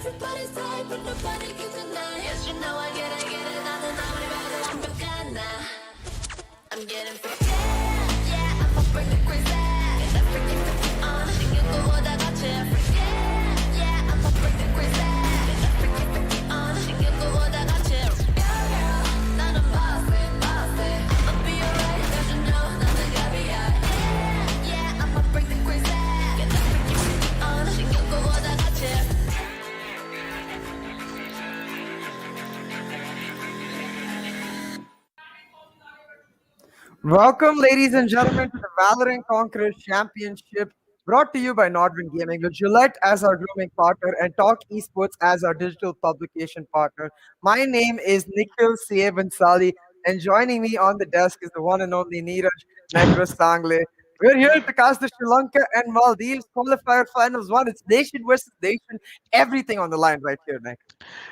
Everybody's tight, but nobody can deny. Yes, you know I get it, 나는 아무리 봐도 완벽한 나. I'm getting freaky, yeah, I'ma bring the crazy. Get that freaky, freaky on. 신경보다 같이 freaky, yeah, I'ma bring the crazy. Get that freaky, freaky on. 신경보다 같이. Girl, girl, 나는 bossy, bossy. I'ma be alright, 'cause you know 나는 갑이야. Yeah, yeah, I'ma bring the crazy. Get that freaky, freaky on. 신경보다 같이. Welcome, ladies and gentlemen, to the Valorant Conquerors Championship, brought to you by NODWIN Gaming, with Gillette as our grooming partner and Talk Esports as our digital publication partner. My name is Nikhil C.A. Bansali, and joining me on the desk is the one and only Neeraj Negros Sangle. We're here to cast the Sri Lanka and Maldives Qualifier Finals 1. It's nation versus nation, everything on the line right here, Nick.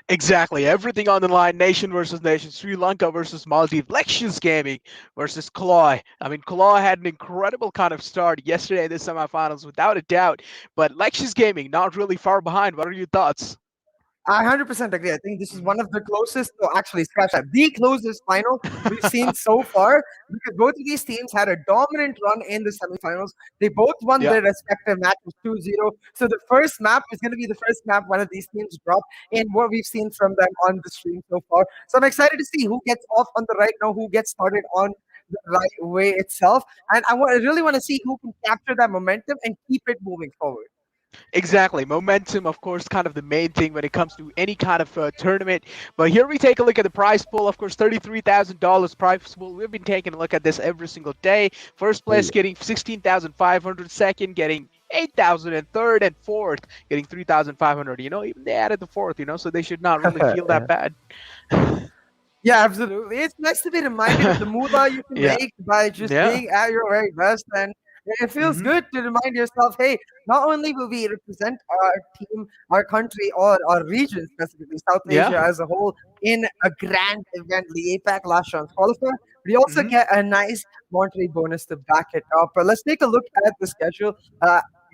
Exactly. Everything on the line. Nation versus nation. Sri Lanka versus Maldives. Lexious Gaming versus CLOY. I mean, CLOY had an incredible kind of start yesterday in the semifinals, without a doubt. But Lexious Gaming not really far behind. What are your thoughts? I 100% agree. I think this is one of the closest, or actually, scratch that, the closest final we've seen so far, because both of these teams had a dominant run in the semifinals. They both won Yeah. their respective matches 2-0. So the first map is going to be the first map one of these teams drop in what we've seen from them on the stream so far. So I'm excited to see who gets off on the right now, who gets started on the right way itself. And I really want to see who can capture that momentum and keep it moving forward. Exactly. Momentum, of course, kind of the main thing when it comes to any kind of tournament. But here we take a look at the prize pool. Of course, $33,000 prize pool. We've been taking a look at this every single day. First place getting 16,500, second getting 8,000, and third and fourth getting 3,500. You know, even they added the fourth, you know, so they should not really feel that bad. Yeah, absolutely. It's nice to be reminded of the moolah you can Yeah. make by just Yeah. being at your very best. And it feels Mhm. good to remind yourself, hey, not only will we represent our team, our country, or our region, specifically South Asia Yeah. as a whole, in a grand event, the APAC Last Chance Qualifier, we also Mhm. get a nice monetary bonus to back it up. But let's take a look at the schedule.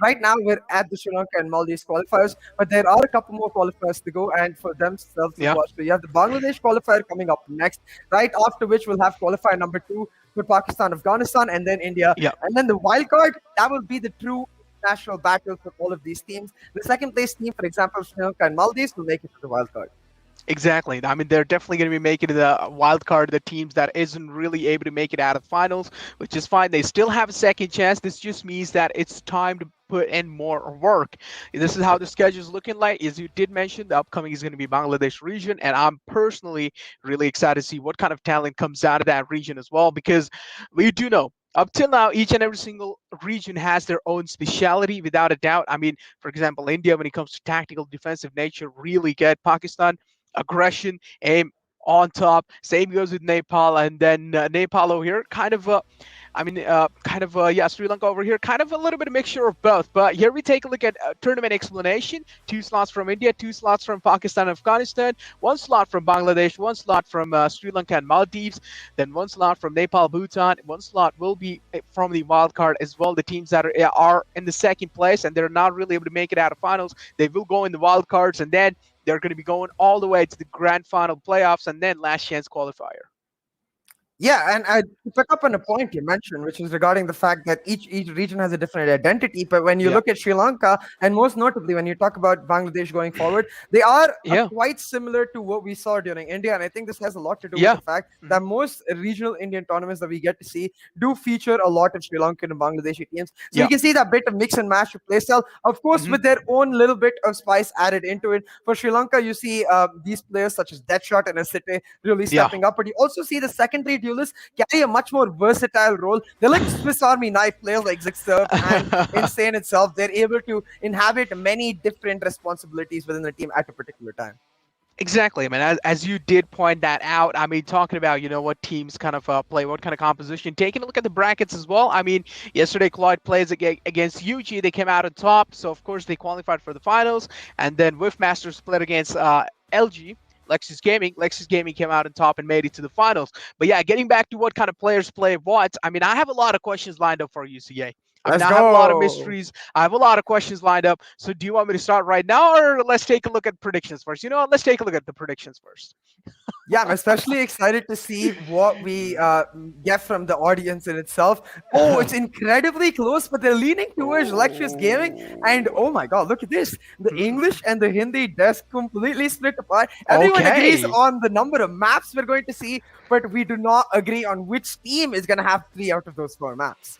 Right now, we're at the Sri Lanka and Maldives qualifiers, but there are a couple more qualifiers to go, and for themselves as Yeah. well. So you have the Bangladesh qualifier coming up next, right after which we'll have qualifier number 2 for Pakistan, Afghanistan, and then India. Yeah. And then the wild card, that will be the true national battle for all of these teams. The second place team, for example, Sri Lanka and Maldives, will make it to the wild card. Exactly. I mean, they're definitely going to be making the wild card, the teams that isn't really able to make it out of finals, which is fine. They still have a second chance. This just means that it's time to put in more work. This is how the schedule is looking like. As you did mention, the upcoming is going to be Bangladesh region, and I'm personally really excited to see what kind of talent comes out of that region as well, because we do know up till now, each and every single region has their own speciality, without a doubt. I mean, for example, India, when it comes to tactical defensive nature, really good. Pakistan, aggression, aim on top. Same goes with Nepal, and then Nepal over here, yeah, Sri Lanka over here, kind of a little bit of mixture of both. But here we take a look at tournament explanation. 2 slots from India, 2 slots from Pakistan and Afghanistan, 1 slot from Bangladesh, 1 slot from Sri Lanka and Maldives, then 1 slot from Nepal, Bhutan, 1 slot will be from the wild card as well. The teams that are in the second place and they're not really able to make it out of finals, they will go in the wild cards, and then they're going to be going all the way to the grand final playoffs and then last chance qualifier. Yeah, and to pick up on a point you mentioned, which is regarding the fact that each region has a different identity. But when you Yeah. look at Sri Lanka, and most notably when you talk about Bangladesh going forward, they are Yeah. quite similar to what we saw during India. And I think this has a lot to do Yeah. with the fact that most regional Indian tournaments that we get to see do feature a lot of Sri Lankan and Bangladeshi teams. So Yeah. you can see that bit of mix and match of playstyle, of course, Mhm. with their own little bit of spice added into it. For Sri Lanka, you see these players such as Deadshot and Asite really Yeah. stepping up, but you also see the secondary duelists carry a much more versatile role. They're like Swiss Army knife players like Zixer and Insane itself. They're able to inhabit many different responsibilities within the team at a particular time. Exactly. I mean, as you did point that out, I mean, talking about, you know, what teams kind of play, what kind of composition, taking a look at the brackets as well. I mean, yesterday, CLOY plays against UG. They came out on top, so of course they qualified for the finals. And then Whiffmasters played against LG. Lexious Gaming came out on top and made it to the finals. But yeah, getting back to what kind of players play what, I mean, I have a lot of questions lined up for UCA. I mean, Let's I have a lot of go. mysteries. I have a lot of questions lined up. So do you want me to start right now, or let's take a look at predictions first? You know what? Let's take a look at the predictions first. Yeah, I'm especially excited to see what we get from the audience in itself. Oh, it's incredibly close, but they're leaning towards Lexious Gaming. And Oh. oh my God, look at this. The Hmm. English and the Hindi desk completely split apart. Everyone agrees Okay. on the number of maps we're going to see, but we do not agree on which team is going to have 3 out of those 4 maps.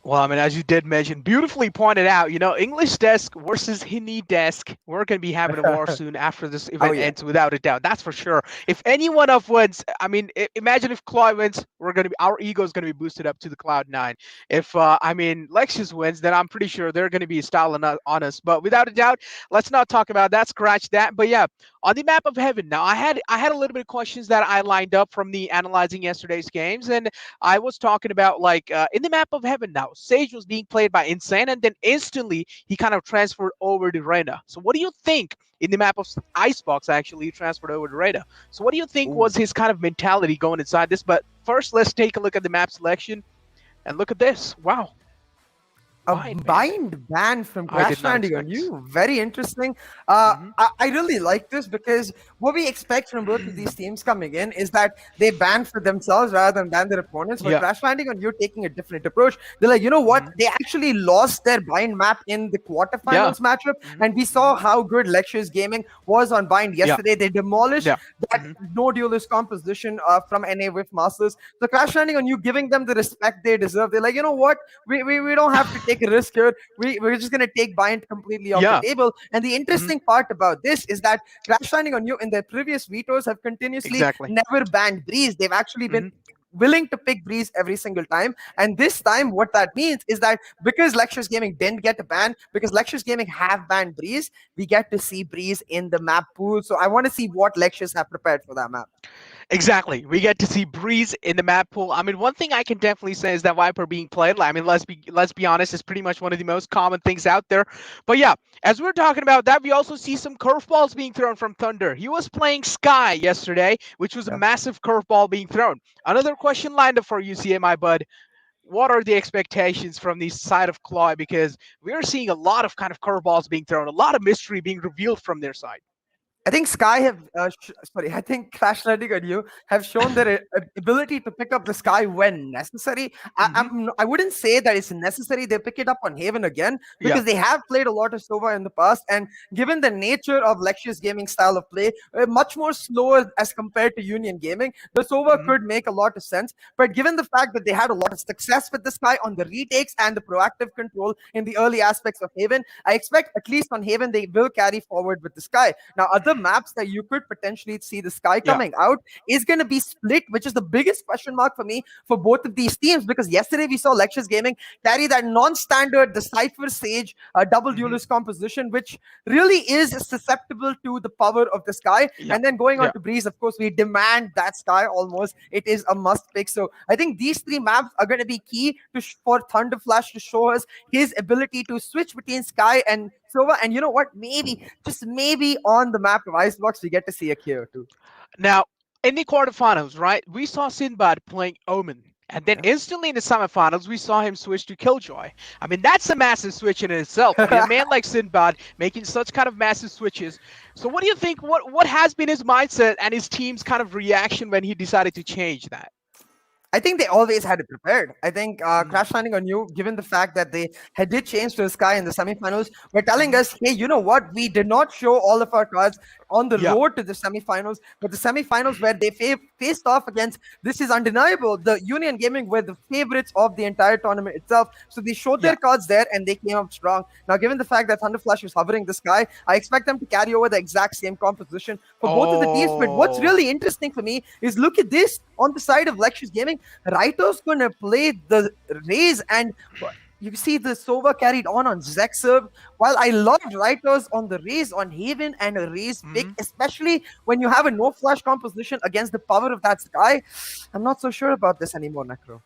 Well, I mean, as you did mention, beautifully pointed out, English desk versus Hindi desk. We're going to be having a war soon after this Oh, event yeah. ends, without a doubt. That's for sure. If any one of wins, I mean, imagine if CLOY wins, our ego is going to be boosted up to the cloud 9. If Lexious wins, then I'm pretty sure they're going to be styling on us. But without a doubt, let's not talk about that. Scratch that. But yeah, on the map of heaven. Now, I had a little bit of questions that I lined up from the analyzing yesterday's games, and I was talking about like in the map of heaven now, Sage was being played by Insane, and then instantly he kind of transferred over to Reyna. So what do you think in the map of Icebox actually he transferred over to Reyna? So what do you think Ooh. was his kind of mentality going inside this? But first, let's take a look at the map selection and look at this. Wow, A bind ban. bind ban from I Crash did not Landing on expect this. you. Very interesting. Hmm. I really like this because what we expect from both of these teams coming in is that they ban for themselves rather than ban their opponents. But Yeah. Crash Landing on you taking a different approach. They're like, you know what? Hmm. They actually lost their bind map in the Yeah. quarterfinals matchup, Hmm. and we saw how good Lexious Gaming was on bind Yeah. yesterday. They demolished Yeah. that Hmm. no duelist composition from NA with Masters. So Crash Landing on you, giving them the respect they deserve. They're like, you know what? We don't have to take a risk here. We're just going to take bind completely off the Yeah. table. And the Hmm. interesting part about this is that Crash Landing on you in their previous vetoes have continuously Exactly. never banned Breeze. They've actually been Hmm. willing to pick Breeze every single time. And this time, what that means is that because Lexious Gaming didn't get a ban, because Lexious Gaming have banned Breeze, we get to see Breeze in the map pool. So I want to see what Lexious have prepared for that map. Exactly. We get to see Breeze in the map pool. I mean, one thing I can definitely say is that Viper being played. I mean, let's be honest, is pretty much one of the most common things out there. But yeah, as we're talking about that, we also see some curveballs being thrown from Thunder. He was playing Sky yesterday, which was a Yeah. massive curveball being thrown. Another question lined up for you, CMI bud. What are the expectations from the side of CLOY? Because we are seeing a lot of kind of curveballs being thrown, a lot of mystery being revealed from their side. I think Sky have sorry. I think Crash Landing on you have shown their ability to pick up the Sky when necessary. Hmm. I wouldn't say that it's necessary they pick it up on Haven again Yeah. because they have played a lot of Sova in the past, and given the nature of Lexious Gaming style of play, much more slower as compared to Union Gaming, the Sova Hmm. could make a lot of sense. But given the fact that they had a lot of success with the Sky on the retakes and the proactive control in the early aspects of Haven, I expect at least on Haven they will carry forward with the Sky. Now, other maps that you could potentially see the Sky Yeah. coming out is going to be split, which is the biggest question mark for me for both of these teams because yesterday we saw Lexious Gaming carry that non-standard, the Cypher Sage double Hmm. duelist composition, which really is susceptible to the power of the Sky. Yeah. And then going on Yeah. to Breeze, of course, we demand that Sky almost. It is a must pick. So I think these 3 maps are going to be key for Thunder Flash to show us his ability to switch between Sky and Sova. And you know what? Maybe, just maybe on the map of Icebox, we get to see a KO too. Now, in the quarterfinals, right, we saw Sinbad playing Omen. And then Yeah. instantly in the semifinals, we saw him switch to Killjoy. I mean, that's a massive switch in itself. I mean, a man like Sinbad making such kind of massive switches. So what do you think, what has been his mindset and his team's kind of reaction when he decided to change that? I think they always had it prepared. I think Mm-hmm. Crash Landing on you, given the fact that they did change to the Sky in the semifinals, were telling Mm-hmm. us, hey, you know what? We did not show all of our cards on the Yeah. road to the semifinals, but the semifinals where they faced off against, this is undeniable. The Union Gaming were the favorites of the entire tournament itself. So they showed Yeah. their cards there and they came up strong. Now, given the fact that Thunder Flash is hovering the Sky, I expect them to carry over the exact same composition for both of the teams. But what's Oh. really interesting for me is look at this on the side of Lexious Gaming. Raito's gonna play the Raze, and you see the Sova carried on Zexerv. While I loved Raito's on the Raze on Haven and a Raze pick, Mhm. especially when you have a no flash composition against the power of that Sky, I'm not so sure about this anymore, Necro.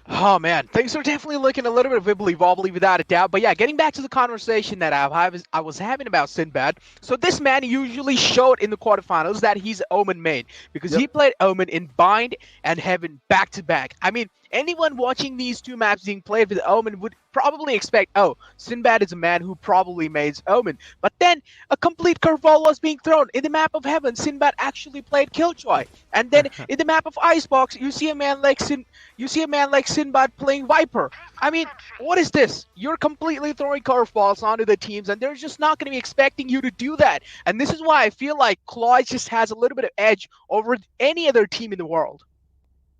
Oh man, things are definitely looking a little bit wibbly wobbly without a doubt. But yeah, getting back to the conversation that I was having about Sinbad. So this man usually showed in the quarterfinals that he's Omen main because Yep. he played Omen in Bind and Heaven back to back. I mean, anyone watching these two maps being played with Omen would probably expect, oh, Sinbad is a man who probably made Omen. But then a complete curveball was being thrown. In the map of Heaven, Sinbad actually played Killjoy. And then in the map of Icebox, you see a man like Sinbad playing Viper. I mean, what is this? You're completely throwing curveballs onto the teams, and they're just not going to be expecting you to do that. And this is why I feel like CLOY just has a little bit of edge over any other team in the world.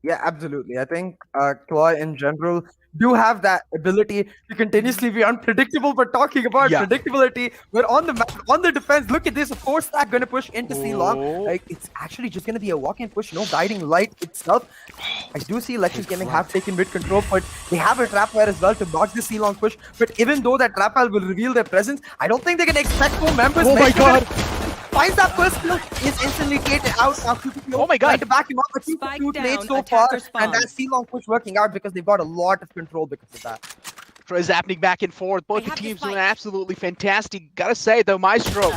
Yeah, absolutely. I think CLOY in general do have that ability to continuously be unpredictable. But talking about predictability, we're on the map, on the defense. Look at this. Of course, that going to push into C long. Like, it's actually just going to be a walk-in push, no guiding light itself. I do see Lexious Gaming have taken mid control, but they have a trapwire as well to block the C long push. But even though that trapwire will reveal their presence, I don't think they can expect more members. Oh my god! Finds that first kill, is instantly gated out. Now oh my god! To back him up, but he's too late so far, and that C-long push working out because they've got a lot of control because of that. Is happening back and forth. Both the teams doing absolutely fantastic. Gotta say though, Maestro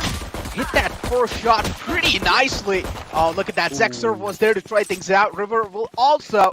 hit that first shot pretty nicely. Oh, look at that. Zexer was there to try things out. River will also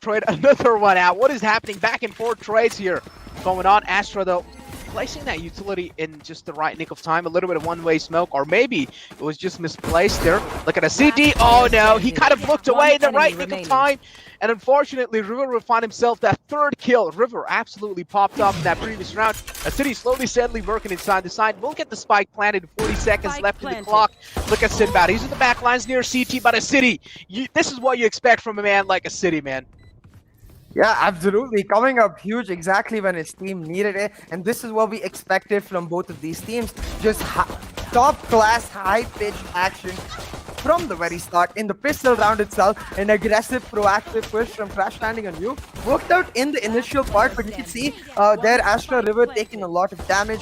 trade another one out. What is happening? Back and forth trades here going on. Astra though, placing that utility in just the right nick of time. A little bit of one-way smoke, or maybe it was just misplaced there. Look at a CD. Oh no, he kind of looked away in the right nick of time. And unfortunately, River will find himself that third kill. River absolutely popped off in that previous round. A City slowly, steadily working inside the side. We'll get the spike planted in 40 seconds left in the clock. Look at Sinbad. He's in the back lines near CT, but a City. This is what you expect from a man like a City, man. Yeah, absolutely. Coming up huge exactly when his team needed it. And this is what we expected from both of these teams. Just top-class, high-pitched action from the very start. In the pistol round itself, an aggressive, proactive push from Crash Landing on you. Worked out in the initial part, but you can see there Astra River taking a lot of damage.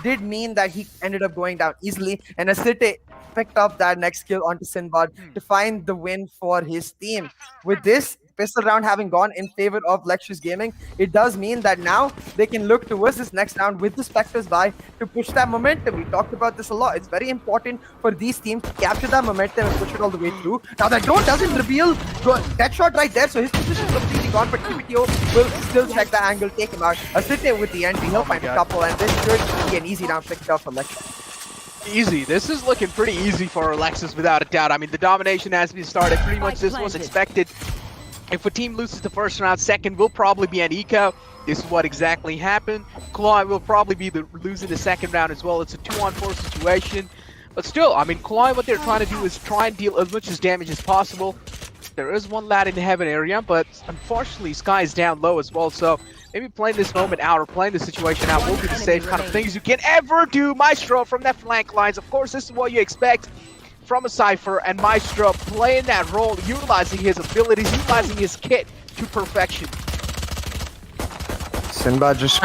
Did mean that he ended up going down easily. And Asite picked up that next kill onto Sinbad to find the win for his team. With this pistol round having gone in favor of Lexious Gaming, it does mean that now they can look towards this next round with the Spectres by to push that momentum. We talked about this a lot. It's very important for these teams to capture that momentum and push it all the way through. Now that drone doesn't reveal that shot right there, so his position is completely gone, but TPTO will still check the angle, take him out. Asite with the entry, he'll find a couple, and this should be an easy round picked up for Lexious. Easy. This is looking pretty easy for Alexis without a doubt. I mean, the domination has been started. Pretty much this was expected. If a team loses the first round, second will probably be an eco. This is what exactly happened. CLOY will probably be losing the second round as well. It's a 2-on-4 situation. But still, I mean, CLOY, what they're trying to do is try and deal as much as damage as possible. There is one lad in the heaven area, but unfortunately, Sky is down low as well. So maybe playing this moment out or playing the situation out will be the safe kind of things you can ever do. Maestro from that flank lines. Of course, this is what you expect from a Cypher, and Maestro playing that role, utilizing his abilities, utilizing his kit to perfection. Sinbad just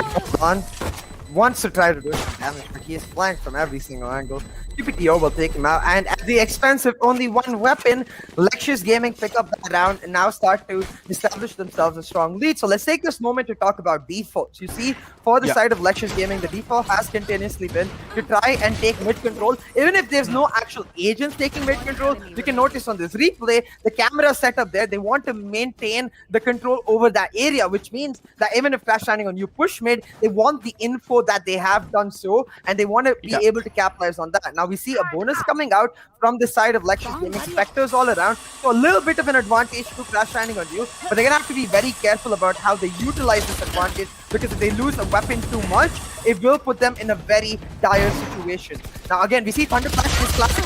wants to try to do some damage, but he is flanked from every single angle. TPTO will take him out, and at the expense of only one weapon, Lexious Gaming pick up that round and now start to establish themselves a strong lead. So let's take this moment to talk about defaults. You see, for the side of Lexious Gaming, the default has continuously been to try and take mid control. Even if there's no actual agents taking mid control, you can notice on this replay, the camera set up there, they want to maintain the control over that area, which means that even if Crash Landing on you push mid, they want the info that they have done so, and they want to be able to capitalize on that. Now we see a bonus coming out from the side of Lexious Gaming, Spectres all around, so a little bit of an advantage to Crash Landing on you, but they're gonna have to be very careful about how they utilize this advantage, because if they lose a weapon too much, it will put them in a very dire situation. Now again, we see Thunderflash, this classic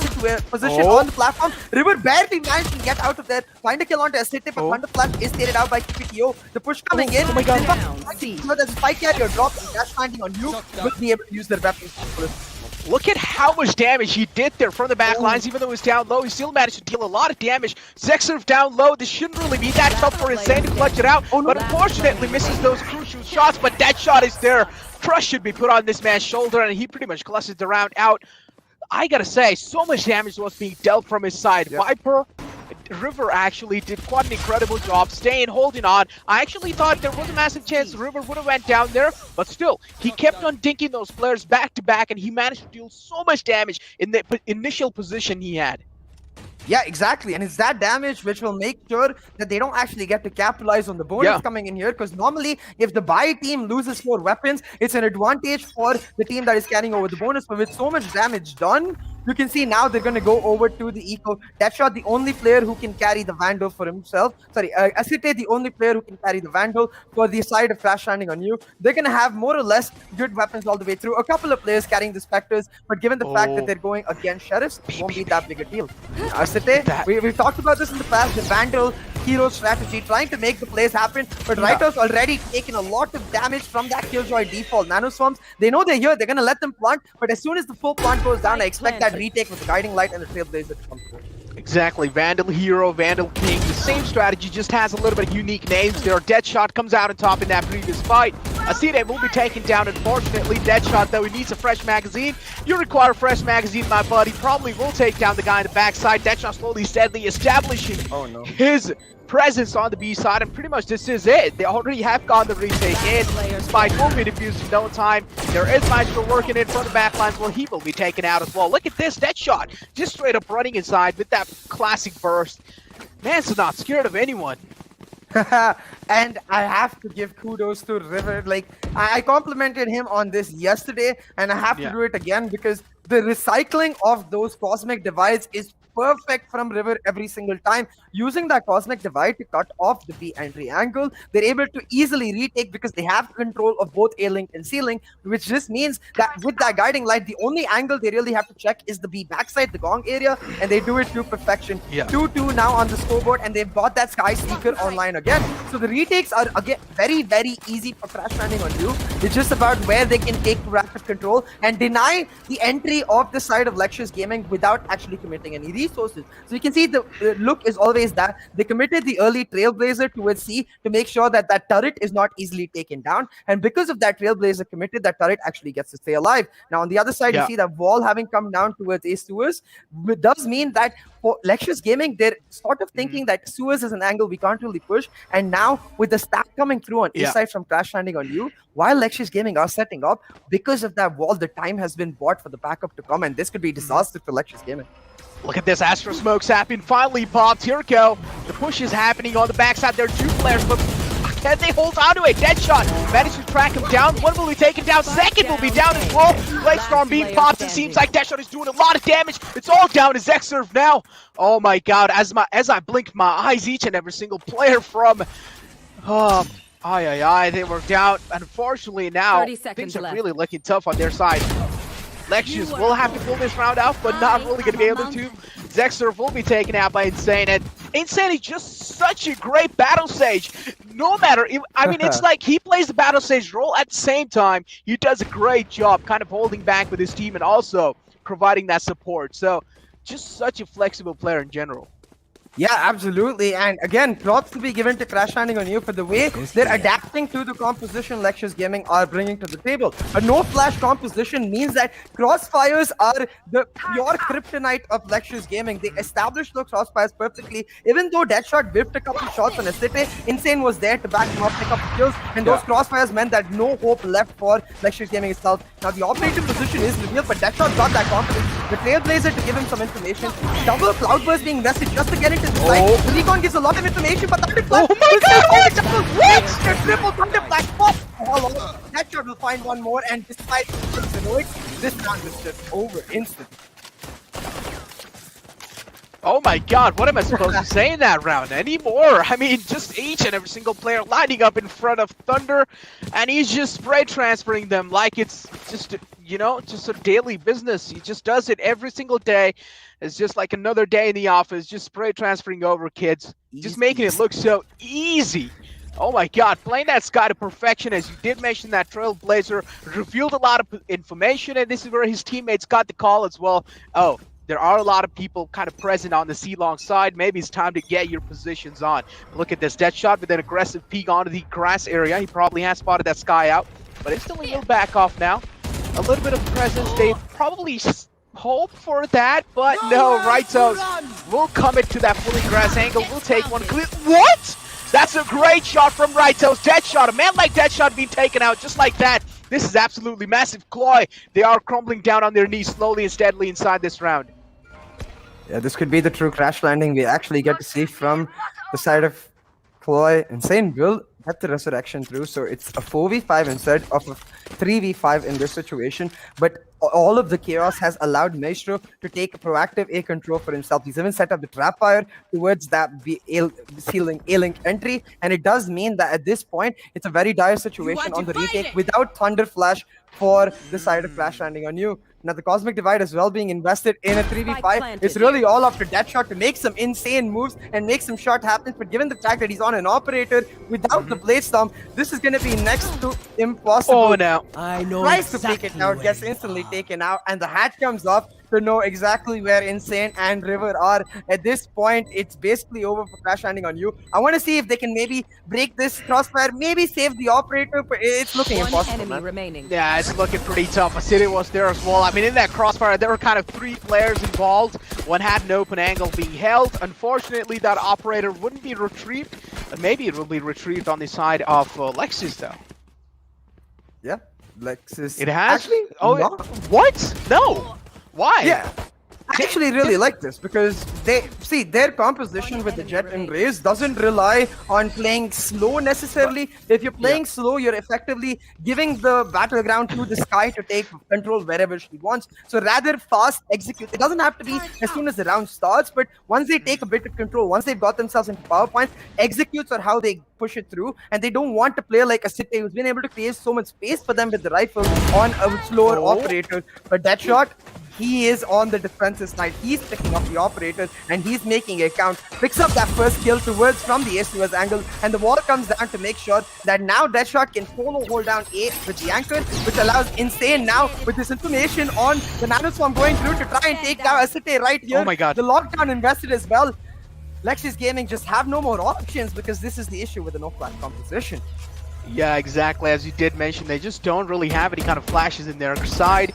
position on the platform. River barely managed to get out of there, find a kill onto Asite, but Thunderflash is stated out by TPTO. The push coming in. Oh my god. There's a spike carrier drop, and Crash Landing on you will be able to use their weapons. Look at how much damage he did there from the back lines. Even though he's down low, he still managed to deal a lot of damage. Zexer down low. This shouldn't really be that tough for Insane to clutch it out, but unfortunately misses those crucial shots. But that shot is there. Crush should be put on this man's shoulder, and he pretty much clutches the round out. I gotta say, so much damage was being dealt from his side. Viper, River actually did quite an incredible job staying, holding on. I actually thought there was a massive chance River would have went down there, but still, he kept on dinking those players back to back, and he managed to deal so much damage in the initial position he had. Yeah, exactly. And it's that damage which will make sure that they don't actually get to capitalize on the bonus coming in here. Because normally, if the buy team loses 4 weapons, it's an advantage for the team that is carrying over the bonus. But with so much damage done, you can see now they're going to go over to the Eco. Deadshot, the only player who can carry the Vandal for himself. Sorry, Asite, the only player who can carry the Vandal for the side of Crash Landing on you. They're going to have more or less good weapons all the way through. A couple of players carrying the Spectres, but given the fact that they're going against Sheriffs, it won't be that big a deal. We've talked about this in the past, the Vandal hero strategy, trying to make the plays happen, but Writer's already taken a lot of damage from that Killjoy default. Nanoswarms, they know they're here, they're going to let them plant, but as soon as the full plant goes down, I expect that retake with the Guiding Light and the Trailblazer to come through. Exactly. Vandal Hero, Vandal King. The same strategy, just has a little bit of unique names there. Deadshot comes out on top in that previous fight. Aside will be taken down, unfortunately. Deadshot, though, he needs a fresh magazine. You require a fresh magazine, my buddy. Probably will take down the guy in the backside. Deadshot slowly, steadily establishing his presence on the B side, and pretty much this is it. They already have gotten the retake in. Spike will be defused in no time. There is Maestro working in front of the backlines. Well, he will be taken out as well. Look at this, Deadshot just straight up running inside with that classic burst. Man's not scared of anyone. And I have to give kudos to River. Like, I complimented him on this yesterday, and I have to do it again because the recycling of those cosmic divides is perfect from River every single time. Using that cosmic divide to cut off the B entry angle, they're able to easily retake because they have control of both A-Link and C-Link, which just means that with that Guiding Light, the only angle they really have to check is the B backside, the Gong area, and they do it to perfection. 2-2 now on the scoreboard, and they've got that Sky Seeker online again. So the retakes are, again, very, very easy for Crash Landing on you. It's just about where they can take rapid control and deny the entry of the side of Lexious Gaming without actually committing any resources. So you can see the look is always that they committed the early Trailblazer towards C to make sure that that turret is not easily taken down, and because of that Trailblazer committed, that turret actually gets to stay alive. Now on the other side, you see that wall having come down towards A Suez, which does mean that for Lexious Gaming, they're sort of thinking that Suez is an angle we can't really push, and now with the stack coming through on A side from Crash Landing on you, while Lexious Gaming are setting up, because of that wall, the time has been bought for the backup to come, and this could be disaster for Lexious Gaming. Look at this, Astro Smoke's happening, finally popped. Here we go. The push is happening on the backside. There are 2 players, but can they hold on to it? Deadshot managed to track him down. One will be taken down, second will be down as well. Lightstorm being popped. It seems like Deadshot is doing a lot of damage. It's all down to Zexurf now. Oh my god, as I blinked my eyes, each and every single player from they were down. Unfortunately now, things are really looking tough on their side. Lexious will have to pull this round out, but not really going to be able to. Zexurf will be taken out by Insane, and Insane is just such a great battle sage. No matter, it's like he plays the battle sage role at the same time. He does a great job kind of holding back with his team and also providing that support. So just such a flexible player in general. Yeah, absolutely. And again, props to be given to Crash Landing on you for the way they're adapting to the composition Lexious Gaming are bringing to the table. A no-flash composition means that crossfires are the pure kryptonite of Lexious Gaming. They established those crossfires perfectly. Even though Deadshot whiffed a couple shots on Asite, Insane was there to back him up, pick up the kills, and those crossfires meant that no hope left for Lexious Gaming itself. Now, the operative position is revealed, but Deadshot got that confidence. The Trailblazer to give him some information. Double Cloudburst being invested just to get into the side. The Recon gives a lot of information, but Thunderflash the triple Thunderflash. Deadshot will find one more, and despite the heroics, this round is just over instantly. Oh my god, what am I supposed to say in that round anymore? I mean, just each and every single player lining up in front of Thunder, and he's just spray transferring them like it's just, just a daily business. He just does it every single day. It's just like another day in the office, just spray transferring over kids, just making it look so easy. Oh my god, playing that Sky to perfection, as you did mention, that Trailblazer revealed a lot of information, and this is where his teammates got the call as well. Oh, there are a lot of people kind of present on the C-Long side. Maybe it's time to get your positions on. Look at this, Deadshot with an aggressive peek onto the grass area. He probably has spotted that Sky out, but it's still a little back off now. A little bit of presence. They probably hope for that, but no, Rightos will commit to that fully grass angle. We'll take one. What? That's a great shot from Rightos. Deadshot, a man like Deadshot being taken out just like that. This is absolutely massive. CLOY, they are crumbling down on their knees slowly and steadily inside this round. Yeah, this could be the true crash landing we actually get to see from the side of CLOY. Insane will get the resurrection through, so it's a 4v5 instead of a 3v5 in this situation. But all of the chaos has allowed Maestro to take a proactive A control for himself. He's even set up the trap fire towards that A-Link entry, and it does mean that at this point, it's a very dire situation on the retake without Thunder Flash for the side of Crash Landing on You. Now the Cosmic Divide as well being invested in a 3v5. It's really all up to Deadshot to make some insane moves and make some shot happen. But given the fact that he's on an operator without the Blade Storm, this is going to be next to impossible. Oh, no. I know Tries to exactly pick it out, gets instantly taken out, and the hat comes off to know exactly where Insane and River are. At this point, it's basically over for Crash Landing on You. I want to see if they can maybe break this crossfire, maybe save the operator, but it's looking impossible, man. remaining. Yeah, it's looking pretty tough. City was there as well. I mean, in that crossfire, there were kind of 3 players involved. One had an open angle being held. Unfortunately, that operator wouldn't be retrieved. But maybe it will be retrieved on the side of Lexious, though. Yeah, Lexious. It has? Actually, Oh, no. what? No. Why? Yeah. I actually really like this because they see their composition with the Jet and Raze doesn't rely on playing slow necessarily. If you're playing slow, you're effectively giving the battleground to the Sky to take control wherever she wants. So rather fast execute. It doesn't have to be as soon as the round starts, but once they take a bit of control, once they've got themselves into power points, executes are how they push it through, and they don't want to play like a City who's been able to create so much space for them with the rifle on a slower operator. But Deadshot, he is on the defensive side. He's picking up the operator and he's making it count. Picks up that first kill towards from the S2S angle, and the wall comes down to make sure that now Deadshot can solo hold down A with the anchor, which allows Insane now with this information on the nanoswarm going through to try and take down Asite right here. Oh my god. The lockdown invested as well. Lexious Gaming just have no more options because this is the issue with the no-flash composition. Yeah, exactly. As you did mention, they just don't really have any kind of flashes in their side.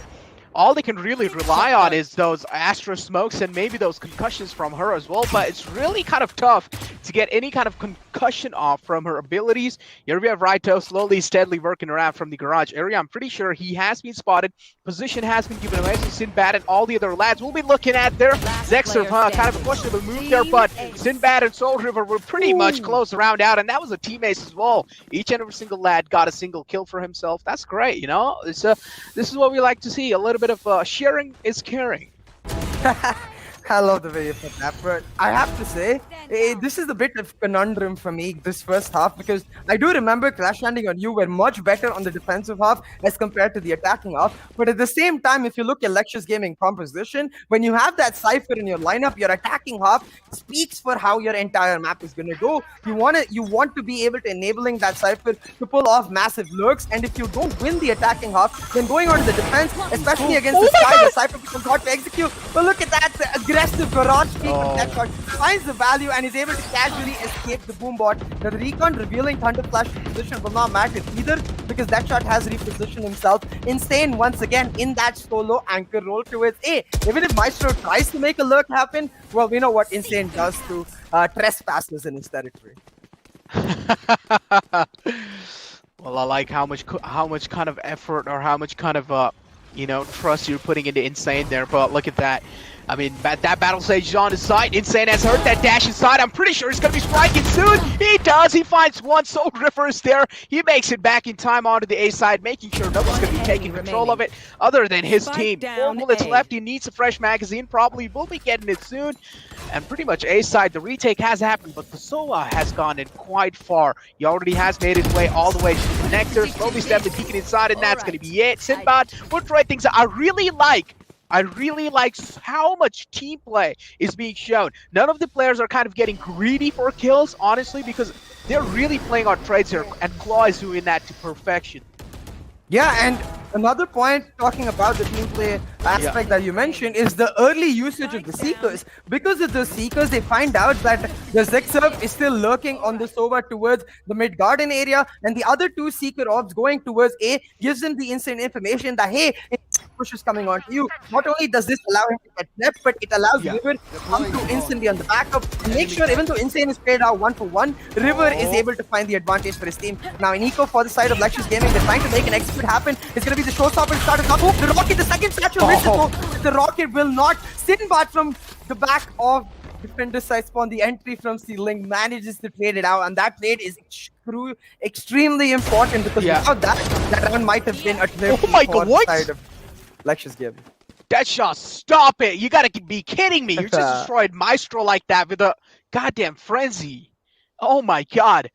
All they can really rely on is those Astra smokes and maybe those concussions from her as well, but it's really kind of tough to get any kind of concussion off from her abilities. Here we have Raito slowly, steadily working around from the garage area. I'm pretty sure he has been spotted. Position has been given away, so Sinbad and all the other lads will be looking at their Zexer, kind of a questionable move there, but Sinbad and Soul River were pretty much close around out, and that was a teammate as well. Each and every single lad got a single kill for himself. That's great, you know? This is what we like to see, a little bit of sharing is caring. I love the way you put that, but I have to say, this is a bit of conundrum for me this first half, because I do remember Crash Landing on You were much better on the defensive half as compared to the attacking half, but at the same time, if you look at Lexious Gaming composition, when you have that Cypher in your lineup, your attacking half speaks for how your entire map is going to go. You want to be able to enabling that Cypher to pull off massive lurks, and if you don't win the attacking half, then going on to the defense, especially against the Sky, the Cypher becomes hard to execute. But look at that aggressive garage peek of Deadshot, finds the value and is able to casually escape the boom bot. Now the recon revealing Thunder Flash position will not matter either because Deadshot has repositioned himself. Insane once again in that solo anchor roll towards A. Even if Maestro tries to make a lurk happen, well, we know what Insane does to trespassers in his territory. Well, I like how much kind of effort or how much kind of trust you're putting into Insane there, but look at that. I mean, that battle stage is on his side. Insane has heard that dash inside. I'm pretty sure he's going to be striking soon. He does. He finds one. Soul River is there. He makes it back in time onto the A side, making sure nobody's going to be taking control of it other than his team. 4 bullets left. He needs a fresh magazine. Probably will be getting it soon. And pretty much A side, the retake has happened, but the Soa has gone in quite far. He already has made his way all the way to the connector. Slowly steadily peeking inside, and that's going to be it. Sinbad will try things out. I really like how much team play is being shown. None of the players are kind of getting greedy for kills, honestly, because they're really playing on trades here, and CLOY is doing that to perfection. Yeah, and another point talking about the team play aspect that you mentioned is the early usage of the Seekers. Because of the Seekers, they find out that the Zexer is still lurking on the Sova towards the mid-garden area, and the other 2 Seeker orbs going towards A gives them the instant information that, hey, push is coming on to you. Not only does this allow him to get left, but it allows River to come to instantly on the backup and make sure even though Insane is played out 1-for-1, River is able to find the advantage for his team. Now in Eco for the side of Lexious Gaming, they're trying to make an execute happen. It's going to be the showstopper to start us off. The rocket, the second satchel misses. The rocket will not. Sinbad from the back of defender side spawn, the entry from ceiling manages to trade it out, and that trade is extremely important because without that round might have been a trip Oh my for god, what? the side of Lexious Gaming. Deadshot, stop it! You gotta be kidding me! You just destroyed Maestro like that with a goddamn frenzy. Oh my god.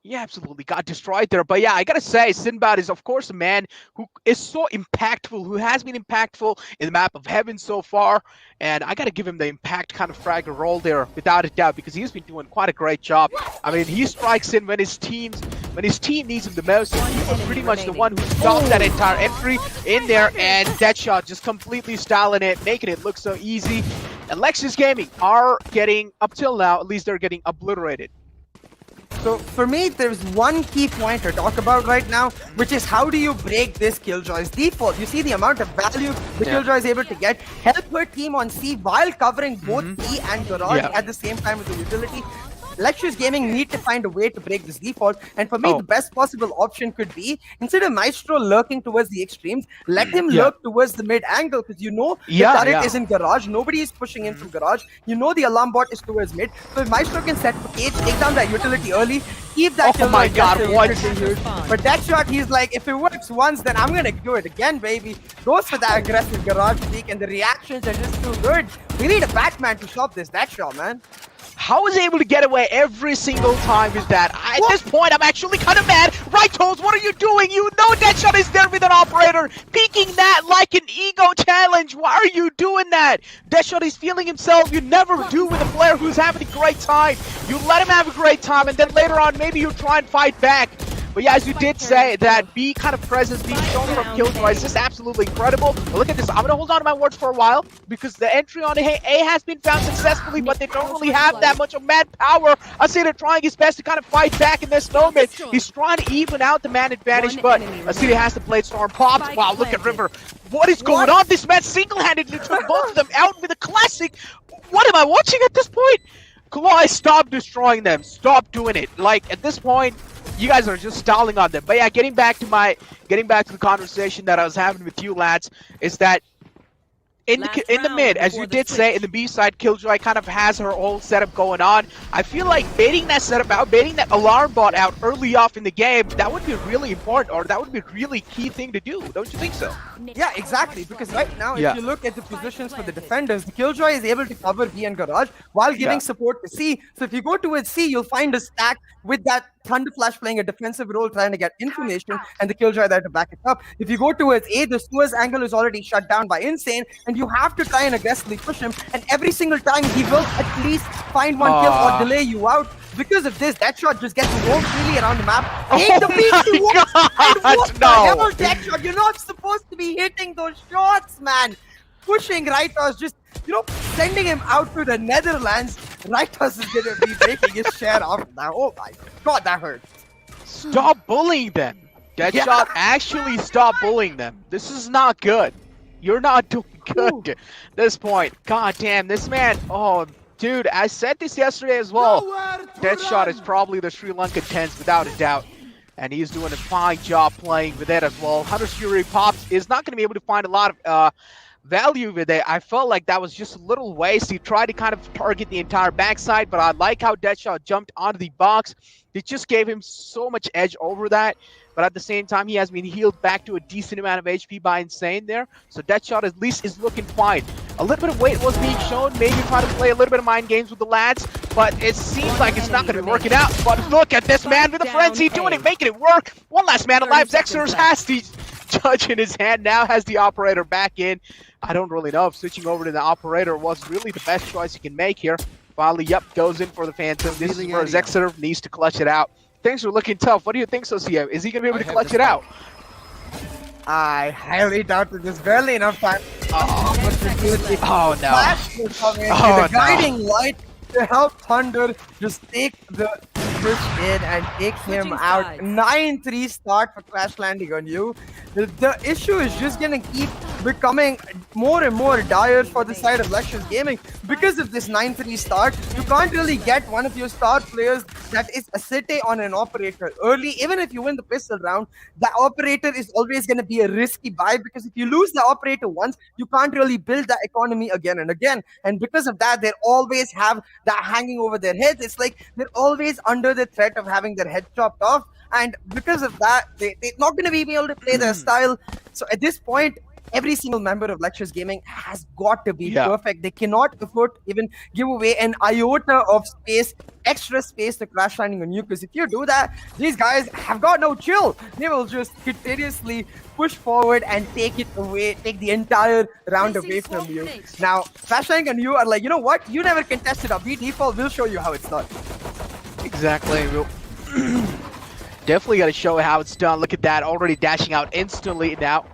He absolutely got destroyed there. But yeah, I gotta say, Sinbad is of course a man who is so impactful, who has been impactful in the map of Heaven so far. And I gotta give him the impact kind of fragger role there, without a doubt, because he's been doing quite a great job. I mean, he strikes in when his team needs him the most. He was pretty much the one who stopped that entire entry in there, and Deadshot just completely styling it, making it look so easy. And Lexious Gaming are getting, up till now, at least they're getting obliterated. So for me, there's one key point to talk about right now, which is how do you break this Killjoy's default? You see the amount of value the Killjoy is able to get, help her team on C while covering both B and Garage at the same time with the utility. Lexious Gaming need to find a way to break this default, and for me, the best possible option could be, instead of Maestro lurking towards the extremes, let him lurk towards the mid angle, because you know the turret is in Garage, nobody is pushing in from Garage, you know the alarm bot is towards mid, so if Maestro can set the cage, take down that utility early, keep that kill. Oh my god, what? But Deadshot, he's like, if it works once, then I'm gonna do it again, baby. Goes for that aggressive Garage peek, and the reactions are just too good. We need a Batman to stop this Deadshot, man. How is he able to get away every single time with that? At this point, I'm actually kind of mad. Right, Toes, what are you doing? You know Deadshot is there with an operator, peeking that like an ego challenge. Why are you doing that? Deadshot is feeling himself. You never do with a player who's having a great time. You let him have a great time, and then later on, maybe you try and fight back. But yeah, as you did say, that B kind of presence being shown from Killjoy is just absolutely incredible. But look at this. I'm going to hold on to my words for a while because the entry on A has been found successfully, but they don't really have that much of manpower. I see they're trying his best to kind of fight back in this moment. He's trying to even out the man advantage, but I see he has the blade storm popped. Wow, look at River. What is going on? This man single-handedly took both of them out with a classic. What am I watching at this point? CLOY, stop destroying them. Stop doing it. Like, at this point, you guys are just stalling on them. But yeah, getting back to the conversation that I was having with you lads, is that in the mid, as you did say, in the B side, Killjoy kind of has her whole setup going on. I feel like baiting that setup out, baiting that alarm bot out early off in the game, that would be really important, or that would be a really key thing to do. Don't you think so? Yeah, exactly. Because right now, if you look at the positions for the defenders, the Killjoy is able to cover B and Garage while giving support to C. So if you go towards C, you'll find a stack with that Thunder Flash playing a defensive role, trying to get information, and the Killjoy there to back it up. If you go towards A, the Suez angle is already shut down by Insane, and you have to try and aggressively push him, and every single time he will at least find one kill or delay you out. Because of this, Deadshot just gets rolled freely around the map. Take the beat, what the hell, Deadshot? You're not supposed to be hitting those shots, man. Pushing Rytos, just, you know, sending him out to the Netherlands. Rytos is going to be making his share off now. Oh my god, that hurt. Stop bullying them. Deadshot, actually stop bullying them. This is not good. You're not doing good at this point. God damn, this man. Oh, dude, I said this yesterday as well. Deadshot is probably the Sri Lanka 10s without a doubt. And he's doing a fine job playing with it as well. Hunter's Fury Pops is not going to be able to find a lot of value with it. I felt like that was just a little waste. He tried to kind of target the entire backside, but I like how Deadshot jumped onto the box. It just gave him so much edge over that. But at the same time, he has been healed back to a decent amount of HP by Insane there. So Deadshot at least is looking fine. A little bit of weight was being shown. Maybe try to play a little bit of mind games with the lads. But it seems like it's not going to be working out. But look at this man with a frenzy doing it, making it work. One last man alive. Zexers has the judge in his hand. Now has the operator back in. I don't really know if switching over to the operator was really the best choice he can make here. Finally, goes in for the Phantom. This is where Zexer needs to clutch it out. Things are looking tough. What do you think, Socio? Is he going to be able to clutch it out? I highly doubt that there's barely enough time. Oh no. Flash will come in with a guiding light to help Thunder just take the push in and take him out. 9-3 start for Crash landing on you. The issue is just going to keep becoming more and more dire for the side of Lexious Gaming because of this 9-3 start. You can't really get one of your star players that is a city on an operator early. Even if you win the pistol round, the operator is always going to be a risky buy, because if you lose the operator once, you can't really build the economy again and again. And because of that, they always have that hanging over their heads. It's like they're always under the threat of having their head chopped off. And because of that, they're not going to be able to play their style. So at this point, every single member of Lexious Gaming has got to be perfect. They cannot afford to even give away an iota of space, extra space to crash landing on you, because if you do that, these guys have got no chill. They will just continuously push forward and take it away, take the entire round away from you. Now, crash landing on you are like, you know what? You never contested a B default. We'll show you how it's done. Exactly. We'll definitely got to show how it's done. Look at that, already dashing out instantly now.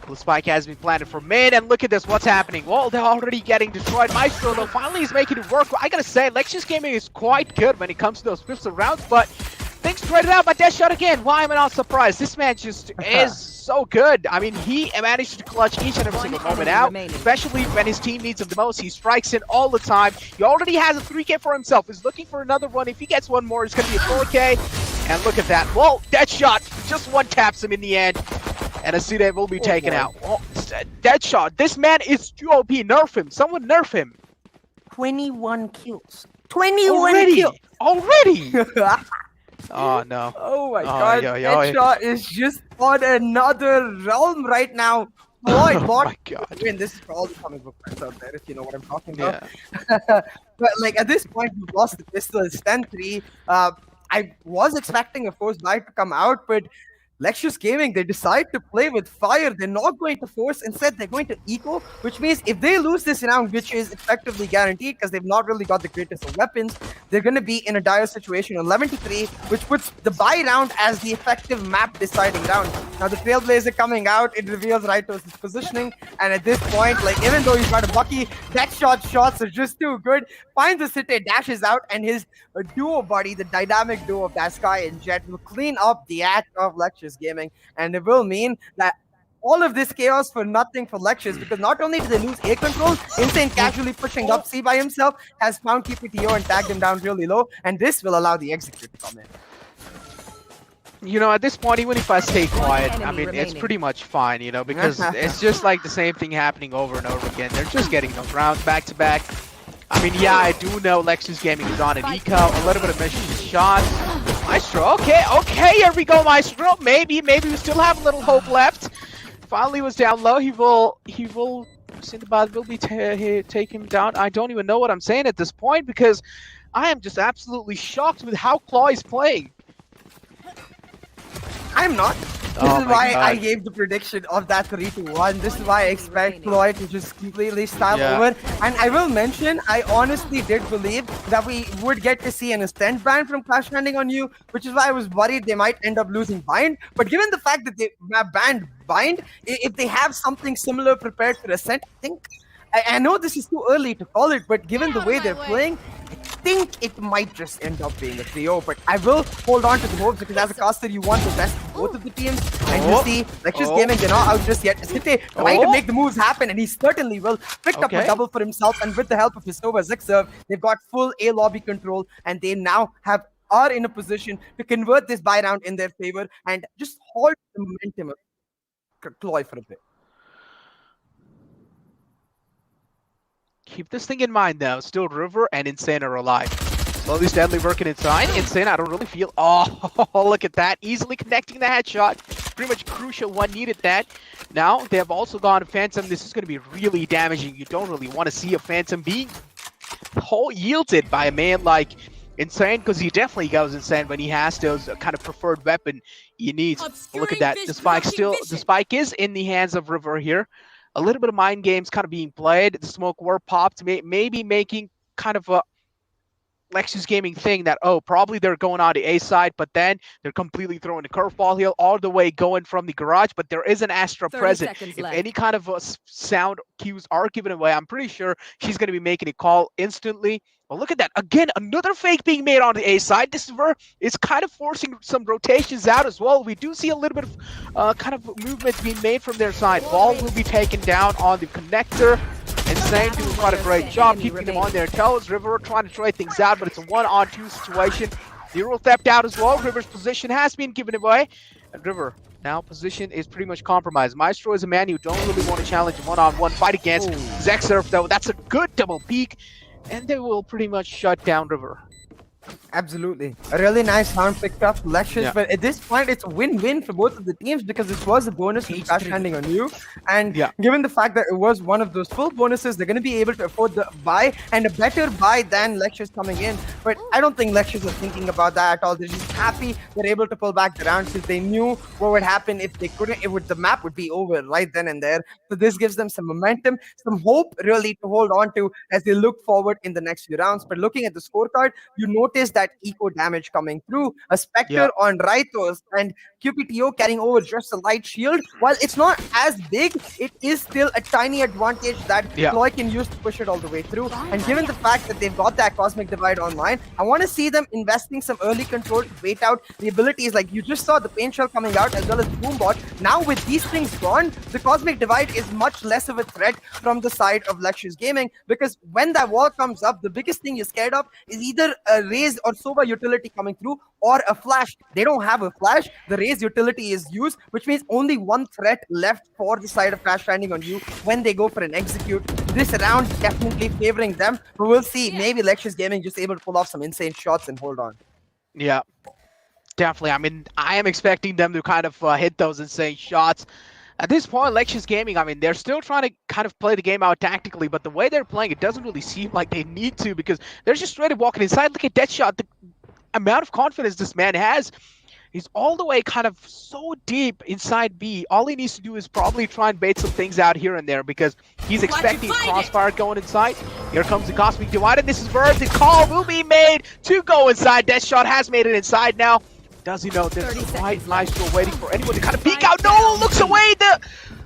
The spike has been planted for mid, and look at this, what's happening? Well, they're already getting destroyed. Maestro, though, finally is making it work. I gotta say, Lexious Gaming is quite good when it comes to those pistol rounds, but things spread it out by Death Shot again. Why am I not surprised? This man just is so good. I mean, he managed to clutch each and every single moment out, especially when his team needs him the most. He strikes in all the time. He already has a 3K for himself. He's looking for another one. If he gets one more, it's gonna be a 4K. And look at that. Well, Death Shot just one taps him in the end. And Aside will be taken out. Oh, Deadshot, this man is too OP. Nerf him. Someone nerf him. 21 kills. 21 kills. Already? Oh, no. Oh, my God. Deadshot is just on another realm right now. CLOY bought. My God. I mean, this is for all the comic book fans out there, if you know what I'm talking about. But, like, at this point, you've lost the pistol. It's 10-3. I was expecting a force buy to come out, but Lexious Gaming, they decide to play with fire. They're not going to force. Instead, they're going to eco, which means if they lose this round, which is effectively guaranteed because they've not really got the greatest of weapons, they're going to be in a dire situation. 11-3, which puts the bye round as the effective map deciding round. Now, the Trailblazer coming out, it reveals Raito's positioning. And at this point, like, even though he's got a Bucky, Deadshot shots are just too good. Finds the city, dashes out, and his duo buddy, the dynamic duo of Daskai and Jet, will clean up the act of Lexious Gaming, and it will mean that all of this chaos for nothing for Lexious, because not only do they lose A control, Insane casually pushing up C by himself has found KPTO and tagged him down really low, and this will allow the execute to come in. You know, at this point, even if I stay quiet, I mean, it's pretty much fine, you know, because it's just like the same thing happening over and over again. They're just getting those rounds back to back. I mean, yeah, I do know Lexious Gaming is on an eco, a little bit of mission shots. Maestro, okay, here we go, Maestro. Maybe we still have a little hope left. Finally was down low. He will, Sindbad will be take him down. I don't even know what I'm saying at this point, because I am just absolutely shocked with how CLOY is playing. I'm not. This is why I gave the prediction of that 3-1. This is why I expect CLOY to just completely style over. And I will mention, I honestly did believe that we would get to see an Ascent ban from Crash Landing on You, which is why I was worried they might end up losing Bind. But given the fact that they have banned Bind, if they have something similar prepared for Ascent, I think, I know this is too early to call it, but given the way they're playing, I think it might just end up being a 3-0, but I will hold on to the hopes, because as a caster, you want the best of both of the teams. And you see, Lexious Gaming, they're not out just yet. Site trying to make the moves happen, and he certainly will. Picked up a double for himself, and with the help of his Nova Zixerve, they've got full A lobby control, and they now are in a position to convert this buy round in their favor and just hold the momentum of CLOY for a bit. Keep this thing in mind, though. Still River and Insane are alive. Slowly, steadily working inside. Insane, I don't really feel... Oh, look at that. Easily connecting the headshot. Pretty much crucial one. Needed that. Now, they have also gone Phantom. This is going to be really damaging. You don't really want to see a Phantom being yielded by a man like Insane, because he definitely goes insane when he has those kind of preferred weapon he needs. Look at that. The spike is in the hands of River here. A little bit of mind games kind of being played. The smoke were popped, maybe making kind of a Lexious Gaming thing that, oh, probably they're going on the A side, but then they're completely throwing the curveball here all the way going from the garage, but there is an Astra present. If any kind of sound cues are given away, I'm pretty sure she's going to be making a call instantly. Well, look at that. Again, another fake being made on the A side. This is where it's kind of forcing some rotations out as well. We do see a little bit of kind of movement being made from their side. Ball will be taken down on the connector. Insane doing quite a great job keeping them on their toes. River trying to try things out, but it's a 1-on-2 situation. Zero theft out as well. River's position has been given away. And River, now position is pretty much compromised. Maestro is a man you don't really want to challenge a one-on-one fight against. Zexerf, though, that's a good double peek. And they will pretty much shut down River. Absolutely. A really nice round picked up. Lexious, Yeah. but at this point, it's a win-win for both of the teams because this was a bonus with Crash Landing on you. And given the fact that it was one of those full bonuses, they're going to be able to afford the buy and a better buy than Lexious coming in. But I don't think Lexious are thinking about that at all. They're just happy they're able to pull back the round because they knew what would happen if they couldn't. The map would be over right then and there. So this gives them some momentum, some hope really to hold on to as they look forward in the next few rounds. But looking at the scorecard, you notice that eco damage coming through, a Spectre on Raitos, and QPTO carrying over just a light shield. While it's not as big, it is still a tiny advantage that CLOY can use to push it all the way through. And given the fact that they've got that Cosmic Divide online, I want to see them investing some early control to wait out the abilities. Like you just saw the Pain Shell coming out as well as Boombot. Now with these things gone, the Cosmic Divide is much less of a threat from the side of Lexious Gaming, because when that wall comes up, the biggest thing you're scared of is either a Raze or Sova utility coming through or a flash. They don't have a flash. The Raze utility is used, which means only one threat left for the side of Crash Landing on you when they go for an execute. This round definitely favoring them, but we'll see. Maybe Lexious Gaming just able to pull off some insane shots and hold on. Yeah, definitely. I mean, I am expecting them to kind of hit those insane shots. At this point, Lexious Gaming, I mean, they're still trying to kind of play the game out tactically, but the way they're playing, it doesn't really seem like they need to, because they're just straight up walking inside. Look at Deadshot, the amount of confidence this man has. He's all the way kind of so deep inside B. All he needs to do is probably try and bait some things out here and there, because he's expecting Crossfire going inside. Here comes the Cosmic Divide, and this is where the call will be made to go inside. Deadshot has made it inside now. Does he know there's a white Maestro waiting for anyone to kind of peek out? No, looks away.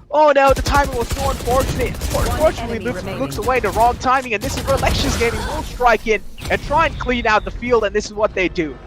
Oh no, the timing was so unfortunate. Unfortunately, looks away the wrong timing, and this is where Lexious Gaming will strike in and try and clean out the field, and this is what they do.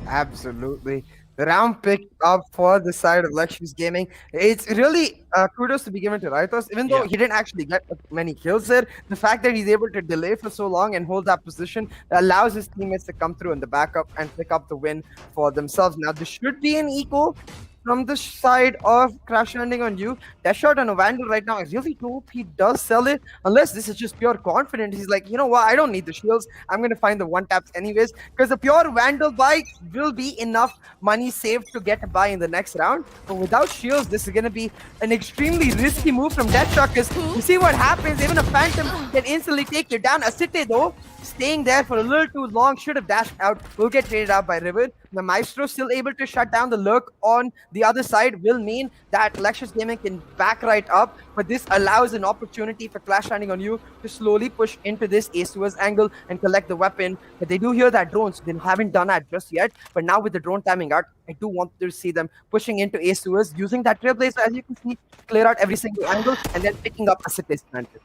Absolutely. The round picked up for the side of Lexious Gaming. It's really kudos to be given to Raitos, even though he didn't actually get many kills there. The fact that he's able to delay for so long and hold that position allows his teammates to come through in the backup and pick up the win for themselves. Now, this should be an eco from the side of Crash Landing on you. Deadshot on a Vandal right now. I really hope he does sell it, unless this is just pure confidence. He's like, you know what, I don't need the shields. I'm going to find the one-taps anyways, because the pure Vandal buy will be enough money saved to get a buy in the next round. But without shields, this is going to be an extremely risky move from Deadshot, because you see what happens. Even a Phantom can instantly take you down. Asite, though, staying there for a little too long, should have dashed out, will get traded out by River. The Maestro still able to shut down the lurk on the other side will mean that Lexious Gaming can back right up, but this allows an opportunity for Clash Landing on you to slowly push into this Ace-Suez angle and collect the weapon. But they do hear that drone, so they haven't done that just yet. But now with the drone timing out, I do want to see them pushing into Ace-Suez, using that Trailblazer, as you can see, clear out every single angle, and then picking up a Asite's planted.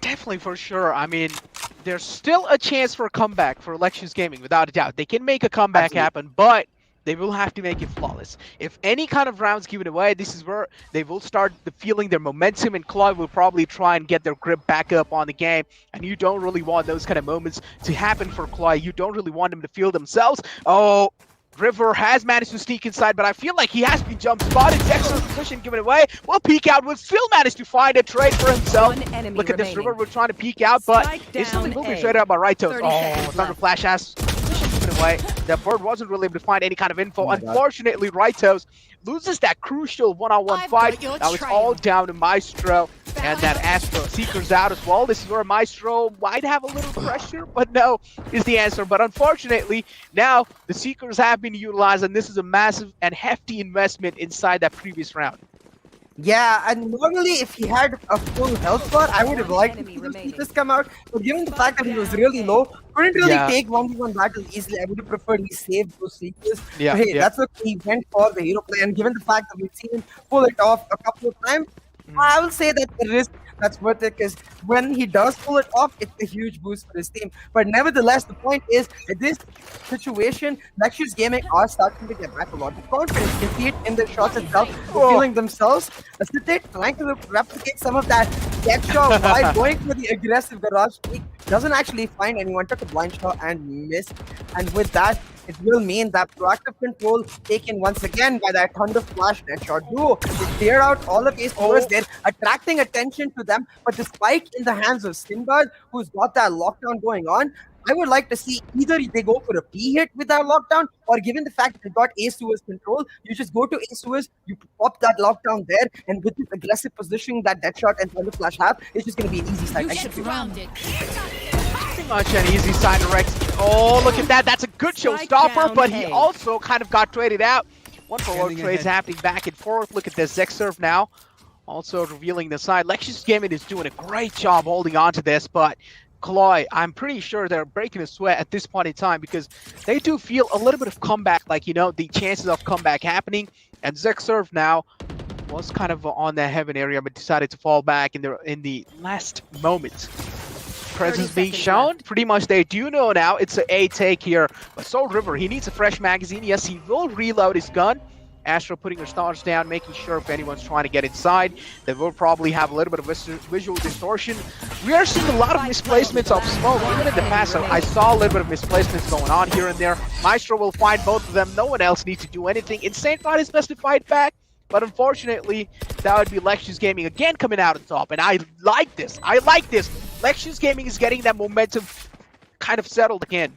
Definitely, for sure. I mean, there's still a chance for a comeback for Lexious Gaming, without a doubt. They can make a comeback happen, but they will have to make it flawless. If any kind of rounds given away, this is where they will start feeling their momentum, and CLOY will probably try and get their grip back up on the game. And you don't really want those kind of moments to happen for CLOY. You don't really want them to feel themselves. Oh, River has managed to sneak inside, but I feel like he has been jump spotted. Excellent position given away. Will peek out, will still manage to find a trade for himself. Look at this, River, we're trying to peek out, but instantly will be traded out by Raitos. Oh, Thunder Flash has given away. The bird wasn't really able to find any kind of info. Unfortunately, Raitos loses that crucial one-on-one fight. Now it's all down to Maestro and that Astro. Seeker's out as well. This is where Maestro might have a little pressure, but no is the answer. But unfortunately, now the Seekers have been utilized, and this is a massive and hefty investment inside that previous round. Yeah, and normally if he had a full health bar, I would have liked to see this come out. But given the fact that he was really low, couldn't really take 1v1 battles easily. I would have preferred he saved those Seekers. But hey, that's what he went for, the hero play. And given the fact that we've seen him pull it off a couple of times, I will say that the risk that's worth it, because when he does pull it off, it's a huge boost for his team. But nevertheless, the point is, in this situation, Lexious Gaming are starting to get back a lot of confidence. You can see it in the shots itself, they're feeling themselves. Acidic trying to replicate some of that dead shot by going for the aggressive garage peek. Doesn't actually find anyone, took a blind shot and missed. And with that, it will mean that proactive control taken once again by that Thunder Flash Deadshot duo. They clear out all of Ace Force, they're attracting attention to them, but the spike in the hands of Sinbad, who's got that lockdown going on, I would like to see either they go for a P hit with that lockdown, or given the fact that they got Ace Suez control, you just go to Ace Suez, you pop that lockdown there, and with this aggressive positioning that Deadshot and Thunder Flash have, it's just going to be an easy side execute. Pretty much an easy side direct. Oh, look at that. That's a good showstopper, but he also kind of got traded out. One for one trades happening back and forth. Look at this Zexurf now. Also revealing the side. Lexious Gaming is doing a great job holding on to this, but CLOY, I'm pretty sure they're breaking a sweat at this point in time because they do feel a little bit of comeback, like, you know, the chances of comeback happening. And Zexurf now was kind of on the heaven area, but decided to fall back in the last moment. Presence being shown. Pretty much they do know now it's an A take here. But Soul River, he needs a fresh magazine. Yes, he will reload his gun. Astro putting her stars down, making sure if anyone's trying to get inside, they will probably have a little bit of visual distortion. We are seeing a lot of misplacements of smoke. Even in the past, I saw a little bit of misplacements going on here and there. Maestro will find both of them. No one else needs to do anything. Insane Fight is best to fight back. But unfortunately, that would be Lexious Gaming again coming out on top. And I like this. I like this. Lexious Gaming is getting that momentum kind of settled again.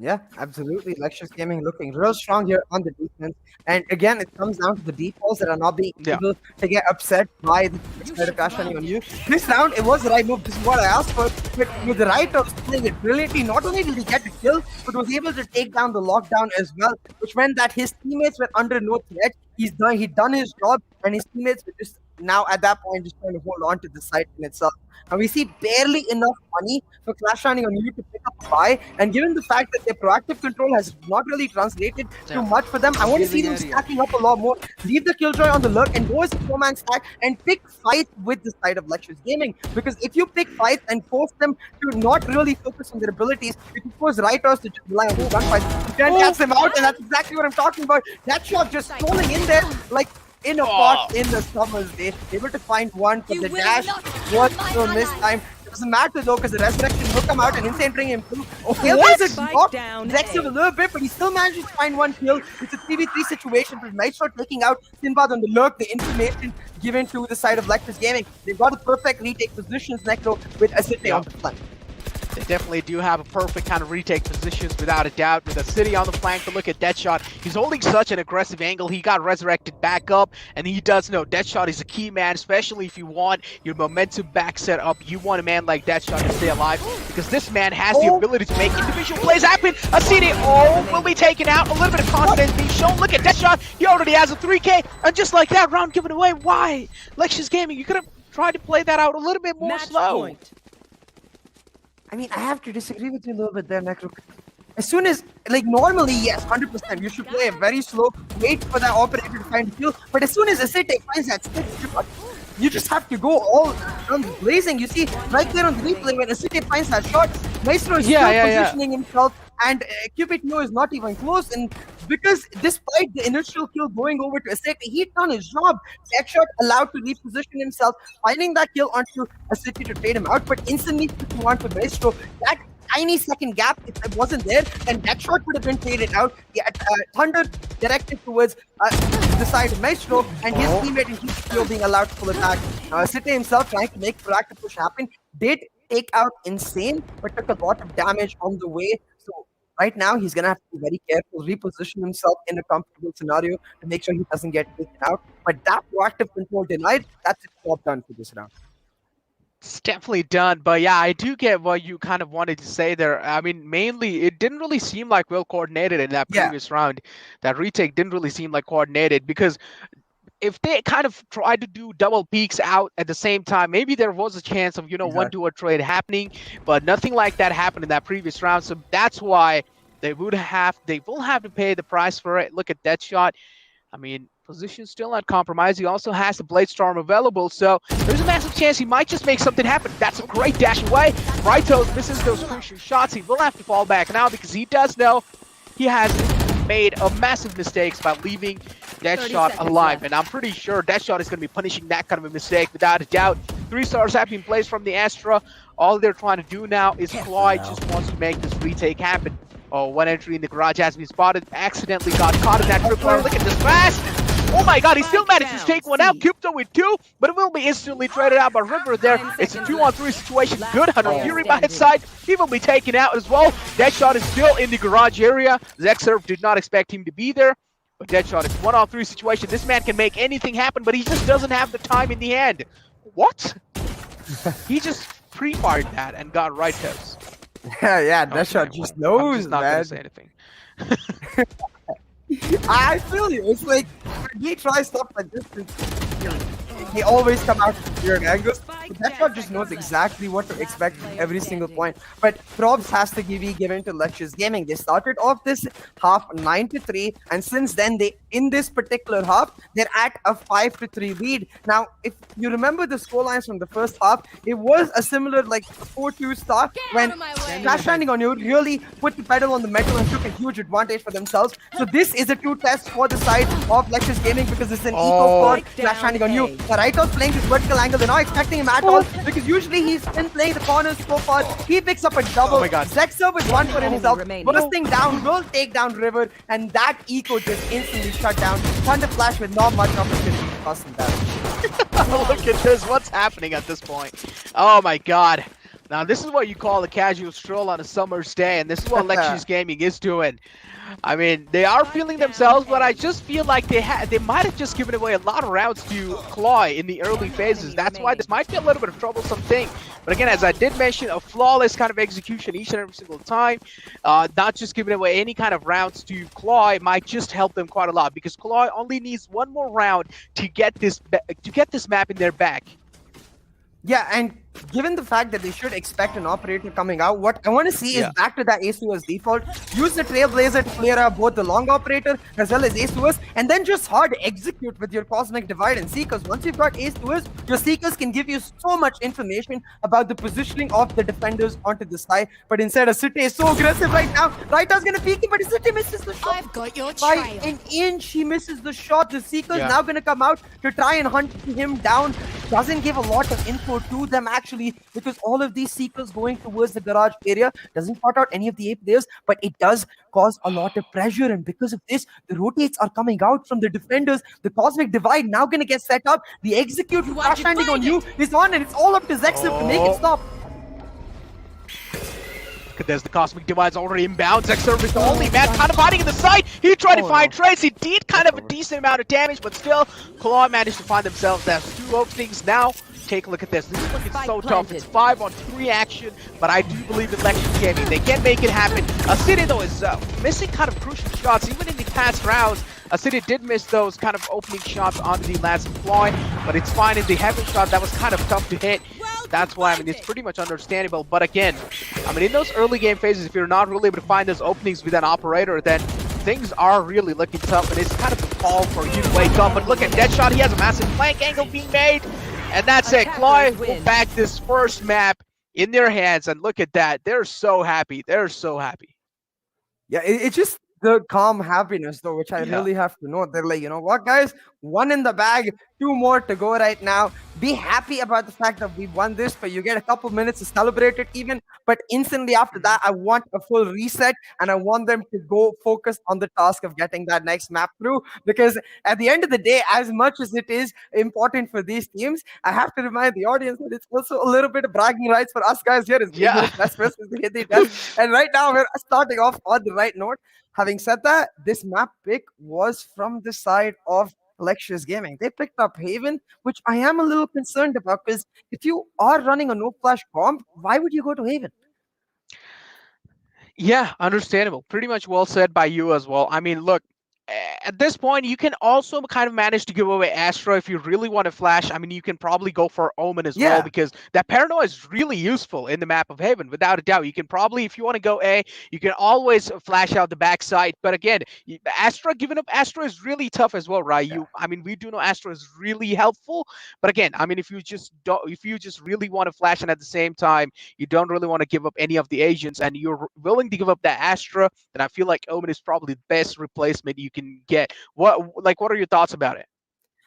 Yeah, absolutely. Lexious Gaming looking real strong here on the defense. And again, it comes down to the defaults that are not being able to get upset by the side of Crash Landing on you. This round, it was the right move. This is what I asked for. But with the right of playing it brilliantly, not only did he get the kill, but was able to take down the lockdown as well, which meant that his teammates were under no threat. He'd done his job, and his teammates were just now at that point just trying to hold on to the site in itself. And we see barely enough money for Clash Landing on you to pick up a buy. And given the fact that their proactive control has not really translated too much for them, I want to see them stacking up a lot more. Leave the Killjoy on the lurk and go as a 4-man stack and pick fights with the side of Lexious Gaming. Because if you pick fights and force them to not really focus on their abilities, if you force Writers to just rely on the gunfights, you can't catch them out. And that's exactly what I'm talking about. That shot just strolling in there like in a pot in the summer's day, able to find one for the dash. Was so this time. It doesn't matter though, because the resurrection will come out and Insane bring him through. Okay, there's a drop. Lexious a little bit, but he still manages to find one kill. It's a 3v3 situation, but Maestro taking out Sinbad on the lurk. The information given to the side of Lexious Gaming. They've got a perfect retake positions, Necro, with Acite on the flank. They definitely do have a perfect kind of retake positions without a doubt, with a City on the flank. But look at Deadshot. He's holding such an aggressive angle. He got resurrected back up, and he does know Deadshot is a key man, especially if you want your momentum back set up. You want a man like Deadshot to stay alive, because this man has the ability to make individual plays happen. Acite, will be taken out. A little bit of confidence being shown. Look at Deadshot. He already has a 3K, and just like that, round given away. Why? Lexious Gaming, you could have tried to play that out a little bit more slow. I mean, I have to disagree with you a little bit there, Necro. As soon as, like, normally, yes, 100%, you should play it very slow, wait for that operator to find a kill, but as soon as Acite finds that stick, you just have to go all guns blazing. You see, right there on the replay, when Acite finds that shot, Maestro is still positioning himself, and Cupid No is not even close, and because despite the initial kill going over to Acite, he'd done his job. Deadshot allowed to reposition himself, finding that kill onto Acite to trade him out, but instantly switching on to Maestro. That tiny second gap, if it wasn't there, then Deadshot would have been traded out. Thunder directed towards the side of Maestro, and his teammate and his still being allowed to pull it back. Acite himself trying to make proactive push happen, did take out Insane, but took a lot of damage on the way. So right now, he's going to have to be very careful, reposition himself in a comfortable scenario to make sure he doesn't get taken out. But that proactive control denied, that's a job done for this round. It's definitely done, but yeah, I do get what you kind of wanted to say there. I mean, mainly, it didn't really seem like well coordinated in that previous round. That retake didn't really seem like coordinated, because if they kind of tried to do double peaks out at the same time, maybe there was a chance of, you know, one duo trade happening, but nothing like that happened in that previous round. So that's why they will have to pay the price for it. Look at Deadshot. I mean, position still not compromised. He also has the Blade Storm available, so there's a massive chance he might just make something happen. That's a great dash away. Rightos misses those crucial shots. He will have to fall back now because he does know he has made a massive mistakes by leaving Deadshot alive, and I'm pretty sure Deadshot is going to be punishing that kind of a mistake without a doubt. 3 stars have been placed from the Astra. All they're trying to do now is CLOY just wants to make this retake happen. Oh, one entry in the garage has been spotted. Accidentally got caught in that tripwire. Look at this fast. Oh my god, he still managed to take one out. Crypto with 2, but it will be instantly traded out by River there. It's a 2-on-3 situation. Good Hunter Fury by his side. He will be taken out as well. Deadshot is still in the garage area. Zexerv did not expect him to be there. But Deadshot is 1-on-3 situation. This man can make anything happen, but he just doesn't have the time in the end. What? He just pre-fired that and got right toes. Yeah, Deadshot just knows, I'm just not man. gonna say anything. I feel you. It's like when he tries stuff like this, they always come out with weird angles. But Deadshot just knows exactly what to expect at every single point. But props has to be given to Lexious Gaming. They started off this half 9-3, and since then they, in this particular half, they're at a 5-3 lead. Now, if you remember the score lines from the first half, it was a similar like 4-2 start when Crash Landing on You really put the pedal on the metal and took a huge advantage for themselves. So this is a true test for the side of Lexious Gaming because it's an eco for Crash Landing on You. The right was playing this vertical angle. They're not expecting him at all because usually he's been playing the corners so far. He picks up a double. Oh my god. Zexer with 1 for himself. Bursting down, will take down River, and that eco just instantly shut down. Thunder Flash with not much opportunity to cause some damage. Look at this. What's happening at this point? Oh my god. Now this is what you call a casual stroll on a summer's day, and this is what Lexious Gaming is doing. I mean, they are feeling themselves, but I just feel like they might have just given away a lot of rounds to CLOY in the early phases. That's why this might be a little bit of troublesome thing. But again, as I did mention, a flawless kind of execution each and every single time, not just giving away any kind of rounds to CLOY might just help them quite a lot, because CLOY only needs one more round to get this map in their back. Yeah, and given the fact that they should expect an operator coming out, what I want to see is back to that Ace2S default. Use the Trailblazer to clear out both the long operator as well as Ace2S, and then just hard execute with your Cosmic Divide and Seekers. Once you've got Ace2S, your Seekers can give you so much information about the positioning of the defenders onto the side. But instead, Asite is so aggressive right now. Raita's gonna peek him, but Asite misses the shot. I've got your By trail. an inch, he misses the shot. The Seekers now gonna come out to try and hunt him down. Doesn't give a lot of info to them actually, because all of these Seekers going towards the garage area doesn't spot out any of the A players, but it does cause a lot of pressure, and because of this, the rotates are coming out from the defenders. The Cosmic Divide now gonna get set up. The execute Crash Landing on You is on, and it's all up to Zexer to make it stop. There's the Cosmic Divide's already inbound. Zexer is the only man kind of hiding in the side. He tried to find Trace. He did kind of a decent amount of damage, but still, CLOY managed to find themselves as 2 openings now. Take a look at this. This is looking so tough. It's 5-on-3 action, but I do believe in Lexious Gaming. They can make it happen. Asite, though, is missing kind of crucial shots. Even in the past rounds, Asite did miss those kind of opening shots on the last CLOY, but it's fine in the heaven shot. That was kind of tough to hit. That's why, I mean, it's pretty much understandable. But again, I mean, in those early game phases, if you're not really able to find those openings with an operator, then things are really looking tough, and it's kind of a call for you to wake up. But look at Deadshot. He has a massive flank angle being made. And that's it. CLOY will back this first map in their hands, and look at that. They're so happy. They're so happy. Yeah, it's just the calm happiness, though, which I really have to note. They're like, you know what, guys? 1 in the bag, 2 more to go right now. Be happy about the fact that we won this, but you get a couple minutes to celebrate it even. But instantly after that, I want a full reset, and I want them to go focus on the task of getting that next map through. Because at the end of the day, as much as it is important for these teams, I have to remind the audience that it's also a little bit of bragging rights for us guys here. Best versus the Hindi test. And right now, we're starting off on the right note. Having said that, this map pick was from the side of Lexious Gaming. They picked up Haven, which I am a little concerned about, because if you are running a no flash comp, why would you go to Haven? Yeah, understandable. Pretty much well said by you as well. I mean, look, at this point, you can also kind of manage to give away Astra if you really want to flash. I mean, you can probably go for Omen as well, Yeah. because that Paranoia is really useful in the map of Haven, without a doubt. You can probably, if you want to go A, you can always flash out the backside. But again, Astra, giving up Astra is really tough as well, right? I mean, we do know Astra is really helpful, but again, I mean, if you just really want to flash and at the same time you don't really want to give up any of the agents and you're willing to give up that Astra, then I feel like Omen is probably the best replacement you can get. What are your thoughts about it?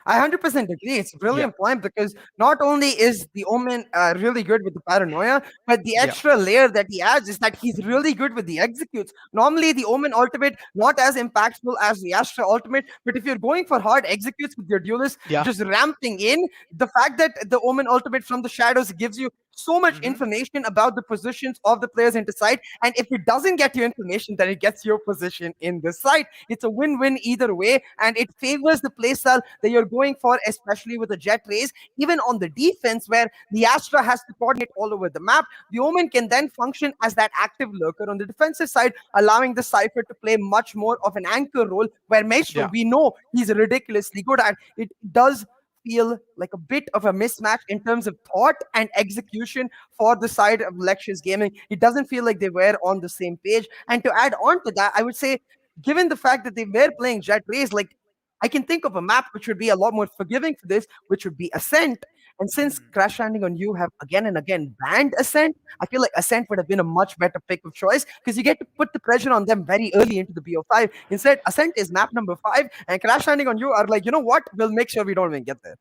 I 100% agree. It's a Yeah, brilliant point because not only is the Omen really good with the paranoia, but the yeah, extra layer that he adds is that he's really good with the executes. Normally, the Omen ultimate not as impactful as the Astra ultimate, but if you're going for hard executes with your duelist, yeah. just ramping in, the fact that the Omen ultimate from the shadows gives you so much Hmm. information about the positions of the players into site, and if it doesn't get you information, then it gets your position in the site. It's a win-win either way, and it favors the playstyle that you're going for, especially with the jet rays. Even on the defense, where the Astra has to coordinate all over the map, the Omen can then function as that active lurker on the defensive side, allowing the Cypher to play much more of an anchor role, where Maestro, Yeah. we know he's ridiculously good at. It does feel like a bit of a mismatch in terms of thought and execution for the side of Lexious Gaming. It doesn't feel like they were on the same page. And to add on to that, I would say, given the fact that they were playing Jet Rays, like I can think of a map which would be a lot more forgiving for this, which would be Ascent. And since Mhm. Crash Landing on You have again and again banned Ascent, I feel like Ascent would have been a much better pick of choice because you get to put the pressure on them very early into the BO5. Instead, Ascent is map number 5, and Crash Landing on You are like, you know what? We'll make sure we don't even get there.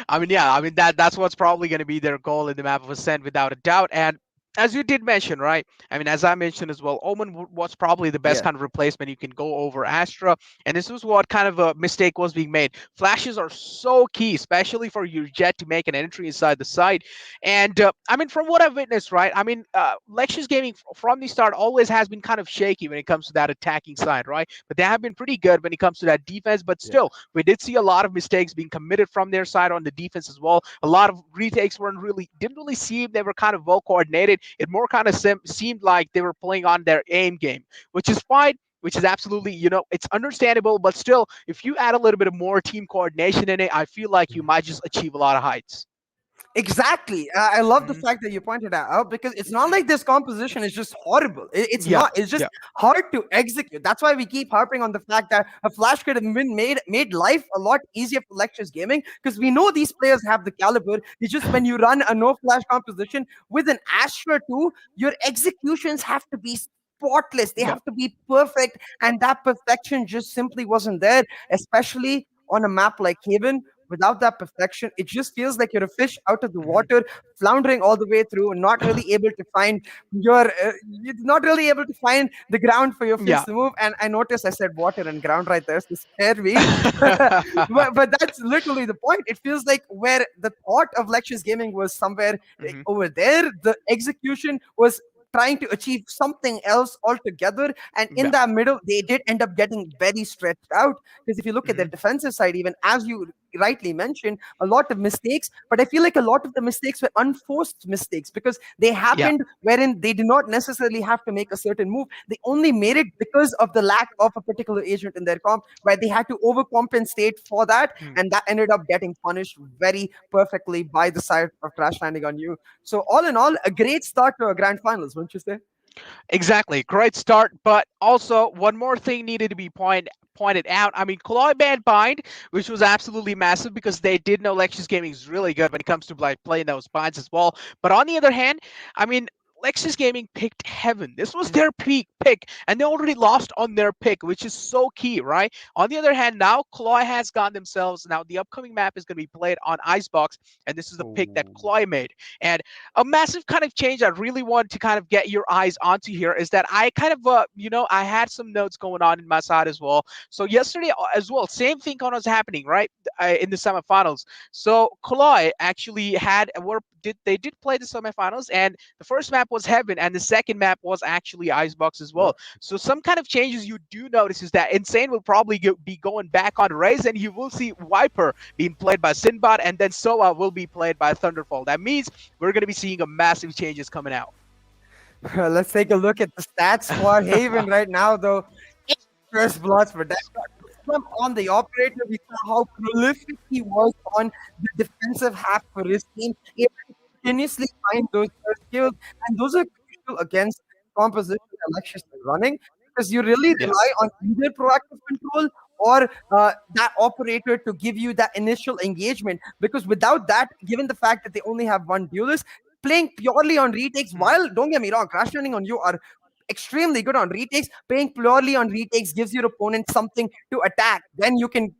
I mean, yeah, I mean that's what's probably going to be their goal in the map of Ascent, without a doubt. And as you did mention, right? I mean, as I mentioned as well, Omen was probably the best Yeah. kind of replacement you can go over Astra, and this was what kind of a mistake was being made. Flashes are so key, especially for your jet to make an entry inside the site. And I mean, from what I've witnessed, right? I mean, Lexious Gaming from the start always has been kind of shaky when it comes to that attacking side, right? But they have been pretty good when it comes to that defense. But Yeah. still, we did see a lot of mistakes being committed from their side on the defense as well. A lot of retakes didn't really seem they were kind of well coordinated. It more kind of seemed like they were playing on their aim game, which is fine. Which is absolutely, it's understandable. But still, if you add a little bit of more team coordination in it, I feel like you might just achieve a lot of heights. Exactly. I love the Mhm. fact that you pointed that out because it's not like this composition is just horrible. It's Yeah, not. It's just yeah, hard to execute. That's why we keep harping on the fact that a flash could have been made life a lot easier for Lectures Gaming because we know these players have the caliber. It's just when you run a no flash composition with an Astra 2, your executions have to be spotless. They yeah. have to be perfect, and that perfection just simply wasn't there, especially on a map like Haven. Without that perfection, it just feels like you're a fish out of the Mhm. water, floundering all the way through, not really able to find you're not really able to find the ground for your fins Yeah. to move. And I noticed I said water and ground right there, so spare me. But that's literally the point. It feels like where the thought of Lectures Gaming was somewhere Mhm. over there, the execution was trying to achieve something else altogether. And in Yeah. that middle, they did end up getting very stretched out. Because if you look at their Mhm. defensive side, even as you rightly mentioned, a lot of mistakes, but I feel like a lot of the mistakes were unforced mistakes because they Yeah. happened wherein they did not necessarily have to make a certain move. They only made it because of the lack of a particular agent in their comp, where they had to overcompensate for that, Mm. and that ended up getting punished very perfectly by the side of Crash Landing on You. So all in all, a great start to a grand finals, wouldn't you say? Exactly. Great start. But also, one more thing needed to be pointed out. I mean, CLOY banned bind, which was absolutely massive because they did know Lexious Gaming is really good when it comes to like playing those binds as well. But on the other hand, I mean, Lexious Gaming picked Heaven. This was their peak pick, and they already lost on their pick, which is so key, right? On the other hand, now CLOY has gone themselves. Now the upcoming map is going to be played on Icebox, and this is the pick that Oh. CLOY made. And a massive kind of change I really want to kind of get your eyes onto here is that I kind of, I had some notes going on in my side as well. So yesterday as well, same thing kind of was happening, right? In the semifinals. So CLOY actually they did play the semifinals, and the first map was Heaven, and the second map was actually Icebox as well. So some kind of changes you do notice is that Insane will probably be going back on Raze, and you will see Viper being played by Sinbad, and then Soa will be played by Thunderfall. That means we're going to be seeing a massive changes coming out. Let's take a look at the stats for Haven right now, though. first bloods for that. From on the operator, we saw how prolific he was on the defensive half for his team, able to continuously find those first kills, and those are crucial against composition that Lexious is running because you really Yeah. rely on either proactive control or that operator to give you that initial engagement. Because without that, given the fact that they only have one duelist, playing purely on retakes, Mhm. while don't get me wrong, crash landing on you are extremely good on retakes. Playing purely on retakes gives your opponent something to attack. Then you can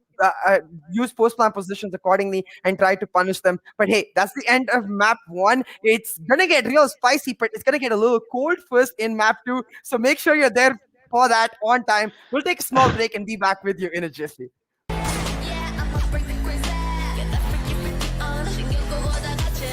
use post plan positions accordingly and try to punish them. But hey, that's the end of map one. It's gonna get real spicy, but it's gonna get a little cold first in map two. So make sure you're there for that on time. We'll take a small break and be back with you in a jiffy. Yeah, I'ma bring the crazy. Get that freaky, freaky on. 신경 끄고 다 같이.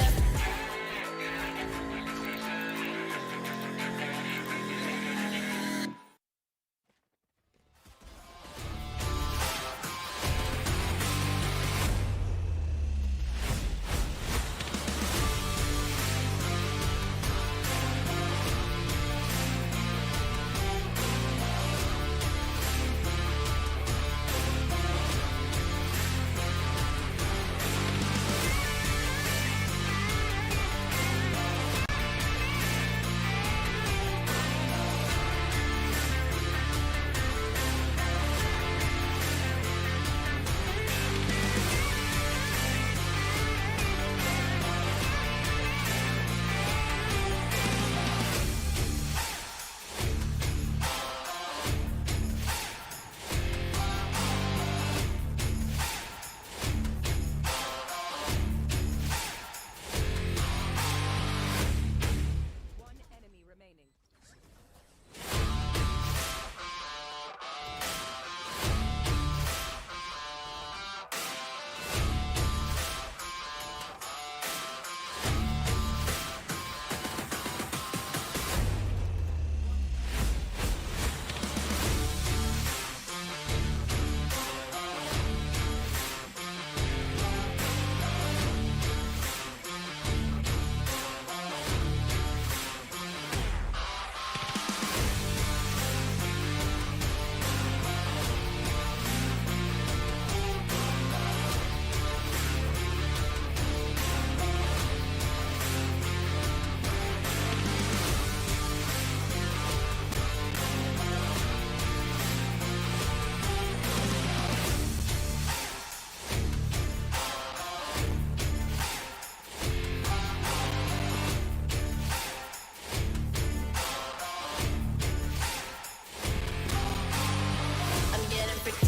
I'm getting freaky.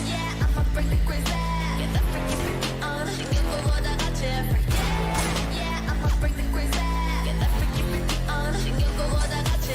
Yeah, I'ma bring the crazy. Get that freaky, freaky on. 신경 끄고 다 같이. Freaky. Yeah, I'ma bring the crazy. Get that freaky, freaky on. 신경 끄고 다 같이.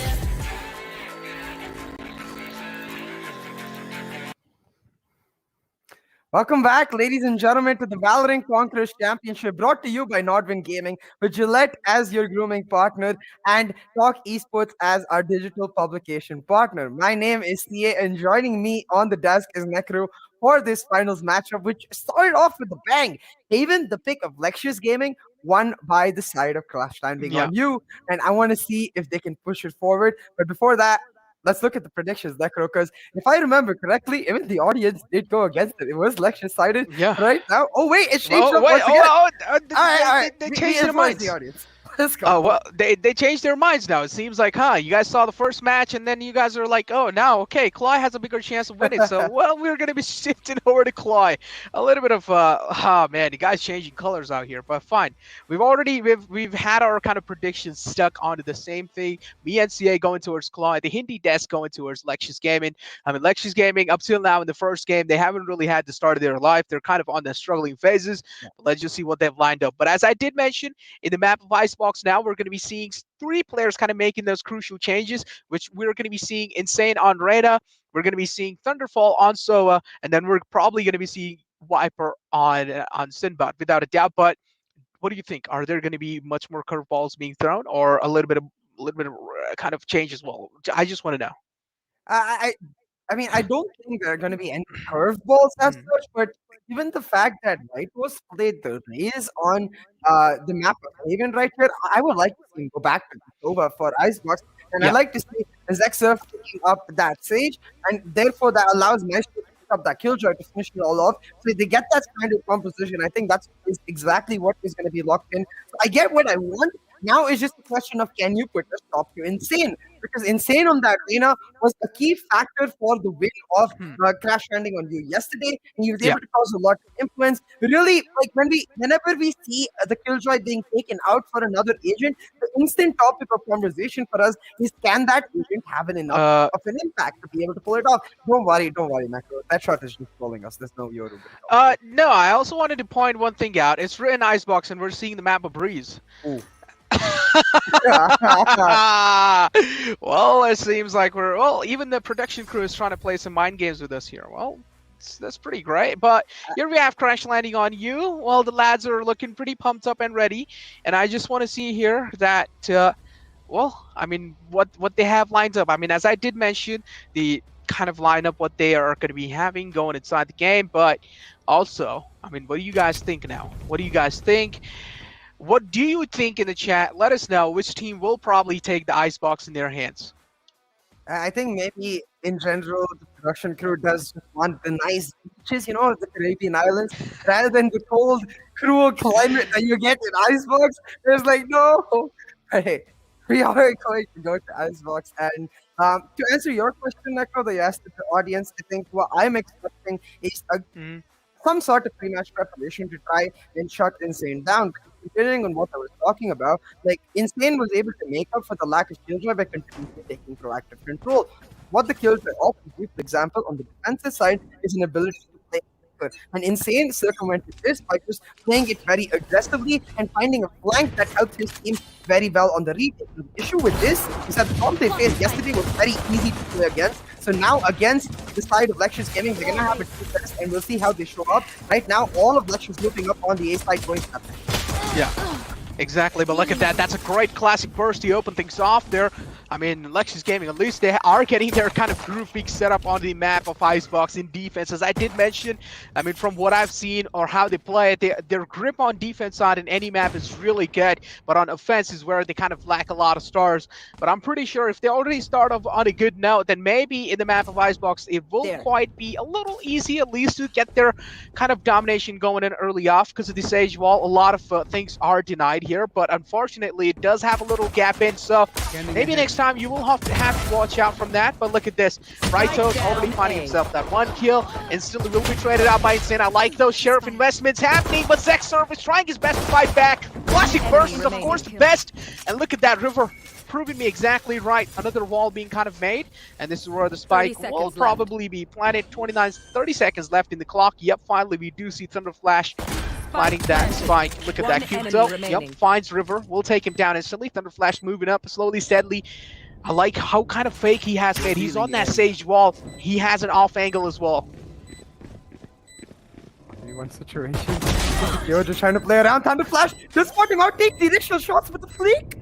Welcome back, ladies and gentlemen, to the Valorant Conquerors Championship brought to you by NODWIN Gaming, with Gillette as your grooming partner and Talk Esports as our digital publication partner. My name is CA, and joining me on the desk is Necro for this finals matchup, which started off with a bang. Haven, the pick of Lexious Gaming, won by the side of Clash Landing Yeah. on you, and I want to see if they can push it forward. But before that, let's look at the predictions, Necro, because if I remember correctly, even the audience did go against it. It was Lexious sided Yeah. right now. Oh wait, it changed Oh up wait! once again. They, All right. they We changed their influence the minds. audience. Let's go. Oh well, they changed their minds now. It seems like, huh? You guys saw the first match, and then you guys are like, oh, now okay, CLOY has a bigger chance of winning. So well, we're gonna be shifting over to CLOY. A little bit of oh man, you guys changing colors out here, but fine. We've had our kind of predictions stuck onto the same thing. Me and CA going towards CLOY, the Hindi desk going towards Lexious Gaming. I mean, Lexious Gaming up till now in the first game, they haven't really had the start of their life. They're kind of on the struggling phases. But let's just see what they've lined up. But as I did mention, in the map of Icebox now, we're going to be seeing three players kind of making those crucial changes, which we're going to be seeing Insane on Reyna, we're going to be seeing Thunderfall on Soa, and then we're probably going to be seeing Viper on Sinbad, without a doubt. But what do you think? Are there going to be much more curveballs being thrown, or a little bit of kind of change as well? I just want to know. I, I mean, I don't think there are going to be any curveballs as Mhm. such, but given the fact that White was played the raise on the map of Haven right here, I would like to see him go back to Nova for Icebox, and I'd Yeah. like to see and Lexious picking up that Sage, and therefore that allows Maestro to pick up that Killjoy to finish it all off. So they get that kind of composition. I think that's is exactly what is going to be locked in. So I get what I want. Now it's just a question of can you put a stop to Insane? Because Insane on that arena was a key factor for the win of Crash Landing on you yesterday, and he was able to cause a lot of influence. Really, like whenever we see the Killjoy being taken out for another agent, the instant topic of conversation for us is can that agent have enough of an impact to be able to pull it off? Don't worry, Macro. That shot is just trolling us. There's no Yoru. No, I also wanted to point one thing out. It's written Icebox, and we're seeing the map of Breeze. Ooh. Well, it seems like even the production crew is trying to play some mind games with us here. Well, that's pretty great. But here we have Crash Landing on you. Well, the lads are looking pretty pumped up and ready. And I just want to see here that, well, I mean, what they have lined up. I mean, as I did mention, the kind of lineup what they are going to be having going inside the game. But also, I mean, what do you guys think now? What do you guys think? What do you think in the chat? Let us know which team will probably take the icebox in their hands. I think maybe in general, the production crew does want the nice beaches, you know, the Caribbean islands, rather than the cold, cruel climate that you get in Icebox. There's like, no. Hey, we are going to go to Icebox. And to answer your question, Neko, that you asked the audience, I think what I'm expecting is some sort of pre-match preparation to try and shut Insane down. Considering on what I was talking about, like Insane was able to make up for the lack of Killjoy by continuously taking proactive control. What the Killjoy offers you, for example, on the defensive side, is an ability to play quicker. And Insane circumvented this by just playing it very aggressively and finding a flank that helped his team very well on the retake. The issue with this is that the problem they faced yesterday was very easy to play against. So now against the side of Lexious Gaming, they're gonna have a two test, and we'll see how they show up. Right now, all of Lexious looping up on the A side going to that. Yeah, exactly. But look at that. That's a great classic burst to open things off there. I mean, Lexious Gaming, at least they are getting their kind of groove peak set up on the map of Icebox in defense. As I did mention, I mean, from what I've seen or how they play it, their grip on defense side in any map is really good. But on offense is where they kind of lack a lot of stars. But I'm pretty sure if they already start off on a good note, then maybe in the map of Icebox, it will quite be a little easy at least to get their kind of domination going in early off because of the Sage Wall. A lot of things are denied here. But unfortunately, it does have a little gap in. So maybe next time you will have to watch out from that. But look at this. Raito's already finding himself that one kill. Instantly will be traded out by Insane. I like those Sheriff investments happening, but Zexerf is trying his best to fight back. Classic burst is of course the best. And look at that, River proving me exactly right. Another wall being kind of made. And this is where the spike will probably be planted. 30 seconds left in the clock. Yep, finally we do see Thunder Flash finding that spike. Look at that. Cubzo, yep, finds River. We'll take him down instantly. Thunder Flash moving up slowly, steadily. I like how kind of fake he has made. He's on that Sage Wall. He has an off angle as well. One situation. You're just trying to play around. Thunder Flash just spot him out, take the initial shots with the flick.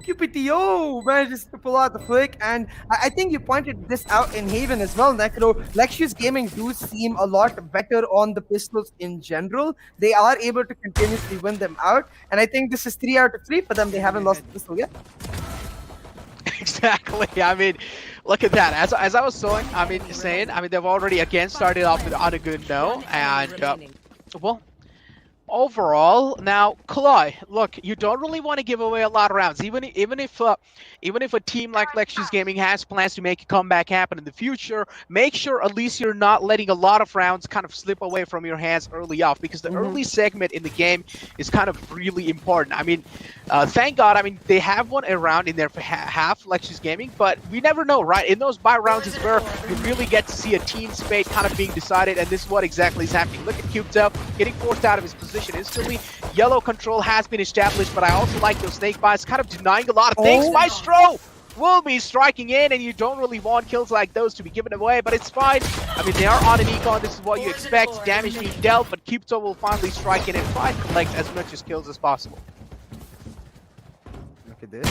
QPTO manages to pull out the flick, and I think you pointed this out in Haven as well, Necro. Lexious Gaming do seem a lot better on the pistols in general. They are able to continuously win them out, and I think this is 3 out of 3 for them. They haven't lost the pistol yet. Exactly. I mean, look at that. As I was saying, they've already again started off on a good note, and well, overall, now CLOY, look, you don't really want to give away a lot of rounds, even if a team like Lexious Gaming has plans to make a comeback happen in the future. Make sure at least you're not letting a lot of rounds kind of slip away from your hands early off, because the early segment in the game is kind of really important. I mean, thank God, I mean, they have won a round in their half, Lexious Gaming, but we never know, right? In those bye rounds is where you really get to see a team's fate kind of being decided, and this is what exactly is happening. Look at Cubzo getting forced out of his position instantly. Yellow control has been established, but I also like those snake bites, kind of denying a lot of things. Maestro will be striking in, and you don't really want kills like those to be given away, but it's fine. I mean, they are on an econ. This is what you expect. Damage being dealt, but Cubzo will finally strike in and try to collect as much as kills as possible. Look at this.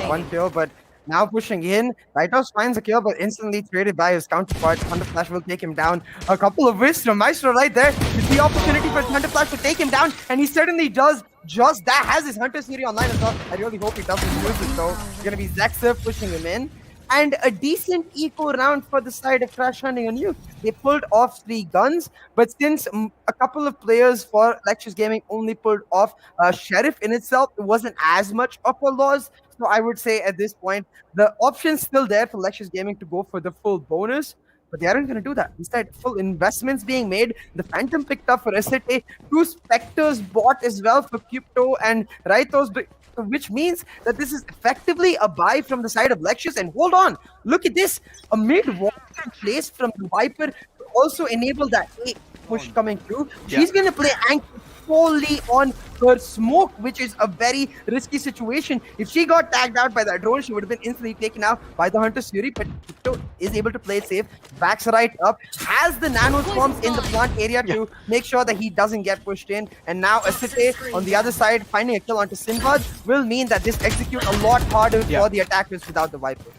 One kill, but now pushing in. Raitos finds a kill, but instantly traded by his counterpart. Thunder Flash will take him down. A couple of whiffs from Maestro right there. It's the opportunity for Thunder Flash to take him down, and he certainly does just that. Has his Hunter Siri online as well. I really hope he doesn't lose it though. It's gonna be Zexer pushing him in. and a decent eco round for the side of Crash Landing on You. They pulled off 3 guns, but since a couple of players for Lexious Gaming only pulled off Sheriff in itself, it wasn't as much of a loss. So I would say at this point, the option's still there for Lexious Gaming to go for the full bonus. But they aren't going to do that. Instead, full investments being made. The Phantom picked up for SAT. 2 Spectres bought as well for Crypto and Raitos, which means that this is effectively a buy from the side of Lexious. And hold on, look at this. A mid-wall place from the Viper to also enable that A push coming through. She's going to play Anchor solely on her smoke, which is a very risky situation. If she got tagged out by that drone, she would have been instantly taken out by the Hunter's Fury, but Crypto is able to play it safe, backs right up, has the nano swarms in the plant area to make sure that he doesn't get pushed in, and now Asite on the other side finding a kill onto Sinbad will mean that this executes a lot harder for the attackers without the Viper.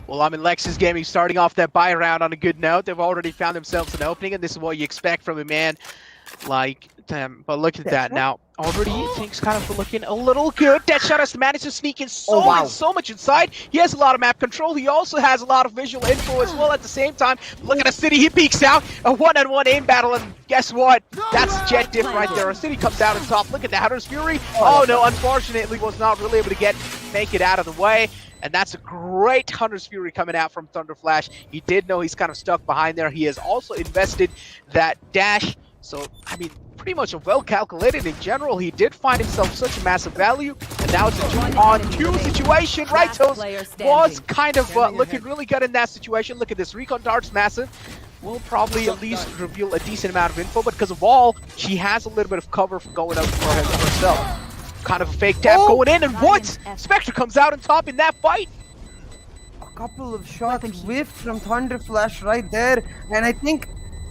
Well, I mean, Lexious Gaming starting off that buy round on a good note. They've already found themselves an opening, and this is what you expect from a man like them. But look at that now. Already things kind of looking a little good. Deadshot has managed to sneak in so much inside. He has a lot of map control. He also has a lot of visual info as well at the same time. Look at a City. He peeks out. A one-on-one aim battle, and guess what? That's Jet Diff right there. A City comes out on top. Look at the Hunter's Fury. Oh no, unfortunately was not really able to make it out of the way. And that's a great Hunter's Fury coming out from Thunderflash. He did know he's kind of stuck behind there. He has also invested that dash. So, I mean, pretty much a well-calculated in general. He did find himself such a massive value. And now it's a 2-on-2 situation. Raitos was kind of looking really good in that situation. Look at this. Recon Dart's massive. Will probably at least reveal a decent amount of info. But because of Wall, she has a little bit of cover going up for herself. Kind of a fake tap going in. And what? Spectre comes out on top in that fight. A couple of shots whiffed from Thunderflash right there. And I think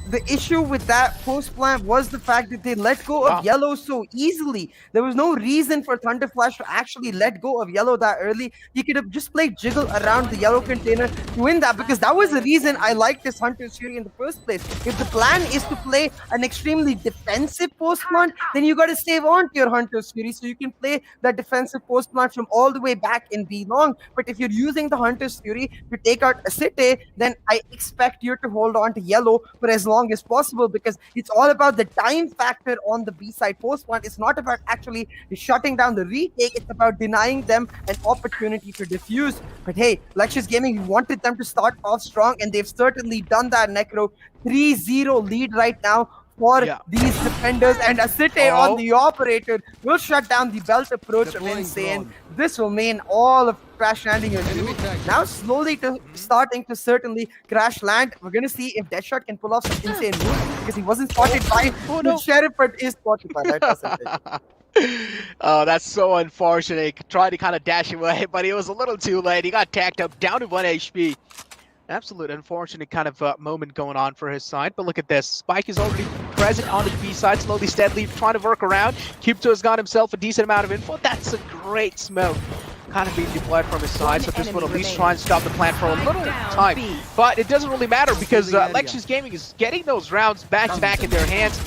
the issue with that post plant was the fact that they let go of Yellow so easily. There was no reason for Thunderflash to actually let go of Yellow that early. He could have just played Jiggle around the Yellow container to win that, because that was the reason I liked this Hunter's Fury in the first place. If the plan is to play an extremely defensive post plant, then you got to save on to your Hunter's Fury so you can play that defensive post plant from all the way back in B long. But if you're using the Hunter's Fury to take out Asite, then I expect you to hold on to Yellow for as long as possible, because it's all about the time factor on the B side post plant. It's not about actually shutting down the retake, it's about denying them an opportunity to defuse. But hey, Lexious Gaming wanted them to start off strong, and they've certainly done that. Necro 3-0 lead right now for these defenders, and Asite on the operator will shut down the belt approach of Insane. This will mean all of Crash Landing on You. Now slowly starting to certainly crash land. We're going to see if Deadshot can pull off some insane moves, because he wasn't spotted by the Sheriff, but is spotted by that. Oh, that's so unfortunate. He tried to kind of dash away, but he was a little too late. He got tacked up down to 1 HP. Absolute unfortunate kind of moment going on for his side. But look at this. Spike is already present on the B side, slowly, steadily trying to work around. Cubto has got himself a decent amount of info. That's a great smoke. Kind of being deployed from his side, so this will at least try and stop the plant for a little time. But it doesn't really matter, because Lexious Gaming is getting those rounds back to back in their hands.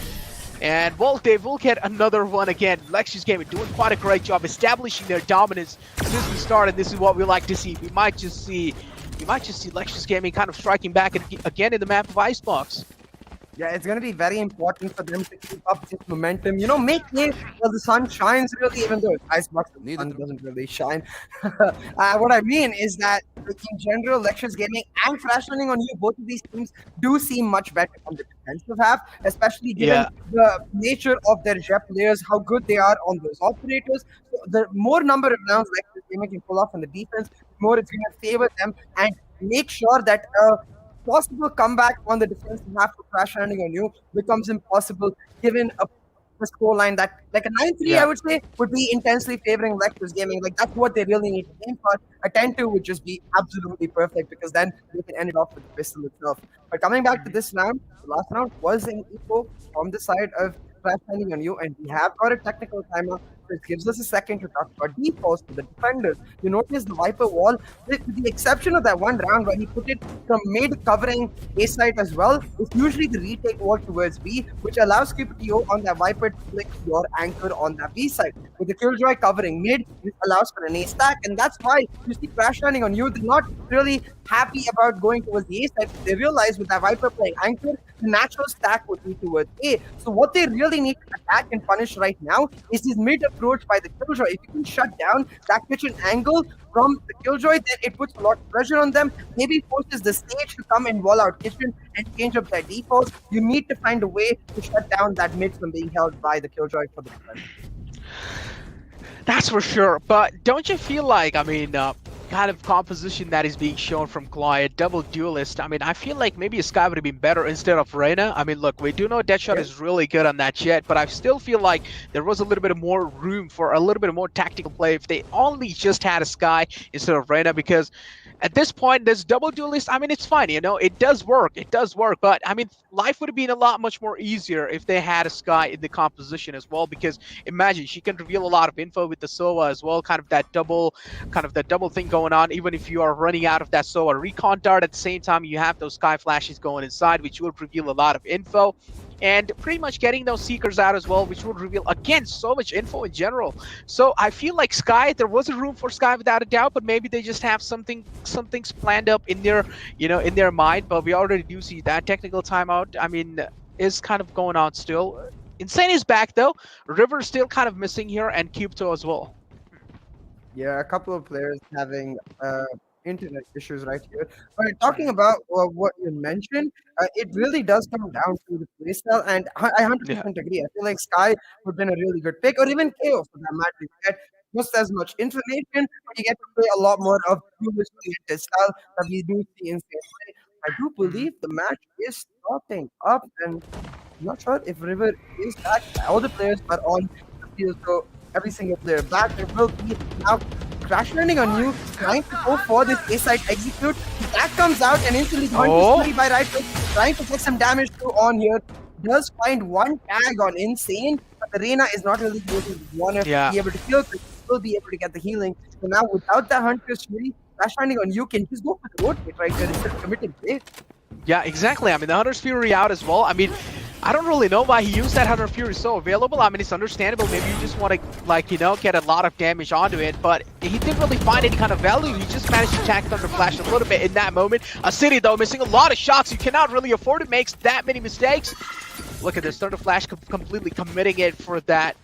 And well, they will get another one again. Lexious Gaming doing quite a great job establishing their dominance since the start, and this is what we like to see. We might just see Lexious Gaming kind of striking back again in the map of Icebox. Yeah, it's going to be very important for them to keep up this momentum. You know, make hay while the sun shines, really, even though it's Icebox, the sun doesn't really shine. What I mean is that, in general, Lexious Gaming and Crash Landing on You, both of these teams do seem much better on the defensive half, especially given the nature of their Jep players, how good they are on those operators. So the more number of rounds Lexious Gaming can pull off on the defense, the more it's going to favor them and make sure that possible comeback on the defensive half for Crash Landing on You becomes impossible, given a scoreline that, like a 9-3, I would say, would be intensely favoring Lexious Gaming. Like, that's what they really need to aim for. A 10-2 would just be absolutely perfect, because then they can end it off with the pistol itself. But coming back to this round, the last round was an eco from the side of Crash Landing on You, and we have got a technical timer which gives us a second to talk about defaults for the defenders. You notice the Viper wall, with the exception of that one round where he put it from mid covering A side as well, it's usually the retake wall towards B, which allows QPTO on that Viper to flick your anchor on that B side. With the Killjoy covering mid, this allows for an A stack, and that's why you see Crash landing on you. They're not really happy about going towards the A side. They realize with that Viper playing anchor, the natural stack would be towards A. So what they really need to attack and punish right now is this mid approach by the Killjoy. If you can shut down that kitchen angle from the Killjoy, then it puts a lot of pressure on them. Maybe forces the stage to come and wall out kitchen and change up their defaults. You need to find a way to shut down that mid from being held by the Killjoy for the defense. That's for sure. But don't you feel like, I mean, kind of composition that is being shown from CLOY, a double duelist, I mean, I feel like maybe a Sky would have been better instead of Reyna. I mean, look, we do know Deadshot is really good on that jet, but I still feel like there was a little bit of more room for a little bit of more tactical play if they only just had a Sky instead of Reyna, because at this point, this double duelist, I mean, it's fine, you know, it does work, but I mean, life would have been a lot much more easier if they had a Sky in the composition as well, because imagine, she can reveal a lot of info with the Sova as well, kind of that double thing going on, even if you are running out of that Sova recon dart, at the same time, you have those Sky flashes going inside, which will reveal a lot of info. And pretty much getting those Seekers out as well, which would reveal, again, so much info in general. So I feel like Sky, there was a room for Sky without a doubt, but maybe they just have some things planned up in their, you know, in their mind. But we already do see that technical timeout, I mean, is kind of going on still. Insane is back though. River still kind of missing here, and Cubto as well. Yeah, a couple of players having internet issues right here. But talking about what you mentioned, it really does come down to the playstyle, and I 100% agree. I feel like Sky would have been a really good pick, or even KO for that matter. You get just as much information, but you get to play a lot more of duelist-related style that we do see in play. I do believe the match is starting up, and I'm not sure if River is back. All the players are on the field, so every single player back. There will be now Crash landing on you, trying to go for this A-side execute. That comes out and instantly going to Sri by right foot, trying to get some damage through on here. Does find one tag on Insane, but the Reyna is not really able to be able to kill, but will be able to get the healing. So now without the Hunter Sri, Crash landing on you can just go for the rotate right there instead of committing play. Yeah, exactly. I mean, the Hunter's Fury out as well. I mean, I don't really know why he used that Hunter Fury so available. I mean, it's understandable. Maybe you just want to, like, you know, get a lot of damage onto it, but he didn't really find any kind of value. He just managed to attack Thunder Flash a little bit in that moment. A City, though, missing a lot of shots. You cannot really afford to make that many mistakes. Look at this. Thunder Flash completely committing it for that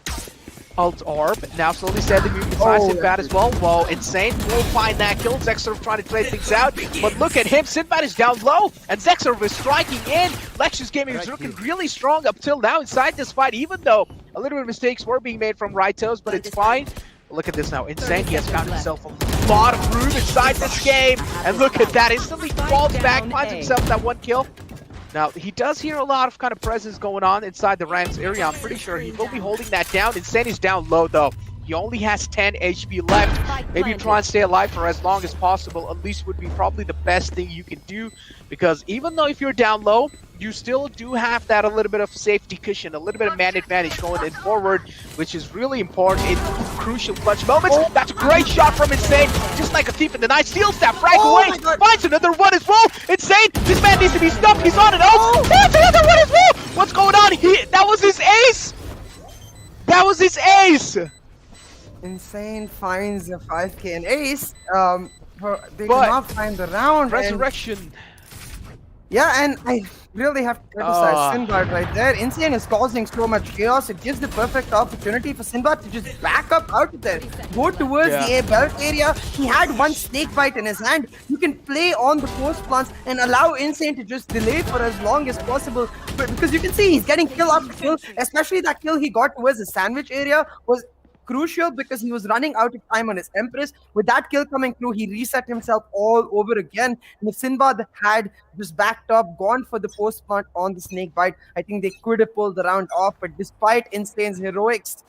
Alt Orb. Now slowly steadily moving inside Sinbad as well. Whoa, Insane will find that kill. Zexer trying to trade things out, but look at him. Sinbad is down low, and Zexer is striking in. Lexious Gaming is looking really strong up till now inside this fight, even though a little bit of mistakes were being made from right toes, but it's fine. Look at this now. Insane, he has found himself a lot of room inside this game, and look at that. Instantly falls back, finds himself that one kill. Now, he does hear a lot of kind of presence going on inside the Rams area. I'm pretty sure he will be holding that down. Insane is down low, though. He only has 10 HP left. Maybe try and stay alive for as long as possible, at least would be probably the best thing you can do. Because even though if you're down low, you still do have that a little bit of safety cushion, a little bit of man advantage going in forward, which is really important in crucial clutch moments. That's a great shot from Insane, just like a thief in the night. Steals that frag away, finds another one as well. Insane, this man needs to be stopped. He's on it. Oh, that's another one as well. What's going on? That was his ace. That was his ace. Insane finds a 5k and ace. They do not find the round. Resurrection. Yeah, and I really have to criticize Sinbad right there. Insane is causing so much chaos. It gives the perfect opportunity for Sinbad to just back up out of there. Go towards the A belt area. He had one snake bite in his hand. You can play on the force plants and allow Insane to just delay for as long as possible. But because you can see he's getting kill after kill, especially that kill he got towards the sandwich area was crucial because he was running out of time on his Empress. With that kill coming through, he reset himself all over again. And if Sinbad had just backed up, gone for the post plant on the snake bite, I think they could have pulled the round off. But despite Insane's heroics,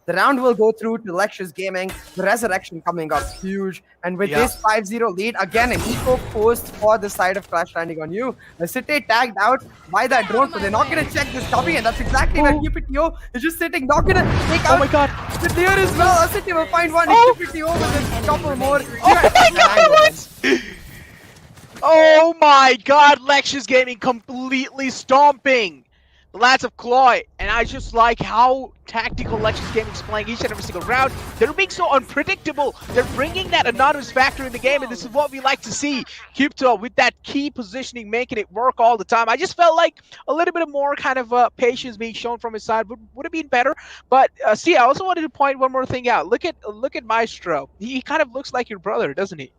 The round will go through to Lexious Gaming. The resurrection coming up huge. And with this 5-0 lead, again, an eco post for the side of Clash Landing on You. The City tagged out by that drone, but they're not going to check this copy. And that's exactly where QPTO is just sitting, not going to take out Oh my god. the clear as well. City will find one. Oh. QPTO with a couple more. Oh my god! Oh my god, Lexious Gaming completely stomping the lads of CLOY, and I just like how tactical Lexious Gaming is playing each and every single round. They're being so unpredictable. They're bringing that anonymous factor in the game, and this is what we like to see. Cupto with that key positioning, making it work all the time. I just felt like a little bit of more kind of patience being shown from his side would have been better. But see, I also wanted to point one more thing out. Look at Maestro. He kind of looks like your brother, doesn't he?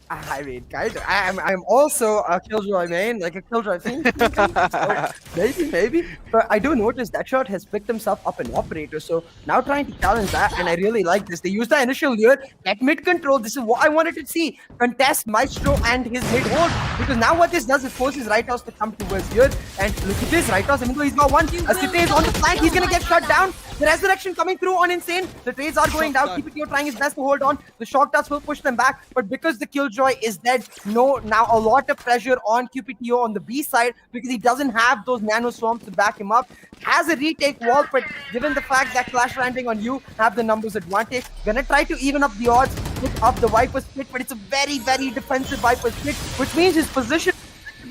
I mean, kind of. I'm also a Killjoy main, like a Killjoy thing. So maybe. But I do notice that shot has picked himself up an operator. So now trying to challenge that, and I really like this. They use the initial lure, get mid control. This is what I wanted to see. Contest Maestro and his mid hold. Because now what this does is forces Righthouse to come towards here. And look at this, Righthouse, even though he's got one, Asite is on the flank. He's going to get shut down. The resurrection coming through on Insane. The trades are going down. QPTO trying his best to hold on. The shock dust will push them back. But because the Killjoy is dead, now a lot of pressure on QPTO on the B side because he doesn't have those nano swamps to back him up. Has a retake wall, but given the fact that Clash Landing on You have the numbers advantage, gonna try to even up the odds, pick up the Viper's Pit, but it's a very, very defensive Viper's Pit, which means his position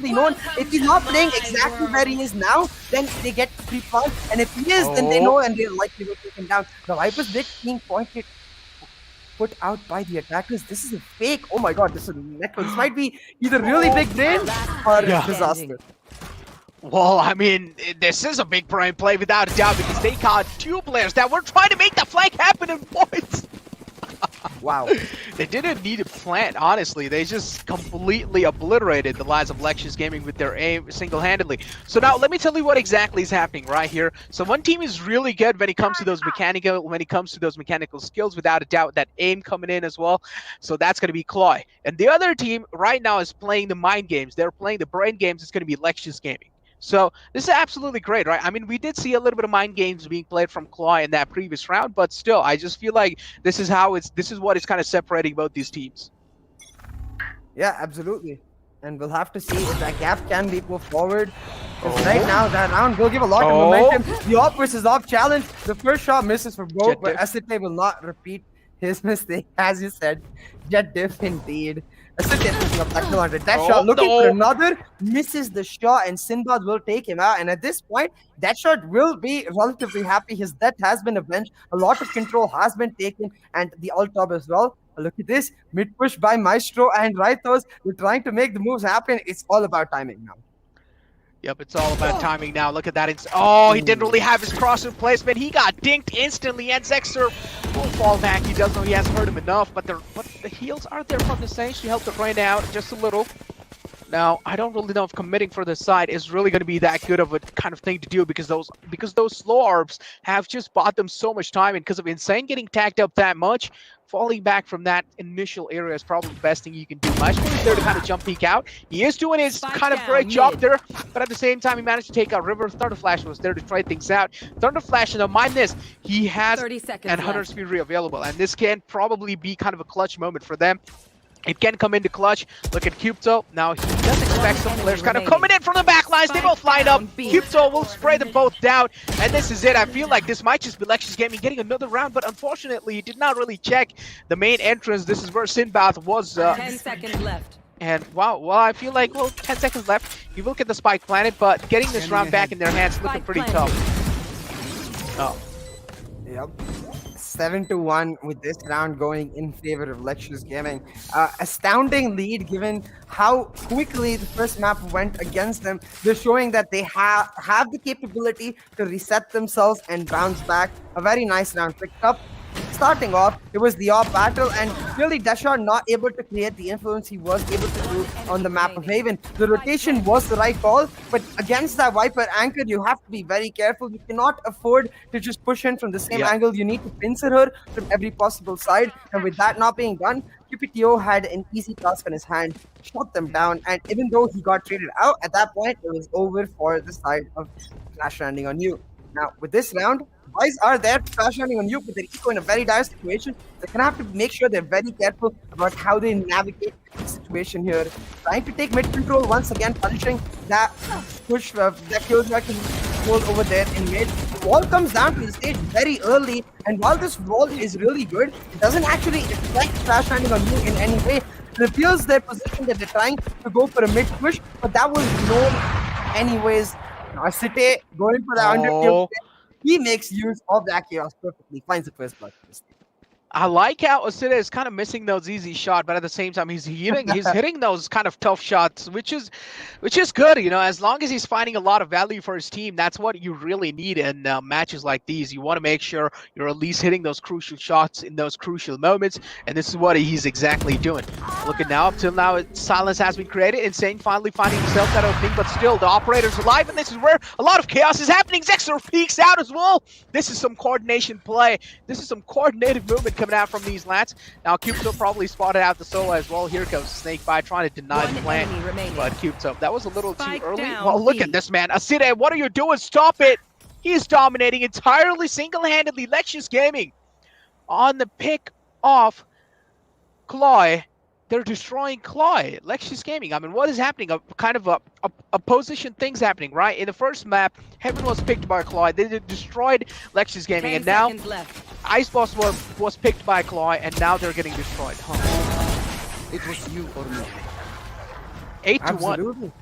known. If he's not playing exactly where he is now, then they get free punch, and if he is, then they know and they're likely to take him down. The Viper's Pit being put out by the attackers. This is a fake. Oh my god, this is necklace. This might be either really big brain or disaster. Well, I mean, this is a big brain play without a doubt because they caught two players that were trying to make the flank happen in points. Wow. They didn't need a plant, honestly. They just completely obliterated the lives of Lexious Gaming with their aim single-handedly. So now, let me tell you what exactly is happening right here. So one team is really good when it comes to those mechanical skills, without a doubt, that aim coming in as well. So that's going to be CLOY. And the other team right now is playing the mind games. They're playing the brain games. It's going to be Lexious Gaming. So this is absolutely great, right? I mean, we did see a little bit of mind games being played from CLOY in that previous round, but still, I just feel like this is what is kind of separating both these teams. Yeah, absolutely. And we'll have to see if that gap can be moved forward. Because right now, that round will give a lot of momentum. The off versus off challenge. The first shot misses for both, but Asite will not repeat his mistake, as you said. Jet diff indeed. Asite picking up that 200. That shot looking for another, misses the shot, and Sinbad will take him out. And at this point, that shot will be relatively happy. His death has been avenged. A lot of control has been taken, and the ult top as well. Look at this, mid push by Maestro and Righthouse. We're trying to make the moves happen. It's all about timing now. Yep, it's all about timing now. Look at that. Oh, he didn't really have his cross in placement. He got dinked instantly, and Zexer will fall back. He does know he hasn't hurt him enough, but the heals are there from the Sage to help the rain out just a little. Now, I don't really know if committing for the side is really going to be that good of a kind of thing to do because those slow arbs have just bought them so much time, and because of Insane getting tagged up that much, falling back from that initial area is probably the best thing you can do. Maestro is there to kind of jump peek out. He is doing his kind of great job there, but at the same time, he managed to take out River. Thunderflash was there to try things out. Thunderflash, now mind this, he has an 100 speed re available, and this can probably be kind of a clutch moment for them. It can come into clutch. Look at Cupto. Now, he does expect some players kind of coming in from the back lines. They both line up. Cupto will spray them both down. And this is it. I feel like this might just be Lexious Gaming getting another round, but unfortunately, he did not really check the main entrance. This is where Sinbad was. 10 seconds left. And wow, well, I feel like, well, 10 seconds left. He will get the spike planted, but getting this round back in their hands looking pretty tough. Oh. Yep. 7-1 with this round going in favor of Lexious Gaming. Astounding lead given how quickly the first map went against them. They're showing that they have the capability to reset themselves and bounce back. A very nice round picked up. Starting off, it was the off battle, and really Dashar not able to create the influence he was able to do on the map of Haven. The rotation was the right call, but against that Viper anchor, you have to be very careful. You cannot afford to just push in from the same angle. You need to pincer her from every possible side, and with that not being done, QPTO had an easy task on his hand, shot them down, and even though he got traded out, at that point, it was over for the side of Clash Landing on You. Now, with this round, Boys are there crashing on you, but they're eco in a very dire situation. They're gonna have to make sure they're very careful about how they navigate the situation here. Trying to take mid control once again, punishing that push that Killjoy can hold over there in mid. The wall comes down to the stage very early, and while this wall is really good, it doesn't actually affect crash landing on you in any way. It reveals their position that they're trying to go for a mid push, but that was known anyways. Now City going for the under kill. He makes use of that chaos perfectly. Finds the first blood. I like how Osita is kind of missing those easy shots, but at the same time he's hitting those kind of tough shots, which is good. You know, as long as he's finding a lot of value for his team, that's what you really need in matches like these. You want to make sure you're at least hitting those crucial shots in those crucial moments, and this is what he's exactly doing. Look at now, up till now, silence has been created. Insane finally finding himself that opening, but still the operator's alive, and this is where a lot of chaos is happening. Zexor peeks out as well. This is some coordination play. This is some coordinated movement coming out from these lads. Now Cupto probably spotted out the solo as well. Here goes Snakebite trying to deny the plan, but Cupto, that was a little too early. Well, look at this man. Aside, what are you doing? Stop it! He is dominating entirely single-handedly. Lexious Gaming on the pick off CLOY. They're destroying CLOY. Lexious Gaming. I mean, what is happening? A position thing's happening, right? In the first map, Heaven was picked by CLOY. They destroyed Lexious Gaming, and now Ice Boss was picked by CLOY, and now they're getting destroyed. It was you or me. 8-1.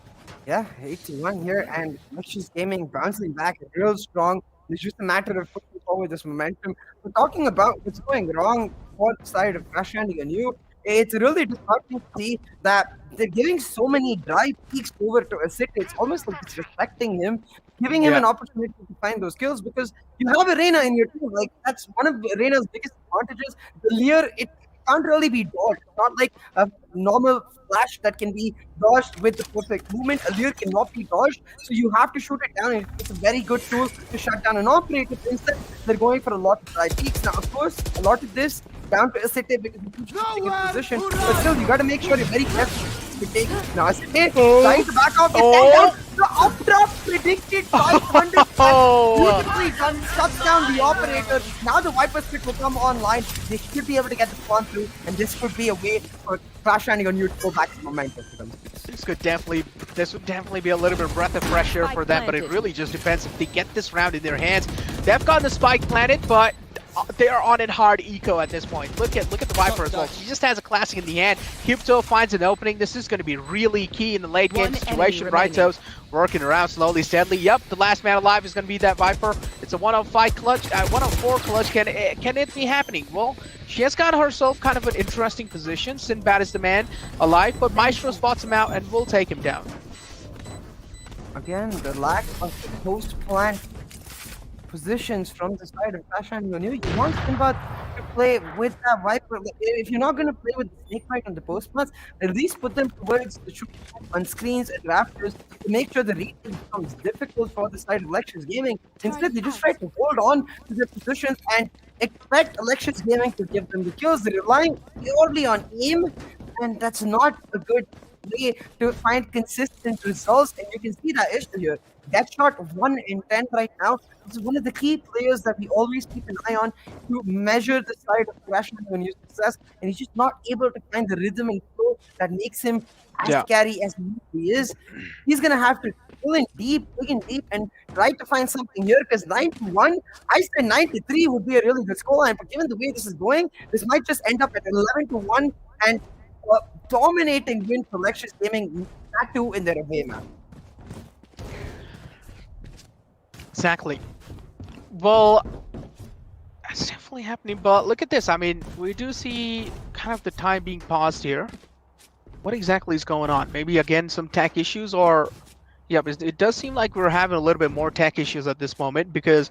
Yeah, 8-1 here, and Lexious Gaming bouncing back real strong. It's just a matter of pushing forward this momentum. We're talking about what's going wrong for the side of Crash Landing on you. It's really disheartening to see that they're giving so many drive peaks over to Asita. It's almost like disrespecting him, giving him an opportunity to find those kills, because you have a Reyna in your team. Like, that's one of Reyna's biggest advantages. The Lear, it can't really be dodged. It's not like a normal flash that can be dodged with the perfect movement. A Lear cannot be dodged, so you have to shoot it down. And it's a very good tool to shut down an operator. Instead, they're going for a lot of drive peaks. Now, of course, a lot of this down to Asite because he's in a position, but still, you got to make sure you're very careful to take. Now, Asite trying to back off, gets down. The up drop predicted 500. Beautifully done, shuts down the operator. Now the Viper Split will come online. They should be able to get the spawn through, and this could be a way for Crash Landing on you to go back to momentum for them. This would definitely be a little bit of breath of fresh air for them, but it really just depends if they get this round in their hands. They've got the spike planted, but they are on it hard eco at this point. Look at the Viper as well. She just has a classic in the hand. Cupto finds an opening. This is going to be really key in the late game situation. Rightos working around slowly, steadily. Yep, the last man alive is going to be that Viper. It's a 105 clutch, 104 clutch. Can it be happening? Well, she has got herself kind of an interesting position. Sinbad is the man alive, but Maestro spots him out and will take him down. Again, the lack of post-plant positions from the side of Crash Landing on you. You want Sinbad to play with that Viper. If you're not going to play with the Snakebite on the post plants, at least put them towards the shoot on screens and rafters to make sure the read becomes difficult for the side of Lexious Gaming. Instead, they just try to hold on to their positions and expect Lexious Gaming to give them the kills. They're relying purely on aim, and that's not a good way to find consistent results, and you can see that issue here. Deathshot 1 in 10 right now. This is one of the key players that we always keep an eye on to measure the side of Crash Landing on your success, and he's just not able to find the rhythm and flow that makes him as scary as he is. He's gonna have to pull in deep, dig in deep, and try to find something here, because 9-1, I said 9-3 would be a really good scoreline, but given the way this is going, this might just end up at 11-1 and dominating win for Lexious Gaming, that too in their away map. Exactly. Well, that's definitely happening, but look at this. I mean, we do see kind of the time being paused here. What exactly is going on? Maybe, again, some tech issues, or... Yeah, but it does seem like we're having a little bit more tech issues at this moment, because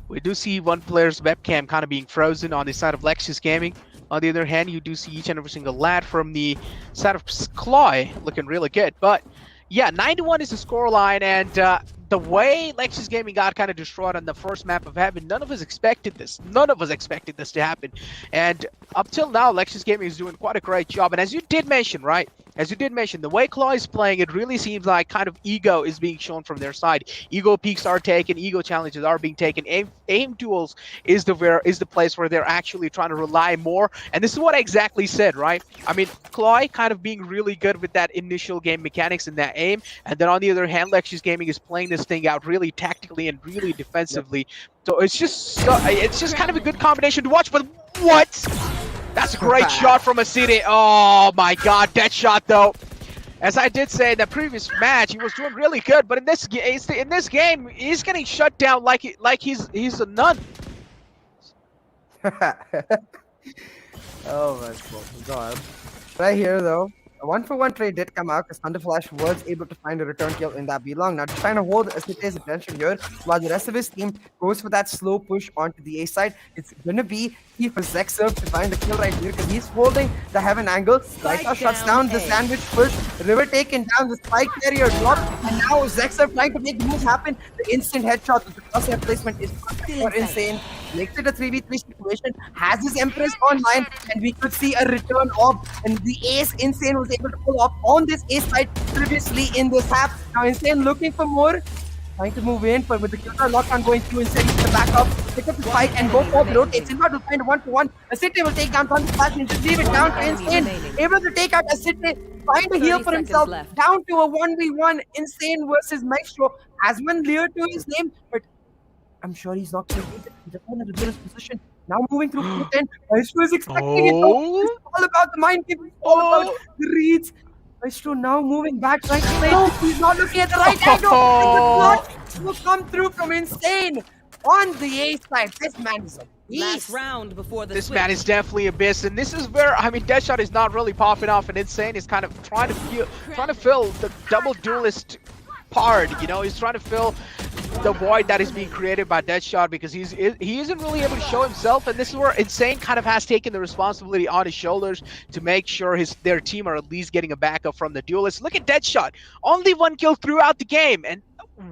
we do see one player's webcam kind of being frozen on the side of Lexious Gaming. On the other hand, you do see each and every single lad from the side of CLOY looking really good. But yeah, 9-1 is the scoreline, and the way Lexious Gaming got kind of destroyed on the first map of Heaven, none of us expected this. None of us expected this to happen. And up till now, Lexious Gaming is doing quite a great job. And as you did mention, right? As you did mention, the way CLOY is playing, it really seems like kind of ego is being shown from their side. Ego peaks are taken, ego challenges are being taken. Aim duels is the place where they're actually trying to rely more. And this is what I exactly said, right? I mean, CLOY kind of being really good with that initial game mechanics and that aim. And then on the other hand, Lexious Gaming is playing this thing out really tactically and really defensively. So it's just kind of a good combination to watch. But what? That's a great shot from Asite. Oh my god, that shot though. As I did say in the previous match, he was doing really good, but in this game, he's getting shut down like he's a nun. Oh my god. Right here though, a 1-for-1 trade did come out because Thunderflash was able to find a return kill in that B-long. Now just trying to hold Asite's attention here while the rest of his team goes for that slow push onto the A side. It's gonna be key for Lexious to find the kill right here because he's holding the Heaven angle. Right shuts down the sandwich push. River taking down the spike carrier drop, and now Lexious trying to make the move happen. The instant headshot with the crosshair placement is insane. Makes it a 3v3 situation, has his Empress online, and we could see a return of, and the ace Insane was able to pull off on this ace side previously in this half. Now Insane looking for more, trying to move in, but with the killer lockdown going through, Insane needs to back up, pick up the spike and go for the rotate. Silva will find a 1-for-1. Asite will take down Thunderflash and just leave it down to Insane. Able to take out Asite, find a heal for himself, down to a 1v1. Insane versus Maestro, has one Lear to his name, but I'm sure he's not going to beat it. He's just in a ridiculous position. Now moving through the 10. Maestro is expecting it. It's all about the mind game. It's all about the reads. Maestro now moving back, trying to play. He's not looking at the right angle. The block will come through from Insane on the A side. This man is a beast. Last round before the This switch. man is definitely a beast, and this is where, I mean, Deadshot is not really popping off, and Insane is kind of trying to fill the double duelist part. You know, he's trying to fill the void that is being created by Deadshot because he isn't really able to show himself, and this is where Insane kind of has taken the responsibility on his shoulders to make sure their team are at least getting a backup from the duelist. Look at Deadshot, only 1 kill throughout the game, and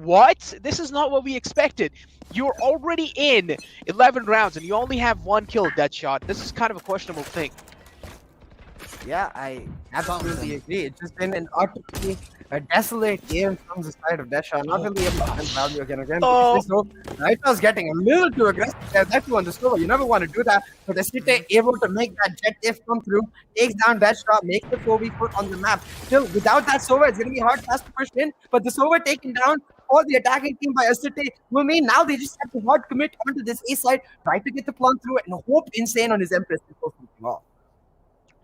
what? This is not what we expected. You're already in 11 rounds and you only have 1 kill, Deadshot. This is kind of a questionable thing. Yeah, I absolutely agree. It's just been an utterly desolate game from the side of Deadshot. Not really able to find value again. So, Right was getting a little too aggressive there. That too on the Sova. You never want to do that. But Asite able to make that jet if come through, takes down Deadshot, makes the 4v4 on the map. Still, without that Sova, it's going to be hard fast to push in. But the Sova taken down for the attacking team by Asite will mean now they just have to hard commit onto this A side, try to get the plant through it, and hope Insane on his Empress to pull something off.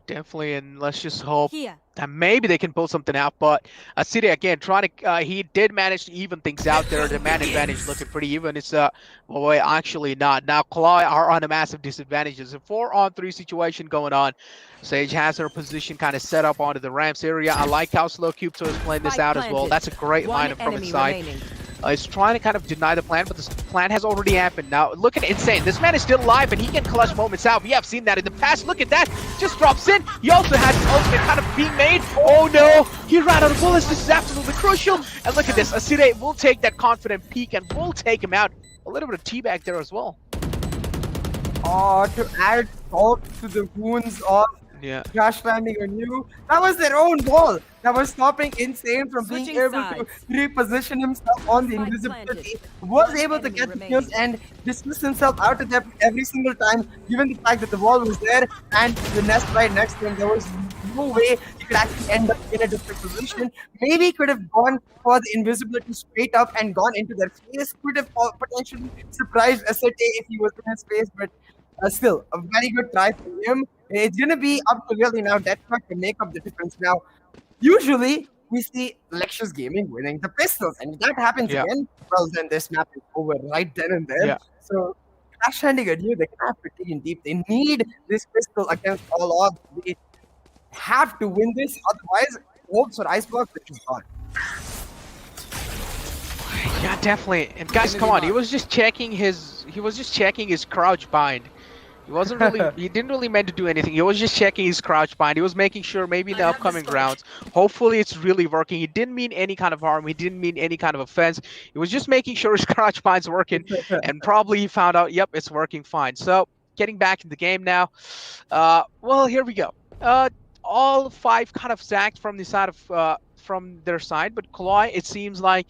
Definitely, and let's just hope Here. that maybe they can pull something out. But Asite again trying to, he did manage to even things out there. The man advantage looking pretty even. It's well, wait, actually not. Now CLOY are on a massive disadvantage. There's a 4-on-3 situation going on. Sage has her position kind of set up onto the ramps area. I like how Slow Cubto is playing this out as well. That's a great lineup from his side. He's trying to kind of deny the plan, but this plan has already happened. Now, look at Insane. This man is still alive, and he can clutch moments out. We have seen that in the past. Look at that. Just drops in. He also has his ultimate kind of being made. Oh, no. He ran out of bullets. This is absolutely crucial. And look at this. Asite will take that confident peek and will take him out. A little bit of teabag there as well. To add salt to the wounds of Crash landing on you. That was their own wall that was stopping Insane from being able to reposition himself on the invisibility. Was able to get the kills and dismiss himself out of there every single time, given the fact that the wall was there and the nest right next to him. There was no way he could actually end up in a different position. Maybe he could have gone for the invisibility straight up and gone into their face. Could have potentially surprised Asite if he was in his face, but still, a very good try for him. It's going to be up to really now Deadshot to make up the difference. Now, usually, we see Lexious Gaming winning the pistols. And if that happens again, well, then this map is over right then and there. So, Crash handing at you, they can have fatigue in deep. They need this pistol against all odds. They have to win this. Otherwise, hopes for Icebox, which is gone. Yeah, definitely. And guys, come on. He was just checking his crouch bind. He didn't really meant to do anything. He was just checking his crouch bind. He was making sure maybe in the upcoming rounds, hopefully it's really working. He didn't mean any kind of harm. He didn't mean any kind of offense. He was just making sure his crouch bind's working, and probably he found out, yep, it's working fine. So getting back in the game now. Well, here we go. All 5 kind of zagged from the side of from their side, but CLOY, it seems like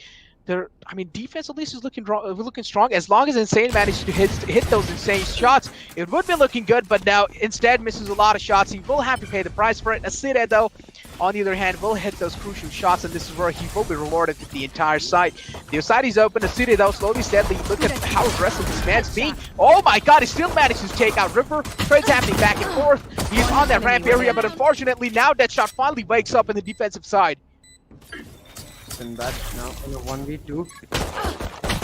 defense at least is looking strong. As long as Insane managed to hit those insane shots, it would be looking good, but now instead misses a lot of shots. He will have to pay the price for it. Asire, though, on the other hand, will hit those crucial shots, and this is where he will be rewarded with the entire site. The side is open. Asire, though, slowly, steadily, look at how aggressive this man's being. Oh my god, he still manages to take out River. Trades happening back and forth. He's on that ramp area, but unfortunately, now Deadshot finally wakes up in the defensive side. And that's now in a 1v2.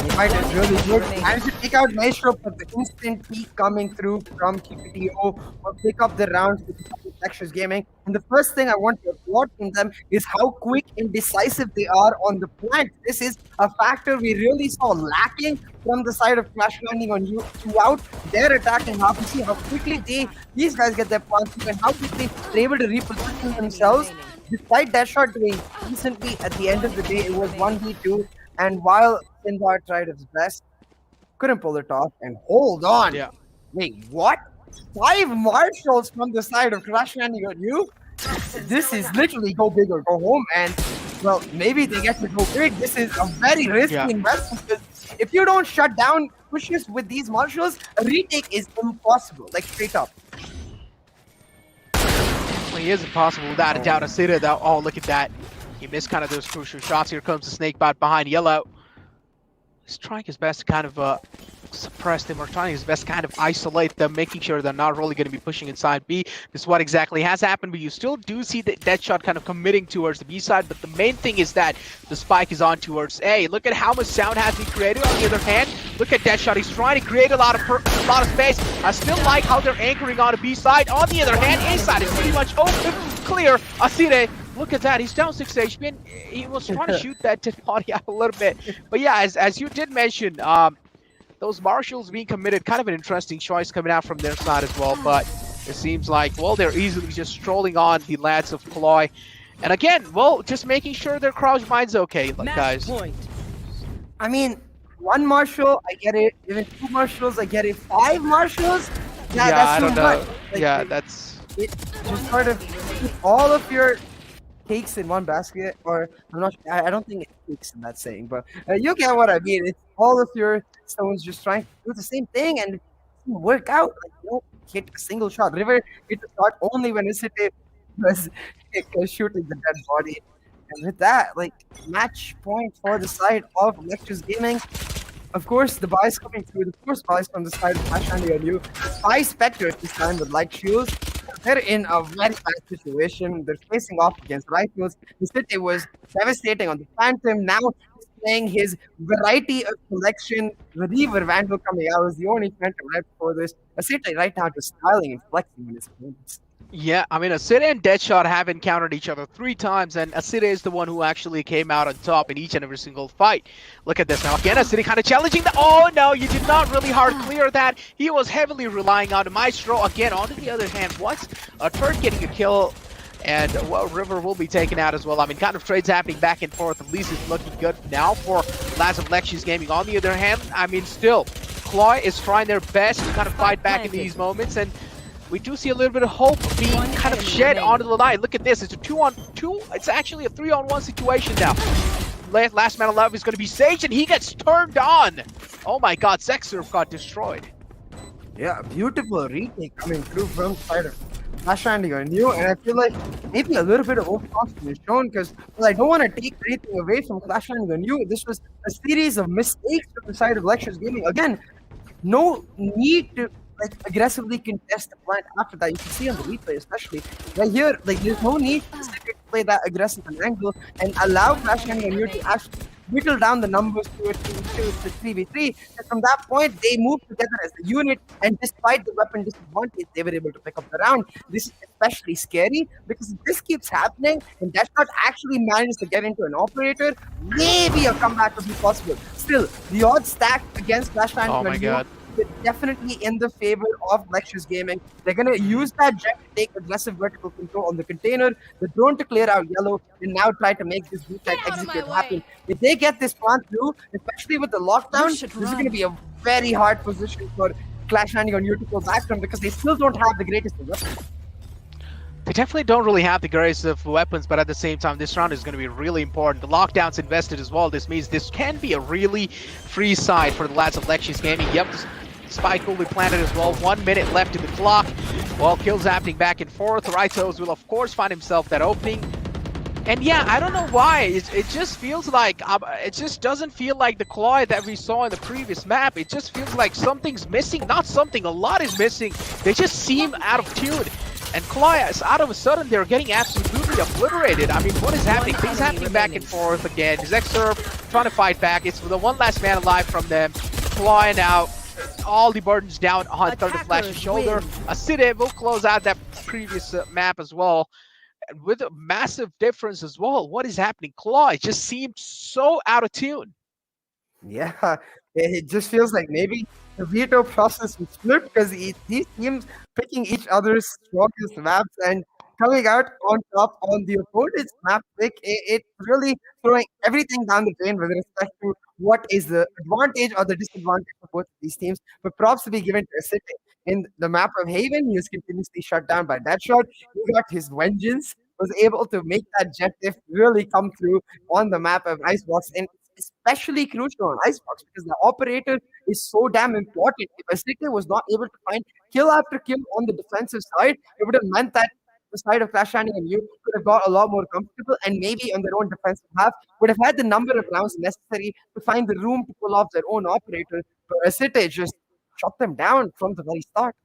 He might have really good. Managed to take out Maestro, but the instant peak coming through from KPTO will pick up the rounds with Lexious Gaming. And the first thing I want to applaud from them is how quick and decisive they are on the plant. This is a factor we really saw lacking from the side of Crash Landing on you throughout their attacking half. You see how quickly these guys get their plants and how quickly they're able to reposition themselves. Despite that shot doing decently, at the end of the day, it was 1v2. And while Sinbar tried his best, couldn't pull it off. And hold on. Yeah. Wait, what? 5 marshals from the side of Crash Landing on you? This is literally go big or go home. And, well, maybe they get to go big. This is a very risky investment because if you don't shut down pushes with these marshals, a retake is impossible. Like, straight up. He is impossible without a doubt. Asire, though, oh, look at that. He missed kind of those crucial shots. Here comes the snake bot behind Yellow. He's trying his best to kind of suppress them, or trying his best to kind of isolate them, making sure they're not really going to be pushing inside B. This is what exactly has happened, but you still do see that Deadshot kind of committing towards the B side, but the main thing is that the spike is on towards A. Look at how much sound has been created. On the other hand, look at Deadshot. He's trying to create a lot of space. I still like how they're anchoring on the B side. On the other hand, A side is pretty much open, clear. Asire, look at that. He's down 6 HP, and he was trying to shoot that dead body out a little bit. But yeah, as you did mention, those marshals being committed, kind of an interesting choice coming out from their side as well. But it seems like, well, they're easily just strolling on the lads of CLOY. And again, well, just making sure their crouch mind's okay, guys. I mean, 1 marshal, I get it. Even 2 marshals, I get it. 5 marshals? Yeah, that's I don't too know. much. Like, Yeah, that's... It just sort of put all of your cakes in one basket, or I don't think it cakes in that saying, but you get what I mean. It's all of your stones just trying to do the same thing and work out. Like, you don't hit a single shot. River hit the shot only when Isite was shooting the dead body. And with that, like, match point for the side of Lexious Gaming. Of course, the buys coming through. The first buys from the side of Flash and you. 5 Spectres this time with light shields. They're in a very bad situation. They're facing off against rifles. The city was devastating on the Phantom. Now he's playing his variety of collection. The Reaver Vandal coming out is the only Phantom right before this. A city right now just styling and flexing on his opponents. Yeah, I mean, Asire and Deadshot have encountered each other 3 times, and Asire is the one who actually came out on top in each and every single fight. Look at this now. Again, Asire kind of challenging the... Oh, no, you did not really hard clear that. He was heavily relying on the Maestro. Again, on the other hand, what's a turret getting a kill? And, well, River will be taken out as well. I mean, kind of trades happening back and forth. At least it's looking good now for lads of Lexious Gaming. On the other hand, I mean, still, CLOY is trying their best to kind of fight back in these moments, and we do see a little bit of hope being kind of shed onto the line. Look at this. It's a 2-on-2. It's actually a 3-on-1 situation now. Last man alive is going to be Sage, and he gets turned on. Oh my god, Zexurf got destroyed. Yeah, beautiful retake coming through from the side of Flash Landing on you. And I feel like maybe a little bit of overconfidence shown because, well, I don't want to take anything away from Flash Landing on you. This was a series of mistakes from the side of Lexious Gaming. Again, no need to aggressively contest the plant after that. You can see on the replay, especially right here, like there's no need to play that aggressive an angle and allow Flash Landing on you to actually whittle down the numbers to a 3v3. And from that point, they moved together as a unit, and despite the weapon disadvantage, they were able to pick up the round. This is especially scary because if this keeps happening and Deadshot actually manages to get into an operator, maybe a comeback would be possible. Still, the odds stacked against Flash Landing. Oh my god. definitely in the favor of Lexious Gaming. They're going to use that jet to take aggressive vertical control on the container, the drone to clear out yellow, and now try to make this B side execute happen. If they get this plan through, especially with the lockdown, this is going to be a very hard position for Clash Landing on you to go back from because they still don't have the greatest of weapons. They definitely don't really have the greatest of weapons, but at the same time, this round is going to be really important. The lockdown's invested as well. This means this can be a really free side for the lads of Lexious Gaming. Yep, spike will be planted as well. 1 minute left in the clock. Well, kills happening back and forth. Raitos will, of course, find himself that opening. And yeah, I don't know why. It just feels like, it just doesn't feel like the CLOY that we saw in the previous map. It just feels like something's missing. Not something, a lot is missing. They just seem out of tune. And CLOY, out of a sudden, they're getting absolutely obliterated. I mean, what is happening? Things happening back and forth again. Zexer trying to fight back. It's the one last man alive from them. CLOY now, all the burdens down on Thunder Flash's shoulder. Aside will close out that previous map as well. And with a massive difference as well. What is happening? CLOY just seemed so out of tune. Yeah, it just feels like maybe the veto process was split because these teams picking each other's strongest maps and coming out on top on the opponent's map pick. It's really throwing everything down the drain with respect to what is the advantage or the disadvantage of both of these teams. But props to be given to City. In the map of Haven, he was continuously shut down by Deadshot. He got his vengeance, was able to make that jet diff really come through on the map of Icebox. And especially crucial on Icebox because the operator is so damn important. If Asika was not able to find kill after kill on the defensive side, it would have meant that the side of Clash Landing and you could have got a lot more comfortable and maybe on their own defensive half would have had the number of rounds necessary to find the room to pull off their own operator. But Asite just shut them down from the very start.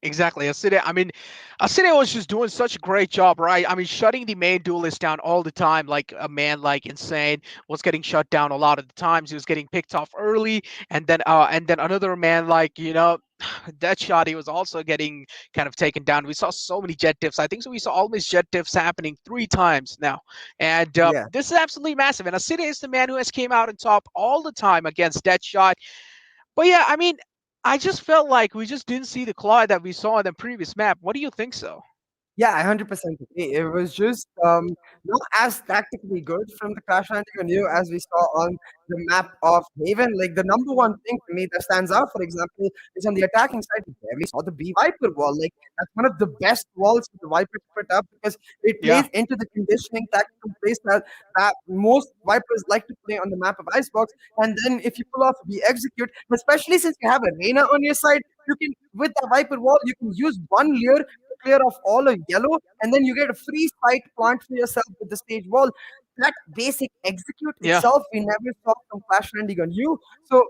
Exactly. Aside was just doing such a great job, right? I mean, shutting the main duelist down all the time, like a man like Insane was getting shut down a lot of the times. He was getting picked off early, and then another man like Deadshot, he was also getting kind of taken down. We saw so many jet diffs. I think so. We saw almost jet diffs happening 3 times now, and Yeah. this is absolutely massive. And Aside is the man who has came out on top all the time against Deadshot. But yeah, I mean, I just felt like we just didn't see the CLOY that we saw in the previous map. What do you think so? Yeah, I 100% agree. It was just not as tactically good from the Crash Landing on you as we saw on the map of Haven. Like the number one thing for me that stands out, for example, is on the attacking side. We barely saw the B Viper wall. Like that's one of the best walls for the Viper to put up because it Yeah. plays into the conditioning tactical playstyle that most Vipers like to play on the map of Icebox. And then if you pull off B execute, especially since you have a Reyna on your side, you can with the Viper wall you can use one layer clear off all of yellow, and then you get a free site plant for yourself with the stage wall. That basic execute Yeah. itself, we never saw from Clash Landing on you. So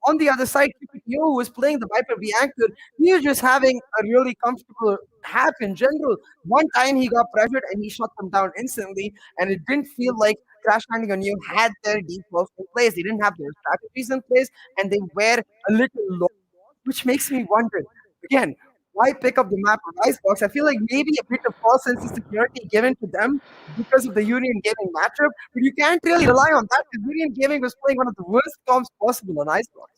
on the other side, Yo, who was playing the Viper V anchor, he was just having a really comfortable half in general. One time he got pressured and he shut them down instantly, and it didn't feel like Crash Landing on you had their defaults in place. They didn't have their strategies in place, and they were a little low, which makes me wonder again why pick up the map of Icebox? I feel like maybe a bit of false sense of security given to them because of the Union Gaming matchup, but you can't really rely on that because Union Gaming was playing one of the worst comps possible on Icebox.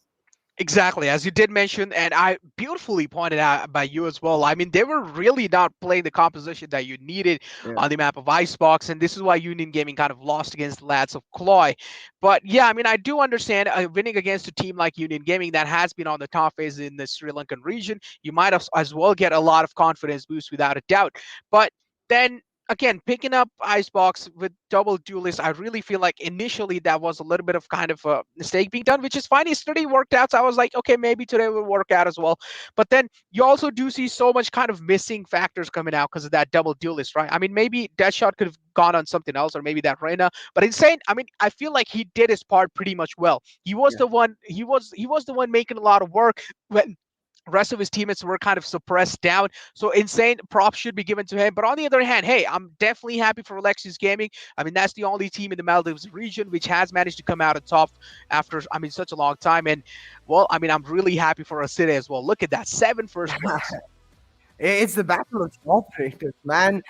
Exactly, as you did mention, and I beautifully pointed out by you as well. I mean, they were really not playing the composition that you needed on the map of Icebox, and this is why Union Gaming kind of lost against the lads of CLOY. But yeah, I mean, I do understand winning against a team like Union Gaming that has been on the top phase in the Sri Lankan region. You might as well get a lot of confidence boost without a doubt. But then again, picking up Icebox with double duelist, I really feel like initially that was a little bit of kind of a mistake being done, which is fine. Yesterday worked out. So I was like, okay, maybe today will work out as well. But then you also do see so much kind of missing factors coming out because of that double duelist, right? I mean, maybe Deadshot could have gone on something else, or maybe that Reyna. But Insane, I mean, I feel like he did his part pretty much well. He was the one. He was the one making a lot of work when rest of his teammates were kind of suppressed down. So Insane props should be given to him. But on the other hand, hey, I'm definitely happy for Lexious Gaming. I mean, that's the only team in the Maldives region which has managed to come out on top after, I mean, such a long time. And, well, I mean, I'm really happy for Aside as well. Look at that, 7 first place. It's the battle of operators, man.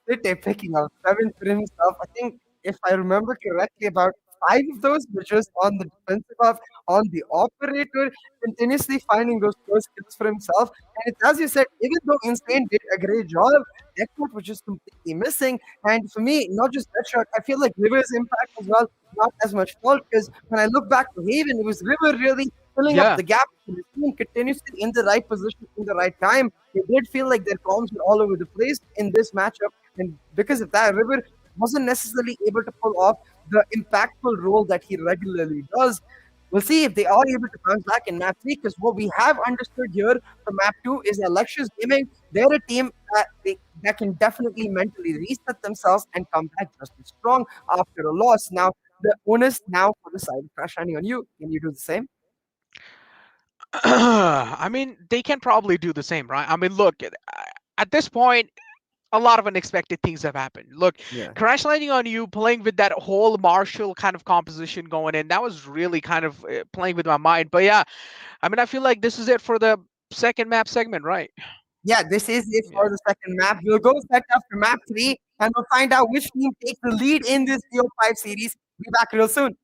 They're picking up 7 for himself. I think, if I remember correctly, about five of those were just on the defensive half, on the operator, continuously finding those first kills for himself. And it's, as you said, even though Insane did a great job, Deathshot was just completely missing. And for me, not just Deathshot, I feel like River's impact as well, not as much fault, because when I look back to Haven, it was River really filling up Yeah. the gap and being continuously in the right position in the right time. It did feel like their comms were all over the place in this matchup, and because of that, River wasn't necessarily able to pull off the impactful role that he regularly does. We'll see if they are able to bounce back in map 3, because what we have understood here from map 2 is that Lexious Gaming, they're a team that can definitely mentally reset themselves and come back just as strong after a loss. Now, the onus now for the side of Crash shining on you. Can you do the same? I mean, they can probably do the same, right? I mean, look, at this point, a lot of unexpected things have happened. Look, Yeah. crash landing on you, playing with that whole Marshall kind of composition going in, that was really kind of playing with my mind. But yeah, I mean, I feel like this is it for the second map segment, right? Yeah, this is it Yeah. for the second map. We'll go set after map 3 and we'll find out which team takes the lead in this CO5 series. Be back real soon.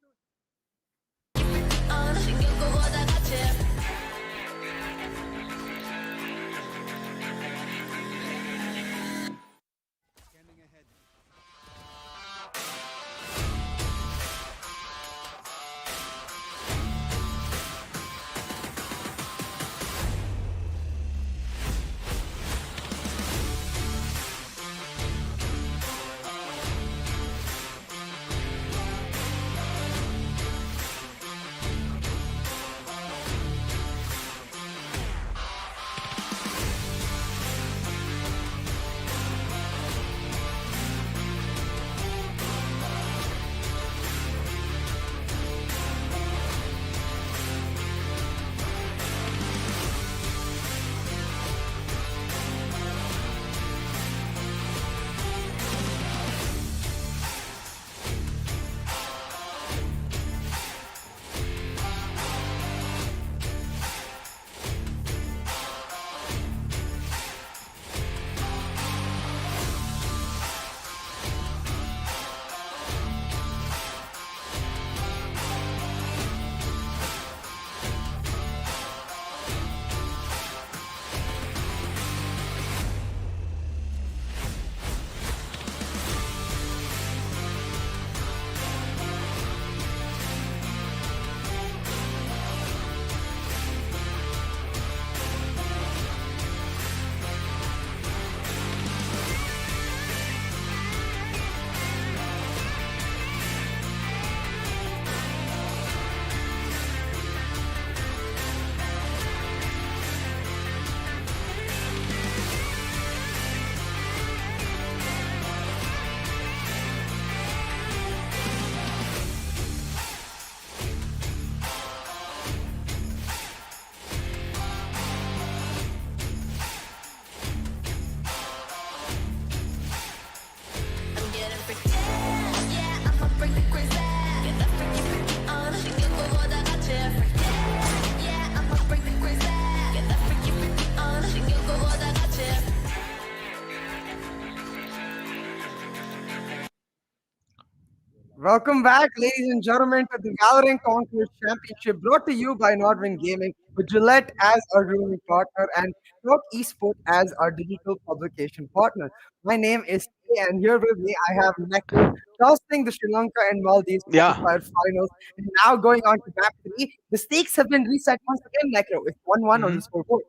Welcome back, ladies and gentlemen, to the Valorant Conquerors Championship, brought to you by NODWIN Gaming, with Gillette as our grooming partner and Talk Esport as our digital publication partner. My name is Kay, and here with me I have Necro, tossing the Sri Lanka and Maldives Yeah. Qualifier finals, and now going on to map 3. The stakes have been reset once again, Necro. It's 1-1 on Mhm. the scoreboard.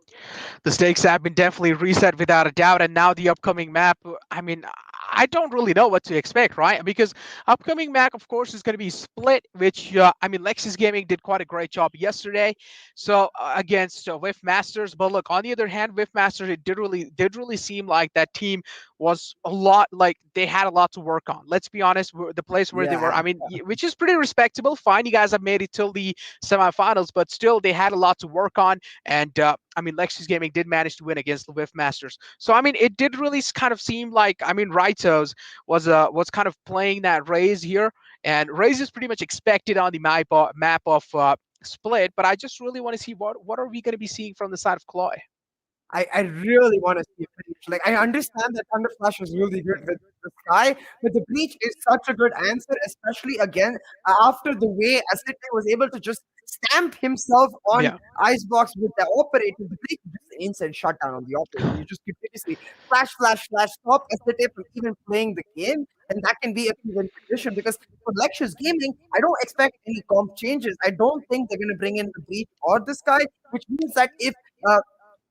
The stakes have been definitely reset without a doubt, and now the upcoming map, I mean, I don't really know what to expect, right? Because upcoming map, of course, is going to be split, which I mean, Lexious Gaming did quite a great job yesterday, so against Whiff Masters. But look, on the other hand, Whiff Masters, it did really seem like that team was a lot, like they had a lot to work on. Let's be honest, the place where they Yeah, were, I mean, which is pretty respectable. Fine, you guys have made it till the semifinals, but still, they had a lot to work on. And I mean, Lexious Gaming did manage to win against the Whiff Masters. So I mean, it did really kind of seem like, I mean, Ritos was kind of playing that raise here, and raise is pretty much expected on the map of Split. But I just really want to see what are we going to be seeing from the side of CLOY. I really want to see a breach. Like I understand that Thunder Flash was really good with the sky, but the breach is such a good answer, especially again after the way Asite was able to just stamp himself on Yeah. Icebox with the operator. The breach is just an instant shutdown on the operator. You just continuously flash, flash, flash, stop Asite from even playing the game, and that can be a win condition because for Lexious Gaming, I don't expect any comp changes. I don't think they're going to bring in the breach or the sky, which means that if uh,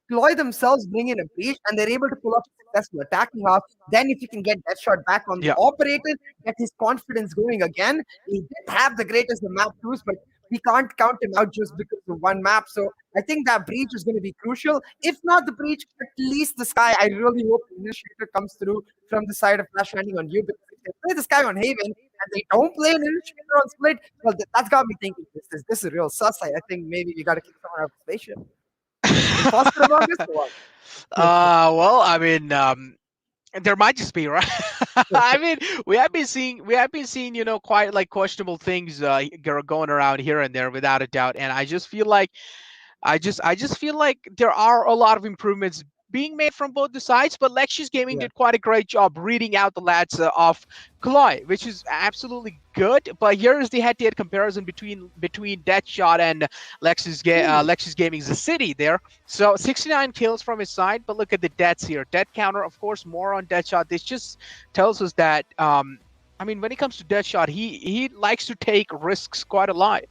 CLOY themselves bring in a breach and they're able to pull off a successful attacking half. Then, if you can get that shot back on the Yeah. operator, get his confidence going again. He did have the greatest of map twos, but we can't count him out just because of one map. So I think that breach is going to be crucial. If not the breach, at least the sky. I really hope the initiator comes through from the side of Flash landing on you. Because if they play the sky on Haven and they don't play an initiator on Split, well, that's got me thinking this is real sus. I think maybe we got to kick someone out of the spaceship. Imposter among us or what? Well, I mean, there might just be, right? I mean, we have been seeing, quite like questionable things going around here and there, without a doubt. And I just feel like there are a lot of improvements being made from both the sides, but Lexious Gaming Yeah. did quite a great job reading out the lads of CLOY, which is absolutely good. But here is the head-to-head comparison between Deadshot and Lexious Gaming's the city there. So 69 kills from his side, but look at the deaths here. Death counter, of course, more on Deadshot. This just tells us that I mean, when it comes to Deadshot, he likes to take risks quite a lot.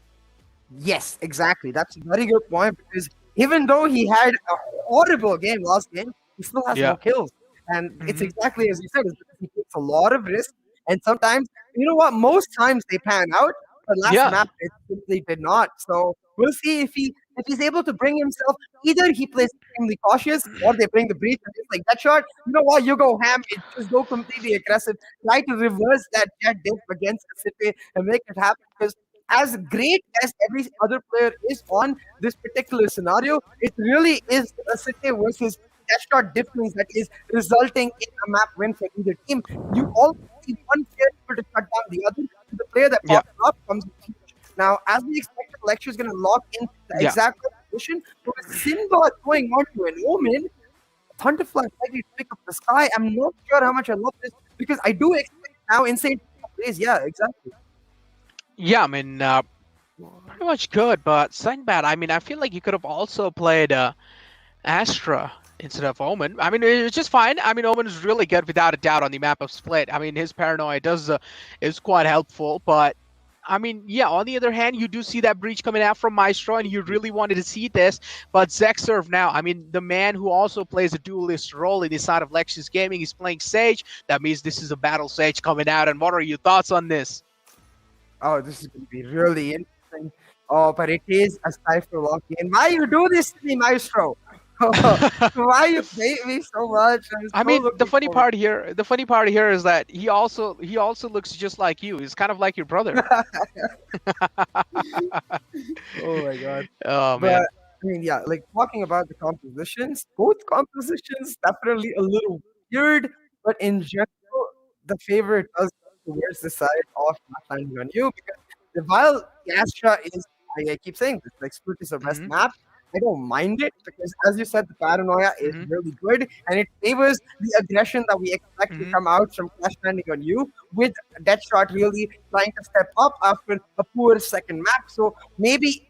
Yes, exactly. That's a very good point because even though he had a horrible game last game, he still has Yeah. more kills. And it's Hmm. exactly as you said, it's because he takes a lot of risk. And sometimes, you know what, most times they pan out, but last Yeah. map it simply did not. So we'll see if he's able to bring himself, either he plays extremely cautious or they bring the breach and it's like that shot, you know what, you go ham, it just go completely aggressive, try to reverse that jet dip against the city and make it happen because as great as every other player is on this particular scenario, it really is a City versus Deathshot difference that is resulting in a map win for either team. You always see one player able to shut down the other, and the player that Yeah. pops up comes with huge. Now, as we expected, Lecture is going to lock in the Yeah. exact right position. But with Sinbad going on to an Omen, Thunderfly likely to pick up the sky. I'm not sure how much I love this because I do expect now insane plays. Yeah, exactly. Yeah, I mean, pretty much good, but Sinbad, I mean, I feel like you could have also played Astra instead of Omen. I mean, it's just fine. I mean, Omen is really good without a doubt on the map of Split. I mean, his paranoia does is quite helpful, but I mean, yeah, on the other hand, you do see that breach coming out from Maestro, and you really wanted to see this, but Zexerve now, I mean, the man who also plays a duelist role in the side of Lexious Gaming is playing Sage. That means this is a Battle Sage coming out, and what are your thoughts on this? Oh, this is going to be really interesting. Oh, but it is a cipher lock in. Why you do this to me, Maestro? Why you hate me so much? I'm I so mean, the looking funny forward. part here, the funny part here is that he also looks just like you. He's kind of like your brother. Oh my god. Oh But man. I mean, yeah, like talking about the compositions, both compositions definitely a little weird, but in general, the favorite does go towards the side of not landing on you because while Astra is, I keep saying this, like Split is the best Hmm. map. I don't mind it because, as you said, the paranoia is Hmm. really good and it favors the aggression that we expect to Hmm. come out from Crash Landing on you, with Deathshot really trying to step up after a poor second map. So maybe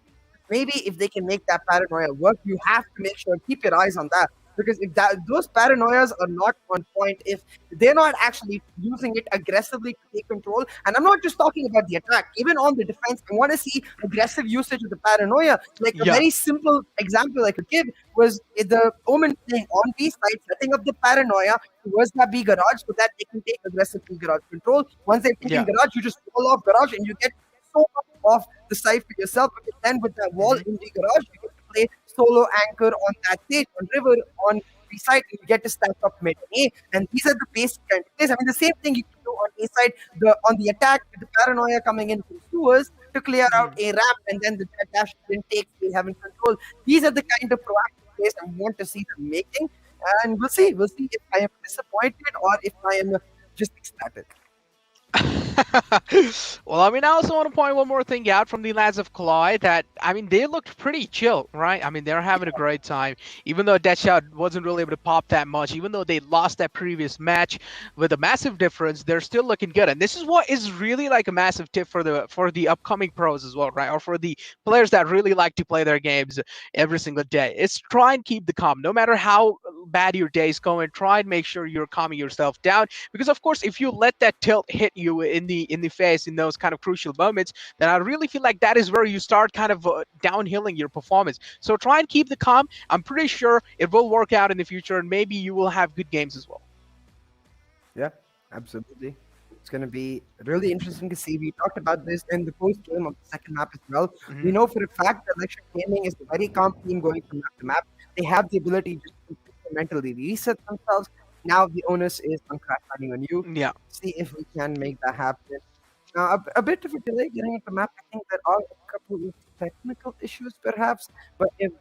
if they can make that paranoia work, you have to make sure keep your eyes on that because if that those paranoias are not on point, if they're not actually using it aggressively to take control, and I'm not just talking about the attack, even on the defense, I want to see aggressive usage of the paranoia. Like a Yeah. very simple example I could give was the Omen playing on B side, setting up the paranoia towards that B garage so that they can take aggressive B garage control. Once they put in Yeah. garage, you just wall off garage and you get so much off the side for yourself. Because then with that wall Hmm. in the garage, you get to play solo anchor on that stage, on river, on B side, and you get to stack up mid and A. And these are the basic kind of plays. I mean, the same thing you can do on A side, on the attack with the paranoia coming in from sewers to clear out Hmm. a ramp, and then the dash then takes we have in control. These are the kind of proactive plays I want to see them making. And we'll see. We'll see if I am disappointed or if I am just ecstatic. Well, I mean, I also want to point one more thing out from the lads of CLOY that, I mean, they looked pretty chill, right? I mean, they're having a great time, even though Deadshot wasn't really able to pop that much, even though they lost that previous match with a massive difference, they're still looking good. And this is what is really like a massive tip for the upcoming pros as well, right? Or for the players that really like to play their games every single day. It's try and keep the calm. No matter how bad your day is going, try and make sure you're calming yourself down because of course if you let that tilt hit you in the face in those kind of crucial moments, then I really feel like that is where you start kind of downhilling your performance. So try and keep the calm. I'm pretty sure it will work out in the future and maybe you will have good games as well. Yeah, absolutely. It's going to be really interesting to see. We talked about this in the post game of the second map as well. We know for a fact that Lexious Gaming is a very calm team going from map to map. They have the ability just to mentally reset themselves. Now the onus is on crash landing on you. Yeah. See if we can make that happen. Now, a bit of a delay getting into map. I think there are a couple of technical issues perhaps, but if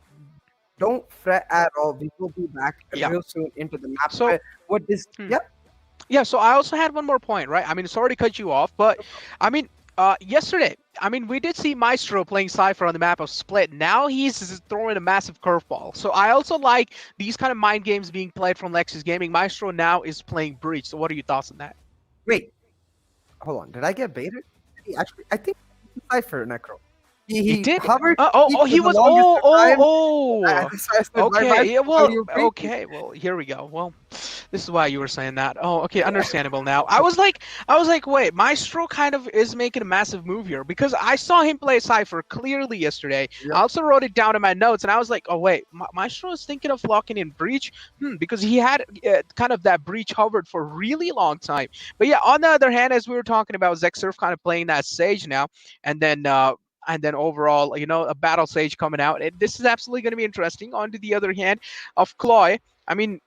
don't fret at all, we will be back real soon into the map. So what is Yeah, so I also had one more point, right? I mean, sorry to cut you off, but I mean, yesterday, I mean, we did see Maestro playing Cypher on the map of Split. Now he's throwing a massive curveball. So I also like these kind of mind games being played from Lexious Gaming. Maestro now is playing Breach. So what are your thoughts on that? Wait, hold on. Did I get baited? Actually, I think Cypher Necro. He did. Hovered. He was. Okay. Yeah. Well. Okay. Well, here we go. Well, this is why you were saying that. Oh, okay. Understandable now. I was like, wait, Maestro kind of is making a massive move here because I saw him play Cypher clearly yesterday. Yep. I also wrote it down in my notes, and I was like, oh wait, Maestro is thinking of locking in Breach, because he had kind of that Breach hovered for a really long time. But yeah, on the other hand, as we were talking about, Zexurf kind of playing that Sage now, and then overall, a battle Sage coming out. This is absolutely going to be interesting. On to the other hand of CLOY, I mean,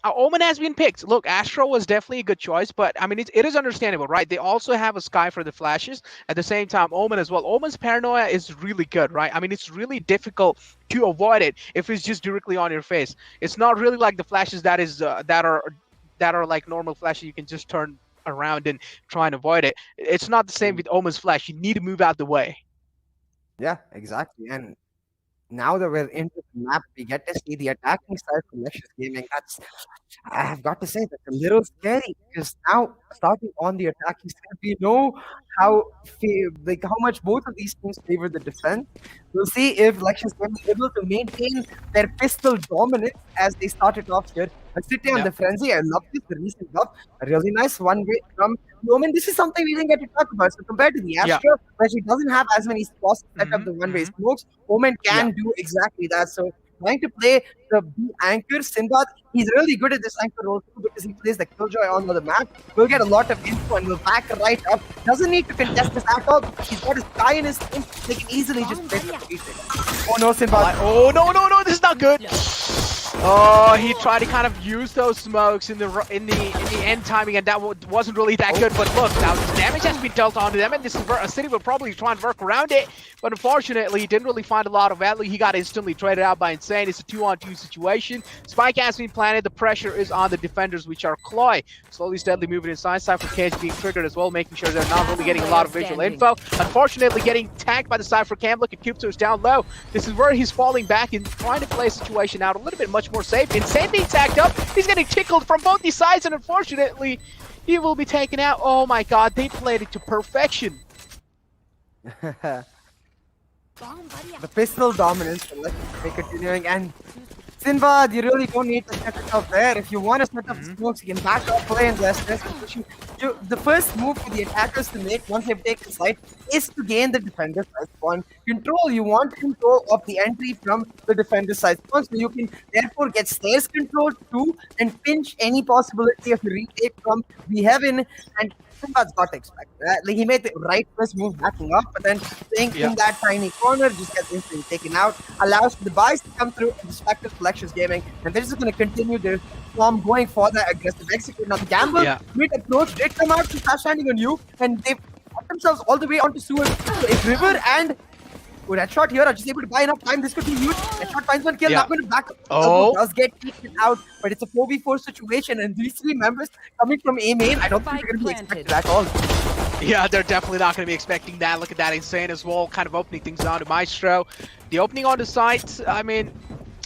Omen has been picked. Look, Astro was definitely a good choice, but I mean, it is understandable, right? They also have a Sky for the flashes. At the same time, Omen as well. Omen's paranoia is really good, right? I mean, it's really difficult to avoid it if it's just directly on your face. It's not really like the flashes that are like normal flashes. You can just turn around and try and avoid it. It's not the same with Omen's flash. You need to move out the way. Yeah, exactly. And now that we're into the map, we get to see the attacking side from Lexious Gaming. I have got to say, that's a little scary because now starting on the attacking side, we know how much both of these teams favor the defense. We'll see if Lexious Gaming is able to maintain their pistol dominance as they started off here. City on the Frenzy, I love this, the recent buff. A really nice one-way from Omen. This is something we didn't get to talk about. So compared to the Astra, where she doesn't have as many spots to set up the one-way smokes, Omen can do exactly that. So trying to play the B anchor, Sinbad, he's really good at this anchor role too because he plays the Killjoy on the map. We'll get a lot of info and we'll back right up. Doesn't need to contest this at all. He's got his guy in his team. They can easily just play the retake. Oh no, Sinbad. Oh no, this is not good. Oh, he tried to kind of use those smokes in the end timing, and that wasn't really that good. But look, now damage has been dealt onto them, and this is where City will probably try and work around it. But unfortunately, he didn't really find a lot of value. He got instantly traded out by Insane. It's a 2-on-2 situation. Spike has been planted. The pressure is on the defenders, which are CLOY. Slowly, steadily moving inside. Cypher Cage being triggered as well, making sure they're not really getting a lot of visual info. Unfortunately, getting tagged by the Cypher Cam. Look at Cupto's down low. This is where he's falling back and trying to play a situation out a little bit much more safe. Insane being tagged up. He's getting tickled from both these sides, and unfortunately, he will be taken out. Oh my god, they played it to perfection. The pistol dominance, let's keep continuing. And Sinbad, you really don't need to set it up there. If you want to set up smokes, you can back up play and there's the first move for the attackers to make once they've taken site is to gain the defender side spawn. Control, you want control of the entry from the defender side spawn, so you can therefore get stairs control too and pinch any possibility of a retake from the heaven. And Sinbad's got to expect that. Like, he made the right first move backing up, but then staying in that tiny corner just gets instantly taken out, allows the buys to come through and respective Lexious Gaming, and they're just going to continue their form going for that aggressive execute. Now the gamble, mid approach did come out to crash landing on you, and they put themselves all the way onto sewer. If River and Good headshot here. Are just able to buy enough time. This could be huge. Headshot finds one kill. Yeah. Not going to back up. Oh. Does get taken out, but it's a 4v4 situation, and these three members coming from A main, I don't think they're going to be expected at all. Yeah, they're definitely not going to be expecting that. Look at that insane as well, kind of opening things down to Maestro. The opening on the site, I mean,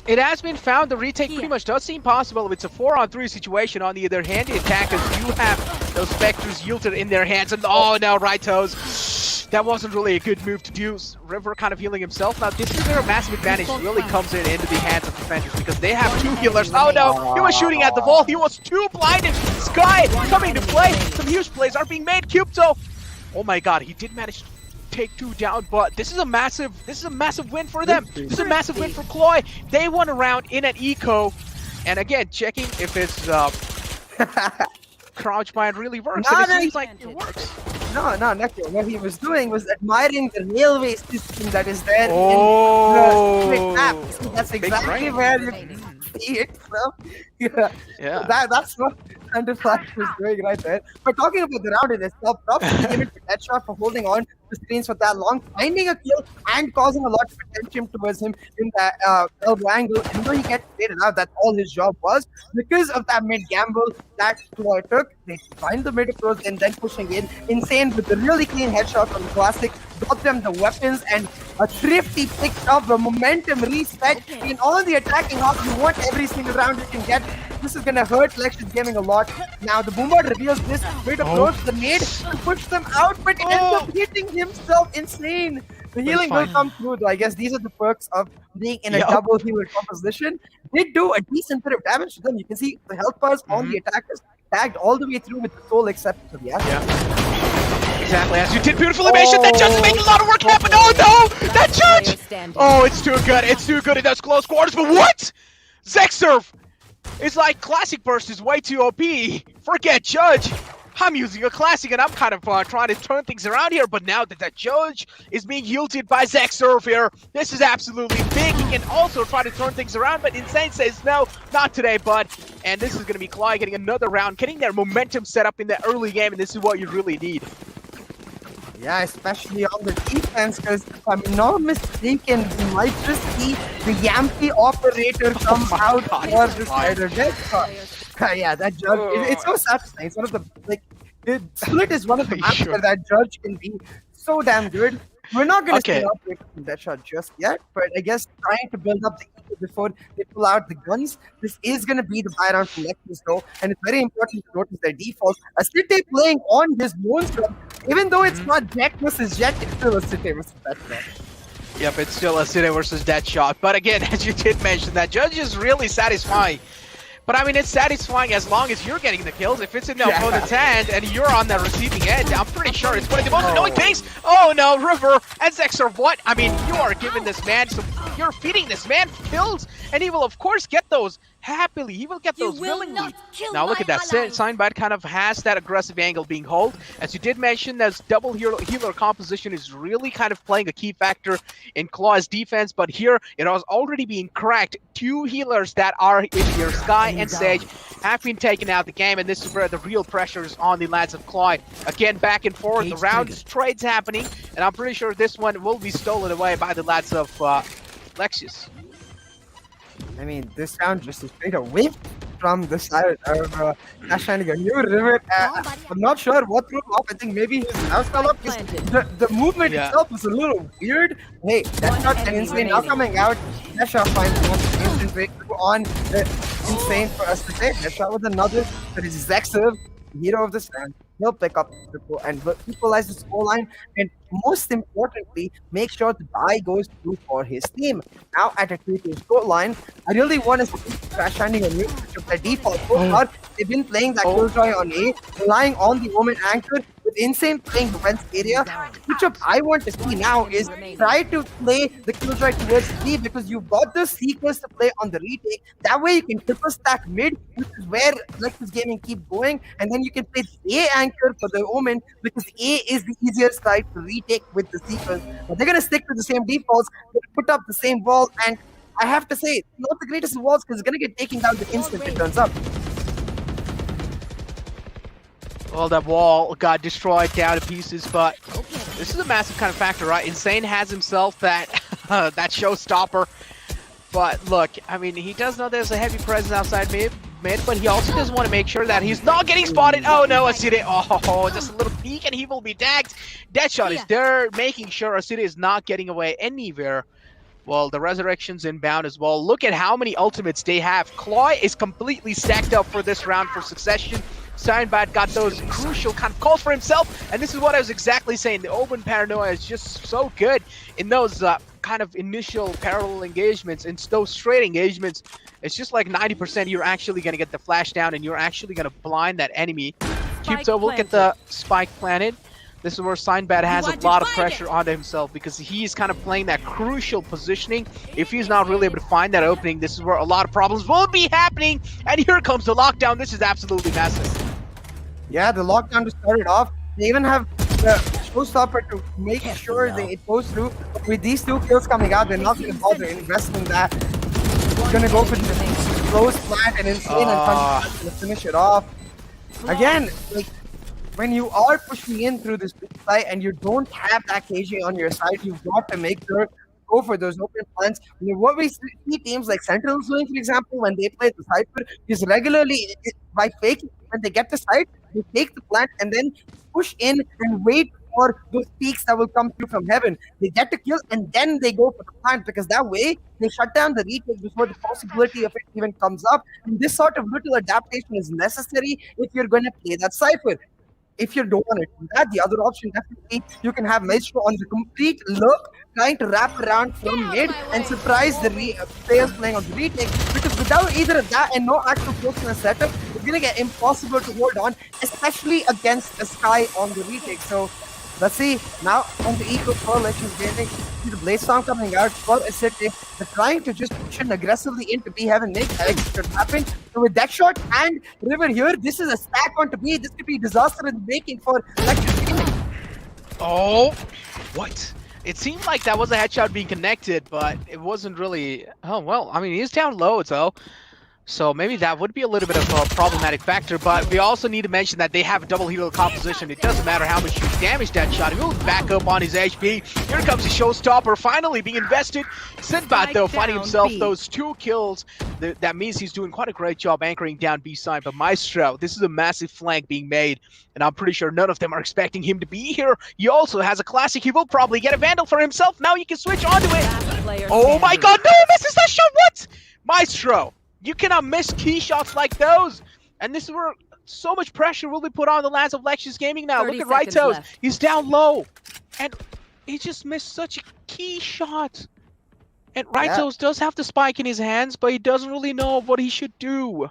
it has been found. The retake pretty much does seem possible if it's a 4-on-3 situation. On the other hand, the attackers do have those Spectres yielded in their hands. And oh no, right toes. That wasn't really a good move to do. River kind of healing himself. Now, this is where a massive advantage really comes into the hands of defenders because they have two healers. Oh no, he was shooting at the wall. He was too blinded. Sky coming to play. Some huge plays are being made. Cupto. Oh my god, he did manage to take two down, but this is a massive win for them. This is a massive win for CLOY. They won a round in an eco, and again checking if his crouch bind really works. And it seems like it works. No, Nekio. What he was doing was admiring the railway system that is there in the map. So that's exactly where you can see it from. Yeah. That's what Thunder Flash was doing right there. But talking about the round in itself, props to the unit for Deadshot for holding on to screens for that long, finding a kill and causing a lot of attention towards him in that elbow angle. And though he gets traded out, that's all his job was. Because of that mid gamble that CLOY took, they find the mid approach and then pushing in. Insane with the really clean headshot from the Classic, got them the weapons, and a thrifty picked up the momentum reset in all the attacking half. You want every single round you can get. This is gonna hurt Lexious Gaming a lot. Now the Boomboard reveals this mid approach, the nade to push them out, but ends up hitting himself. Insane. The healing will come through though. I guess these are the perks of being in a double healer composition. Did do a decent bit of damage to them. You can see the health bars on the attackers tagged all the way through with the soul acceptance of the asset. Exactly, as you did beautiful animation. That judge is making a lot of work happen. Oh no! That judge! Oh, it's too good. It's too good. It does close quarters, but what? Zexurf! It's like Classic Burst is way too OP. Forget Judge. I'm using a Classic and I'm kind of trying to turn things around here, but now that that Judge is being yielded by Zexurf here, this is absolutely big. He can also try to turn things around, but Insane says no, not today, bud. And this is going to be CLOY getting another round, getting their momentum set up in the early game, and this is what you really need. Yeah, especially on the defense, because if I'm not mistaken, we might just see the Yampy operator come out for the spider death. Yeah, that judge, it's so satisfying. It's one of the, like, Split is one of the maps where that judge can be so damn good. We're not going to see an from that shot just yet, but I guess trying to build up the ego before they pull out the guns, this is going to be the buy round for Lexious though, and it's very important to notice their defaults. A Cite playing on his lone scrub, even though it's not Jack versus Jet, it's still a Cite versus that shot. Yep, it's still a Cite versus that shot, but again, as you did mention, that judge is really satisfying. But I mean, it's satisfying as long as you're getting the kills. If it's in the opponent's hand and you're on the receiving end, I'm pretty sure it's one of the most annoying things. Oh no, River and Zexurf, what? I mean, you are giving this man some, you're feeding this man kills, and he will of course get those happily. He will get those willingly. Now look at that. Signbite kind of has that aggressive angle being held. As you did mention, that double healer composition is really kind of playing a key factor in CLOY's defense, but here it has already been cracked. Two healers that are in here, Sky and Sage, have been taken out the game, and this is where the real pressure is on the lads of CLOY. Again, back and forth, the round trades happening, and I'm pretty sure this one will be stolen away by the lads of Lexious. I mean, this round just is straight a whip from the side of Nash trying to get new River. I'm not sure what threw him off. I think maybe his mouse fell up. The movement itself was a little weird. Hey, that's not an Insane now coming out. Nash finds the most instant breakthrough on Insane for us to say. Nash with another, but it's Zexurf, hero of this round. He'll pick up the triple and equalize the scoreline, and most importantly, make sure the die goes through for his team. Now at a 2-2 scoreline, I really want to see Crash Landing on you, which is their default. So far, they've been playing that Killjoy on A, relying on the Omen anchor, with Insane playing defense area. Which up I want to see now is try to play the Killjoy towards B, because you've got the Seekers to play on the retake. That way you can triple stack mid, which is where Lexious Gaming keep going, and then you can play the A anchor for the Omen, because A is the easiest side to retake with the Seekers. But they're gonna stick to the same defaults, put up the same wall, and I have to say, not the greatest of walls, because it's gonna get taken down the instant it turns up. Well, that wall got destroyed down to pieces, but This is a massive kind of factor, right? Insane has himself that that showstopper. But look, I mean, he does know there's a heavy presence outside mid, but he also does want to make sure that he's not getting spotted. Oh no, Aside. Oh, just a little peek and he will be tagged. Deadshot is there, making sure Aside is not getting away anywhere. Well, the Resurrection's inbound as well. Look at how many ultimates they have. CLOY is completely stacked up for this round for Succession. Steinbad got those crucial kind of calls for himself, and this is what I was exactly saying. The open paranoia is just so good in those kind of initial parallel engagements, and those straight engagements. It's just like 90% you're actually going to get the flash down, and you're actually going to blind that enemy. Cupto will get the spike planted. This is where Steinbad has a lot of pressure onto himself because he's kind of playing that crucial positioning. If he's not really able to find that opening, this is where a lot of problems will be happening. And here comes the lockdown. This is absolutely massive. Yeah, the lockdown just started off. They even have the showstopper to make sure it goes through. With these 2 kills coming out, they're not going to bother investing that. It's going to go for the close plant and Insane and finish it off. Again, like, when you are pushing in through this big site and you don't have that KJ on your side, you've got to make sure go for those open plants. You know, what we see teams like Sentinels doing, for example, when they play the Cypher, is regularly, by faking, when they get the site, they take the plant and then push in and wait for those peaks that will come through from heaven. They get the kill and then they go for the plant, because that way they shut down the retake before the possibility of it even comes up. And this sort of little adaptation is necessary if you're going to play that Cypher. If you don't want to do that, the other option definitely you can have Maestro on the complete look, trying to wrap around from mid and surprise the players playing on the retake. Because without either of that and no actual personal setup, it's going to get impossible to hold on, especially against a Sky on the retake. So let's see now on the eco for Lexious Gaming. See the Blaze Storm coming out. Well, it's it. They're trying to just push in aggressively into B Heaven. Make that should happen. So with Deadshot and River here, this is a stack on to B. This could be disaster in the making for Lexious Gaming. Oh, what? It seemed like that was a headshot being connected, but it wasn't really. Oh well, I mean, he's down low, so maybe that would be a little bit of a problematic factor, but we also need to mention that they have a double hero composition. It doesn't matter how much you damage that shot. He'll back up on his HP. Here comes the showstopper, finally being invested. Sinbad, though, finding himself those 2 kills. That means he's doing quite a great job anchoring down B side. But Maestro, this is a massive flank being made, and I'm pretty sure none of them are expecting him to be here. He also has a classic. He will probably get a Vandal for himself. Now he can switch onto it. Oh my god, no! Misses that shot! What? Maestro! You cannot miss key shots like those. And this is where so much pressure will be put on the lands of Lexious Gaming now. Look at Rightos. He's down low. And he just missed such a key shot. And Rightos does have the spike in his hands, but he doesn't really know what he should do.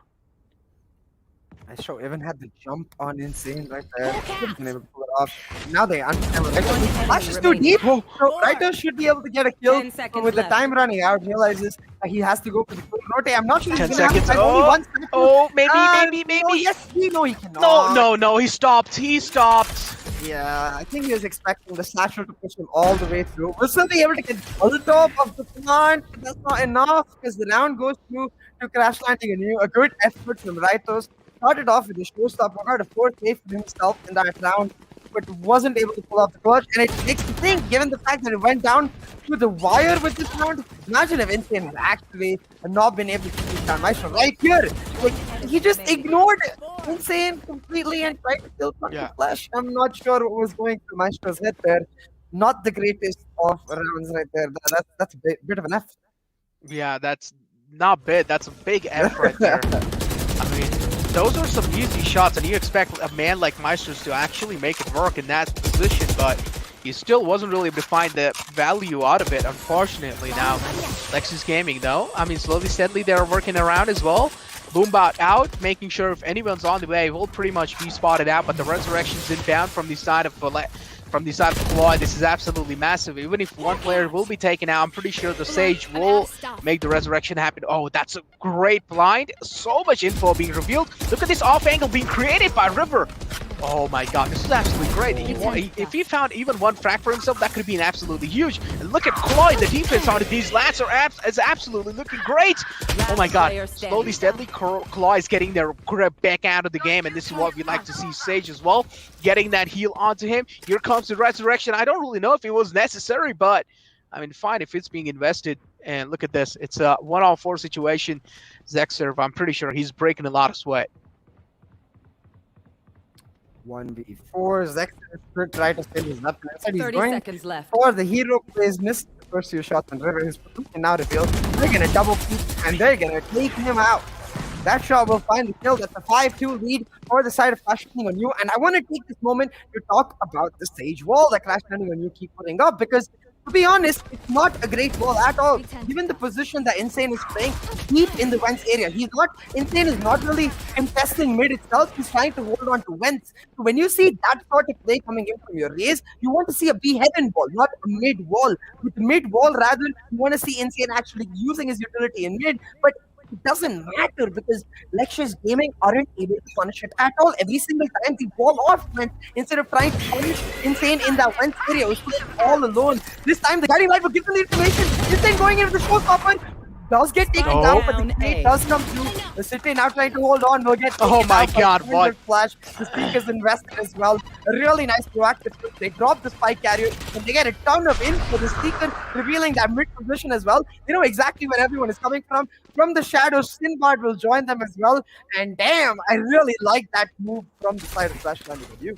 Maestro even had the jump on Insane right there. Couldn't been able to pull it off. Now they understand what actually Flash is too deep. So Rightos should be able to get a kill. But with the time running out, realizes that he has to go for the full rotate. I'm not sure he's 10 going to seconds. have only 1 second. Maybe. No, yes, we know he cannot. No, he stopped. Yeah, I think he was expecting the Slasher to push him all the way through. We'll still be able to get on the top of the plant, but that's not enough because the round goes through to Crash Landing. A good effort from Rightos. Started off with the showstopper, got a 4th save for himself in that round, but wasn't able to pull off the clutch. And it makes me think, given the fact that it went down to the wire with this round, imagine if Insane had actually not been able to keep down Maestro right here. Like, he just ignored Insane completely and tried to kill Flash. I'm not sure what was going through Maestro's head there. Not the greatest of rounds right there. That's a bit of an F. Yeah, that's not bad. That's a big F right there. I mean, those are some easy shots, and you expect a man like Meisters to actually make it work in that position, but he still wasn't really able to find the value out of it, unfortunately. Now, Lexious Gaming, though, I mean, slowly, steadily, they're working around as well. Boombot out, making sure if anyone's on the way, will pretty much be spotted out, but the Resurrection's inbound from the side of CLOY. This is absolutely massive. Even if one player will be taken out, I'm pretty sure the Sage will make the Resurrection happen. Oh, that's a great blind. So much info being revealed. Look at this off angle being created by River. Oh my god, this is absolutely great. If he found even one frag for himself, that could have been absolutely huge. And look at CLOY, the defense on these lats is absolutely looking great. Oh my god, slowly, steadily, CLOY is getting their grip back out of the game, and this is what we'd like to see Sage as well, getting that heal onto him. Here comes the resurrection. I don't really know if it was necessary, but I mean, fine if it's being invested. And look at this, it's a 1-on-4 situation. Zexerv, I'm pretty sure he's breaking a lot of sweat. 1v4. Zexerv should try to stay his left hand side. He's 30 going seconds left. for the hero plays, missed the first few shots on River. His position now revealed. They're gonna double peek and they're gonna take him out. That shot will find the kill. That's a 5-2 lead for the side of Clash Landing on You. And I want to take this moment to talk about the Sage wall that Clash Landing on You keep putting up, because to be honest, it's not a great wall at all. Given the position that Insane is playing deep in the Vents area, Insane is not really contesting mid itself. He's trying to hold on to Vents. So when you see that sort of play coming in from your raise, you want to see a beheaven wall, not a mid wall. With mid wall, rather, you want to see Insane actually using his utility in mid, but it doesn't matter because Lexious Gaming aren't able to punish it at all. Every single time they wall off Vent instead of trying to punish Insane in that Vent area, which was all alone. This time the guiding light will give them the information. Insane going into the showstopper. Does get taken down, but the play does come through. The City now trying to hold on. Will get oh my god, what? Flash. The Speak is invested as well. A really nice proactive push. They drop the spike carrier and they get a ton of info. The Speaker revealing that mid position as well. They know exactly where everyone is coming from. From the shadows, Sinbad will join them as well. And damn, I really like that move from the side of Clash Landing on You.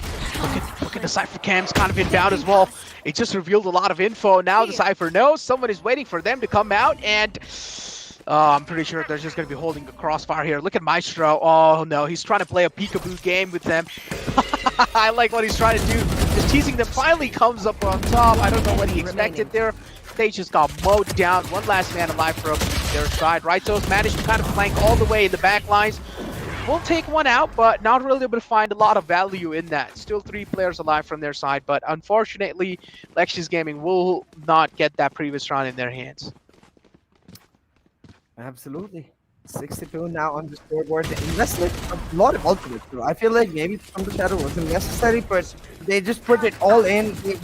Look at the Cypher cams kind of inbound as well. It just revealed a lot of info. Now the Cypher knows someone is waiting for them to come out, and I'm pretty sure they're just going to be holding a crossfire here. Look at Maestro. Oh no, he's trying to play a peekaboo game with them. I like what he's trying to do. Just teasing them. Finally comes up on top. I don't know what he expected there. They just got mowed down. One last man alive from their side. Rightsos managed to kind of flank all the way in the back lines. We'll take one out, but not really able to find a lot of value in that. Still 3 players alive from their side, but unfortunately, Lexious Gaming will not get that previous round in their hands. Absolutely. 62 now on the scoreboard. They invested a lot of ultimates too. I feel like maybe from the shadow wasn't necessary, but they just put it all in. They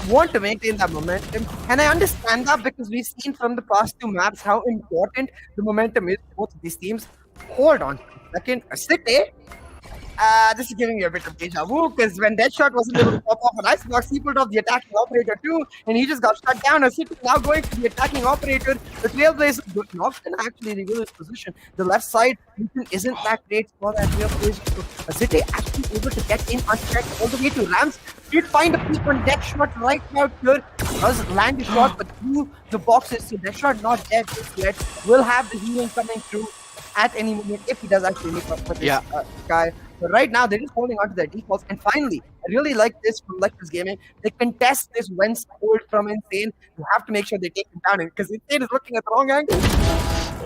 want to maintain that momentum. And I understand that because we've seen from the past 2 maps how important the momentum is for both of these teams. Hold on a second. A City. This is giving me a bit of deja vu because when Deadshot wasn't able to pop off an Icebox, he pulled off the attacking operator too, and he just got shut down. A City now going to the attacking operator. The Trailblazer not going to actually reveal his position. The left side isn't that great for that Trailblazer. So a City actually able to get in unchecked all the way to Rams. Did find a peek on Deadshot right out here. Does land a shot, but through the boxes. So Deadshot not dead just yet. Will have the healing coming through at any moment if he does actually make up for this guy. But right now, they're just holding on to their defaults. And finally, I really like this from Lexious Gaming. They contest this Wentz hold from Insane. You have to make sure they take him down because Insane is looking at the wrong angle.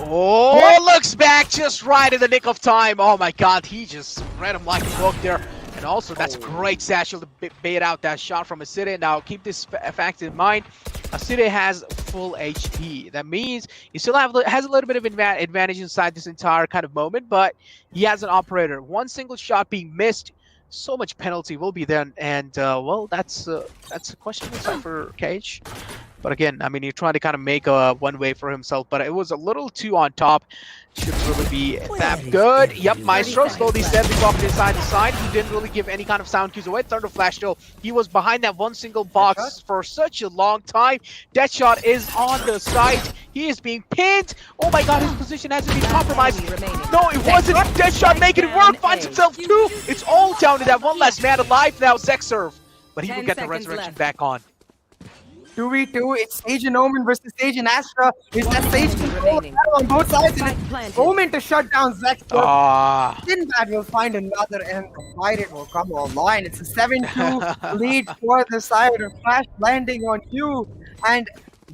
Oh, looks back just right in the nick of time. Oh my god, he just read him like a book there. And also, that's a great satchel to bait out that shot from Aside. Now, keep this fact in mind. Aside has full HP. That means he still has a little bit of advantage inside this entire kind of moment, but he has an operator. One single shot being missed, so much penalty will be there. And, well, that's a questionable side for Cage. But again, I mean, he's trying to kind of make a one-way for himself, but it was a little too on top. Shouldn't really be that good. Yep, Maestro slowly steadily walking inside the side. He didn't really give any kind of sound cues away. Thunder Flash though, he was behind that one single box for such a long time. Deadshot is on the side. He is being pinned. Oh my god, his position hasn't been compromised. No, it wasn't. Deadshot making it work. Finds himself too. It's all down to that one last man alive now, Zexerv. But he will get the resurrection back on. 2v2, it's Sage and Omen versus Sage and Astra. Is that Sage control on both sides? And it's Omen to shut down Zexerv. Sinbad will find another and the fight will come online. It's a 7-2 lead for the side of Clash Landing on You. And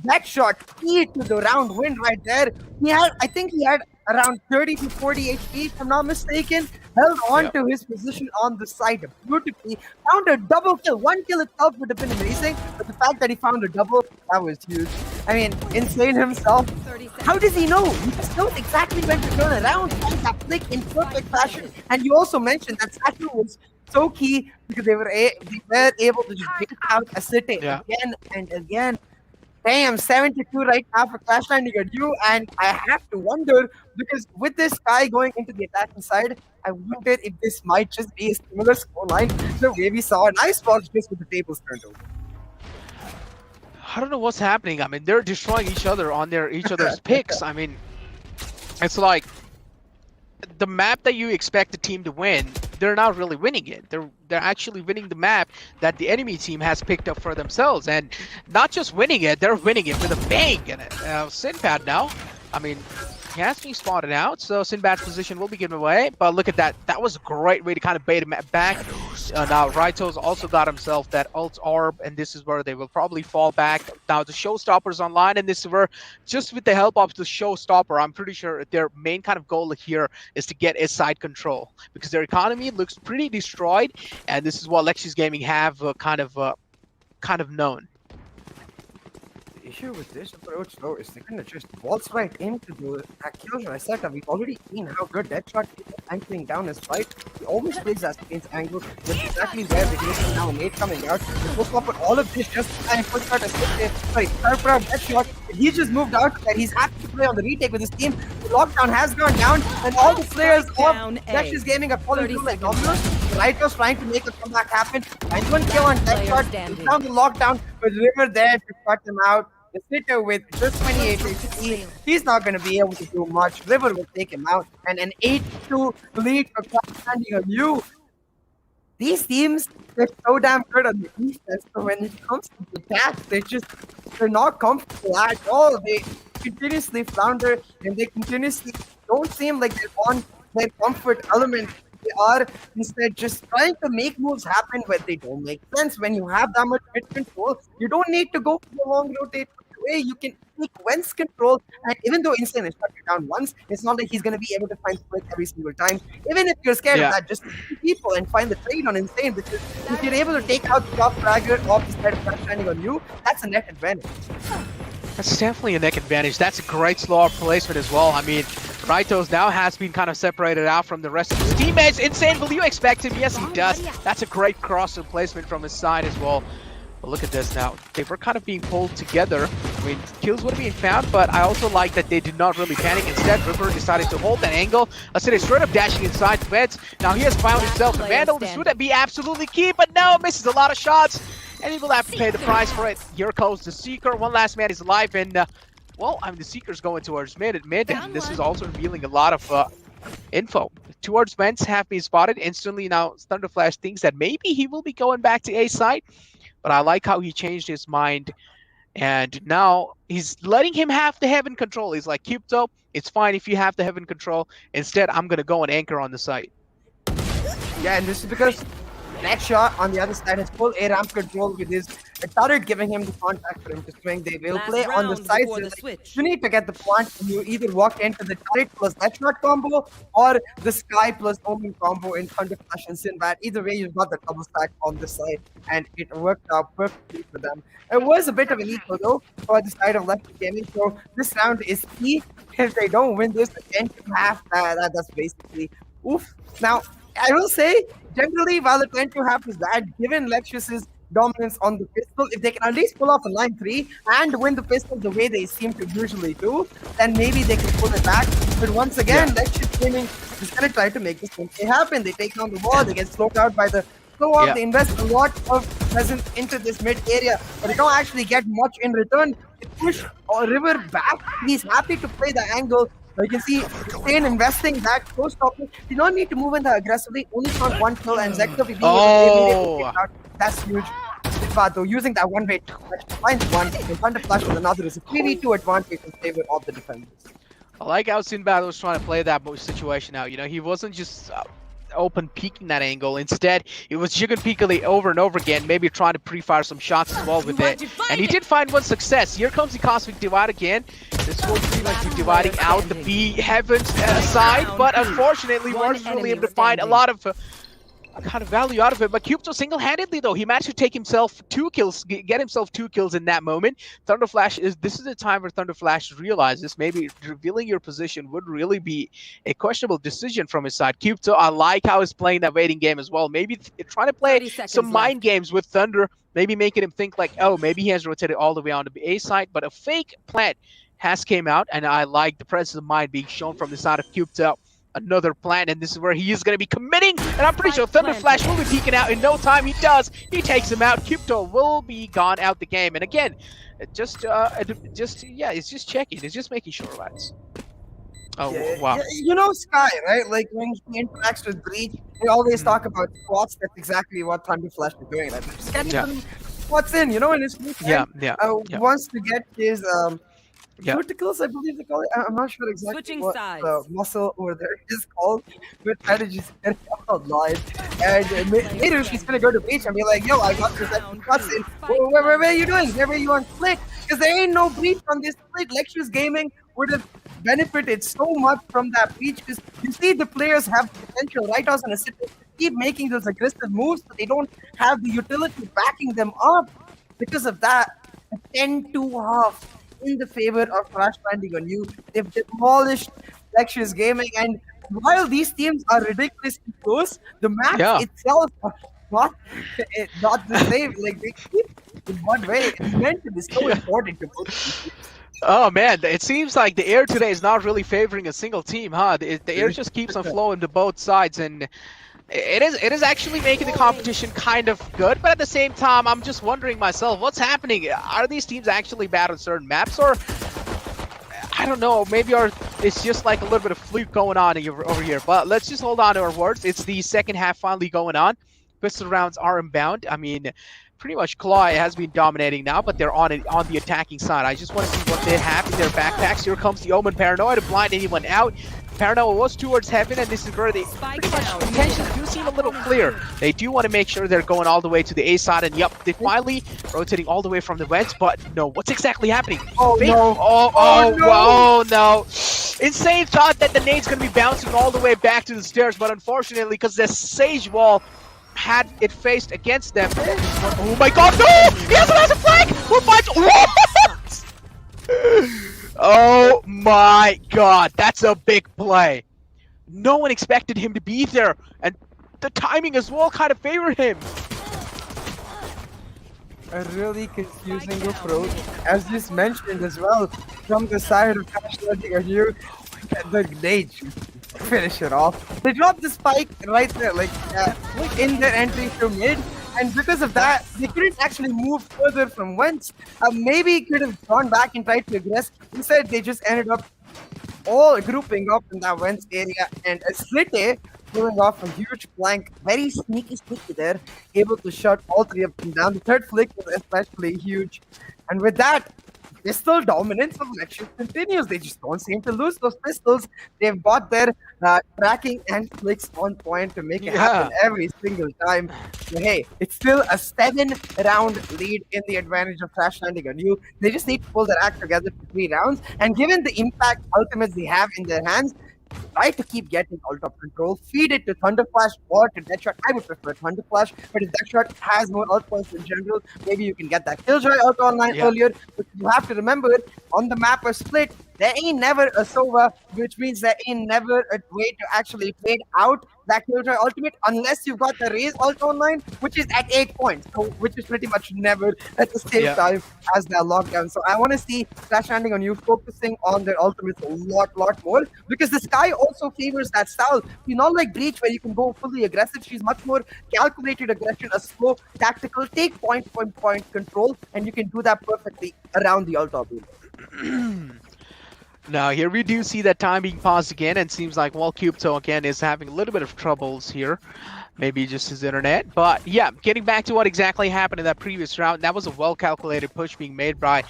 that shot key to the round win right there. I think he had around 30 to 40 HP, if I'm not mistaken. Held on to his position on the side beautifully. Found a double kill. One kill itself would have been amazing, but the fact that he found a double, that was huge. I mean, Insane himself. How does he know? He just knows exactly when to turn around, find that flick in perfect fashion. And you also mentioned that Saku was so key because they were able to just beat out a city Yeah. again and again. Damn, 72 right now for Clash Landing at you, and I have to wonder because with this guy going into the attacking side, I wonder if this might just be a similar scoreline the way we saw an Icebox just with the tables turned over. I don't know what's happening. I mean, they're destroying each other on each other's picks. I mean, it's like the map that you expect the team to win, they're not really winning it. They're actually winning the map that the enemy team has picked up for themselves, and not just winning it, they're winning it with a bang. And Sinbad now, I mean, he has been spotted out, so Sinbad's position will be given away. But look at that. That was a great way to kind of bait him back. Now, Raito's also got himself that ult orb, and this is where they will probably fall back. Now, the showstopper's online, and this is where, just with the help of the showstopper, I'm pretty sure their main kind of goal here is to get his side control, because their economy looks pretty destroyed, and this is what Lexious Gaming have kind of known. The issue with this approach, though, is they're gonna just waltz right into that Killjoy setup. We've already seen how good Deadshot is anchoring down his fight. He always plays that Spain's angle. That's exactly where the game is now. Nate coming out. The post up with all of this just to try and push out a Sharper Deadshot. He's just moved out there. He's happy to play on the retake with his team. The lockdown has gone down, and all the players of Lexious Gaming are falling through like dominoes. Raito's trying to make a comeback happen. And one kill on Deadshot. He's down the lockdown with River there to cut him out. The sitter with just 28 HP, he's not going to be able to do much. River will take him out, and an 8-2 lead for Clash Landing on you. These teams, they're so damn good on the defense, but when it comes to the attack, they're not comfortable at all. They continuously flounder, and they continuously don't seem like they're on their comfort element. They are instead just trying to make moves happen where they don't make sense. When you have that much mid control, you don't need to go for the long rotate way. You can take Wen's control, and even though Insane is shut you down once, it's not like he's going to be able to find split every single time. Even if you're scared of that, just keep people and find the trade on Insane, because if you're able to take out the top fragger off the side of Clash Landing on you, that's a net advantage. That's definitely a neck advantage. That's a great slow placement as well. I mean, Raito's now has been kind of separated out from the rest of his teammates. Insane, will you expect him? Yes, he does. That's a great cross placement from his side as well. But look at this now. They were kind of being pulled together. I mean, kills would have been found, but I also like that they did not really panic. Instead, River decided to hold that angle. I said, straight up dashing inside the beds. Now he has found himself the Vandal. This would be absolutely key, but no, misses a lot of shots. And he will have to pay the price for it. Here goes the Seeker. One last man is alive, and well, I mean, the Seeker's going towards mid, and this is also revealing a lot of info. Towards vents have been spotted instantly. Now Thunderflash thinks that maybe he will be going back to A side, but I like how he changed his mind, and now he's letting him have the heaven control. He's like, Cupto, it's fine if you have the heaven control. Instead, I'm gonna go and anchor on the site. Yeah, and this is because Next shot on the other side has full A ramp control with his turret giving him the contact for him to swing. They will play on the sides. You need to get the point. You either walk into the turret plus that shot combo or the sky plus Omen combo in Thunderflash and Sinbad. Either way, you've got the double stack on the side, and it worked out perfectly for them. It was a bit of an equal though for the side of Lexious Gaming. So this round is key. If they don't win this, again, that's basically oof. Now, I will say, generally, while the 10-2 is bad, given Lexious's dominance on the pistol, if they can at least pull off a 9-3 and win the pistol the way they seem to usually do, then maybe they can pull it back. But once again, Lexious Gaming is going to try to make this thing happen. They take down the wall, they get slowed out by the slow-up, they invest a lot of presence into this mid area, but they don't actually get much in return. They push River back. He's happy to play the angle. You can see Stain investing that close top. You don't need to move in that aggressively. Only found one kill and Zekto being able to take out. That's huge. Though using that one way to find one in front of flash with another is a 3v2 advantage in favor of the defenders. I like how Sinbad was trying to play that situation out. You know, he wasn't just open peeking that angle. Instead, it was Jigen peekily over and over again, maybe trying to pre-fire some shots as well with it. And he did find one success. Here comes the Cosmic Divide again. This will be like dividing out the B Heavens side, but unfortunately, we're really able to find a lot of kind of value out of it. But Cupto single-handedly, though, he managed to take himself 2 kills, get himself 2 kills in that moment. This is a time where Thunderflash realizes maybe revealing your position would really be a questionable decision from his side. Cupto, I like how he's playing that waiting game as well. Maybe trying to play 30 seconds some mind left. games with Thunder, maybe making him think like, oh, maybe he has rotated all the way on the A side, but a fake plant has came out, and I like the presence of mind being shown from the side of Cupto. Another plan, and this is where he is going to be committing, and I'm pretty sure Thunderflash will be peeking out in no time. He does. He takes him out. Cupto will be gone out the game, and again, it's just checking. It's just making sure, lads. Oh, Yeah, wow. yeah, you know Sky, right? Like when he interacts with Breach, we always talk about squats. That's exactly what Thunderflash is doing. Like just getting some squats in, you know, in his Yeah. wants to get his Yeah. verticals, I believe they call it. I'm not sure exactly Switching what sides. the muscle over there is called, but try to just get it out live. And later she's gonna go to Breach and be like, "Yo, I got this squats in. Where are you doing? Where are you on split? Because there ain't no Breach on this split. Lexious Gaming would have benefited so much from that Breach, because you see the players have potential right out on a sit, keep making those aggressive moves, but they don't have the utility backing them up. Because of that, a 10-2 in the favor of Crash Landing on You. They've demolished Lexious Gaming, and while these teams are ridiculously close, the match itself are not the same. Like they keep in one way. Momentum is so important to both these teams. Oh man, it seems like the air today is not really favoring a single team, huh? The air just keeps on flowing to both sides, and it is actually making the competition kind of good. But at the same time, I'm just wondering myself, what's happening? Are these teams actually bad on certain maps, or I don't know? Maybe it's just like a little bit of fluke going on over here. But let's just hold on to our words. It's the second half finally going on. Pistol rounds are inbound. I mean, pretty much CLOY has been dominating now, but they're on the attacking side. I just want to see what they have in their backpacks. Here comes the Omen Paranoia to blind anyone out. Paranoia was towards heaven, and this is where they pretty much intentions do seem a little clear. They do want to make sure they're going all the way to the A side, and yep, they finally rotating all the way from the west, but no, what's exactly happening? Oh no! Oh no! Insane thought that the nade's going to be bouncing all the way back to the stairs, but unfortunately, because the Sage Wall had it faced against them. Oh my god, no! He has a flag! Who fights? What? Oh my god, that's a big play. No one expected him to be there, and the timing as well kind of favored him. A really confusing approach, as just mentioned as well, from the side of Crash Landing on You. The grenade finish it off. They dropped the spike right there, like in their entry to mid, and because of that, they couldn't actually move further from whence. Maybe could have gone back and tried to aggress. Instead, they just ended up all grouping up in that whence area, and a Slite pulling off a huge flank, very sneaky there, able to shut all three of them down. The third flick was especially huge, and with that, pistol dominance of Lexious continues. They just don't seem to lose those pistols. They've got their tracking and flicks on point to make it happen every single time. So, hey, it's still a 7-round lead in the advantage of Crash Landing on You. They just need to pull their act together for 3 rounds. And given the impact ultimates they have in their hands, try to keep getting out of control, feed it to Thunderflash or to Deadshot. I would prefer Thunderflash, but if Deadshot has more out points in general, maybe you can get that Killjoy out online earlier. But you have to remember, on the map of Split, there ain't never a Sova, which means there ain't never a way to actually trade out that Killjoy ultimate unless you've got the Raze ult online, which is at 8 points, so which is pretty much never at the same time as their lockdown. So I want to see Crash Landing on You focusing on their ultimates a lot more, because the Sky also favors that style. She's not like Breach where you can go fully aggressive. She's much more calculated aggression, a slow tactical, take point control, and you can do that perfectly around the ult obelisk. Now here we do see that time being paused again, and seems like Cupto again is having a little bit of troubles here. Maybe just his internet. But yeah, getting back to what exactly happened in that previous round, that was a well-calculated push being made by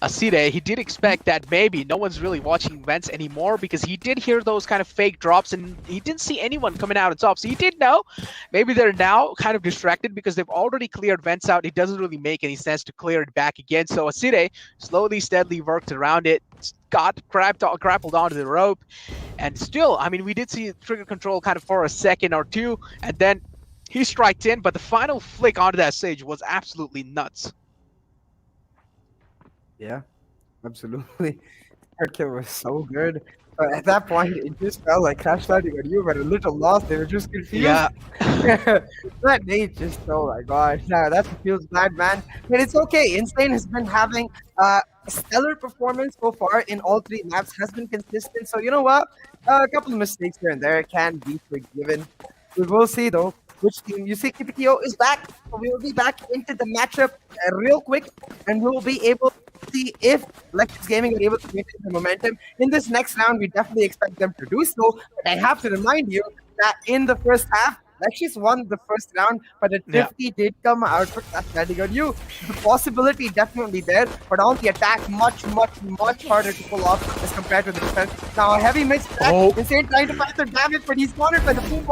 Aside. He did expect that maybe no one's really watching vents anymore, because he did hear those kind of fake drops, and he didn't see anyone coming out on top. So he did know. Maybe they're now kind of distracted because they've already cleared vents out. It doesn't really make any sense to clear it back again. So Aside slowly, steadily worked around it, got grappled onto the rope, and still, I mean, we did see trigger control kind of for a second or two, and then He striked in, but the final flick onto that stage was absolutely nuts. Yeah, absolutely. Third kill was so good. At that point, it just felt like Crash Landing on you were a little lost. They were just confused. Yeah. That Nate just, oh my gosh, nah, that feels bad, man. But it's okay. Insane has been having a stellar performance so far in all three maps, has been consistent. So, you know what? A couple of mistakes here and there can be forgiven. We will see, though, which team. You see, KPTO is back. So we will be back into the matchup real quick, and we will be able to see if Lexious Gaming are able to maintain the momentum. In this next round, we definitely expect them to do so. But I have to remind you that in the first half, Lexious won the first round, but a Yeah. 50 did come out for Clash Landing on you. The possibility definitely there, but on the attack, much harder to pull off as compared to the defense. Now, a heavy mix attack. Oh. Insane trying to fight the damage, but he's cornered by the boom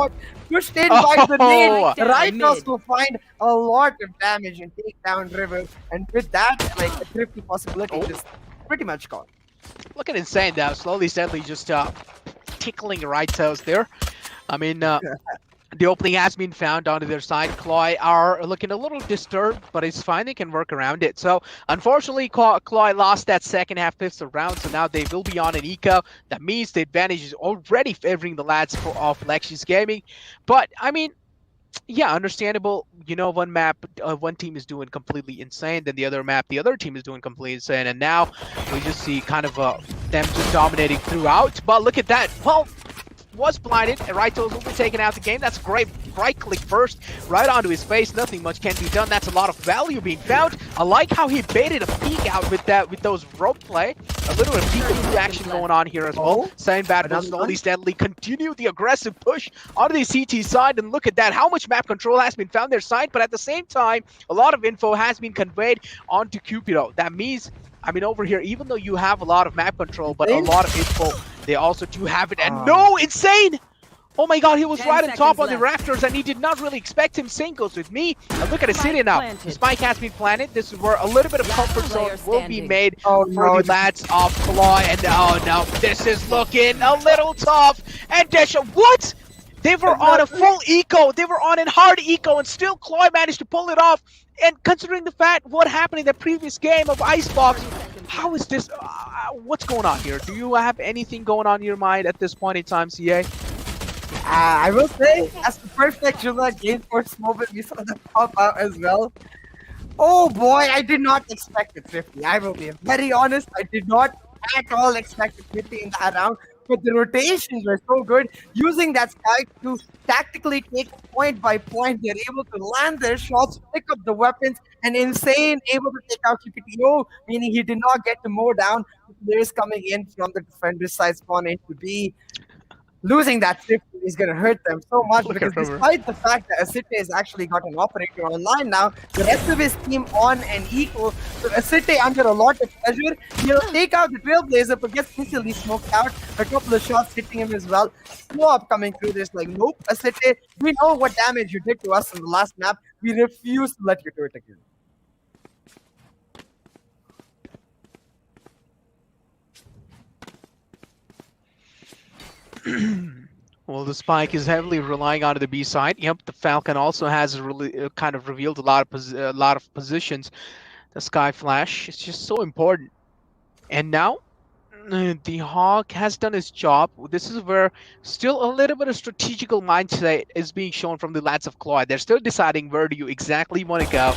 pushed in by the nade. Oh. Right now will find a lot of damage and take down River, and with that, like a thrifty possibility just pretty much gone. Look at Insane now, slowly, steadily just tickling right toes there. I mean, the opening has been found onto their side. CLOY are looking a little disturbed, but it's fine. They can work around it. So, unfortunately, CLOY lost that second half fifth round, so now they will be on an eco. That means the advantage is already favoring the lads of Lexious Gaming. But, I mean, yeah, understandable. You know, one map, one team is doing completely insane, then the other map, the other team is doing completely insane, and now we just see kind of them just dominating throughout. But look at that. Well, was blinded, and Rightos will be taken out the game. That's great. Right click first, right onto his face. Nothing much can be done. That's a lot of value being found. I like how he baited a peek out with those rope play. A little bit of peek action going on here as well. Sandbad will slowly, steadily continue the aggressive push onto the CT side, and look at that. How much map control has been found their side, but at the same time, a lot of info has been conveyed onto Cupido. That means, I mean, over here, even though you have a lot of map control, but a lot of info, they also do have it. And no, Insane! Oh my god, he was right on top on the rafters, and he did not really expect him. Same goes with me. And look at his city now. The spike has been planted. This is where a little bit of comfort zone will be made for the lads of CLOY. And oh no, this is looking a little tough. And Desha, what? They were on a full eco. They were on a hard eco, and still CLOY managed to pull it off. And considering the fact what happened in the previous game of Icebox, how is this? What's going on here? Do you have anything going on in your mind at this point in time, CA? I will say, as the perfect Gillette game force moment, we saw them pop out as well. Oh boy, I did not expect it 50. I will be very honest, I did not at all expect it 50 in that round. But the rotations were so good, using that spike to tactically take point by point. They're able to land their shots, pick up the weapons, and Insane able to take out QPTO, meaning he did not get to mow down players coming in from the defender's side spawn into B. Losing that 50 is going to hurt them so much because despite the fact that Asite has actually got an operator online now, the rest of his team on an equal. So Asite under a lot of pressure, he'll take out the Trailblazer but gets easily smoked out. A couple of shots hitting him as well. Slow up coming through this like, nope, Asite, we know what damage you did to us in the last map. We refuse to let you do it again. Well, the spike is heavily relying on the B side. Yep, the Falcon also has really kind of revealed a lot of positions. The Sky Flash is just so important. And now, the Hawk has done his job. This is where still a little bit of strategical mindset is being shown from the lads of CLOY. They're still deciding where do you exactly want to go.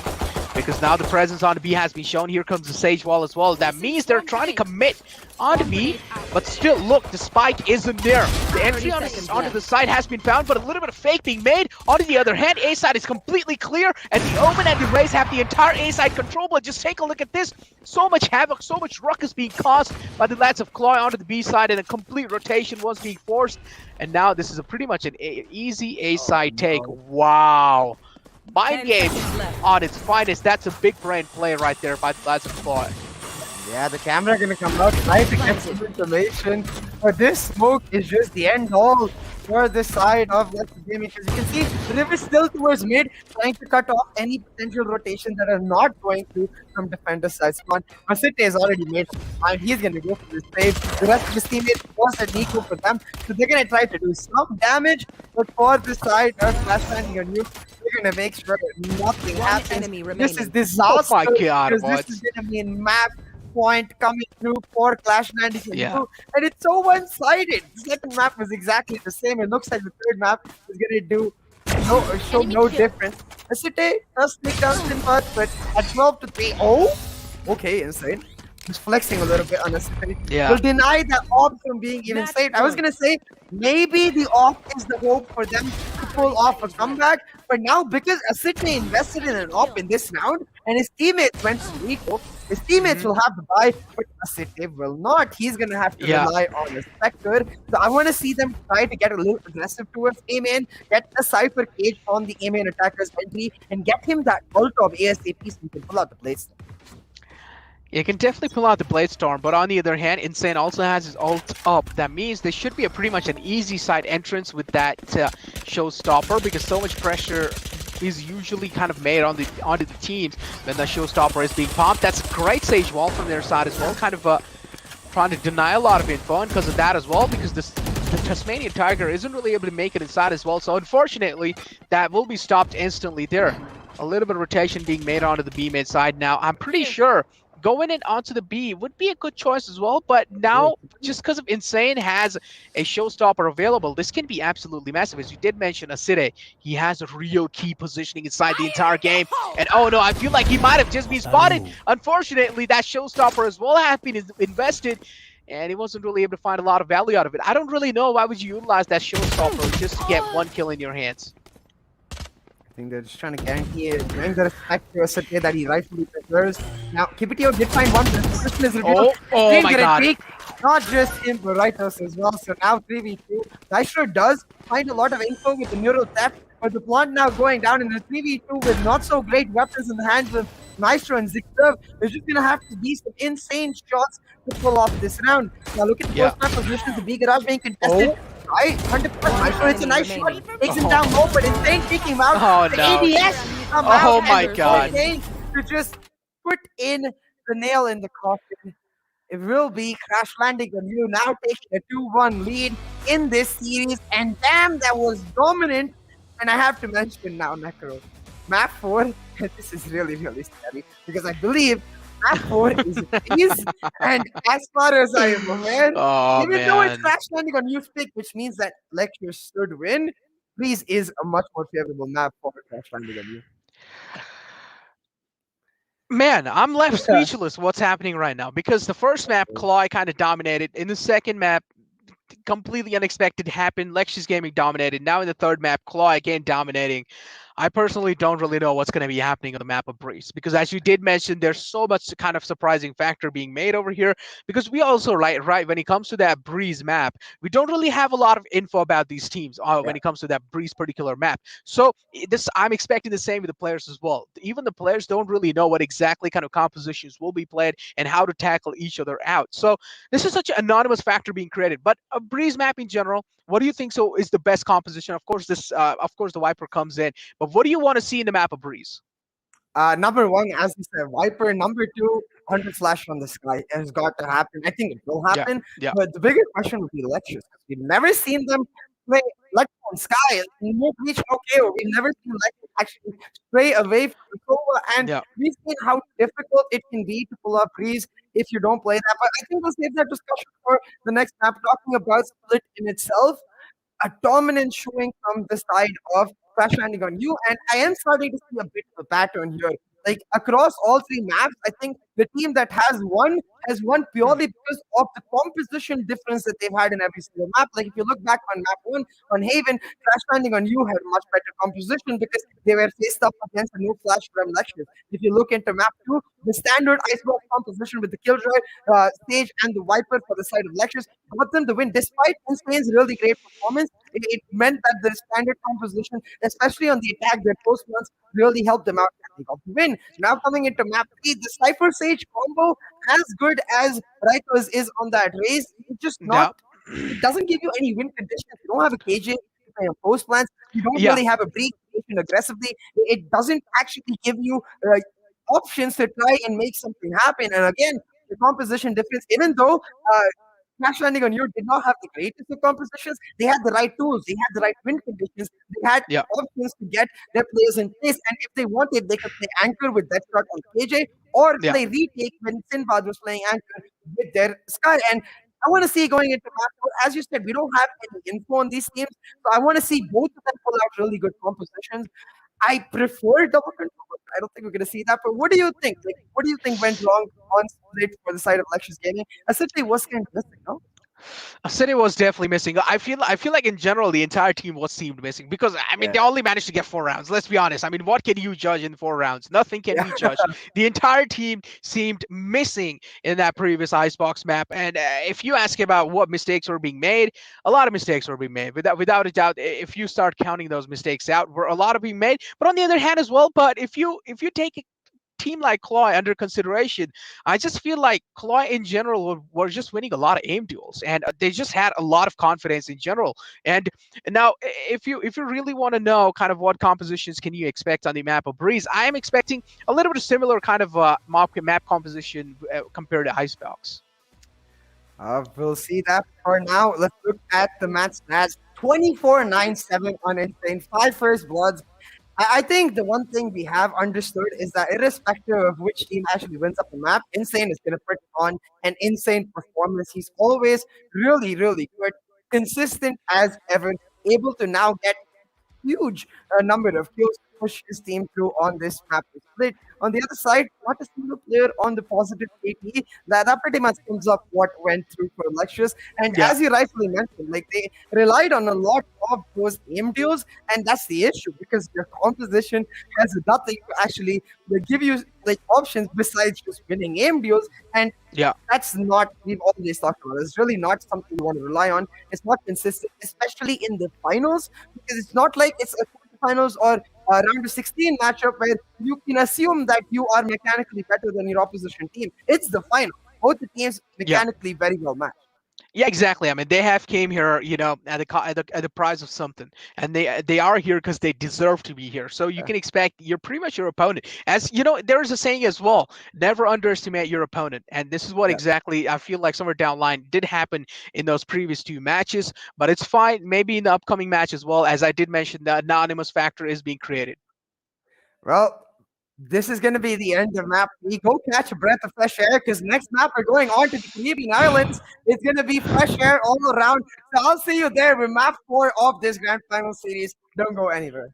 Because now the presence on the B has been shown. Here comes the Sage Wall as well. That means they're trying to commit on the B. But still, look, the spike isn't there. The entry onto the side has been found, but a little bit of fake being made. On the other hand, A side is completely clear. And the Omen and the Raze have the entire A side control. But just take a look at this. So much havoc, so much ruckus being caused by the lads of CLOY onto the B side. And a complete rotation was being forced. And now this is pretty much an easy A side take. Wow. Mind game on its finest. That's a big brain play right there by the lads of CLOY. Yeah, the camera gonna come out, try to get some information. But this smoke is just the end all. for the side of Lexious Gaming. As you can see, Riv is still towards mid, trying to cut off any potential rotation that are not going through from defender side spawn. Masite has already made up his mind. He's going to go for this trade. The rest of his teammates was a Nico for them, so they're going to try to do some damage. But for the side of Flash Landing on you, they're going to make sure that nothing happens. Enemy This is remaining. disaster Oh my God, because what? this is going to be a map point coming through for Clash Landing on Yeah. you, and it's so one-sided. The second map was exactly the same. It looks like the third map is going to show no difference. Masite does take down Sinbad, but at 12 to 3, okay, insane. He's flexing a little bit on Masite. Yeah. Will deny that off from being even Match saved. I was point. gonna say maybe the off is the hope for them to pull off a comeback, but now because Asite invested in an op in this round and his teammates went to Rico, his teammates will have to buy, but Asite will not. He's gonna have to Yeah. rely on the Spectre. So I want to see them try to get a little aggressive towards A-Main, get a Cypher cage on the A-Main attacker's entry, and get him that ult of ASAP so he can pull out the blades. You can definitely pull out the Blade Storm, but on the other hand, Insane also has his ult up. That means there should be pretty much an easy side entrance with that Showstopper, because so much pressure is usually kind of made onto the teams when the Showstopper is being pumped. That's a great Sage Wall from their side as well, kind of trying to deny a lot of info, and because of that as well, because the Tasmanian Tiger isn't really able to make it inside as well, so unfortunately, that will be stopped instantly there. A little bit of rotation being made onto the B mid side now. I'm pretty sure going in onto the B would be a good choice as well, but now just because of Insane has a Showstopper available, this can be absolutely massive. As you did mention, Aside, he has a real key positioning inside the entire game, and oh no, I feel like he might have just been spotted. Unfortunately, that Showstopper as well has been invested, and he wasn't really able to find a lot of value out of it. I don't really know why would you utilize that Showstopper just to get one kill in your hands. I think they're just trying to guarantee it, giving the respect to Asate that he rightfully deserves. Now, Kibitio did find one, but the position is revealed. Oh He's my gonna God. take not just him, but Ritos as well. So now 3v2. Nitro does find a lot of info with the neural theft, but the plant now going down in a 3v2 with not so great weapons in the hands of Nitro and Zigzag. There's just gonna have to be some insane shots to pull off this round. Now look at the Yeah. post-map position, the B garage being contested. Right, 100%. Nitro, it's a nice shot. Takes him down low, but Insane kicking him out. Oh, The no. ADS come Oh out my and God. Insane to just put in the nail in the coffin. It will be Crash Landing on you, now taking a 2-1 lead in this series. And damn, that was dominant. And I have to mention now, Necro. Map 4, this is really, really scary because I believe Map 4 is Breeze. And as far as I am aware, Oh even though it's man. Crash Landing on you pick, which means that Lexious should win, Breeze is a much more favorable map for Crash Landing on you. Man, I'm left speechless what's happening right now, because the first map, CLOY kind of dominated. In the second map, completely unexpected happened. Lexious Gaming dominated. Now in the third map, CLOY again dominating. I personally don't really know what's going to be happening on the map of Breeze, because as you did mention, there's so much kind of surprising factor being made over here, because we also, right, when it comes to that Breeze map, we don't really have a lot of info about these teams when it comes to that Breeze particular map. So I'm expecting the same with the players as well. Even the players don't really know what exactly kind of compositions will be played and how to tackle each other out. So this is such an anonymous factor being created. But a Breeze map in general, what do you think is the best composition? Of course, of course, the Viper comes in, but what do you want to see in the map of Breeze? Number one, as you said, Viper. Number two, 100 flash from the sky. It has got to happen. I think it will happen. Yeah. But the bigger question would be Lexious, because we've never seen them play Lexious on sky. No reach, no KO. We've never seen Lexious actually stray away from the Sova. And Yeah. we've seen how difficult it can be to pull up Breeze if you don't play that. But I think we'll save that discussion for the next map. Talking about Split in itself, a dominant showing from the side of Crash Landing on you, and I am starting to see a bit of a pattern here. Like across all three maps, I think the team that has won purely because of the composition difference that they've had in every single map. Like if you look back on map 1 on Haven, Crash Landing on you had much better composition because they were faced up against a no flash from Lexious. If you look into map 2, the standard Icebox composition with the Killjoy, Sage, and the Viper for the side of Lexious got them the win. Despite Insane's really great performance, it meant that the standard composition, especially on the attack, their post ones really helped them out. They got the win. Now coming into map 3, the Cypher Sage combo, as good as Ritos is on that race, it's just not it doesn't give you any win conditions. You don't have a KJ post plans. You don't Yeah, really have a break position aggressively. It doesn't actually give you options to try and make something happen. And again, the composition difference, even though Crash Landing on You did not have the greatest of compositions, they had the right tools, they had the right win conditions, they had yeah, options to get their players in place. And if they wanted, they could play anchor with that shot on KJ or yeah. play retake when Sinbad was playing anchor with their Sky. And I want to see going into match four. As you said, we don't have any info on these teams, so I want to see both of them pull out really good compositions. I prefer double control. I don't think we're going to see that. But what do you think? Like, what do you think went wrong on split for the side of Lexious Gaming? Essentially, was kind of missing, no? City was definitely missing. I feel like in general the entire team was seemed missing because I mean Yeah. they only managed to get 4 rounds. Let's be honest. I mean, what can you judge in 4 rounds? Nothing can Yeah. be judged. The entire team seemed missing in that previous Icebox map. And if you ask about what mistakes were being made, a lot of mistakes were being made. Without a doubt, if you start counting those mistakes out, were a lot of being made. But on the other hand as well, but if you take team like CLOY under consideration, I just feel like CLOY in general were just winning a lot of aim duels, and they just had a lot of confidence in general. And now, if you really want to know kind of what compositions can you expect on the map of Breeze, I am expecting a little bit of similar kind of map composition compared to Icebox. We'll see that for now. Let's look at the match stats. 24-9-7 on Insane. 5 first bloods. I think the one thing we have understood is that irrespective of which team actually wins up the map, Insane is going to put on an insane performance. He's always really, really good, consistent as ever, able to now get huge number of kills to push his team through on this map split. On the other side, not a single player on the positive KT. That pretty much sums up what went through for Lexious. And Yeah. as you rightfully mentioned, like they relied on a lot of those aim deals, and that's the issue because your composition has nothing to actually give you like options besides just winning aim deals. And Yeah. that's not we've always talked about. It's really not something you want to rely on. It's not consistent, especially in the finals, because it's not like it's a finals or a round of 16 matchup where you can assume that you are mechanically better than your opposition team. It's the final. Both the teams Yeah. mechanically very well matched. Yeah, exactly. I mean, they have came here, at the price of something, and they are here because they deserve to be here. So you can expect you're pretty much your opponent. As you know, there is a saying as well: never underestimate your opponent. And this is what Yeah. exactly I feel like somewhere down the line did happen in those previous 2 matches. But it's fine. Maybe in the upcoming match as well, as I did mention, the anonymous factor is being created. Well, this is going to be the end of map 3. Go catch a breath of fresh air because next map we're going on to the Caribbean Islands. It's going to be fresh air all around. So I'll see you there with map 4 of this Grand Final Series. Don't go anywhere.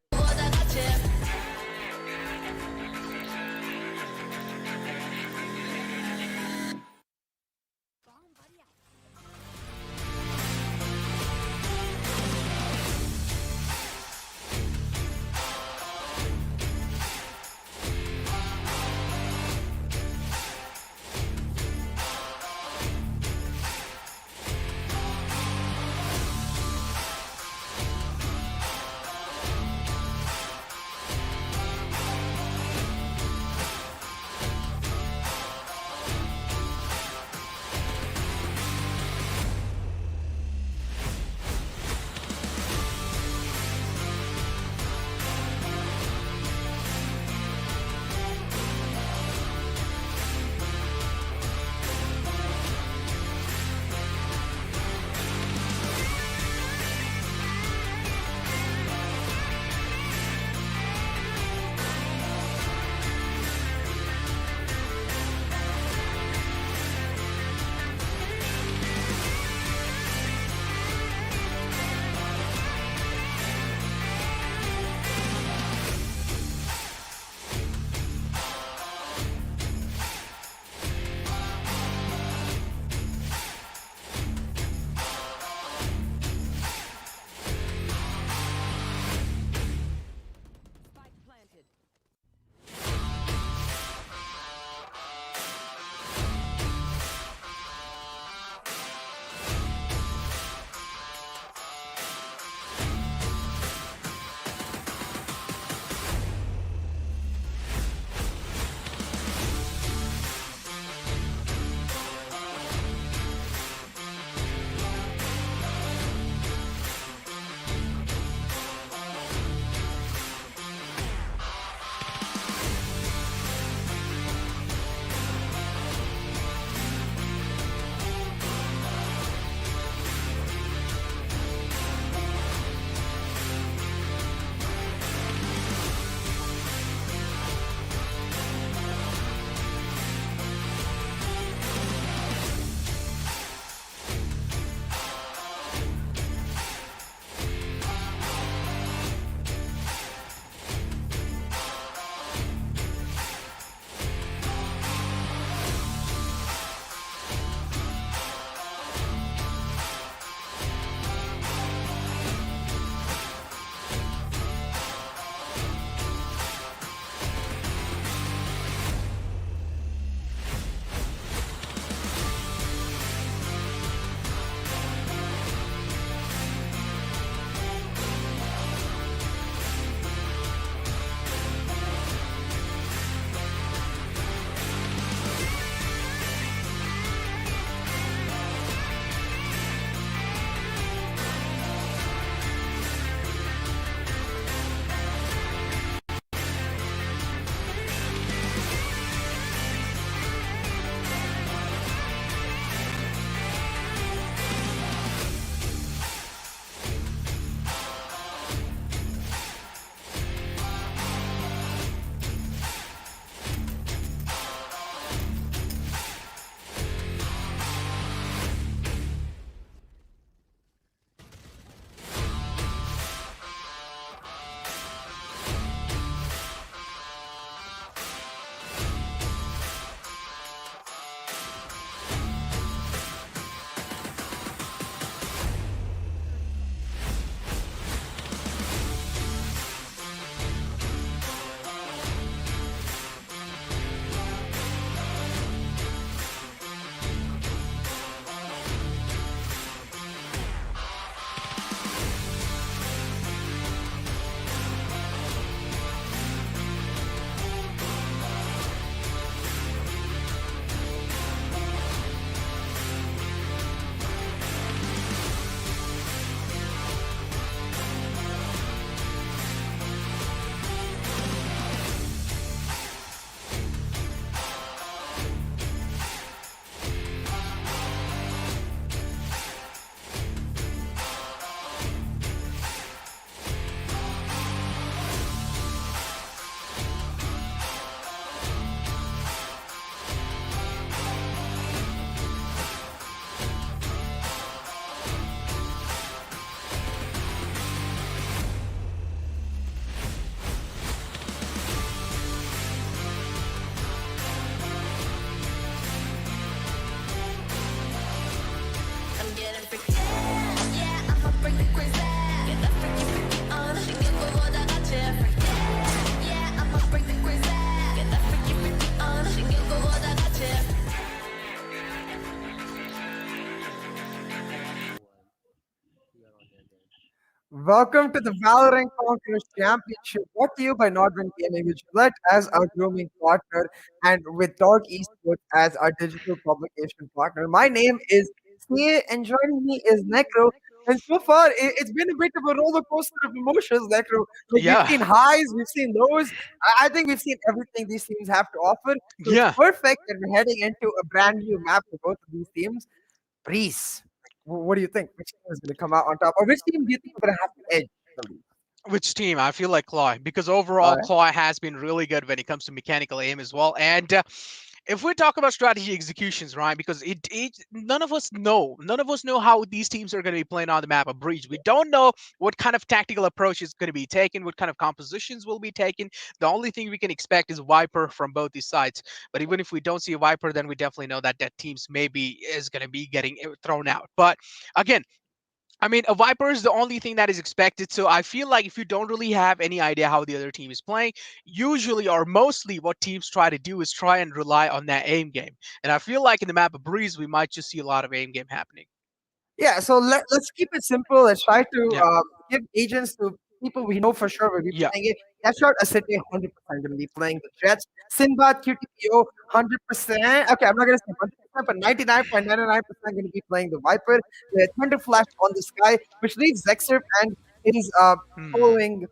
Welcome to the Valorant Conquerors Championship, brought to you by NODWIN Gaming, with Gillette as our grooming partner and with Dog Esports as our digital publication partner. My name is Sia, and joining me is Necro. And so far, it's been a bit of a roller coaster of emotions, Necro. Like we've Yeah, seen highs, we've seen lows. I think we've seen everything these teams have to offer. So it's yeah. perfect that we're heading into a brand new map for both of these teams. Breeze. What do you think? Which team is going to come out on top, or which team do you think is going to have the edge? Which team? I feel like CLOY because overall Uh, CLOY has been really good when it comes to mechanical aim as well. And if we talk about strategy executions, right? Because none of us know how these teams are going to be playing on the map of Breach. We don't know what kind of tactical approach is going to be taken, what kind of compositions will be taken. The only thing we can expect is Viper from both these sides. But even if we don't see a Viper, then we definitely know that teams maybe is going to be getting thrown out. But again, I mean, a Viper is the only thing that is expected. So I feel like if you don't really have any idea how the other team is playing, usually or mostly what teams try to do is try and rely on that aim game. And I feel like in the map of Breeze, we might just see a lot of aim game happening. Yeah, so let's keep it simple. Let's try to Yeah. give agents to people we know for sure will be Yeah. playing it. That's shot a city 100% going to be playing the Jets. Sinbad QTPO 100%. Okay, I'm not going to say 100%, but 99.99% going to be playing the Viper. The Thunder Flash on the sky, which leaves Zexer and his Hmm. following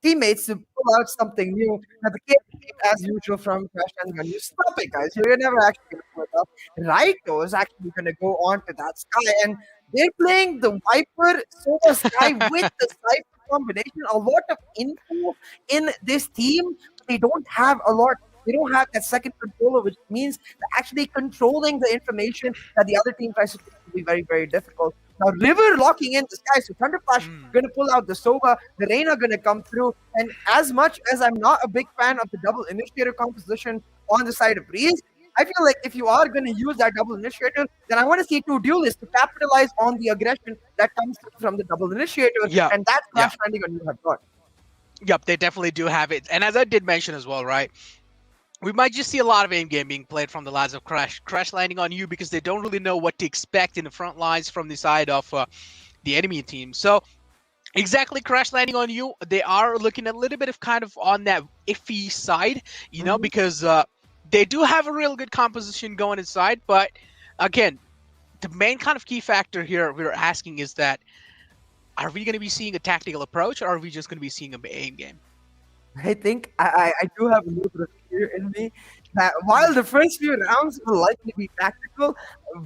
teammates to pull out something new. Now the game, as usual from Crash and Gun, you stop it, guys. You're never actually going to pull it up. Raito is actually going to go on to that Sky, and they're playing the Viper Sova Sky with the Cypher combination. A lot of info in this team, but they don't have a lot. They don't have that second controller, which means that actually controlling the information that the other team tries to take will be very, very difficult. Now, River locking in the Sky, so Thunderflash Hmm. going to pull out the Sova, the Reina going to come through. And as much as I'm not a big fan of the double initiator composition on the side of Breeze, I feel like if you are going to use that double initiator, then I want to see two duelists to capitalize on the aggression that comes from the double initiator, Yeah. and that's Yeah. Crash Landing on you have got. Yep. They definitely do have it. And as I did mention as well, right? We might just see a lot of aim game being played from the lads of Crash landing on you because they don't really know what to expect in the front lines from the side of the enemy team. So exactly, Crash landing on you. They are looking a little bit of kind of on that iffy side, Mhm. because they do have a real good composition going inside. But again, the main kind of key factor here we're asking is that are we going to be seeing a tactical approach or are we just going to be seeing an aim game? I think I do have a little bit of fear in me that while the first few rounds will likely be tactical,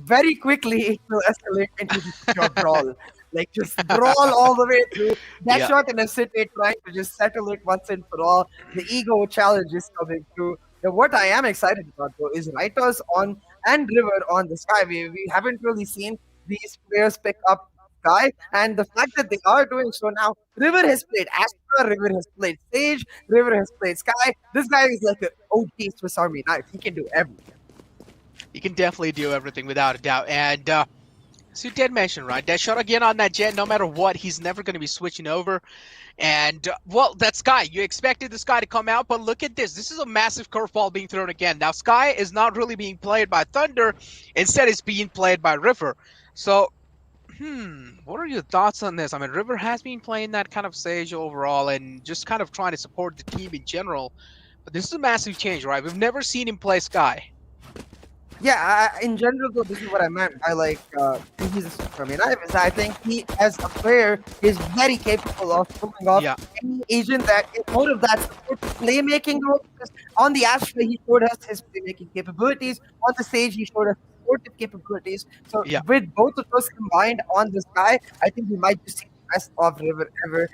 very quickly it will escalate into just pure brawl. Like just brawl all the way through. That Yeah. shot in a city trying to just settle it once and for all. The ego challenge is coming through. Now, what I am excited about though is Writers on and River on the Sky. We haven't really seen these players pick up Sky, and the fact that they are doing so now. River has played Astra, River has played Sage, River has played Sky. This guy is like an OG Swiss Army knife. He can do everything. You can definitely do everything without a doubt. And so you did mention, right? That shot again on that jet, no matter what, he's never going to be switching over. And, well, that Sky, you expected the Sky to come out, but look at this. This is a massive curveball being thrown again. Now, Sky is not really being played by Thunder. Instead, it's being played by River. So, what are your thoughts on this? I mean, River has been playing that kind of Sage overall and just kind of trying to support the team in general. But this is a massive change, right? We've never seen him play Sky. Yeah, in general, though, this is what I meant by like he's a Swiss Army knife. Is I think he, as a player, is very capable of pulling off Yeah. any agent that is out of that support playmaking role. Because on the Astra, he showed us his playmaking capabilities. On the Sage, he showed us supportive capabilities. So Yeah. with both of those combined on this guy, I think we might just see the best of River ever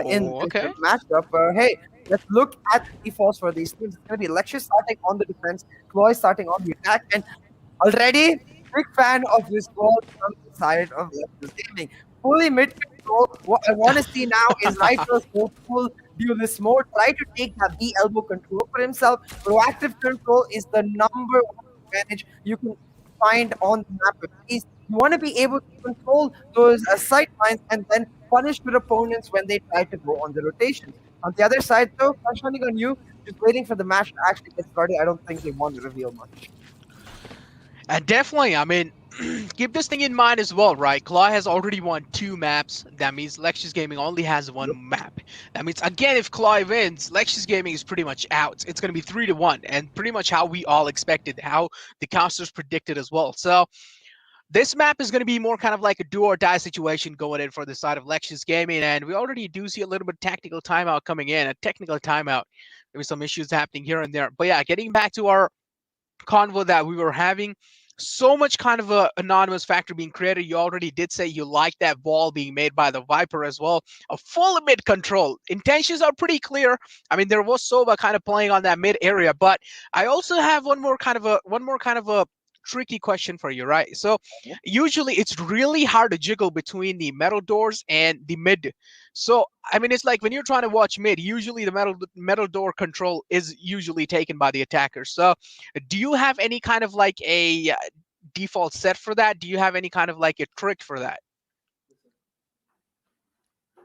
in Oh, this okay. matchup. Hey, let's look at the defaults for these teams. It's going to be Lexious starting on the defense, CLOY starting on the attack, and already big fan of this ball from the side of Lexious Gaming. Fully mid control. What I want to see now is Ryder's go full duelist mode. Try to take that B elbow control for himself. Proactive control is the number one advantage you can find on the map. At least you want to be able to control those sight lines and then punish your opponents when they try to go on the rotations. On the other side, though, Crash Landing on you, just waiting for the match to actually get started. I don't think they want to reveal much. And definitely, I mean, keep this thing in mind as well, right? CLOY has already won 2 maps. That means Lexious Gaming only has Yep. 1 map. That means, again, if CLOY wins, Lexious Gaming is pretty much out. It's going to be 3-1, and pretty much how we all expected, how the casters predicted as well. So this map is going to be more kind of like a do or die situation going in for the side of Lexious Gaming, and we already do see a little bit of tactical timeout coming in, a technical timeout. Maybe some issues happening here and there. But yeah, getting back to our convo that we were having, so much kind of a anonymous factor being created. You already did say you like that wall being made by the Viper as well. A full mid control. Intentions are pretty clear. I mean, there was Soba kind of playing on that mid area, but I also have one more kind of a tricky question for you, right? So usually it's really hard to jiggle between the metal doors and the mid. So I mean, it's like when you're trying to watch mid, usually the metal door control is usually taken by the attacker. So do you have any kind of like a default set for that? Do you have any kind of like a trick for that?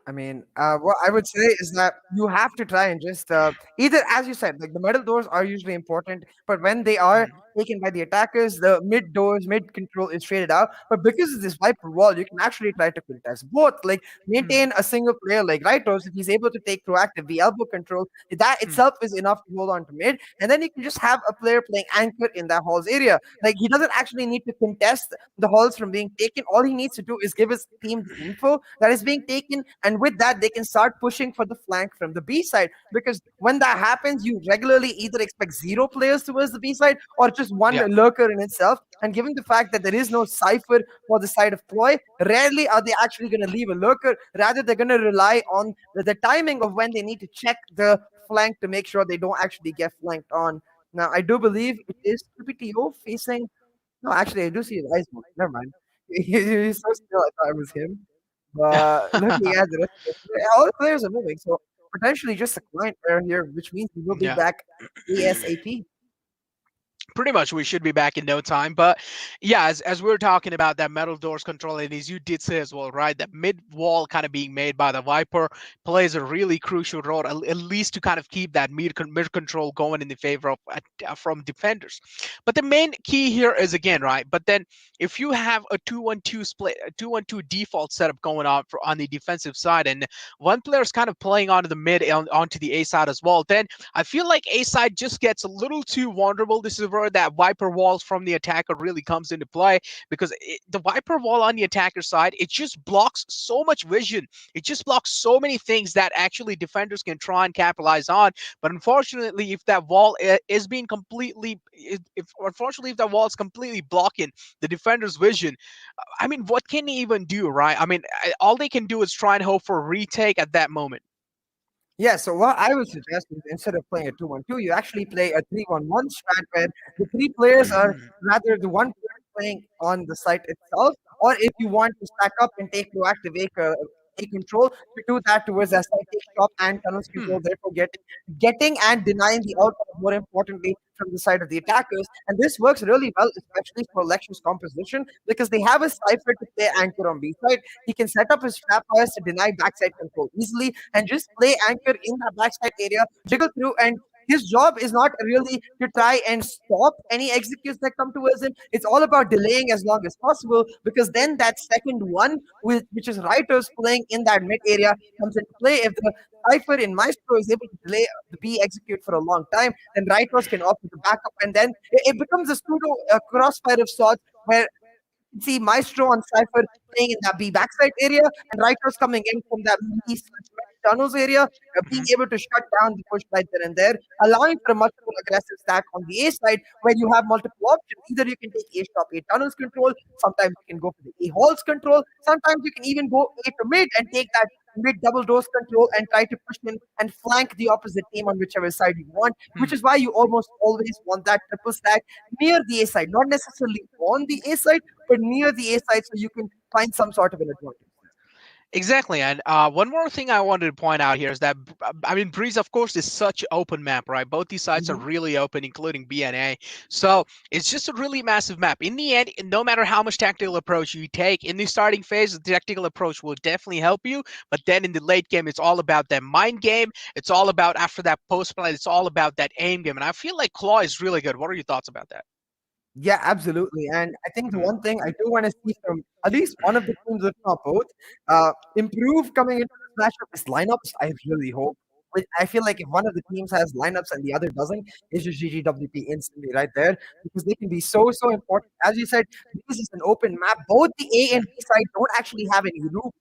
I mean, what I would say is that you have to try and just either, as you said, like the middle doors are usually important, but when they are Mhm. taken by the attackers, the mid doors, mid control is traded out. But because of this viper wall, you can actually try to contest both, like Mhm. maintain a single player like Ritos. If he's able to take proactive the elbow control, that Mhm. itself is enough to hold on to mid, and then you can just have a player playing anchor in that hall's area. Like he doesn't actually need to contest the halls from being taken. All he needs to do is give his team the info that is being taken, and with that, they can start pushing for the flank from the B side. Because when that happens, you regularly either expect zero players towards the B side or just one Yeah. lurker in itself. And given the fact that there is no cipher for the side of CLOY, rarely are they actually going to leave a lurker. Rather, they're going to rely on the timing of when they need to check the flank to make sure they don't actually get flanked on. Now, I do believe it is QPTO facing. No, actually, I do see his eyes moving. Never mind. He's so still. I thought it was him. But looking at the rest of all the players are moving, so potentially just a client error here, which means we will be Yeah. back ASAP. Pretty much we should be back in no time. But yeah, as we are talking about that metal doors control, and as you did say as well, right, that mid wall kind of being made by the Viper plays a really crucial role, at least to kind of keep that mid control going in the favor of from defenders. But the main key here is, again, right, but then if you have a 2-1-2 split, a 2-1-2 default setup going on on the defensive side, and one player is kind of playing onto the mid and onto the A side as well, then I feel like A side just gets a little too vulnerable. This is where that Viper walls from the attacker really comes into play, because the Viper wall on the attacker side, it just blocks so much vision. It just blocks so many things that actually defenders can try and capitalize on. But unfortunately, if that wall is being completely, if unfortunately if that wall is completely blocking the defender's vision, I mean, what can he even do, right? I mean, all they can do is try and hope for a retake at that moment. Yeah, so what I would suggest is instead of playing a 2-1-2, you actually play a 3-1-1 strat where the three players are rather the one player playing on the site itself, or if you want to stack up and take proactive A control, to do that towards that site, take shop and tunnels Hmm. control, therefore getting and denying the outcome, more importantly, from the side of the attackers. And this works really well, especially for Lexious composition, because they have a cipher to play anchor on B side. He can set up his trap wires to deny backside control easily and just play anchor in that backside area, jiggle through, and his job is not really to try and stop any executes that come towards him. It's all about delaying as long as possible, because then that second one, which is Writers playing in that mid area, comes into play. If the Cypher in Maestro is able to delay the B execute for a long time, then Writers can opt for the backup, and then it becomes a pseudo crossfire of sorts where see Maestro on Cypher playing in that B backside area, and Writers coming in from that tunnels area, being Mhm. able to shut down the push right there and there, allowing for a much more aggressive stack on the A side where you have multiple options. Either you can take A stop A tunnels control, sometimes you can go for the A halls control, sometimes you can even go A to mid and take that mid double doors control and try to push in and flank the opposite team on whichever side you want, which Hmm. is why you almost always want that triple stack near the A side, not necessarily on the A side, but near the A side so you can find some sort of an advantage. Exactly, and one more thing I wanted to point out here is that I mean, Breeze, of course, is such an open map, right? Both these sites are Mhm. really open, including BNA. So it's just a really massive map. In the end, no matter how much tactical approach you take in the starting phase, the tactical approach will definitely help you. But then in the late game, it's all about that mind game. It's all about after that post play. It's all about that aim game, and I feel like Claw is really good. What are your thoughts about that? Yeah, absolutely. And I think the Mhm. one thing I do want to see from at least one of the teams, if not both, improve coming into this matchup is lineups. I really hope. I feel like if one of the teams has lineups and the other doesn't, it's just GGWP instantly right there because they can be so important. As you said, this is an open map. Both the A and B side don't actually have any roof,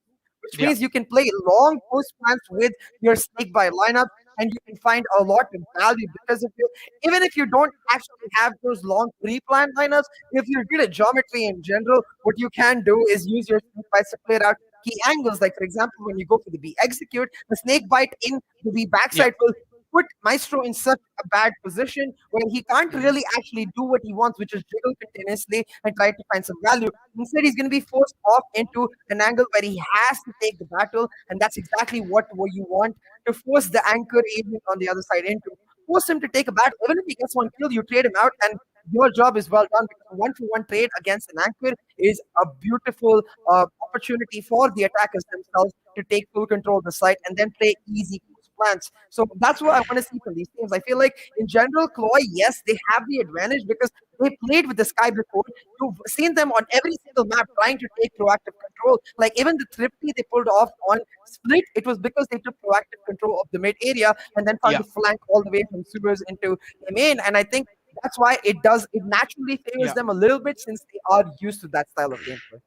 which Yeah. means you can play long post plans with your snake by lineup and you can find a lot of value because of you. Even if you don't actually have those long pre-planned lineups, if you're good at geometry in general, what you can do is use your snake bites to clear out key angles. Like for example, when you go for the B execute, the snake bite in the B Yeah. backside will put Maestro in such a bad position where he can't Mhm. really actually do what he wants, which is jiggle continuously and try to find some value. Instead, he's going to be forced off into an angle where he has to take the battle, and that's exactly what you want to force the anchor agent on the other side into. Force him to take a battle. Even if he gets one kill, you trade him out, and your job is well done because a one-for-one trade against an anchor is a beautiful opportunity for the attackers themselves to take full control of the site and then play easy plans. So that's what I want to see from these teams. I feel like in general, CLOY, yes, they have the advantage because they played with the Sky before. You've seen them on every single map trying to take proactive control. Like even the Thrifty they pulled off on Split, it was because they took proactive control of the mid area and then found Yeah. the flank all the way from sewers into the main. And I think that's why it naturally favors Yeah. them a little bit since they are used to that style of gameplay.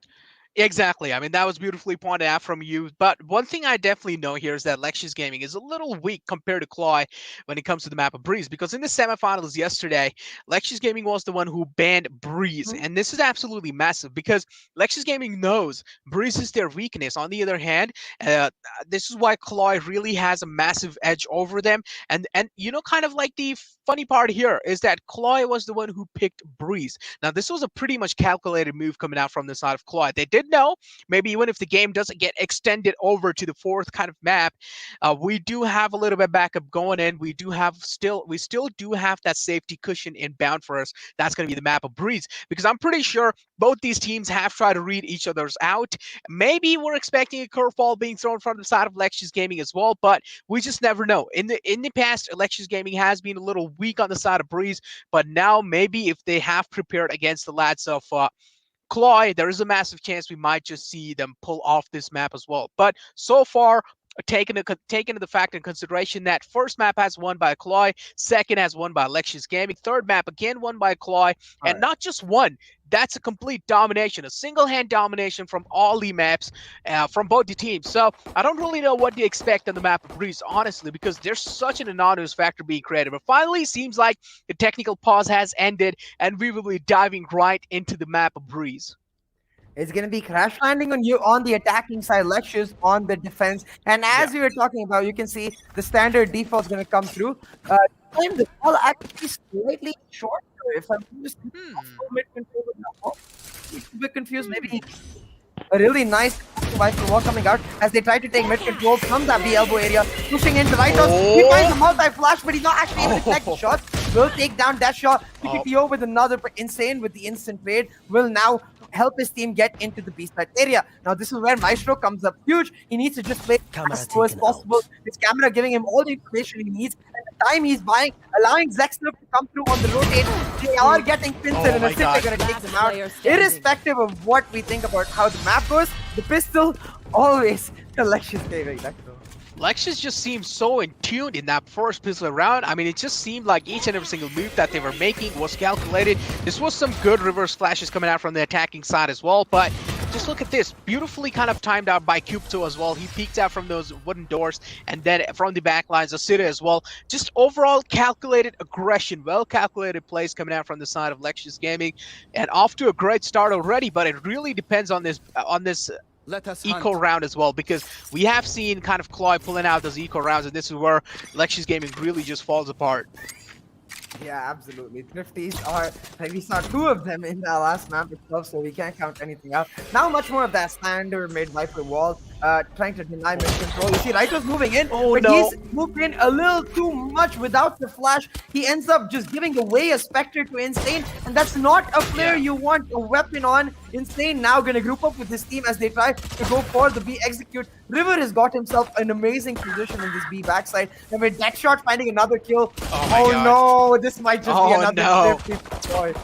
Exactly. I mean, that was beautifully pointed out from you. But one thing I definitely know here is that Lexious Gaming is a little weak compared to CLOY when it comes to the map of Breeze. Because in the semifinals yesterday, Lexious Gaming was the one who banned Breeze. Mhm. And this is absolutely massive because Lexious Gaming knows Breeze is their weakness. On the other hand, this is why CLOY really has a massive edge over them. And you know, kind of like the funny part here is that CLOY was the one who picked Breeze. Now, this was a pretty much calculated move coming out from the side of CLOY. They did know maybe even if the game doesn't get extended over to the fourth kind of map, we do have a little bit backup going in. We still do have that safety cushion inbound for us. That's going to be the map of Breeze because I'm pretty sure both these teams have tried to read each other's out. Maybe we're expecting a curveball being thrown from the side of Lexious Gaming as well, but we just never know. In the past, Lexious Gaming has been a little weak on the side of Breeze, but now maybe if they have prepared against the lads of CLOY, there is a massive chance we might just see them pull off this map as well. But so far, taking the fact in consideration that first map has won by CLOY, second has won by Lexious Gaming, third map again won by CLOY, All and right. not just one. That's a complete domination, a single-hand domination from all the maps, from both the teams. So I don't really know what to expect on the map of Breeze, honestly, because there's such an anonymous factor being created. But finally, it seems like the technical pause has ended, and we will be diving right into the map of Breeze. It's going to be crash landing on you on the attacking side, Lexious on the defense. And Yeah. as we were talking about, you can see the standard default is going to come through. Time the ball actually slightly shorter. If I'm just Hmm. mid control with that ball, a bit confused. Maybe Hmm. a really nice Viper wall coming out as they try to take mid control from that B elbow area, pushing into right house. He finds a Oh. multi-flash, but he's not actually able to connect the Oh. shot. Will take down that shot. Oh. PPO with another insane with the instant trade will now help his team get into the B side area. Now this is where Maestro comes up huge. He needs to just play as slow as possible. His camera giving him all the information he needs and the time he's buying, allowing Zexner to come through on the rotate. They are getting pincer Oh and my as if they're God. gonna take Last them out. player standing. Irrespective of what we think about how the map goes, the pistol always Lexious Gaming. That's all. Lexious just seemed so in tune in that first pistol round. I mean, it just seemed like each and every single move that they were making was calculated. This was some good reverse flashes coming out from the attacking side as well, but just look at this. Beautifully kind of timed out by Cupto as well. He peeked out from those wooden doors and then from the back lines, Asita as well. Just overall calculated aggression, well-calculated plays coming out from the side of Lexious Gaming. And off to a great start already, but it really depends on this Let us eco hunt. round as well, because we have seen kind of CLOY pulling out those eco rounds, and this is where Lexious Gaming really just falls apart. Yeah, absolutely. Thrifties are, like we saw two of them in that last map itself, so we can't count anything out. Now much more of that standard mid Viper wall, trying to deny mid control. You see Raito's moving in, Oh, but no. he's moved in a little too much without the flash. He ends up just giving away a Spectre to Insane, and that's not a player Yeah. you want a weapon on. Insane now gonna group up with his team as they try to go for the B execute. River has got himself an amazing position in this B backside, and with Deadshot finding another kill. Oh my God. No, this might just be Oh, another no. 50 destroy.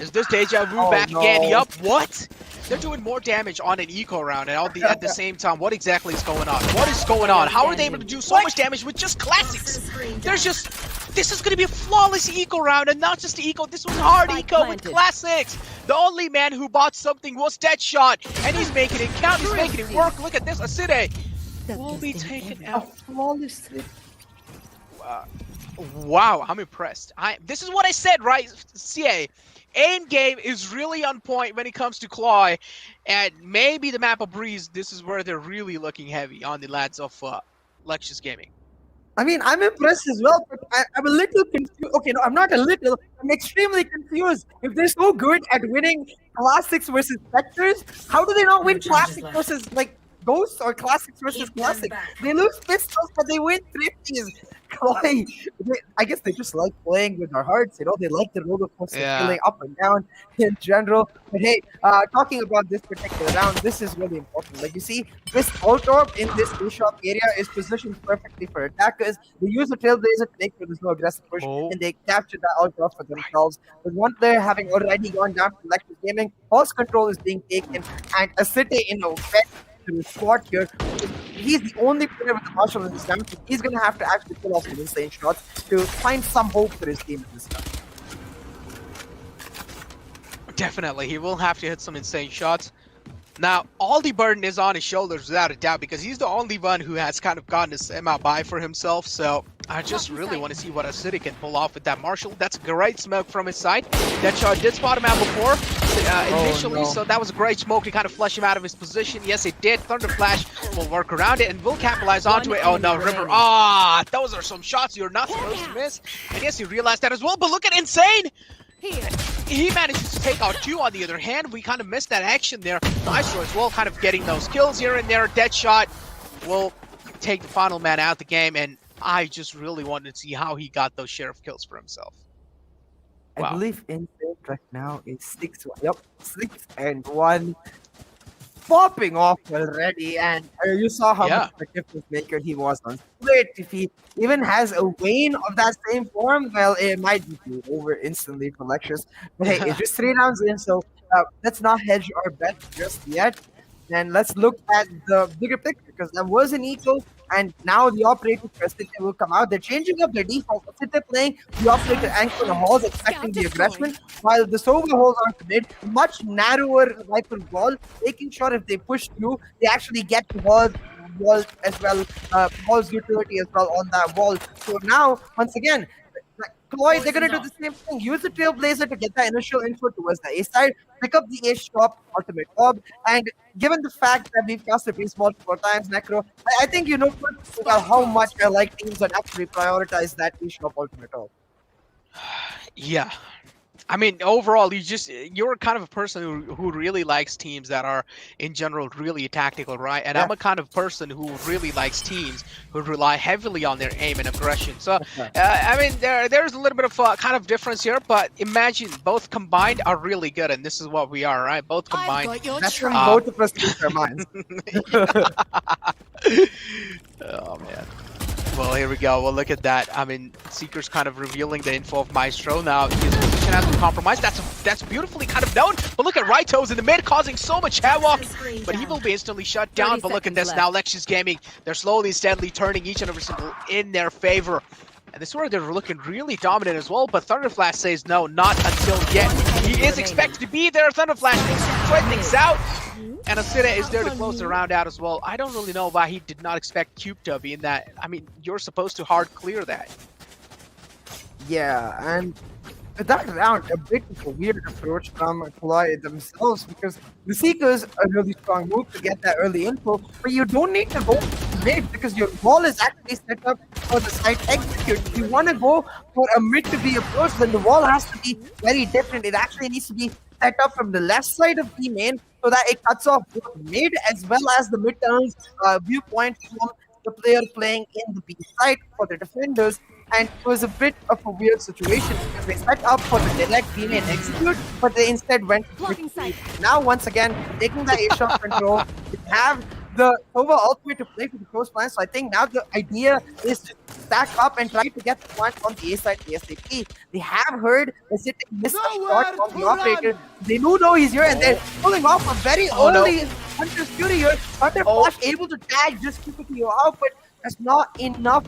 Is this deja vu back again? Yup, what? They're doing more damage on an eco round and at the same time. What exactly is going on? What is going on? How are they able to do so much damage with just classics? There's just... This is going to be a flawless eco round, and not just eco. This was hard eco with classics. The only man who bought something was Deadshot, and he's making it count. He's making it work. Look at this. Aside will be taken out. Flawless. Wow, I'm impressed. This is what I said, right? CA. Aim game is really on point when it comes to CLOY, and maybe the map of Breeze, this is where they're really looking heavy on the lads of Lexious Gaming. I mean, I'm impressed as well, but I'm a little confused. Okay, no, I'm not a little. I'm extremely confused. If they're so good at winning classics versus vectors, how do they not win classics versus like ghosts or classics versus classics? They lose pistols, but they win thrifties. I guess they just like playing with their hearts, you know. They like the roller coaster feeling up and down in general. But hey, talking about this particular round, this is really important. Like you see, this ult orb in this A-shop area is positioned perfectly for attackers. They use the Trailblazer to make sure there's no aggressive push, and they capture that ult orb for themselves. With one player having already gone down to Lexious Gaming, pulse control is being taken, and Asite in a to squad here. He's the only player with the marshal in this round, so he's going to have to actually pull off some insane shots to find some hope for his team in this round. Definitely, he will have to hit some insane shots. Now, all the burden is on his shoulders without a doubt, because he's the only one who has kind of gotten a semi-buy for himself, so I just really want to see what Asite can pull off with that marshal. That's a great smoke from his side. That shot did spot him out before, initially, so that was a great smoke to kind of flush him out of his position. Yes, it did. Thunder Flash will work around it and will capitalize onto it. Oh no, River. Those are some shots you're not supposed to miss. And yes, he realized that as well, but look at Insane! He manages to take out 2 on the other hand. We kind of missed that action there. Maestro as well, kind of getting those kills here and there. Deadshot will take the final man out the game, and I just really wanted to see how he got those sheriff kills for himself. I believe Insane right now is 6-1. Yep, 6-1. Popping off already, and you saw how much of a difference maker he was on split. If he even has a vein of that same form, well, it might be over instantly for Lexious. But hey, it's just 3 rounds in, so let's not hedge our bet just yet. And let's look at the bigger picture, because there was an eco, and now the operator Asite will come out. They're changing up their default. Asite playing the operator anchor on the halls, expecting the aggression, while the Sova holds on to mid, much narrower rifle wall, making sure if they push through, they actually get to walls as well, walls utility as well on that wall. So now, once again, CLOY, they're going to do the same thing. Use the Trailblazer to get that initial info towards the A side, pick up the A shop, ultimate orb, and given the fact that we've cast the base multiple times, Necro, I think you know how much I like teams that actually prioritize that A shop ultimate orb. Yeah. I mean, overall, you're kind of a person who really likes teams that are, in general, really tactical, right? And I'm a kind of person who really likes teams who rely heavily on their aim and aggression. So, I mean, there's a little bit of kind of difference here, but imagine both combined are really good, and this is what we are, right? Both combined. That's from both of us lose our minds. Oh, man. Well, here we go. Well, look at that. I mean, Seeker's kind of revealing the info of Maestro. Now, his position has been compromised. That's beautifully kind of known. But look at Raito's in the mid, causing so much havoc. But he will be instantly shut down. But look at this now. Lexious Gaming, they're slowly, steadily turning each and every single in their favor. And this is where they're looking really dominant as well. But Thunderflash says no, not until yet. He is expected to be there. Thunderflash spread things out. And Asite is there to close the round out as well. I don't really know why he did not expect Cube to be in that. I mean, you're supposed to hard clear that. Yeah, and that round, a bit of a weird approach from CLOY themselves, because the Seekers are a really strong move to get that early info, but you don't need to go mid because your wall is actually set up for the side execute. If you want to go for a mid to be approached, then the wall has to be very different. It actually needs to be set up from the left side of the main so that it cuts off both mid as well as the mid-turns viewpoint from the player playing in the B side for the defenders. And it was a bit of a weird situation because they set up for the direct B main execute, but they instead went to quick. Now, once again, taking the A-shot control, they have the Sova ultimate to play for the close plan. So I think now the idea is to stack up and try to get the point on the A side ASAP. They have heard the City missed a shot from the operator. They do know he's here and they're pulling off a very early Hunter's Fury here. Hunter Flash able to tag just keep you out, but that's not enough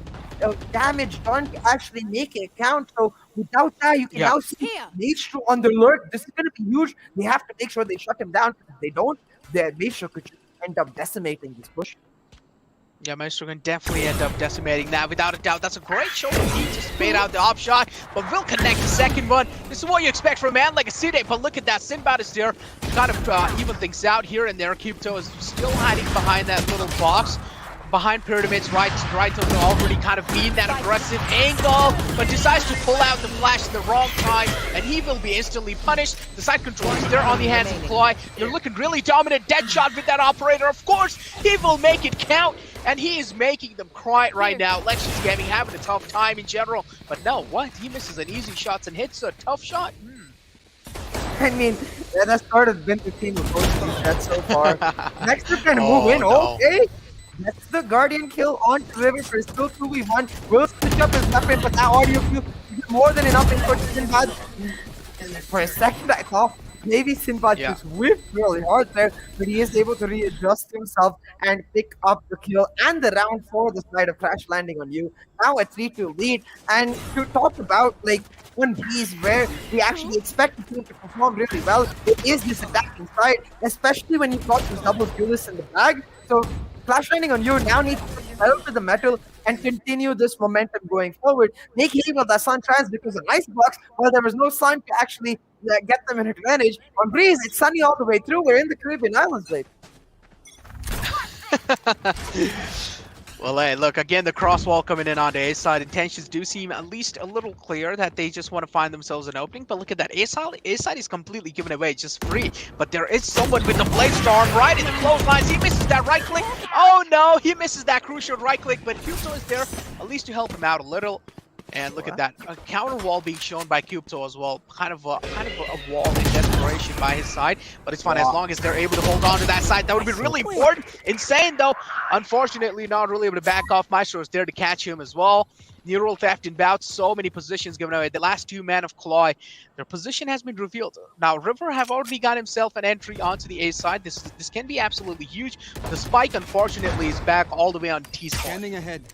damage done to actually make it count. So without that, you can now see Maestro on the alert. This is going to be huge. They have to make sure they shut him down. If they don't, their Maestro could just end up decimating this push. Yeah, Maestro can definitely end up decimating that without a doubt. That's a great shot. He just made out the off shot, but will connect the second one. This is what you expect from a man like a Side, but look at that. Sinbad is there, kind of even things out here and there. Cubto is still hiding behind that little box. Behind Pyramids, right to already kind of being that aggressive angle, but decides to pull out the flash at the wrong time, and he will be instantly punished. The side control is there on the hands of CLOY. They're looking really dominant. Dead shot with that operator. Of course, he will make it count, and he is making them cry right now. Lexious Gaming having a tough time in general, but no, what? He misses an easy shots and hits a tough shot. I mean, yeah, that started been the team of both teams that so far. Next, we're gonna move in. No. Okay. That's the Guardian kill on River for still 2v1. Will switch up his weapon, but that audio cue is more than enough input to Sinbad. And for a second, I thought maybe Sinbad just whipped really hard there, but he is able to readjust himself and pick up the kill and the round for the side of Crash Landing on you. Now a 3-2 lead. And to talk about like one piece where we actually expect the team to perform really well, it is this attacking side, especially when you've got this double duelist in the bag. So Crash Landing on you now needs to put pedal to the metal and continue this momentum going forward. Make hay while the sun shines because a nice box, while there was no sun to actually get them an advantage. On Breeze, it's sunny all the way through. We're in the Caribbean Islands, babe. Well, hey, look, again, the cross wall coming in on the A side. Intentions do seem at least a little clear that they just want to find themselves an opening. But look at that. A side is completely given away, just free. But there is someone with the Blade Storm right in the close lines. He misses that right click. Oh, no, he misses that crucial right click. But Cubto is there, at least to help him out a little. And look at that, a counter wall being shown by Cubto as well. Kind of a wall in desperation by his side, but it's fine as long as they're able to hold on to that side. That would be really important. Insane though. Unfortunately, not really able to back off. Maestro is there to catch him as well. Neural theft in bouts, so many positions given away. The last two men of CLOY, their position has been revealed. Now, River have already got himself an entry onto the A side. This can be absolutely huge. The spike, unfortunately, is back all the way on T spot. Standing ahead.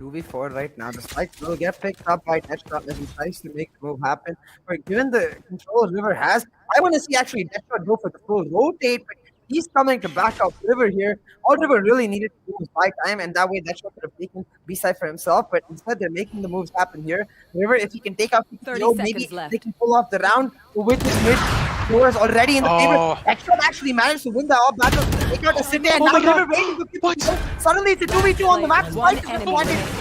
2v4 right now. The spike will get picked up by Deadshot as he tries to make the move happen. But given the control River has, I want to see actually Deadshot go for the full rotate, but he's coming to back up River here. All River really needed to do was buy time, and that way Deadshot could have taken B-side for himself, but instead they're making the moves happen here. River, if he can take out PTO, maybe they can pull off the round with his mid doors already in the favor. Deadshot actually managed to win the all battle, take out the City, and now River waiting to get suddenly it's a 2v2 on the map.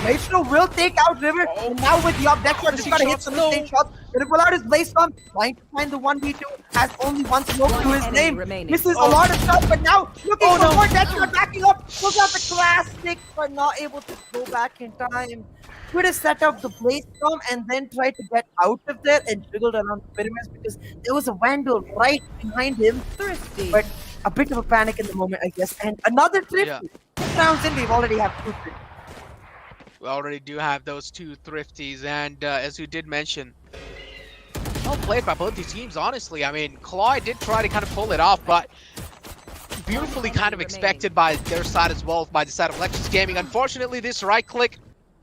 Maestro will take out River, and now with the up, Deadshot just gotta hit some mistake shots. Gonna pull out his Blaze Storm, trying to find the 1v2, has only one smoke to his name. Misses a lot of shots, but now looking for more. Deadshot backing up, pulls out the classic, but not able to go back in time. Could have set up the Blaze Storm and then tried to get out of there and jiggled around the pyramids because there was a Vandal right behind him. Thrifty. But a bit of a panic in the moment, I guess. And another Thrifty. 6 rounds in, we've already have 2 Thrifties. We already do have those 2 Thrifties, and as you did mention, well played by both these teams, honestly. I mean, CLOY did try to kind of pull it off, but beautifully kind of expected by their side as well, by the side of Lexious Gaming. Unfortunately, this right click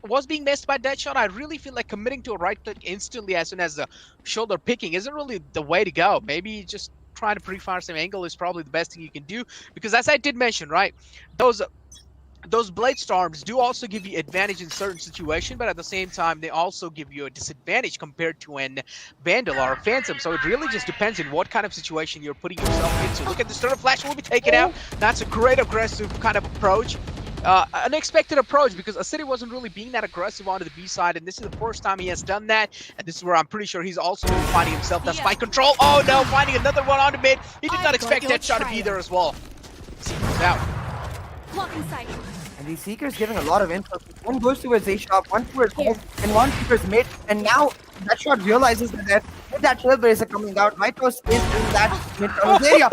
was being missed by Deadshot. I really feel like committing to a right click instantly as soon as the shoulder picking isn't really the way to go. Maybe just trying to pre-fire some angle is probably the best thing you can do, because as I did mention, right, those Blade Storms do also give you advantage in certain situations, but at the same time, they also give you a disadvantage compared to an Vandal or a Phantom. So it really just depends on what kind of situation you're putting yourself into. Look at this turtle flash will be taken out. That's a great aggressive kind of approach. Unexpected approach, because City wasn't really being that aggressive onto the B side, and this is the first time he has done that, and this is where I'm pretty sure he's also finding himself that spike control. Oh no, finding another one on the mid. He did not expect that shot to be there as well. Seekers out. Blocking sight. And these Seekers giving a lot of info. One goes towards A shop, one towards home, and one towards mid. And now Deadshot realizes that If that trailblazer coming out, Mytos is in that mid-tunnel area. A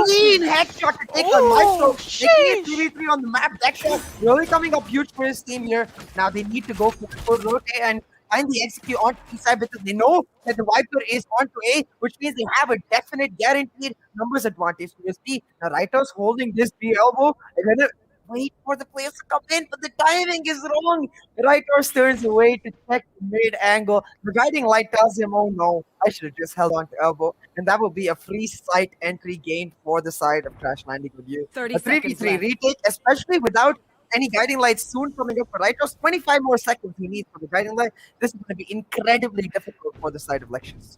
clean headshot to take on Mytos. Making it 3v3 on the map. That shot really coming up huge for his team here. Now they need to go for full rotate and find the execute onto the side because they know that the Viper is onto A, which means they have a definite guaranteed numbers advantage. So you see, now Rytos holding this B elbow. They're gonna wait for the players to come in, but the timing is wrong. Rytos turns away to check the mid angle. The guiding light tells him, oh no, I should have just held on to elbow. And that will be a free site entry gain for the side of Crash Landing with you. 30 A 3v3 retake, especially without any guiding lights soon coming up for Rytos. 25 more seconds he needs for the guiding light. This is going to be incredibly difficult for the side of Lexious.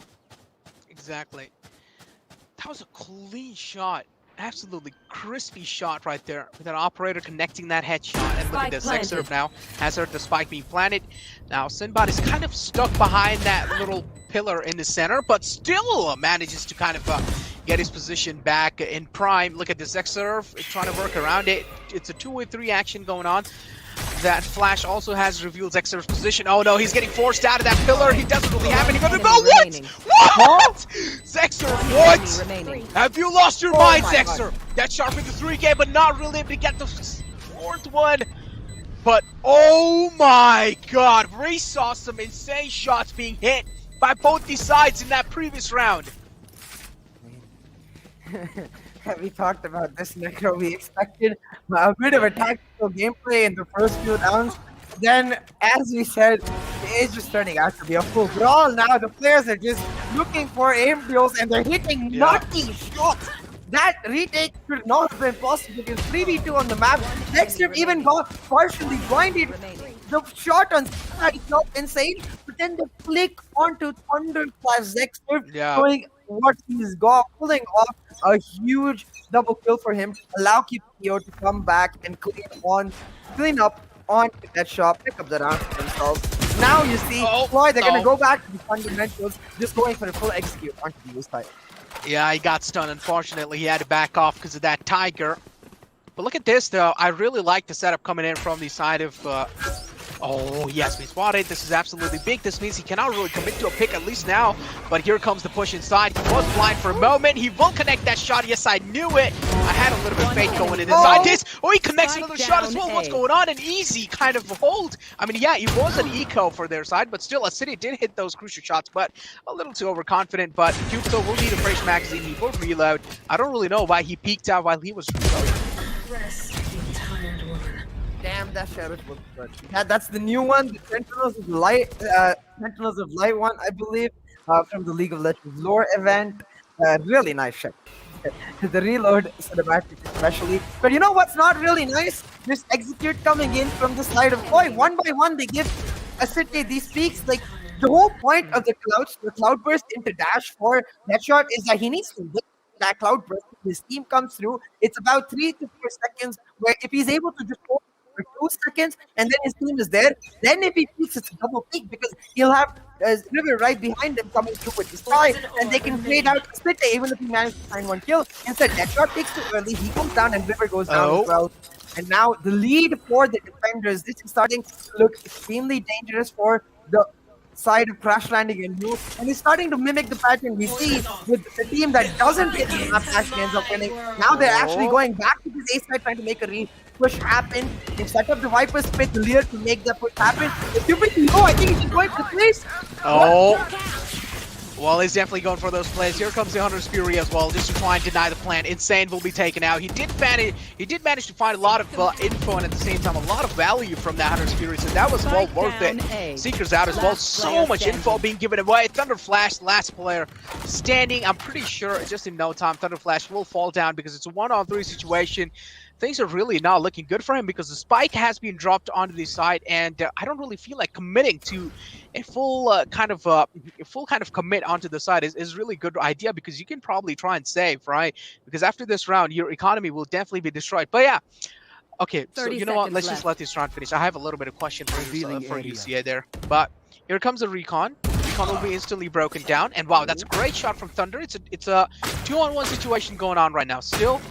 Exactly. That was a clean shot. Absolutely crispy shot right there with an operator connecting that headshot. And look at this, Xerv now has heard the spike being planted. Now Sinbad is kind of stuck behind that little pillar in the center, but still manages to kind of get his position back in prime. Look at this, Xerv trying to work around it. It's a 2v3 action going on. That flash also has revealed Xerv's position. Oh no, he's getting forced out of that pillar. He doesn't really have any. But what? What? Xerv, what? Have you lost your mind, Xerv? That sharp into 3K, but not really able to get the fourth one. But oh my god, we saw some insane shots being hit by both these sides in that previous round. We talked about this, Necro. We expected a bit of a tactical gameplay in the first few rounds. Then, as we said, it's just turning out to be a full brawl now. The players are just looking for aim deals and they're hitting nutty shots. That retake should not have been possible because 3v2 on the map. Dexter even got partially blinded. The shot on side is not insane, but then the flick onto Thunderflash Dexter showing what he's got, pulling off a huge double kill for him, allow KPO to come back and clean up on that shot, pick up the round for themselves. Now you see, CLOY, they're gonna go back to the fundamentals, just going for the full execute onto the side. Yeah, he got stunned. Unfortunately, he had to back off because of that Tiger. But look at this, though. I really like the setup coming in from the side of... oh, yes, we spotted. This is absolutely big. This means he cannot really commit to a pick, at least now. But here comes the push inside. He was blind for a moment. He will connect that shot. Yes, I knew it. I had a little bit of faith going in inside this. Oh, he connects another shot as well. What's going on? An easy kind of hold. I mean, yeah, he was an eco for their side, but still, City did hit those crucial shots, but a little too overconfident. But Cubito will need a fresh magazine. He will reload. I don't really know why he peeked out while he was reloading. Damn, that sheriff was good. Yeah, that's the new one, the Sentinels of Light one, I believe, from the League of Legends lore event. Really nice shot. The reload cinematic especially. But you know what's not really nice? This execute coming in from the side of CLOY. One by one, they give City these peaks. Like, the whole point of the cloud burst into dash for that shot is that he needs to wait that cloud burst. His team comes through. It's about 3 to 4 seconds where if he's able to just hold for 2 seconds and then his team is there, then if he peaks, it's a double peak because he'll have River right behind him coming through with his try and they can trade out Split even if he manages to find one kill. Instead, that shot takes too early. He comes down and River goes down as well. And now the lead for the defenders. This is starting to look extremely dangerous for the side of Crash Landing and you, and he's starting to mimic the pattern we see with the team that doesn't hit the map actually ends up winning. Now they're actually going back to this A side trying to make a push happen. They set up the Viper split Lear to make that push happen. It's stupid low. I think he's going for the place. Well, he's definitely going for those plays. Here comes the Hunter's Fury as well, just to try and deny the plan. Insane will be taken out. He did manage to find a lot of info and at the same time a lot of value from that Hunter's Fury, so that was well worth it. Seeker's out as well. So much info being given away. Thunderflash, last player standing. I'm pretty sure just in no time Thunderflash will fall down because it's a 1-on-3 situation. Things are really not looking good for him because the spike has been dropped onto the side, and I don't really feel like committing to a full kind of commit onto the side is really good idea because you can probably try and save, right? Because after this round, your economy will definitely be destroyed. But yeah, okay. So you know what? Let's just let this round finish. I have a little bit of question for UCA there, but here comes a recon. Recon will be instantly broken down, and wow, that's a great shot from Thunder. It's a 2-on-1 situation going on right now. Still.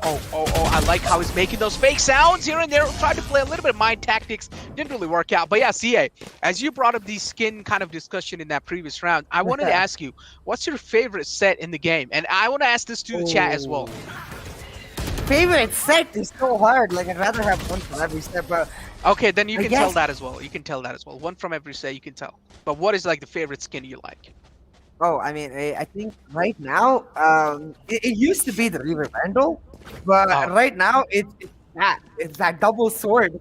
Oh, I like how he's making those fake sounds here and there. Tried to play a little bit of mind tactics. Didn't really work out. But yeah, CA, as you brought up the skin kind of discussion in that previous round, I wanted to ask you, what's your favorite set in the game? And I want to ask this to the chat as well. Favorite set is so hard. Like, I'd rather have one from every set, but... Okay, then you can tell that as well. You can tell that as well. One from every set, you can tell. But what is like the favorite skin you like? Oh, I mean, I think right now, it used to be the Reaver Vandal, but right now it's that double sword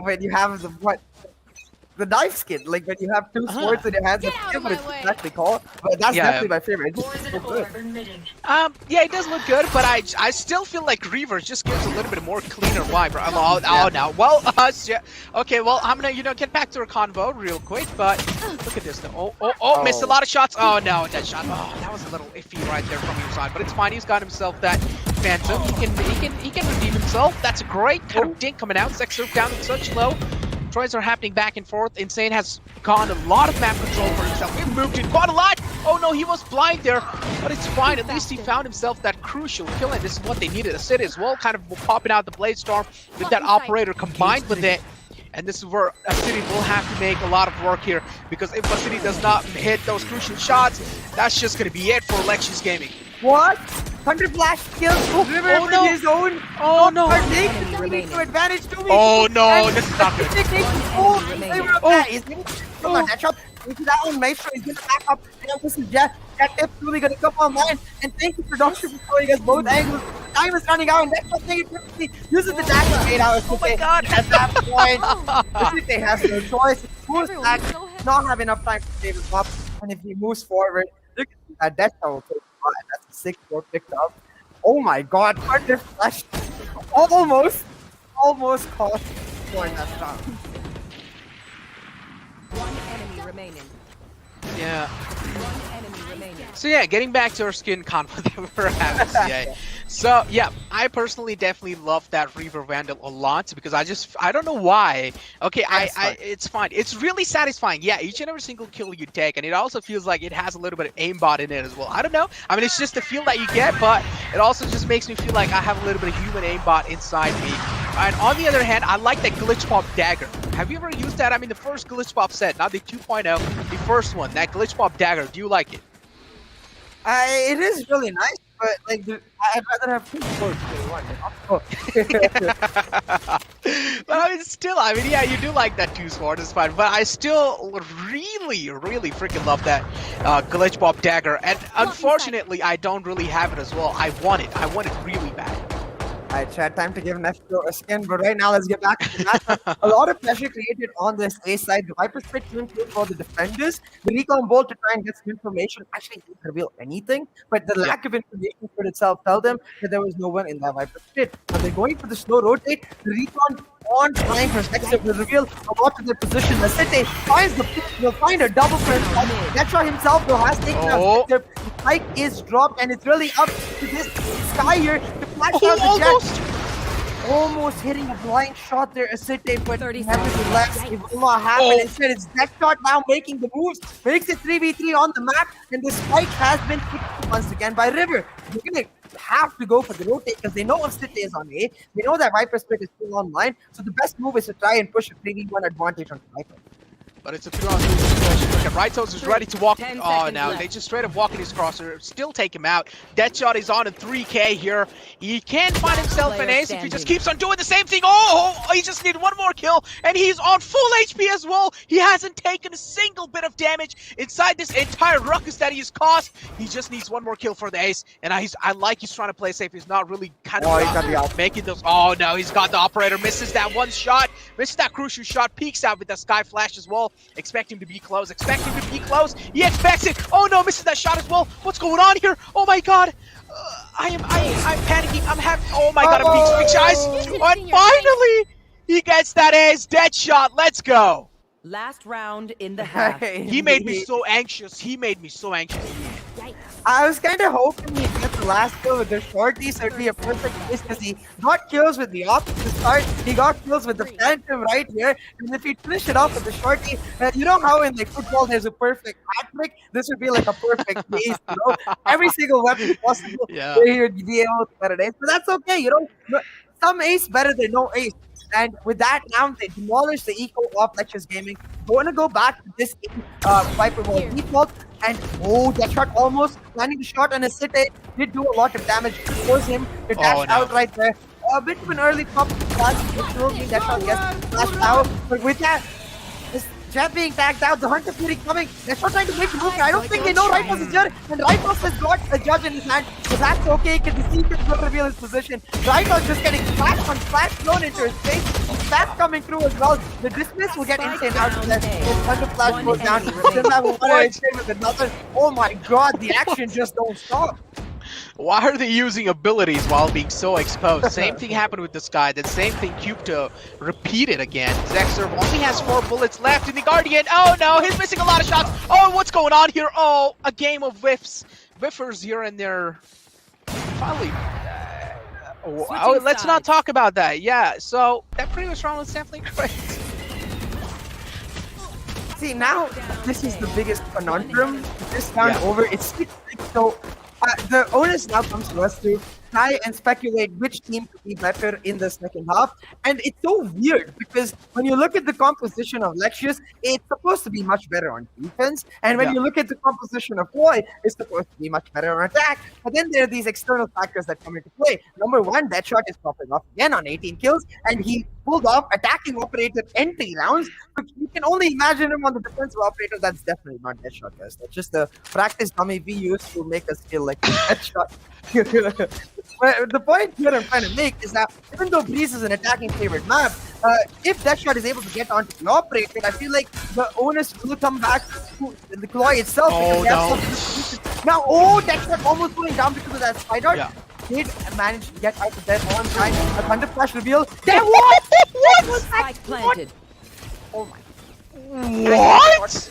when you have the knife skin, like when you have two swords in your hands. I forget what it's exactly called, but that's definitely my favorite. It's just so good. Yeah, it does look good, but I still feel like Reaver just gives a little bit more cleaner vibe. No. Well, yeah. Okay, well, I'm gonna get back to our convo real quick, but look at this though. Oh, missed a lot of shots. Oh no, that shot. Oh, that was a little iffy right there from your side, but it's fine. He's got himself that Phantom. He can redeem himself. That's a great kind of dink coming out. Sex surf down in such low. Tries are happening back and forth. Insane has gotten a lot of map control for himself. He moved in quite a lot. Oh no, he was blind there, but it's fine. At least he found himself that crucial kill, and this is what they needed. A City as well, kind of popping out the Blade Storm with that operator combined with it. And this is where a City will have to make a lot of work here, because if a City does not hit those crucial shots, that's just going to be it for Lexious Gaming. What? Thunder Flash kills River with his own. Oh no! To advantage to me. Oh no! This is not good. That shot into that one. Make sure he's gonna back up. And this is Jeff. That tip's really gonna come online. And thank you for Doctor for showing us both angles. Time is running out, and next one thing is uses the dash to 8 hours. Oh my god! At that point, I think they have no choice. Moves back, not have enough time to save him up, and if he moves forward, look at that will take. That's a 6-4 picked up. Oh my god, Thunder Flash almost cost point that shot. One enemy remaining. Yeah. One enemy remaining. So yeah, getting back to our skin convo that we're having today. So yeah, I personally definitely love that Reaver Vandal a lot, because I don't know why. Okay, it's fine. It's really satisfying. Yeah, each and every single kill you take, and it also feels like it has a little bit of aimbot in it as well. I don't know. I mean, it's just the feel that you get, but it also just makes me feel like I have a little bit of human aimbot inside me. And on the other hand, I like that glitch pop dagger. Have you ever used that? I mean, the first glitch pop set, not the 2.0, the first one, that glitch pop dagger. Do you like it? It is really nice, but like I'd rather have two swords than one. But I mean, still, yeah, you do like that 2 sword, it's fine. But I still really freaking love that glitch pop dagger. And unfortunately, I don't really have it as well. I want it really bad. Alright, chat, time to give Nefto a skin, but right now let's get back to the match. A lot of pressure created on this A side. The Viper Spit didn't kill for the defenders. The recon bolt to try and get some information actually didn't reveal anything, but the lack of information could itself tell them that there was no one in that Viper Spit. Now they're going for the slow rotate. The recon on trying for Lexious will reveal a lot of their position. The City finds will find a double press. Deadshot himself though has taken out the spike is dropped, and it's really up to this Sky here to flash out the jet. Almost hitting a blind shot there, Asite, but nevertheless, it will not happen. Instead, it's Deadshot now making the moves, makes it 3v3 on the map, and the spike has been put once again by River. They're gonna have to go for the rotate because they know Asite is on A. They know that Viper Split is still online, so the best move is to try and push a 3v1 advantage on Viper. But it's a 2-on-2 situation. Look at Rightos is ready to walk. Oh, now they just straight up walk in his crosser. Still take him out. Deadshot is on a 3K here. He can't find himself an ace if he just keeps on doing the same thing. Oh, he just needs one more kill, and he's on full HP as well. He hasn't taken a single bit of damage inside this entire ruckus that he's caused. He just needs one more kill for the ace, and I like he's trying to play safe. He's not really kind of making those. Oh no, he's got the operator. Misses that one shot. Misses that crucial shot. Peeks out with the sky flash as well. Expect him to be close. Expect him to be close. He expects it. Oh no, misses that shot as well. What's going on here? Oh my god. I'm panicking. I'm having. Oh my god, I'm being eyes. And finally, he gets that ace. Deadshot. Let's go. Last round in the half. He made me so anxious. I was kind of hoping he'd get the last kill with the shorty, so it'd be a perfect case because he got kills with the op to start. He got kills with the phantom right here, and if he'd finish it off with the shorty, you know how in like football there's a perfect hat trick? This would be like a perfect ace, you know? Every single weapon possible, Yeah. he would be able to get an ace. But that's okay, you know? Some ace better than no ace. And with that, now they demolish the eco of Lexious Gaming. Going to go back to this Viper wall default. And that shot almost landing the shot on his city did do a lot of damage. Force him to dash out right there. A bit of an early pop flash, which will mean that shot gets flashed out. But with that, this Jet being tagged out, the Hunter Fury coming. They're still trying to make the move. I don't think they know Rifles is judge, and Rifles has got a judge in his hand. But that's okay, because the secret will reveal his position. Rifles just getting flash on flash thrown into his face. That's coming through as well. The dismiss will get insane out of there. The Thunder Flash goes down. Doesn't have one with another. Oh my god, the action just don't stop. Why are they using abilities while being so exposed? Same thing happened with this guy. The same thing Cupto repeated again. Zexer only has 4 bullets left in the Guardian. Oh no, he's missing a lot of shots. Oh, what's going on here? Oh, a game of whiffers here and there. Finally. Let's not talk about that. Yeah, so that previous round was definitely great. See, now this is the biggest conundrum. This round over, it's so. The onus now comes to us to try and speculate which team could be better in the second half. And it's so weird because when you look at the composition of Lexious, it's supposed to be much better on defense. And when you look at the composition of CLOY, it's supposed to be much better on attack. But then there are these external factors that come into play. Number one, Deadshot is popping off again on 18 kills, and he pulled off attacking operator entry rounds. But you can only imagine him on the defensive operator. That's definitely not Deadshot, guys. That's just a practice dummy we use to make us feel like Deadshot. But the point here I'm trying to make is that even though Breeze is an attacking favorite map, if Deadshot is able to get onto the operator, I feel like the onus will come back to the CLOY itself. Oh, no. Now, Deadshot almost going down because of that spider. Yeah. Did manage to get out of there on time. A Thunder Flash reveal. There was! What was that? Planted. Oh my. What?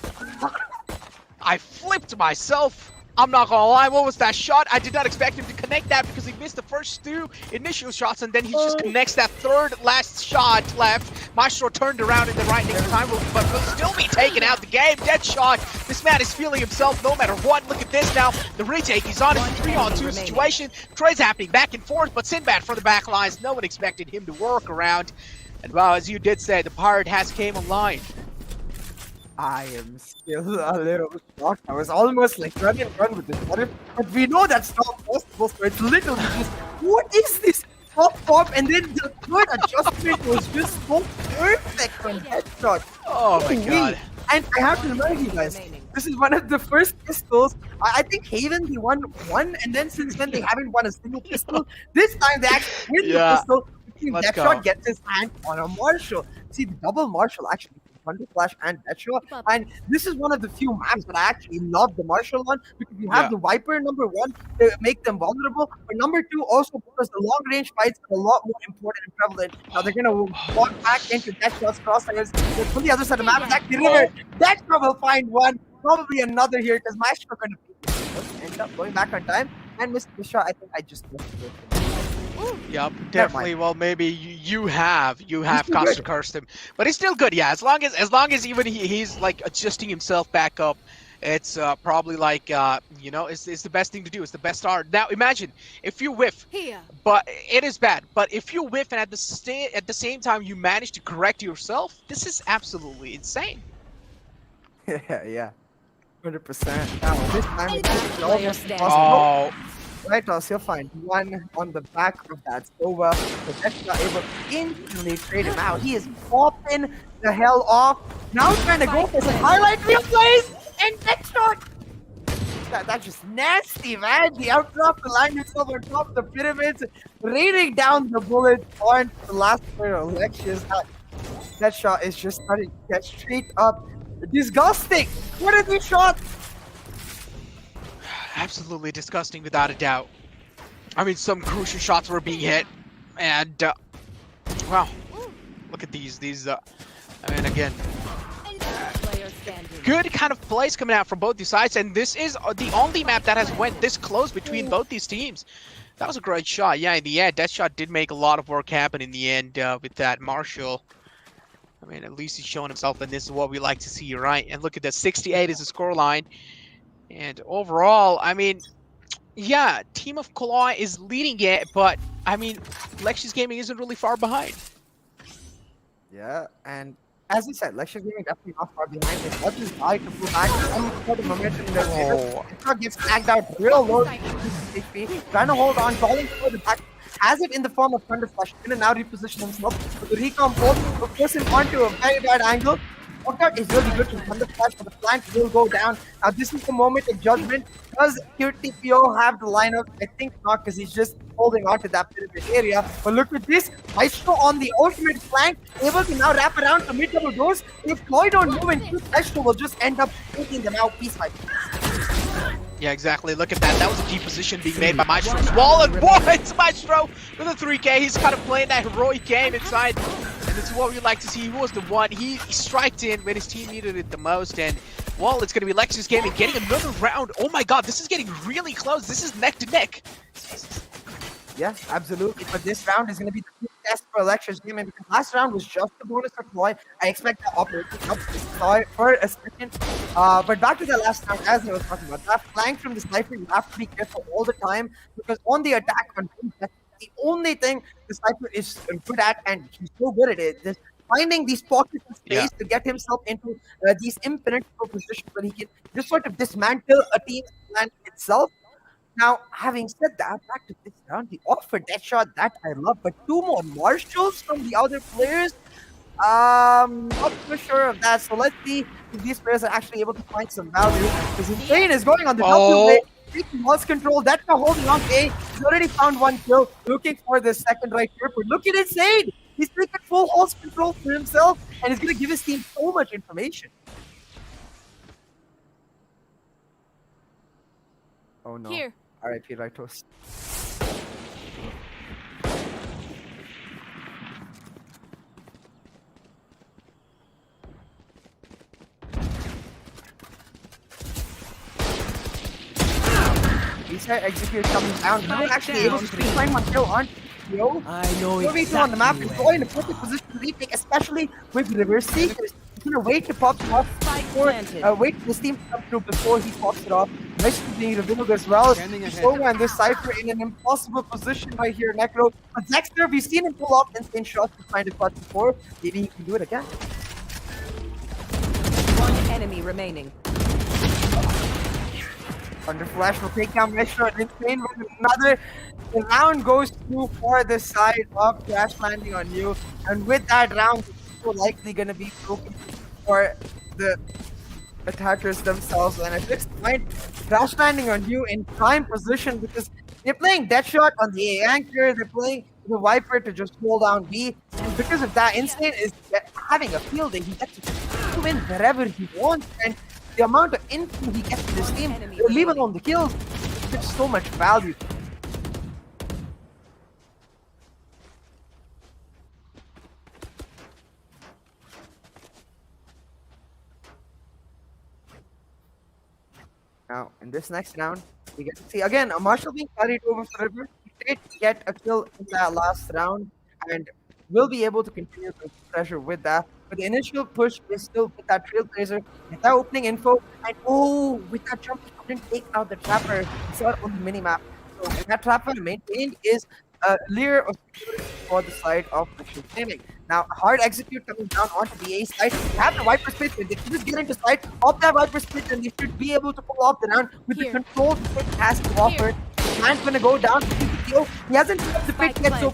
I flipped myself. I'm not gonna lie, what was that shot? I did not expect him to connect that because he missed the first 2 initial shots and then he just connects that third last shot left. Maestro turned around in the right nick of time, but will still be taken out the game. Deadshot. This man is feeling himself no matter what. Look at this now. The retake, he's on a 3-on-2 situation. Trades happening back and forth, but Sinbad from the back lines. No one expected him to work around. And wow, as you did say, the pirate has came online. I am still a little shocked. I was almost like run with this water, but we know that's not possible, so it's literally just, what is this? Pop, and then the third adjustment was just so perfect on Deadshot. Oh my god. And I have to remind you guys, this is one of the first pistols. I think Haven, they won one, and then since then they haven't won a single pistol. This time they actually win the pistol. Deadshot gets his hand on a Marshall. See, the double Marshall actually. Thunder Flash and Deadshot, and this is one of the few maps that I actually love the Marshall one because you have the Viper number 1 to make them vulnerable, but number 2 also because the long range fights are a lot more important and prevalent. Now they're gonna walk back into Deadshot's crosshairs. On the other side of the map, it's actually River. Deadshot will find one, probably another here because Maestro gonna end up going back on time and miss the shot. I think I just missed it. Yep, definitely. Well, maybe you have Costa cursed him, but he's still good. Yeah, as long as even he's like adjusting himself back up, it's probably like you know, it's the best thing to do. It's the best start. Now imagine if you whiff, but it is bad. But if you whiff and at the same time you manage to correct yourself, this is absolutely insane. Yeah, 100%. Now this time it's oh. Right, you'll find one on the back of that Sova. So that's not able to instantly trade him out. He is popping the hell off. Now trying to go for some highlight real plays and Deadshot. That's just nasty, man. He outdropped the line himself on top of the pyramids, raining down the bullet on the last player of Lexious. Deadshot is just starting to get straight up. Disgusting. What are these shots? Absolutely disgusting, without a doubt. I mean, some crucial shots were being hit, and wow, look at these. I mean, again, good kind of plays coming out from both these sides, and this is the only map that has went this close between both these teams. That was a great shot. Yeah, in the end, that shot did make a lot of work happen in the end with that Marshall. I mean, at least he's showing himself, and this is what we like to see, right? And look at that, 68 is the scoreline. And overall, I mean, yeah, team of CLOY is leading it, but I mean, Lexious Gaming isn't really far behind. Yeah, and as you said, Lexious Gaming definitely not far behind. They got this guy to pull back and for the momentum in their favor. It gets tagged out real low, HP, trying to hold on, calling for the back. Has it in the form of Thunder Flash, in and now reposition himself. With the recon hold, will force him onto a very bad angle. Knockout is really good from Thunder Flash, but the flank will go down. Now this is the moment of judgment. Does QTPO have the lineup? I think not, because he's just holding on to that pyramid area. But look at this, Maestro on the ultimate flank, able to now wrap around to mid-double doors. If CLOY don't move in, Maestro will just end up taking them out piece by piece. Yeah, exactly. Look at that. That was a key position being made by Maestro's wall, and boy, it's Maestro with a 3K. He's kind of playing that heroic game inside. And this is what we like to see. He was the one. He striked in when his team needed it the most. And, well, it's going to be Lexious Gaming getting another round. Oh my god, this is getting really close. This is neck to neck. Yeah, absolutely. But this round is going to be the big test for Lexious Gaming, because last round was just the bonus for CLOY. I expect that operating up for a second. But back to the last round, as I was talking about, that flank from the sniper, you have to be careful all the time, because on the attack on him, that's the only thing the sniper is good at, and he's so good at it. Just finding these pockets of space to get himself into these impenetrable positions where he can just sort of dismantle a team's plan itself. Now, having said that, back to this round, the offer death shot that I love, but two more Marshalls from the other players. Not so sure of that. So let's see if these players are actually able to find some value. Because Insane is going on the W way, taking Walls control. That's not holding on to A. He's already found one kill, looking for the second right here. But look at Insane! He's taking full Walls control for himself, and he's going to give his team so much information. Oh no. Here. R.I.P. Rightos. Reset execute coming down. Not actually able to find one kill on Yo. I know exactly. On the map is going in a perfect position to retake, especially with reverse seekers. He's gonna wait to pop it off wait for this team to come through before he pops it off. Nice to being revealed as well. So and this Cypher in an impossible position right here, Necro. But Dexter, we've seen him pull off insane shots to find a clutch before. Maybe he can do it again. One enemy remaining. Under flash will take down Metro and Insane with another. The round goes through for the side of Crash Landing on You, and with that round, it's so likely going to be broken for the attackers themselves. And at this point, Crash Landing on You in prime position, because they're playing Deadshot on the A anchor, they're playing the Viper to just hold down B, and because of that, Insane is having a field day. He gets to win wherever he wants, and the amount of info he gets to this team, leave alone the kills, it's so much value. Now, in this next round, we get to see again a Marshall being carried over the river. He did get a kill in that last round, and will be able to continue the pressure with that. But the initial push is still with that Trailblazer, with that opening info, and with that jump, he couldn't take out the Trapper. He saw it on the minimap. So that Trapper maintained is a layer of security for the side of Lexious Gaming. Now, hard execute coming down onto the A side. They have the Viper split, but they can just get into sight of that Viper split, and they should be able to pull off the round with the control the pick has to offer. The man's gonna go down to the kill. He hasn't picked the pick yet, so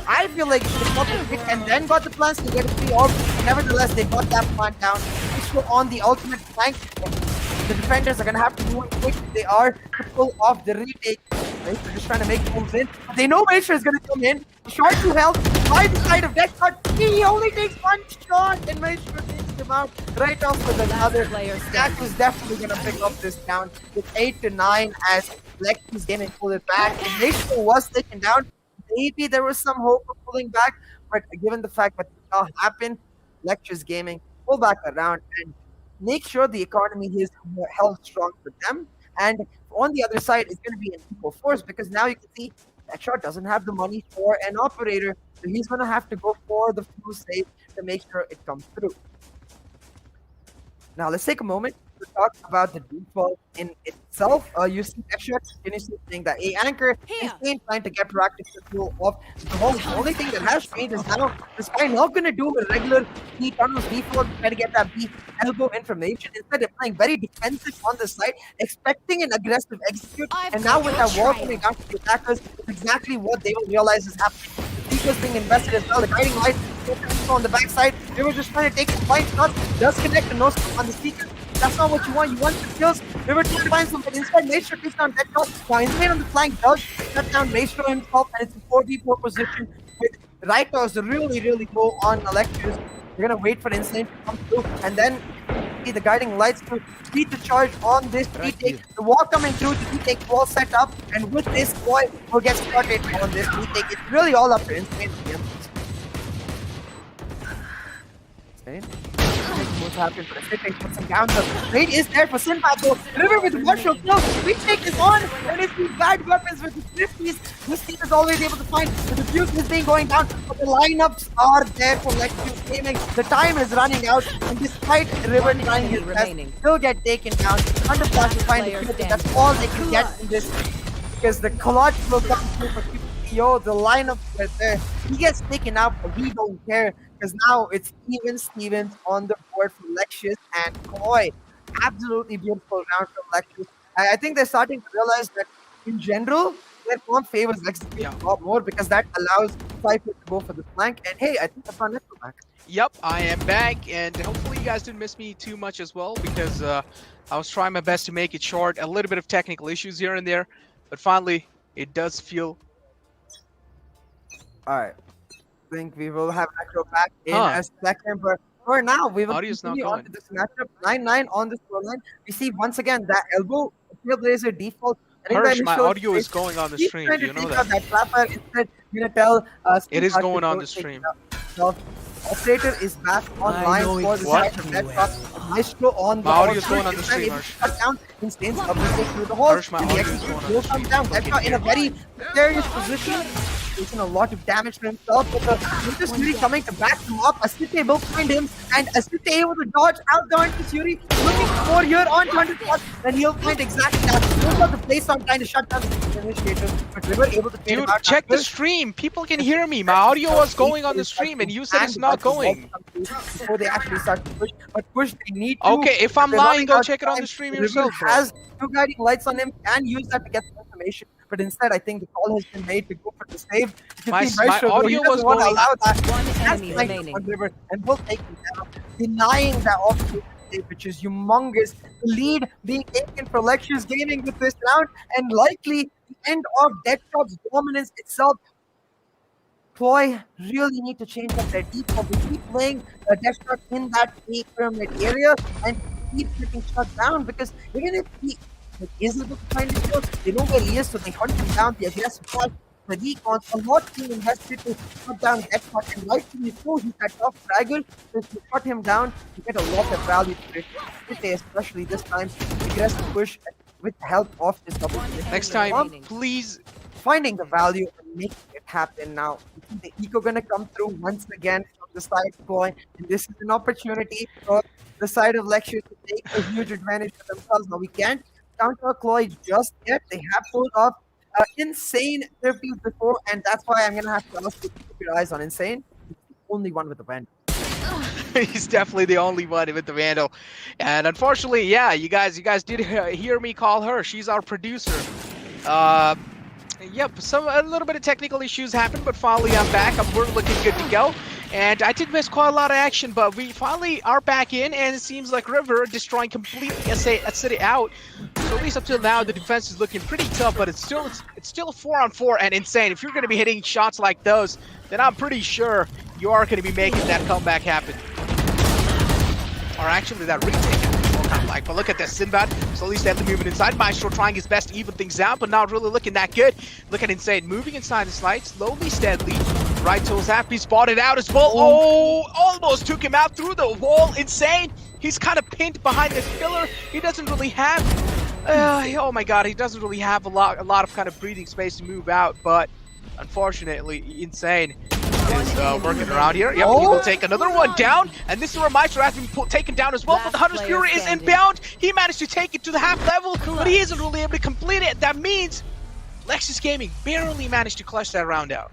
I feel like they got the pick and then got the plans to get a free orb. Nevertheless, they got that plan down. Issue on the ultimate flank. The defenders are going to have to move quick they are to pull off the retake. Right? They're just trying to make moves in. But they know Maestro is going to come in. Short to health by the side of Deathshot. He only takes one shot and Maestro takes him out right off with another. Stack is definitely going to pick up this down with 8 to 9 as Lexious Gaming pulled it back. And Maestro was taken down. Maybe there was some hope of pulling back, but given the fact that it all happened, Lexious Gaming pull back around, and make sure the economy is held strong for them. And on the other side, it's going to be an equal force because now you can see Deadshot doesn't have the money for an operator, so he's going to have to go for the full save to make sure it comes through. Now let's take a moment to talk about the default in itself. You see Lexious continuously saying that a anchor is trying to get proactive control of the hole. The only thing that has changed is now this guy not going to do a regular B tunnels default to try to get that B elbow information. Instead, they're playing very defensive on the side, expecting an aggressive execute. And now with that wall coming down to the attackers, it's exactly what they will realize is happening. The Seekers being invested as well. The guiding light on the backside. They were just trying to take the point shots. Does connect the nose on the Seekers. That's not what you want. You want the kills. They were trying to find some, but instead Maestro takes down Deadshot. Now Insane on the flank does shut down Maestro himself, and it's a 4v4 position with Raikos really low on Lexious. They're gonna wait for Insane to come through, and then see the guiding lights to speed the charge on this retake. The wall coming through, the retake wall set up, and with this, CLOY will get started on this retake. It's really all up to Insane. Insane. What's happened for the Retake puts him down. The raid is there for Sinbad though. River with the martial kill. Retake is on. And it's these bad weapons with the 50s. This team is always able to find the diffuse is being going down. But the lineups are there for Lexious Gaming. The time is running out. And despite River trying his best, still get taken down. Under flash to find the kill. That's all they can get in this. Because the clutch will come through for QPO. The lineup is there. He gets taken out, but we don't care. Because now it's even Stevens on the board for Lexious and CLOY. Absolutely beautiful round from Lexious. I think they're starting to realize that in general, their form favors Lexious a lot more because that allows Cypher to go for the flank. And hey, I think the fun is back. Yep, I am back, and hopefully you guys didn't miss me too much as well because I was trying my best to make it short. A little bit of technical issues here and there, but finally, it does feel... Alright. I think we will have Echo back in a second, but for now, we will continue on to this matchup. 9-9 on the scoreline. We see once again that elbow, Trailblazer default. Hirsch, my audio is going on the stream. Do you know that? Instead, you're gonna tell it is going on the stream. Operator is back online for the side of Deadshot. Maestro on the audio is going on the stream, Hirsch. Cut down Insane's uppercut through the hole. Hirsch, my audio is going on the stream. Deadshot in a very precarious position. Taking a lot of damage for himself, but the Winter Fury coming to back him up. Asute will find him, and Asute able to dodge out the Winter Fury, looking for here on 100 shots, and he'll find exactly that. He'll got the place on trying to shut down the initiator, but River able to Dude, check the stream. People can hear me. My audio was going on the stream, and you said it's not going. Before they actually start to push, but push they need to. Okay, if I'm lying, go check it on the stream yourself. River has two guiding lights on him, and use that to get the information. But instead, I think the call has been made to go for the save. My audio was going on. One enemy remaining. River, and will take him down, denying that opportunity, which is humongous. The lead being taken for Lexious Gaming with this round, and likely the end of Deadshot's dominance itself. CLOY really need to change up their default. They keep playing Deadshot in that pyramid area and keep getting shut down because even if he is able to find the kill, they know where he is, so they hunt him down. The aggressive part, the recons, a lot being invested to shut down Deadshot, and rightfully so, he's that tough fraggle. So if you shut him down, you get a lot of value for it. Especially this time, aggressive push with the help of this double. Next time, please. Finding the value and making it happen now. The eco gonna come through once again from the side of CLOY, and this is an opportunity for the side of Lexious to take a huge advantage for themselves. Now we can't counter CLOY just yet. They have pulled off insane 30s before, and that's why I'm gonna have to ask you to keep your eyes on Insane. He's the only one with the Vandal. He's definitely the only one with the Vandal, and unfortunately, yeah, you guys did hear me call her. She's our producer. Yep, a little bit of technical issues happened, but finally I'm back. We're looking good to go. And I did miss quite a lot of action, but we finally are back in, and it seems like River destroying completely Asute out. So at least up till now, the defense is looking pretty tough, but it's still a 4-on-4 and Insane. If you're going to be hitting shots like those, then I'm pretty sure you are going to be making that comeback happen. Or actually, that retake. But look at this, Sinbad slowly stepped the movement inside. Maestro trying his best to even things out, but not really looking that good. Look at Insane moving inside the slide, slowly, steadily. Right toes happy, spotted out as well. Oh, almost took him out through the wall. Insane. He's kind of pinned behind this pillar. He doesn't really have, oh my god, he doesn't really have a lot of kind of breathing space to move out. But unfortunately, Insane is working around here. Yep, he will take another one down, and this is where Maestro has been taken down as well. But the Hunter's Fury is inbound. He managed to take it to the half level, but he isn't really able to complete it. That means Lexious Gaming barely managed to clutch that round out.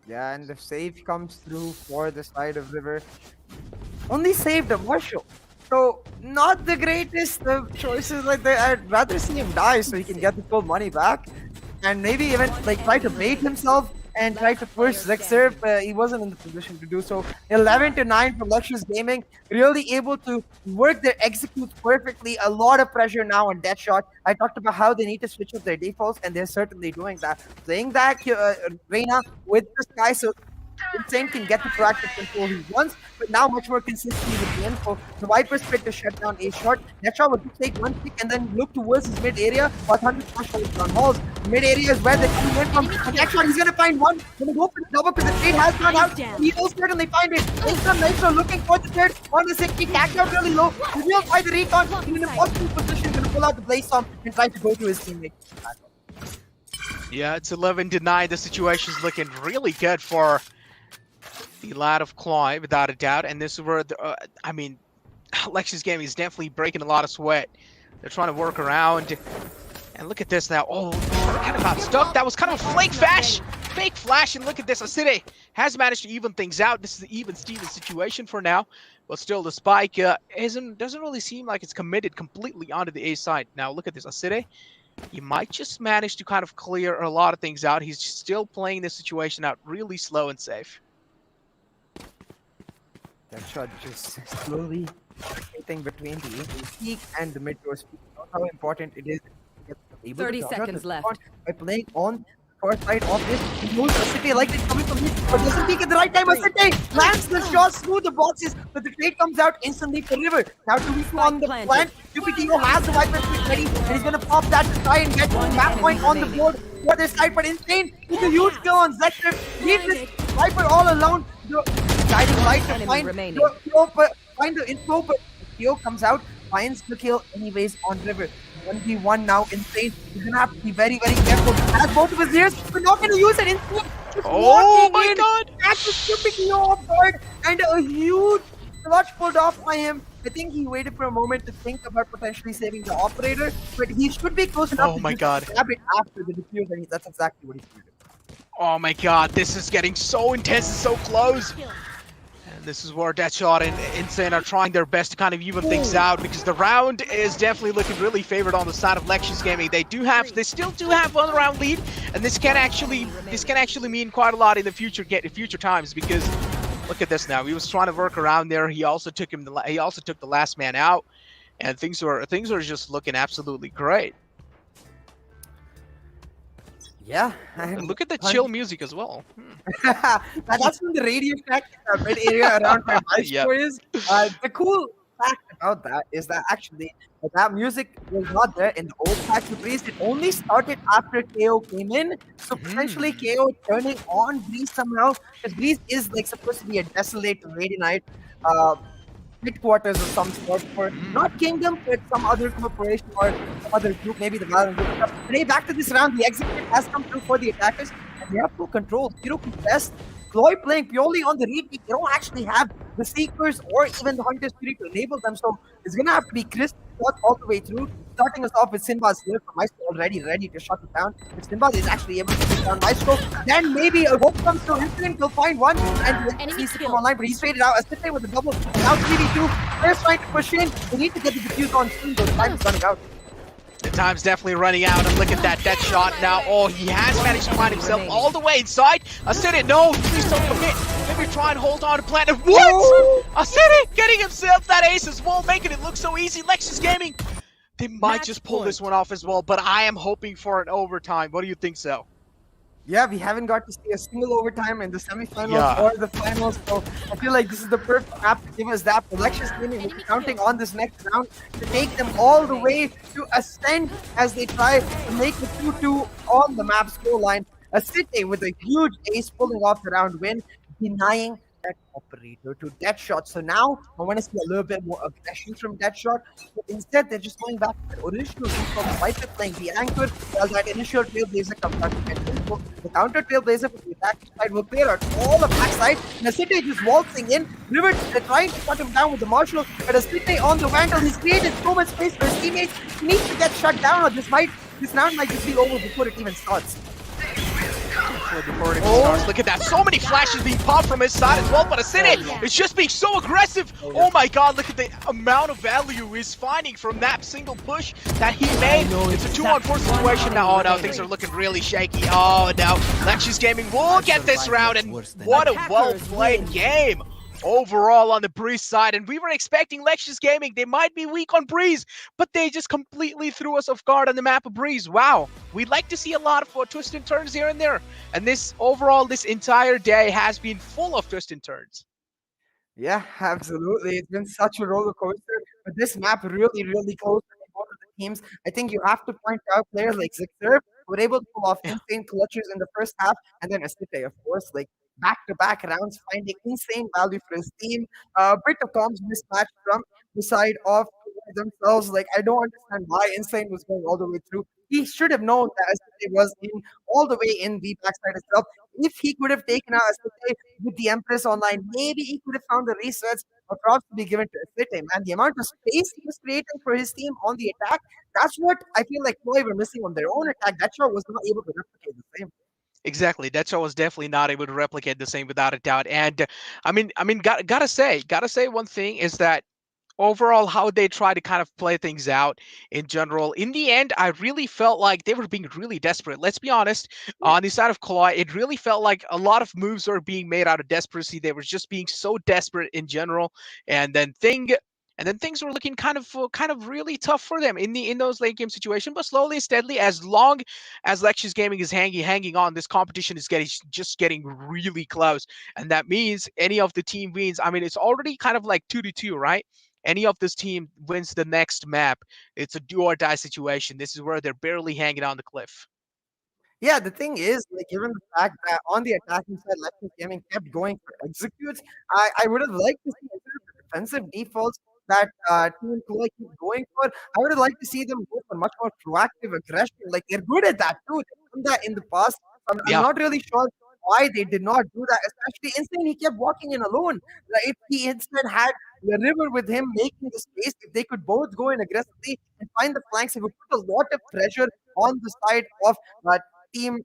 Yeah, and the save comes through for the side of River. Only saved a Marshall. So, not the greatest of choices. Like, I'd rather see him die so he can get the full money back. And maybe even, like, try to bait himself and try to push Zexer. He wasn't in the position to do so. 11-9 from Lexious Gaming. Really able to work their executes perfectly. A lot of pressure now on Deadshot. I talked about how they need to switch up their defaults, and they're certainly doing that. Playing that Reyna with the Sky, so Insane can get the proactive control he wants, but now much more consistently with the info. The Viper's fit to shut down a shot. Deadshot would take one kick and then look towards his mid area, while Thunder Smash on halls. Mid area is where they're coming in from. And Deadshot, he's gonna find one. Gonna go for the double because the trade has gone out. He will certainly find it. Maestro looking for the third on the 60. Tagged out really low. Revealed by the recon. In an impossible position, gonna pull out the Blaze Storm and try to go to his teammate. Yeah, it's 11-9. The situation is looking really good for the lad of CLOY, without a doubt. And this is where, I mean, Lexious Gaming is definitely breaking a lot of sweat. They're trying to work around. And look at this now. Oh, kind of got stuck. That was kind of a fake flash. And look at this. Aside has managed to even things out. This is the even Steven situation for now. But still, the spike doesn't really seem like it's committed completely onto the A side. Now, look at this. Aside, he might just manage to kind of clear a lot of things out. He's still playing this situation out really slow and safe. Deadshot just slowly rotating between the peak and the mid doors. How important it is to get able 30 to dodge out seconds the left. front by playing on the far side of this. He knows Asite like it's coming from him, but doesn't peek at the right time. Asite lands the shot through the boxes, but the trade comes out instantly for River. Now 2v2 on the plant. UPTO has the Viper pick ready, and he's gonna pop that to try and get one map point on the board for this side. But Insane with a huge kill on Zexer. Leave this Viper all alone. Guiding right to find the info, but Theo comes out, finds the kill anyways on River. 1v1 now. Insane. He's gonna have to be very, very careful. Has both of his ears, but not gonna use it. Insane. Oh my god! Actually stripping Theo off guard, and a huge clutch pulled off by him. I think he waited for a moment to think about potentially saving the operator, but he should be close enough to grab it after the defuse, and that's exactly what he's doing. Oh my god, this is getting so intense and so close. And this is where Deadshot and Insane are trying their best to kind of even things out, because the round is definitely looking really favored on the side of Lexious Gaming. They still do have 1 round lead, and this can actually mean quite a lot in the future times, because look at this now. He was trying to work around there. He also took the last man out, and things are just looking absolutely great. Yeah, and look at the chill music as well. That's from the Radio Shack mid area around where my store is. The cool fact about that is that actually that music was not there in the old patch of Breeze. It only started after KO came in. So potentially KO turning on Breeze somehow, because Breeze is like supposed to be a desolate radionite headquarters of some sort for not Kingdom, but some other corporation or some other group, maybe the Valorant group. Today, back to this round, the execute has come through for the attackers, and they have full control. Zero contest. CLOY playing purely on the retake. They don't actually have the Seekers or even the Hunter's Fury to enable them, so it's gonna have to be crisp all the way through. Starting us off with Sinbad's here from Maestro already ready to shut it down. If Sinbad is actually able to take down Maestro, then maybe a hope comes to Infinite. He'll find one and he's to come online, but he's traded out. Asite with the double. Now 3v2. They're trying to push in. They need to get the defuse on soon, though. Time is running out. The time's definitely running out, and look at that Deadshot now. Oh, he has managed to find himself all the way inside. Asite, no, please don't commit. Maybe try and hold on to Planet. What? Asite getting himself that ace as well, making it look so easy. Lexious Gaming, they might just pull this one off as well, but I am hoping for an overtime. What do you think, so? Yeah, we haven't got to see a single overtime in the semifinals or the finals, so I feel like this is the perfect map to give us that. Lexious Gaming will be counting on this next round to take them all the way to Ascend as they try to make the 2-2 on the map scoreline. Asite with a huge ace pulling off the round win, denying that operator to Deadshot. So now I want to see a little bit more aggression from Deadshot. But instead, they're just going back to the original route from Viper playing the anchor, while that initial Trailblazer comes out to get info. The counter Trailblazer from the attacking side will clear out all the backside. Nasite just waltzing in. Rivet, they're trying to cut him down with the Marshal, but Nasite on the Vandal, he's created so much space for his teammates. He needs to get shut down, or this round might just be over before it even starts. Before it even starts. Look at that. So many flashes being popped from his side as well, but Acidic is just being so aggressive. Oh my god, look at the amount of value he's finding from that single push that he made. It's a 2-on-4 situation now. Oh no, things are looking really shaky. Oh no, Lexious Gaming will get this round, and what a well-played game overall on the Breeze side. And we were expecting Lexious Gaming, they might be weak on Breeze, but they just completely threw us off guard on the map of Breeze. Wow, we'd like to see a lot of twists and turns here and there. And this entire day has been full of twists and turns. Yeah, absolutely. It's been such a roller coaster, but this map really, really close to both of the teams. I think you have to point out players like Zixer who were able to pull off insane clutches in the first half, and then Asite, of course, like back-to-back rounds, finding insane value for his team. A bit of comms mismatch from the side of themselves. Like, I don't understand why Insane was going all the way through. He should have known that Asite was in all the way in the backside itself. If he could have taken out Asite with the Empress online, maybe he could have found the resets or props to be given to Asite. Man, the amount of space he was creating for his team on the attack, that's what I feel like CLOY were missing on their own attack. That shot was not able to replicate the same. Exactly. That show was definitely not able to replicate the same without a doubt. And gotta say one thing is that overall how they try to kind of play things out in general, in the end, I really felt like they were being really desperate. Let's be honest. On the side of CLOY, it really felt like a lot of moves were being made out of desperation. They were just being so desperate in general, and then things were looking kind of really tough for them in those late game situation. But slowly and steadily, as long as Lexious Gaming is hanging on, this competition is getting really close, and that means any of the team wins. I mean, it's already kind of like 2-2, right? Any of this team wins the next map, it's a do or die situation. This is where they're barely hanging on the cliff. Yeah, the thing is, like, given the fact that on the attacking side, Lexious Gaming kept going for executes, I would have liked to see instead of the defensive defaults that Team CLOY keep going for, I would have liked to see them go for much more proactive aggression. Like, they're good at that too. They've done that in the past. I'm not really sure why they did not do that, especially Insane. He kept walking in alone. Like, if he instead had the River with him making the space, if they could both go in aggressively and find the flanks, it would put a lot of pressure on the side of Team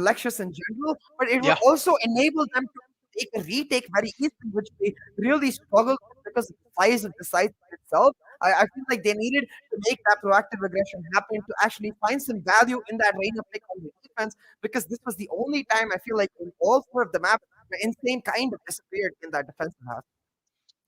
Lexious in general, but it will also enable them to take a retake very easily, which they really struggled with because of the size of the site itself. I feel like they needed to make that proactive aggression happen to actually find some value in that Reina pick on the defense, because this was the only time I feel like in all four of the maps, the Insane kind of disappeared in that defensive half.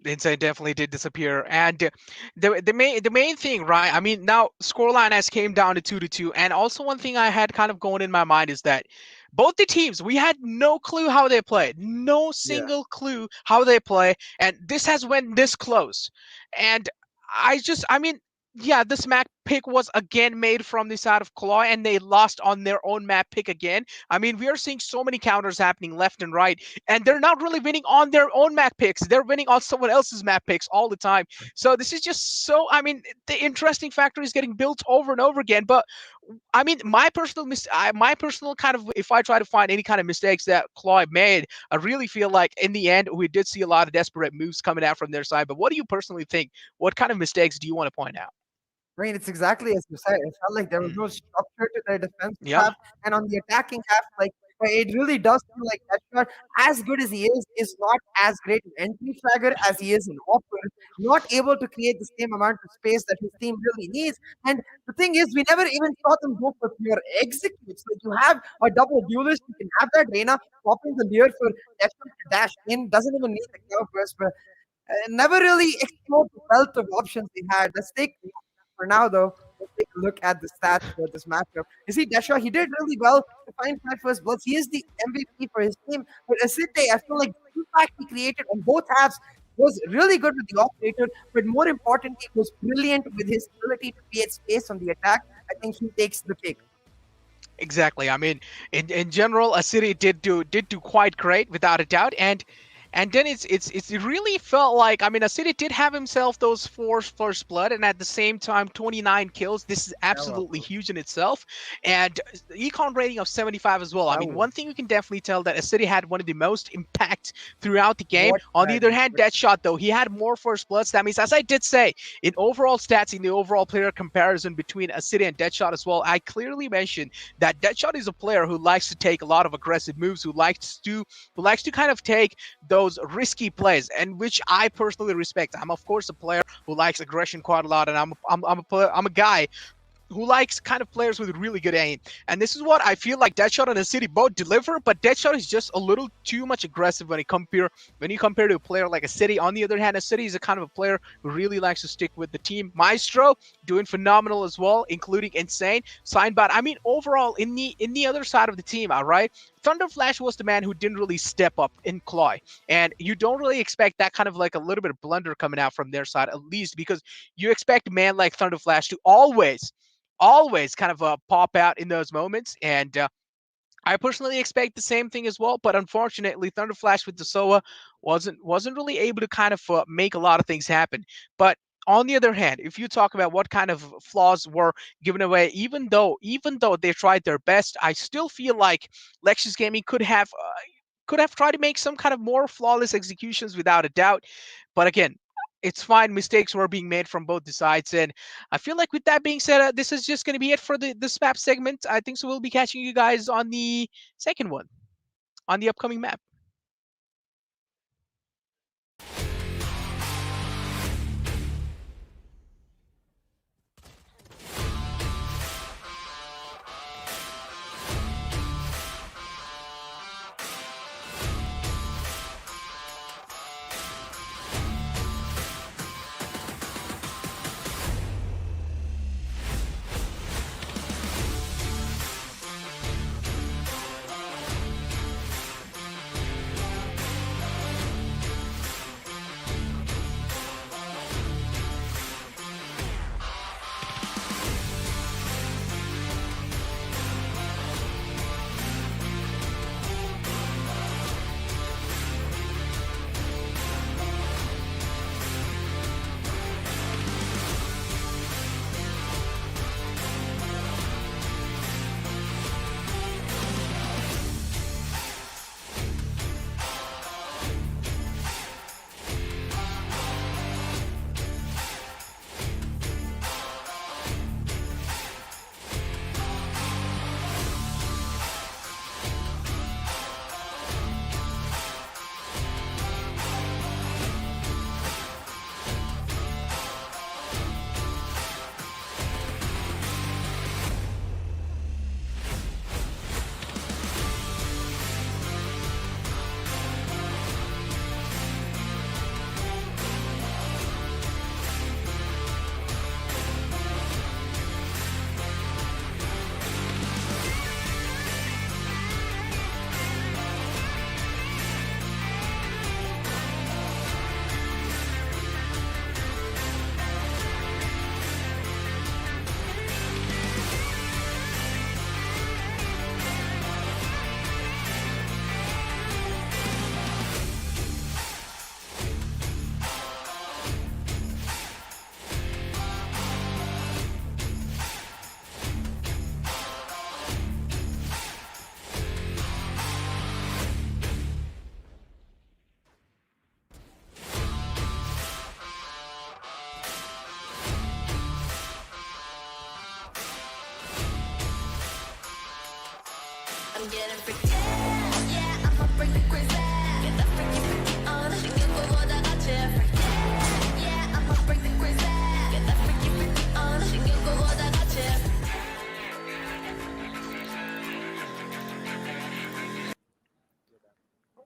The Insane definitely did disappear, and the main thing, right? I mean, now scoreline has came down to 2-2, and also one thing I had kind of going in my mind is that both the teams, we had no clue how they played, no single clue how they play, and this has went this close, and I mean, yeah, this map pick was again made from the side of CLOY, and they lost on their own map pick again. I mean, we are seeing so many counters happening left and right, and they're not really winning on their own map picks. They're winning on someone else's map picks all the time. So this is just so, I mean, the interesting factor is getting built over and over again. But I mean, my personal kind of, if I try to find any kind of mistakes that CLOY made, I really feel like in the end we did see a lot of desperate moves coming out from their side. But what do you personally think? What kind of mistakes do you want to point out? I mean, it's exactly as you said. It felt like there was no structure to their defense half, and on the attacking half, like, it really does feel like Deadshot, as good as he is not as great an entry fragger as he is an opera. Not able to create the same amount of space that his team really needs. And the thing is, we never even saw them go for pure executes. Like, you have a double duelist, you can have that Reina popping the Lear for Deadshot to dash in, doesn't even need the curve burst, but never really explored the wealth of options they had. Let's take for now, though, let's take a look at the stats for this matchup. You see, Desha, he did really well to find 5 first bloods. He is the MVP for his team. But Asite, I feel like the impact he created on both halves was really good with the operator, but more importantly, was brilliant with his ability to create space on the attack. I think he takes the cake. Exactly. I mean, in general, Asite did do quite great without a doubt, and And then it really felt like, I mean, City did have himself those 4 first blood, and at the same time 29 kills. This is absolutely huge in itself, and econ rating of 75 as well. I mean, one thing you can definitely tell that City had one of the most impact throughout the game. On the other hand, Deadshot though, he had more first bloods. That means, as I did say, in overall stats, in the overall player comparison between City and Deadshot as well, I clearly mentioned that Deadshot is a player who likes to take a lot of aggressive moves, who likes to kind of take those risky plays, and which I personally respect. I'm of course a player who likes aggression quite a lot, and I'm a guy who likes kind of players with really good aim. And this is what I feel like Deadshot and the City both deliver, but Deadshot is just a little too much aggressive when you compare to a player like a City. On the other hand, a City is a kind of a player who really likes to stick with the team. Maestro doing phenomenal as well, including Insane, Signbot. I mean, overall in the other side of the team, all right, Thunderflash was the man who didn't really step up in CLOY, and you don't really expect that kind of like a little bit of blunder coming out from their side, at least because you expect a man like Thunderflash to always kind of pop out in those moments. And I personally expect the same thing as well. But unfortunately, Thunderflash with the SOA wasn't really able to kind of make a lot of things happen. But on the other hand, if you talk about what kind of flaws were given away, even though they tried their best, I still feel like Lexious Gaming could have tried to make some kind of more flawless executions without a doubt. But again, it's fine. Mistakes were being made from both the sides, and I feel like with that being said, this is just going to be it for this map segment. I think so. We'll be catching you guys on the second one, on the upcoming map. I'm getting freaky. Yeah, I'ma bring the crazy. Get that freaky, freaky on. 신경보다 같이 freaky. Yeah, I'ma bring the crazy. Get that freaky, freaky on. 신경보다 같이.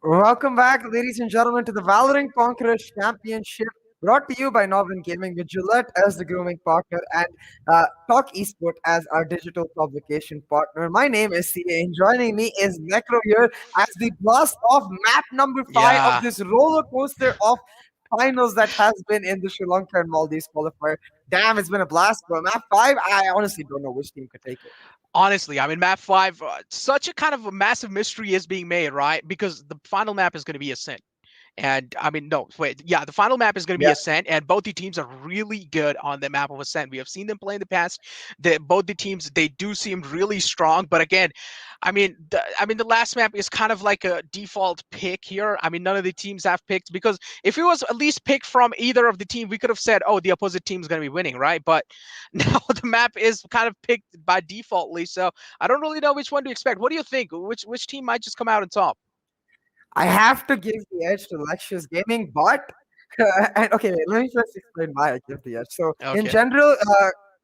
Welcome back, ladies and gentlemen, to the Valorant Conquerors Championship, brought to you by NODWIN Gaming, with Gillette as the grooming partner and Talk Esport as our digital publication partner. My name is CA, and joining me is Necro here as the blast off map number 5 Yeah. of this roller coaster of finals that has been in the Sri Lanka and Maldives qualifier. Damn, it's been a blast, bro. Map 5, I honestly don't know which team could take it. Honestly, I mean, map 5, such a kind of a massive mystery is being made, right? Because the final map is going to be Ascent. And I mean, no, wait, yeah, the final map is going to be Yeah. Ascent, and both the teams are really good on the map of Ascent. We have seen them play in the past. Both the teams, they do seem really strong, but again, the last map is kind of like a default pick here. I mean, none of the teams have picked, because if it was at least picked from either of the team, we could have said, oh, the opposite team is going to be winning, right? But now the map is kind of picked by defaultly, so I don't really know which one to expect. What do you think? Which team might just come out on top? I have to give the edge to Lexious Gaming, but and okay, let me just explain why I give the edge. So, in Okay. general,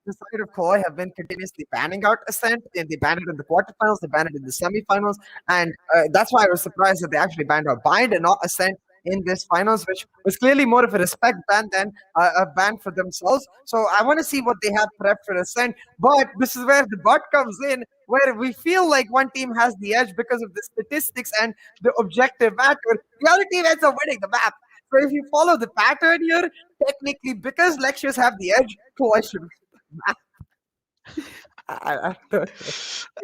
the side of CLOY have been continuously banning out Ascent, and they banned it in the quarterfinals, they banned it in the semifinals, and that's why I was surprised that they actually banned out Bind and not Ascent in this finals, which was clearly more of a respect ban than a ban for themselves. So, I want to see what they have prepped for Ascent, but this is where the but comes in, where we feel like one team has the edge because of the statistics and the objective matter. The other team ends up winning the map. So if you follow the pattern here, technically, because lectures have the edge, CLOY should win the map. I don't know.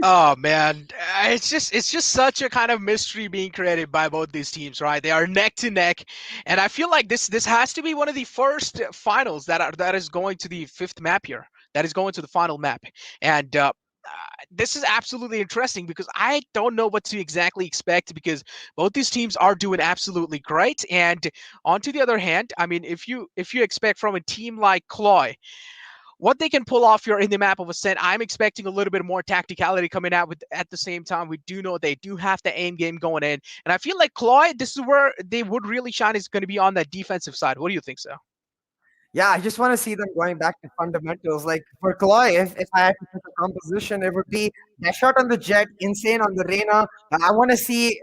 Oh man, it's just such a kind of mystery being created by both these teams, right? They are neck to neck, and I feel like this has to be one of the first finals that is going to the fifth map here. That is going to the final map, and this is absolutely interesting because I don't know what to exactly expect, because both these teams are doing absolutely great. And on to the other hand, I mean, if you expect from a team like CLOY what they can pull off here in the map of Ascent, I'm expecting a little bit more tacticality coming out. With at the same time, we do know they do have the aim game going in, and I feel like CLOY, this is where they would really shine, is going to be on that defensive side. What do you think, so? Yeah, I just want to see them going back to fundamentals. Like for CLOY, if I had to pick a composition, it would be Dash Shot on the Jet, Insane on the Reyna. I want to see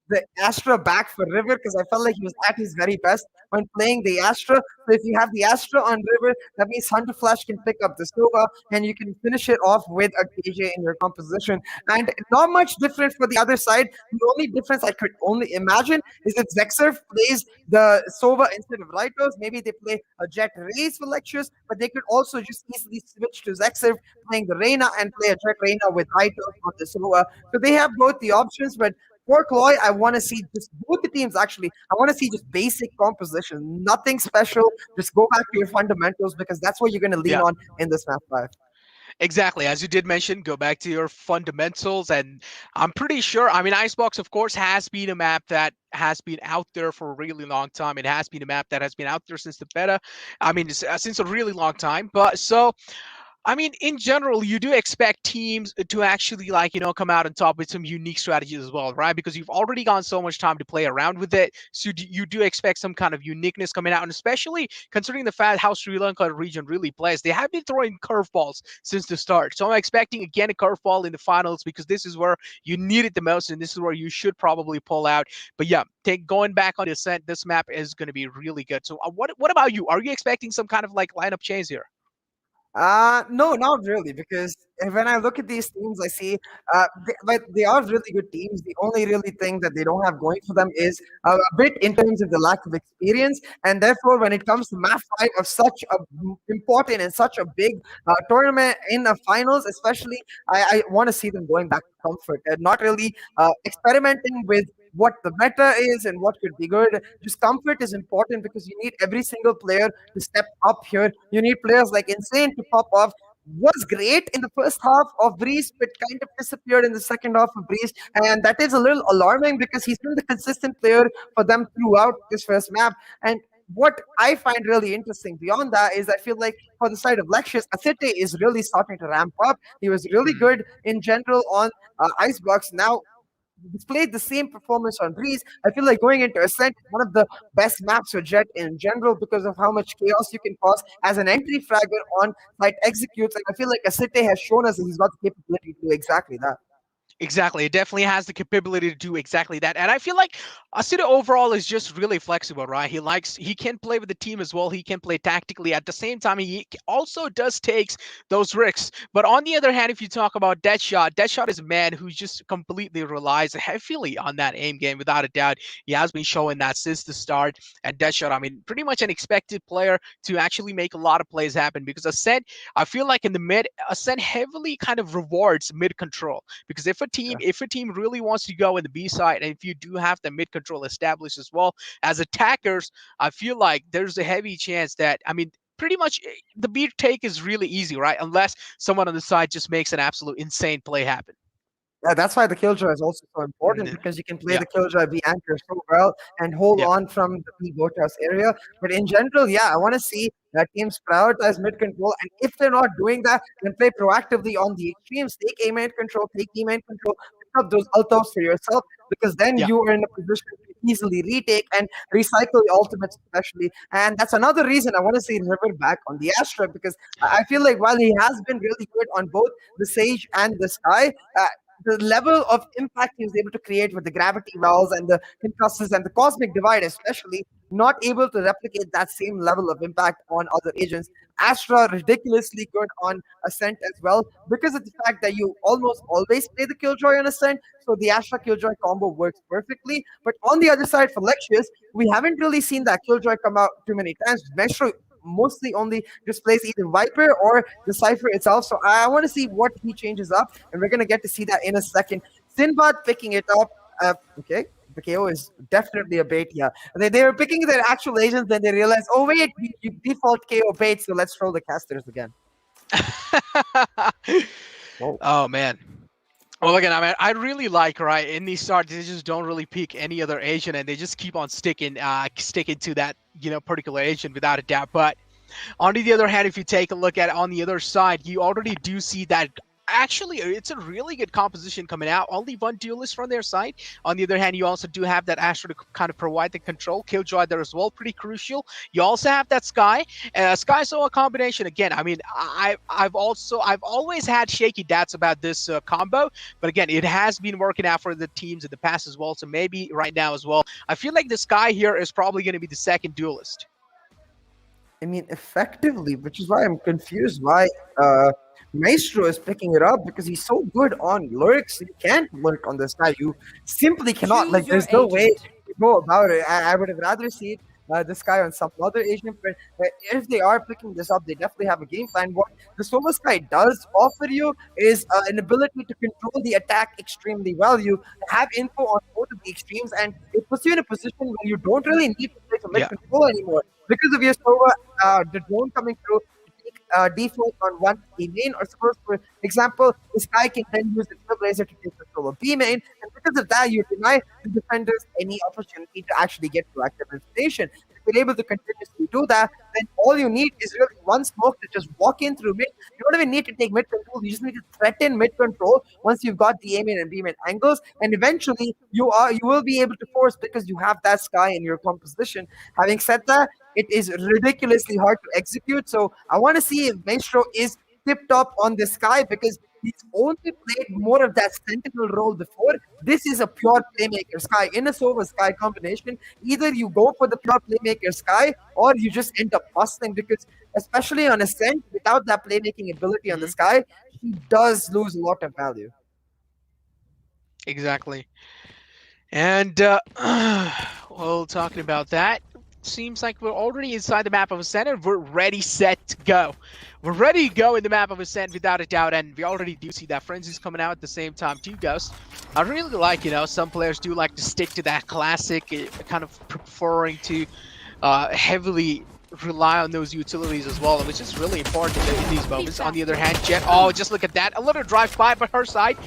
the Astra back for River because I felt like he was at his very best when playing the Astra. So if you have the Astra on River, that means Hunter Flash can pick up the Sova and you can finish it off with a KJ in your composition. And not much different for the other side. The only difference I could only imagine is if Zexer plays the Sova instead of Rytos. Maybe they play a Jet Race for Lectures, but they could also just easily switch to Zexer playing the Reyna and play a Jet Reyna with Rytos on the Sova. So they have both the options, but for CLOY, I want to see just both the teams actually. I want to see just basic composition, nothing special. Just go back to your fundamentals because that's what you're going to lean Yeah. on in this map 5. Exactly. As you did mention, go back to your fundamentals. And I'm pretty sure, I mean, Icebox, of course, has been a map that has been out there for a really long time. It has been a map that has been out there since the beta. I mean, since a really long time. But so I mean, in general, you do expect teams to actually, like, come out on top with some unique strategies as well, right? Because you've already gone so much time to play around with it. So you do expect some kind of uniqueness coming out. And especially considering the fact how Sri Lanka region really plays, they have been throwing curveballs since the start. So I'm expecting, again, a curveball in the finals, because this is where you need it the most. And this is where you should probably pull out. But yeah, going back on the Ascent, this map is going to be really good. So what about you? Are you expecting some kind of like lineup change here? No, not really, because when I look at these teams, I see, but they are really good teams. The only really thing that they don't have going for them is a bit in terms of the lack of experience, and therefore, when it comes to Map 5 of such a important and such a big tournament in the finals, especially, I want to see them going back to comfort and not really experimenting with what the meta is and what could be good. Just comfort is important because you need every single player to step up here. You need players like Insane to pop off. Was great in the first half of Breeze, but kind of disappeared in the second half of Breeze. And that is a little alarming because he's been the consistent player for them throughout this first map. And what I find really interesting beyond that is I feel like for the side of Lexious, Asete is really starting to ramp up. He was really Mhm. good in general on Icebox. Now displayed the same performance on Breeze. I feel like going into Ascent is one of the best maps for Jet in general because of how much chaos you can cause as an entry fragger on site executes. And I feel like Asite has shown us that he's got the capability to do exactly that. Exactly. It definitely has the capability to do exactly that. And I feel like Asida overall is just really flexible, right? He can play with the team as well. He can play tactically. At the same time, he also does takes those risks. But on the other hand, if you talk about Deadshot, Deadshot is a man who just completely relies heavily on that aim game, without a doubt. He has been showing that since the start. And Deadshot, I mean, pretty much an expected player to actually make a lot of plays happen, because Ascent, I feel like in the mid, Ascent heavily kind of rewards mid control. Because if a if a team really wants to go in the B side, and if you do have the mid control established as well as attackers, I feel like there's a heavy chance that, I mean, pretty much the B take is really easy, right? Unless someone on the side just makes an absolute insane play happen. Yeah, that's why the killjoy is also so important, because you can play the killjoy B anchor so well and hold on from the B boathouse area. But in general, yeah, I want to see that teams prioritize mid control, and if they're not doing that, then play proactively on the extremes. Take A main control, take B main control, pick up those ultos for yourself, because then you are in a position to easily retake and recycle the ultimates, especially. And that's another reason I want to see River back on the Astra, because I feel like while he has been really good on both the Sage and the Sky, the level of impact he was able to create with the gravity wells and the concussors and the cosmic divide, especially, not able to replicate that same level of impact on other agents. Astra ridiculously good on Ascent as well, because of the fact that you almost always play the Killjoy on Ascent, so the Astra Killjoy combo works perfectly. But on the other side, for Lexious, we haven't really seen that Killjoy come out too many times. Metro mostly only displays either Viper or the Cypher itself. So I want to see what he changes up, and we're going to get to see that in a second. Sinbad picking it up. Okay, the KO is definitely a bait here. They were picking their actual agents, then they realized, oh wait, you default KO bait, so let's throw the casters again. Oh man. Well, again, I mean, I really like, right, in these starts, they just don't really pick any other agent, and they just keep on sticking to that, particular agent without a doubt. But on the other hand, if you take a look at it on the other side, you already do see that actually it's a really good composition coming out. Only one duelist from their side. On the other hand, you also do have that Astra to kind of provide the control. Killjoy there as well, pretty crucial. You also have that Sky. Sky so a combination again. I mean, I've always had shaky doubts about this combo, but again, it has been working out for the teams in the past as well. So maybe right now as well, I feel like the Sky here is probably going to be the second duelist. I mean, effectively, which is why I'm confused why Maestro is picking it up, because he's so good on lurks. You can't lurk on this guy. You simply cannot. Like, there's no way to go about it. I would have rather seen this guy on some other agent, but if they are picking this up, they definitely have a game plan. What the Soma Sky does offer you is an ability to control the attack extremely well. You have info on both of the extremes, and it puts you in a position where you don't really need to play for mid control anymore. Because of your Sova, the drone coming through, default on one A main, or suppose, for example, this guy can then use the Trailblazer to take control of B main, and because of that, you deny the defenders any opportunity to actually get proactive information. If you're able to continuously do that, then all you need is really one smoke to just walk in through mid. You don't even need to take mid control. You just need to threaten mid control once you've got the A main and B main angles, and eventually you will be able to force, because you have that Sky in your composition. Having said that, it is ridiculously hard to execute. So I want to see if Maestro is tipped up on the Sky, because he's only played more of that sentinel role before. This is a pure playmaker Sky. In a Sova Sky combination, either you go for the pure playmaker Sky, or you just end up busting, because especially on Ascent, without that playmaking ability on the Sky, he does lose a lot of value. Exactly. And well, talking about that, seems like we're already inside the map of Ascent, and we're ready, set to go. We're ready to go in the map of Ascent without a doubt, and we already do see that Frenzy's coming out at the same time too, Ghost. I really like, some players do like to stick to that classic, kind of preferring to heavily rely on those utilities as well, which is really important in these moments. On the other hand, Jet, just look at that. A little drive-by by her side.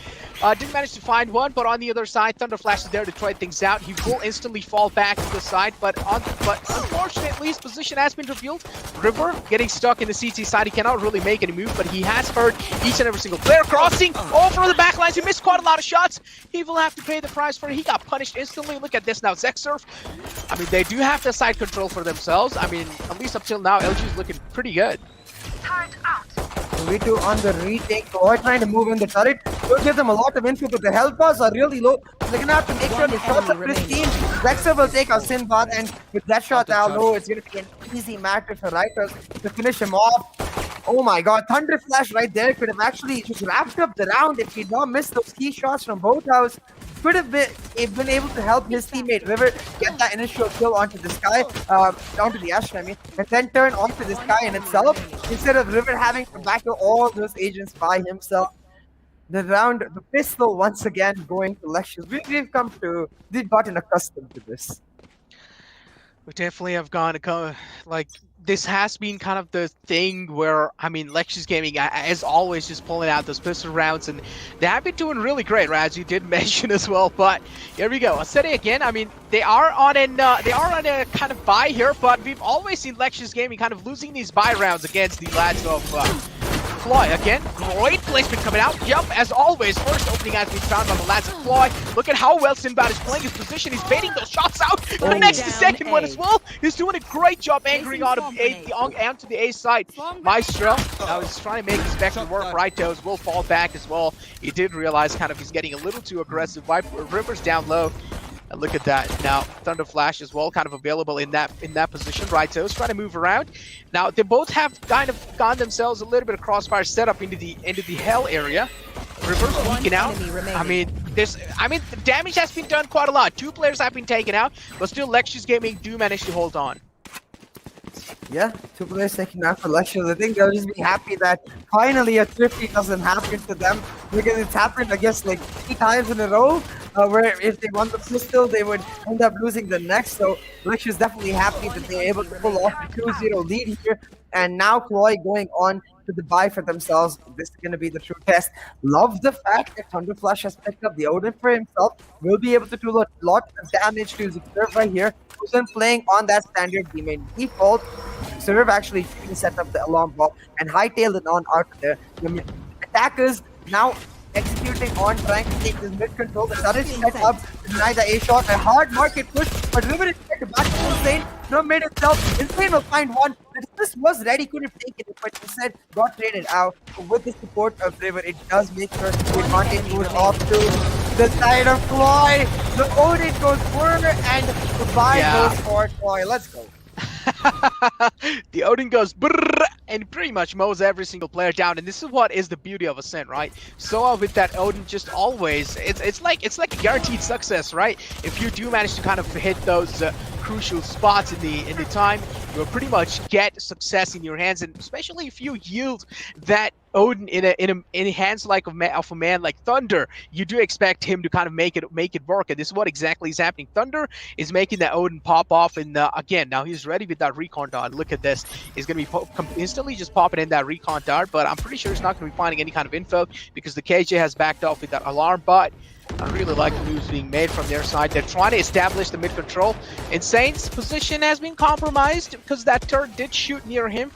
Didn't manage to find one, but on the other side, Thunder Flash is there to try things out. He will instantly fall back to the side, but unfortunately, his position has been revealed. River getting stuck in the CT side. He cannot really make any move, but he has heard each and every single player crossing over the backlines. He missed quite a lot of shots. He will have to pay the price for it. He got punished instantly. Look at this now, Zexurf. I mean, they do have the side control for themselves. I mean, at least up till now, LG is looking pretty good. Turret out. V2 on the retake. CLOY trying to move in the turret. Will give them a lot of info, but the health bars are really low. So they're going to have to make sure the shots are pristine. Rexer will take out Sinbad, and with that shot out low, it's going to be an easy matter for Writers to finish him off. Oh my god, Thunder Flash right there could have actually just wrapped up the round if he'd not missed those key shots from Boathouse. Could have been able to help his teammate River get that initial kill onto the Sky, onto the Astra, and then turn onto the Sky in itself, instead of River having to battle all those agents by himself. the pistol once again going to Lexious. We've gotten accustomed to this. We definitely have like this has been kind of the thing where I mean Lexious Gaming as always just pulling out those pistol rounds, and they have been doing really great, right, as you did mention as well. But here we go. I'll say it again. I mean they are on a kind of bye here, but we've always seen Lexious Gaming kind of losing these bye rounds against the lads of CLOY. Again, great placement coming out. Yup, as always, first opening has been found by the lads of CLOY. Look at how well Sinbad is playing his position. He's baiting those shots out. Connects the second one as well. He's doing a great job anchoring onto the A side. Maestro, now he's trying to make his vector work. Right toes will fall back as well. He did realize kind of he's getting a little too aggressive. River's down low. And look at that. Now, Thunder Flash as well, kind of available in that position. Right toes trying to move around. Now, they both have kind of gotten themselves a little bit of crossfire setup into the hell area. Reverse leaking out. I mean, the damage has been done quite a lot. 2 players have been taken out, but still Lexious Gaming do manage to hold on. Yeah, 2 players taken out for Lexious. I think they'll just be happy that finally a thrifty doesn't happen to them, because it's happened, I guess, like 3 times in a row, where if they won the pistol, they would end up losing the next. So Lexious definitely happy that they're able to pull off the 2-0 lead here. And now CLOY going on to the bye for themselves. This is going to be the true test. Love the fact that Thunder Flash has picked up the Odin for himself. Will be able to do a lot of damage to his Serve right here. Who's been playing on that standard D-main default. Serve actually set up the alarm ball and hightailed it on out there. The attackers now executing on trying to take this mid control. The turret set up to deny the A shot. A hard market push, but River is back to Insane from mid itself. Insane will find one. This was ready, couldn't have taken it, but instead got traded out. With the support of River, it does make sure the advantage goes off to the side of CLOY. The Odin goes further and the buy goes for CLOY. Let's go. The Odin goes brrr, and pretty much mows every single player down, and this is what is the beauty of Ascent, right? So with that Odin, just always it's like a guaranteed success, right? If you do manage to kind of hit those crucial spots in the time, you will pretty much get success in your hands, and especially if you yield that Odin in hands like of a man like Thunder, you do expect him to kind of make it work, and this is what exactly is happening. Thunder is making that Odin pop off, and again, now he's ready with that recon dart. Look at this, he's gonna be instantly just popping in that recon dart, but I'm pretty sure he's not gonna be finding any kind of info because the KJ has backed off with that alarm. But I really like the moves being made from their side. They're trying to establish the mid control. Insane's position has been compromised because that turret did shoot near him.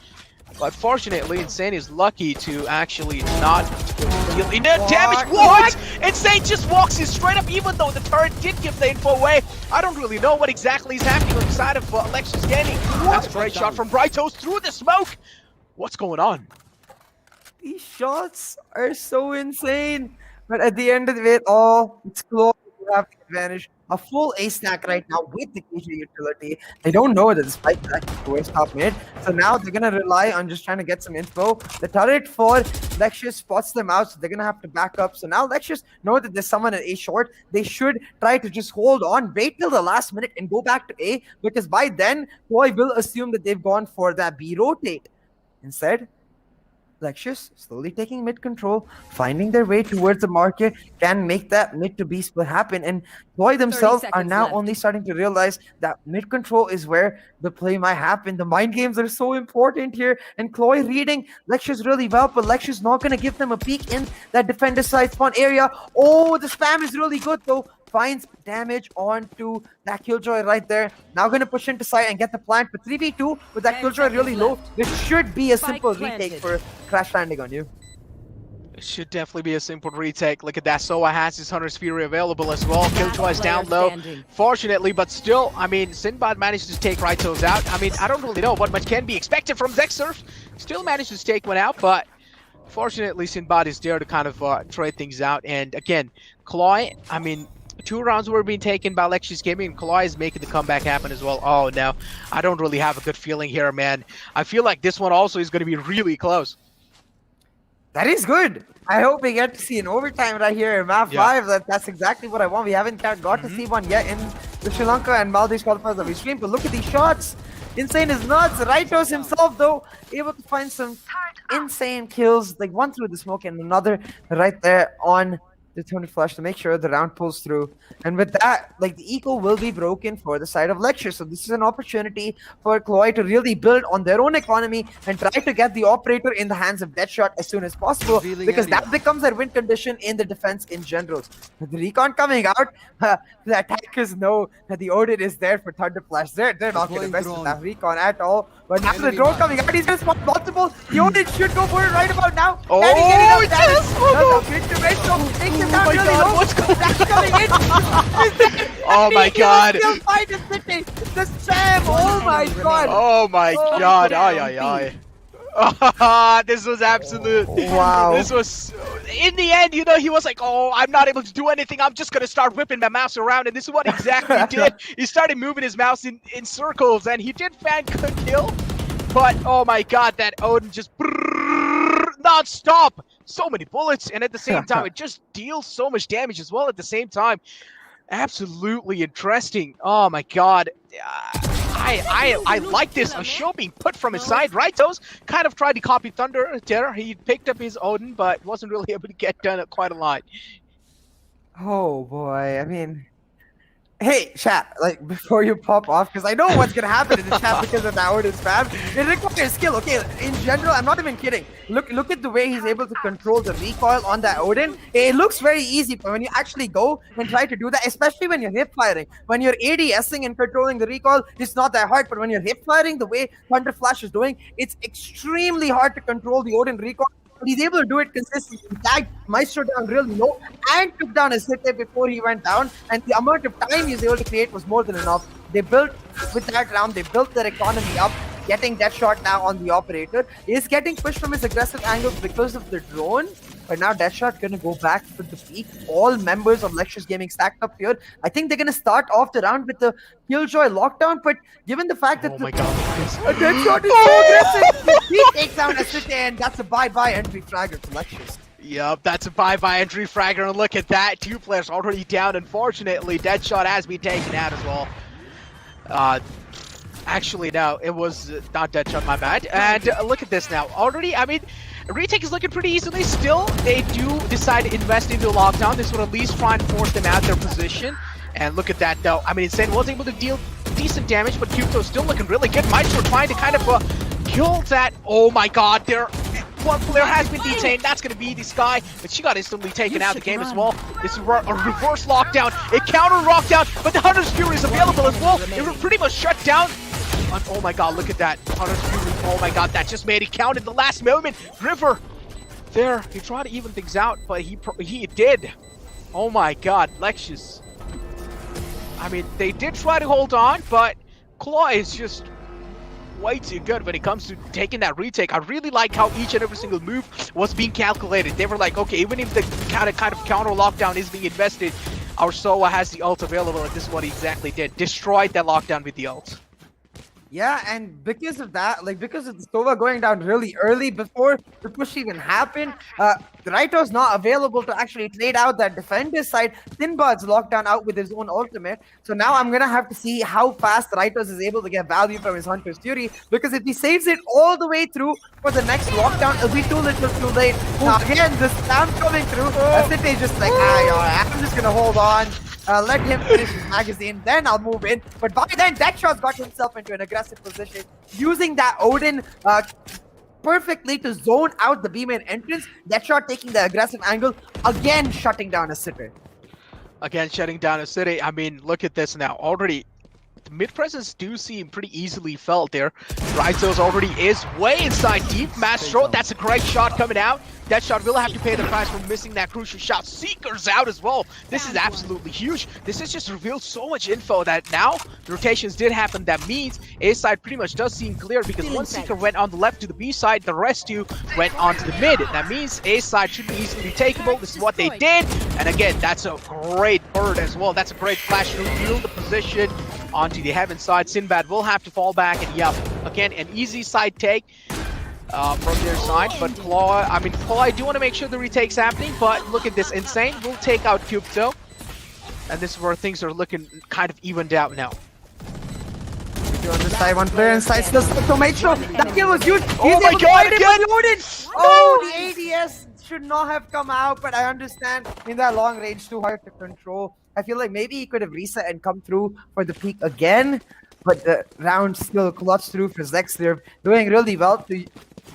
But fortunately, Insane is lucky to actually not deal enough damage. What? Insane just walks in straight up, even though the turret did give the info away. I don't really know what exactly is happening on the side of Lexious Gaming. That's a great shot from Brightos through the smoke. What's going on? These shots are so insane. But at the end of it all, it's CLOY who have the advantage. A full A stack right now with the KJ utility. They don't know that the spike stack is the worst top mid. So now they're going to rely on just trying to get some info. The turret for Lexious spots them out, so they're going to have to back up. So now Lexious know that there's someone at A short. They should try to just hold on, wait till the last minute and go back to A, because by then, CLOY will assume that they've gone for that B rotate. Instead, Lexious slowly taking mid control, finding their way towards the market, can make that mid to B split happen. And CLOY themselves are now only starting to realize that mid control is where the play might happen. The mind games are so important here, and CLOY reading Lexious really well, but Lexious not going to give them a peek in that defender side spawn area. Oh, the spam is really good though. Finds damage onto that Killjoy right there. Now going to push into side and get the plant. But 3v2 with that Killjoy really low. This should be a simple retake for Crash landing on you. It should definitely be a simple retake. Look at that. Soa has his Hunter's Fury available as well. Killjoy's down low, fortunately, but still, I mean, Sinbad managed to take Rightos out. I mean, I don't really know what much can be expected from Zexurf. Still managed to take one out, but fortunately, Sinbad is there to kind of trade things out. And again, CLOY, I mean, 2 rounds were being taken by Lexious Gaming, and CLOY is making the comeback happen as well. Oh, no, I don't really have a good feeling here, man. I feel like this one also is going to be really close. That is good. I hope we get to see an overtime right here in map 5. That's exactly what I want. We haven't got to see one yet in the Sri Lanka and Maldives qualifiers that we streamed, but look at these shots. Insane is nuts. Rightos himself, though, able to find some insane kills, like one through the smoke and another right there on the Tony Flash to make sure the round pulls through. And with that, like the eco will be broken for the side of Lexious. So this is an opportunity for CLOY to really build on their own economy and try to get the operator in the hands of Deadshot as soon as possible, because that becomes their win condition in the defense in general. With the recon coming out, the attackers know that the Odin is there for Thunder Flash. They're not going to mess with that recon at all. But now the drone coming out, he's going to spot multiple. The Odin should go for it right about now. Oh, Can he get enough damage? yes! Oh, That's a great ratio. Takes him Oh down my really God, low. what's going That's coming in. Oh my God. Still find the city. The Sam. Oh my God. Oh my Oh, God. damn. Ay, ay, ay. This was absolute. Wow. This was, in the end, you know, he was like, oh, I'm not able to do anything. I'm just going to start whipping my mouse around. And this is what exactly he did. He started moving his mouse in circles, and he did find good kill. But, oh my God, that Odin just non-stop. So many bullets, and at the same time, it just deals so much damage as well at the same time. Absolutely interesting. Oh my God. I like this. A show being put from his side. Rightos kind of tried to copy Thunder there. He picked up his Odin, but wasn't really able to get done quite a lot. Oh boy. I mean, hey, chat, like, before you pop off, because I know what's going to happen in the chat because of that Odin spam. It requires skill. Okay, in general, I'm not even kidding. Look at the way he's able to control the recoil on that Odin. It looks very easy, but when you actually go and try to do that, especially when you're hip firing, when you're ADSing and controlling the recoil, it's not that hard. But when you're hip firing the way Thunder Flash is doing, it's extremely hard to control the Odin recoil. But he's able to do it consistently. He tagged Maestro down really low and took down his hit before he went down. And the amount of time he was able to create was more than enough. They built, with that round, they built their economy up. Getting Deadshot now on the operator. He is getting pushed from his aggressive angles because of the drone. But now Deadshot gonna go back for the peak. All members of Lexious Gaming stacked up here. I think they're gonna start off the round with the Killjoy lockdown. But given the fact that Deadshot is so aggressive, he takes down a city, and that's a bye-bye entry fragger for Lexious. Yup, that's a bye-bye entry fragger, and look at that. 2 players already down. Unfortunately, Deadshot has been taken out as well. Actually, no, it was not Deadshot, my bad. And look at this now. Already, I mean, retake is looking pretty easily. Still, they do decide to invest into a lockdown. This would at least try and force them out their position. And look at that, though. I mean, Insane was able to deal decent damage, but Cubeto's still looking really good. Maestro trying to kind of kill that. Oh my God, one player has been detained. That's going to be this guy, but she got instantly taken out of the game as well. This is a reverse lockdown, a counter lockdown, but the Hunter's Fury is available as well. It was pretty much shut down. Oh my God, look at that. Hunter's Fury. Oh my God, that just made it count in the last moment. River, there, he tried to even things out, but he did. Oh my God, Lexious. I mean, they did try to hold on, but CLOY is just way too good when it comes to taking that retake. I really like how each and every single move was being calculated. They were like, okay, even if the kind of counter lockdown is being invested, our Soa has the ult available, and this is what he exactly did. Destroyed that lockdown with the ult. Yeah, and because of that, like because of the Sova going down really early before the push even happened, Raito's not available to actually trade out that defender side. Sinbad's locked down out with his own ultimate. So now I'm gonna have to see how fast Raitos is able to get value from his Hunter's Fury, because if he saves it all the way through for the next lockdown, it'll be too little too late. Now again, the spam coming through. City just like, I'm just gonna hold on. Let him finish his magazine, then I'll move in. But by then, Deadshot's got himself into an aggressive position, using that Odin perfectly to zone out the B-main entrance. Deadshot taking the aggressive angle, again shutting down a city. Again, shutting down a city. I mean, look at this now. Already, the mid presence do seem pretty easily felt there. Raitos already is way inside deep. Maestro, that's a great shot coming out. Deadshot will have to pay the price for missing that crucial shot. Seeker's out as well. This is absolutely huge. This has just revealed so much info that now the rotations did happen. That means A side pretty much does seem clear, because one Seeker went on the left to the B side, the rest two went on to the mid. That means A side should be easily takeable. This is what they did. And again, that's a great bird as well. That's a great flash to reveal the position onto the heaven side. Sinbad will have to fall back, and yeah, again, an easy side take from their side. But CLOY do want to make sure the retake's happening, but look at this. Insane will take out Cubeto, and this is where things are looking kind of evened out now. 2 on the side, one player inside still to make sure that kill was huge. Oh my god, again! Oh, the ADS should not have come out, but I understand in that long range, too hard to control. I feel like maybe he could have reset and come through for the peak again, but the round still clutched through for Lexious, doing really well to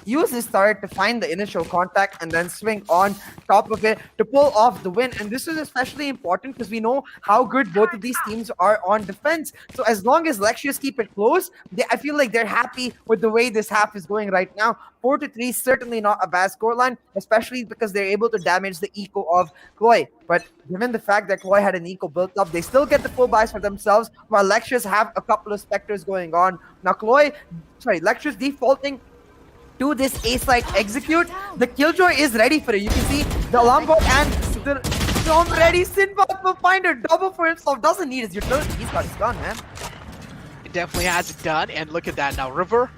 use his turret to find the initial contact and then swing on top of it to pull off the win. And this is especially important because we know how good both of these teams are on defense. So as long as Lexious keep it close, I feel like they're happy with the way this half is going right now. 4-3, certainly not a bad scoreline, especially because they're able to damage the eco of CLOY. But given the fact that CLOY had an eco built up, they still get the full buys for themselves, while Lexious have a couple of Spectres going on. Now Lexious defaulting to this A-side execute. The Killjoy is ready for it. You can see the alarm bot and the storm ready. Sinbad will find a double for himself. Doesn't need his utility. He's got his gun, man. It definitely has it done, and look at that now. River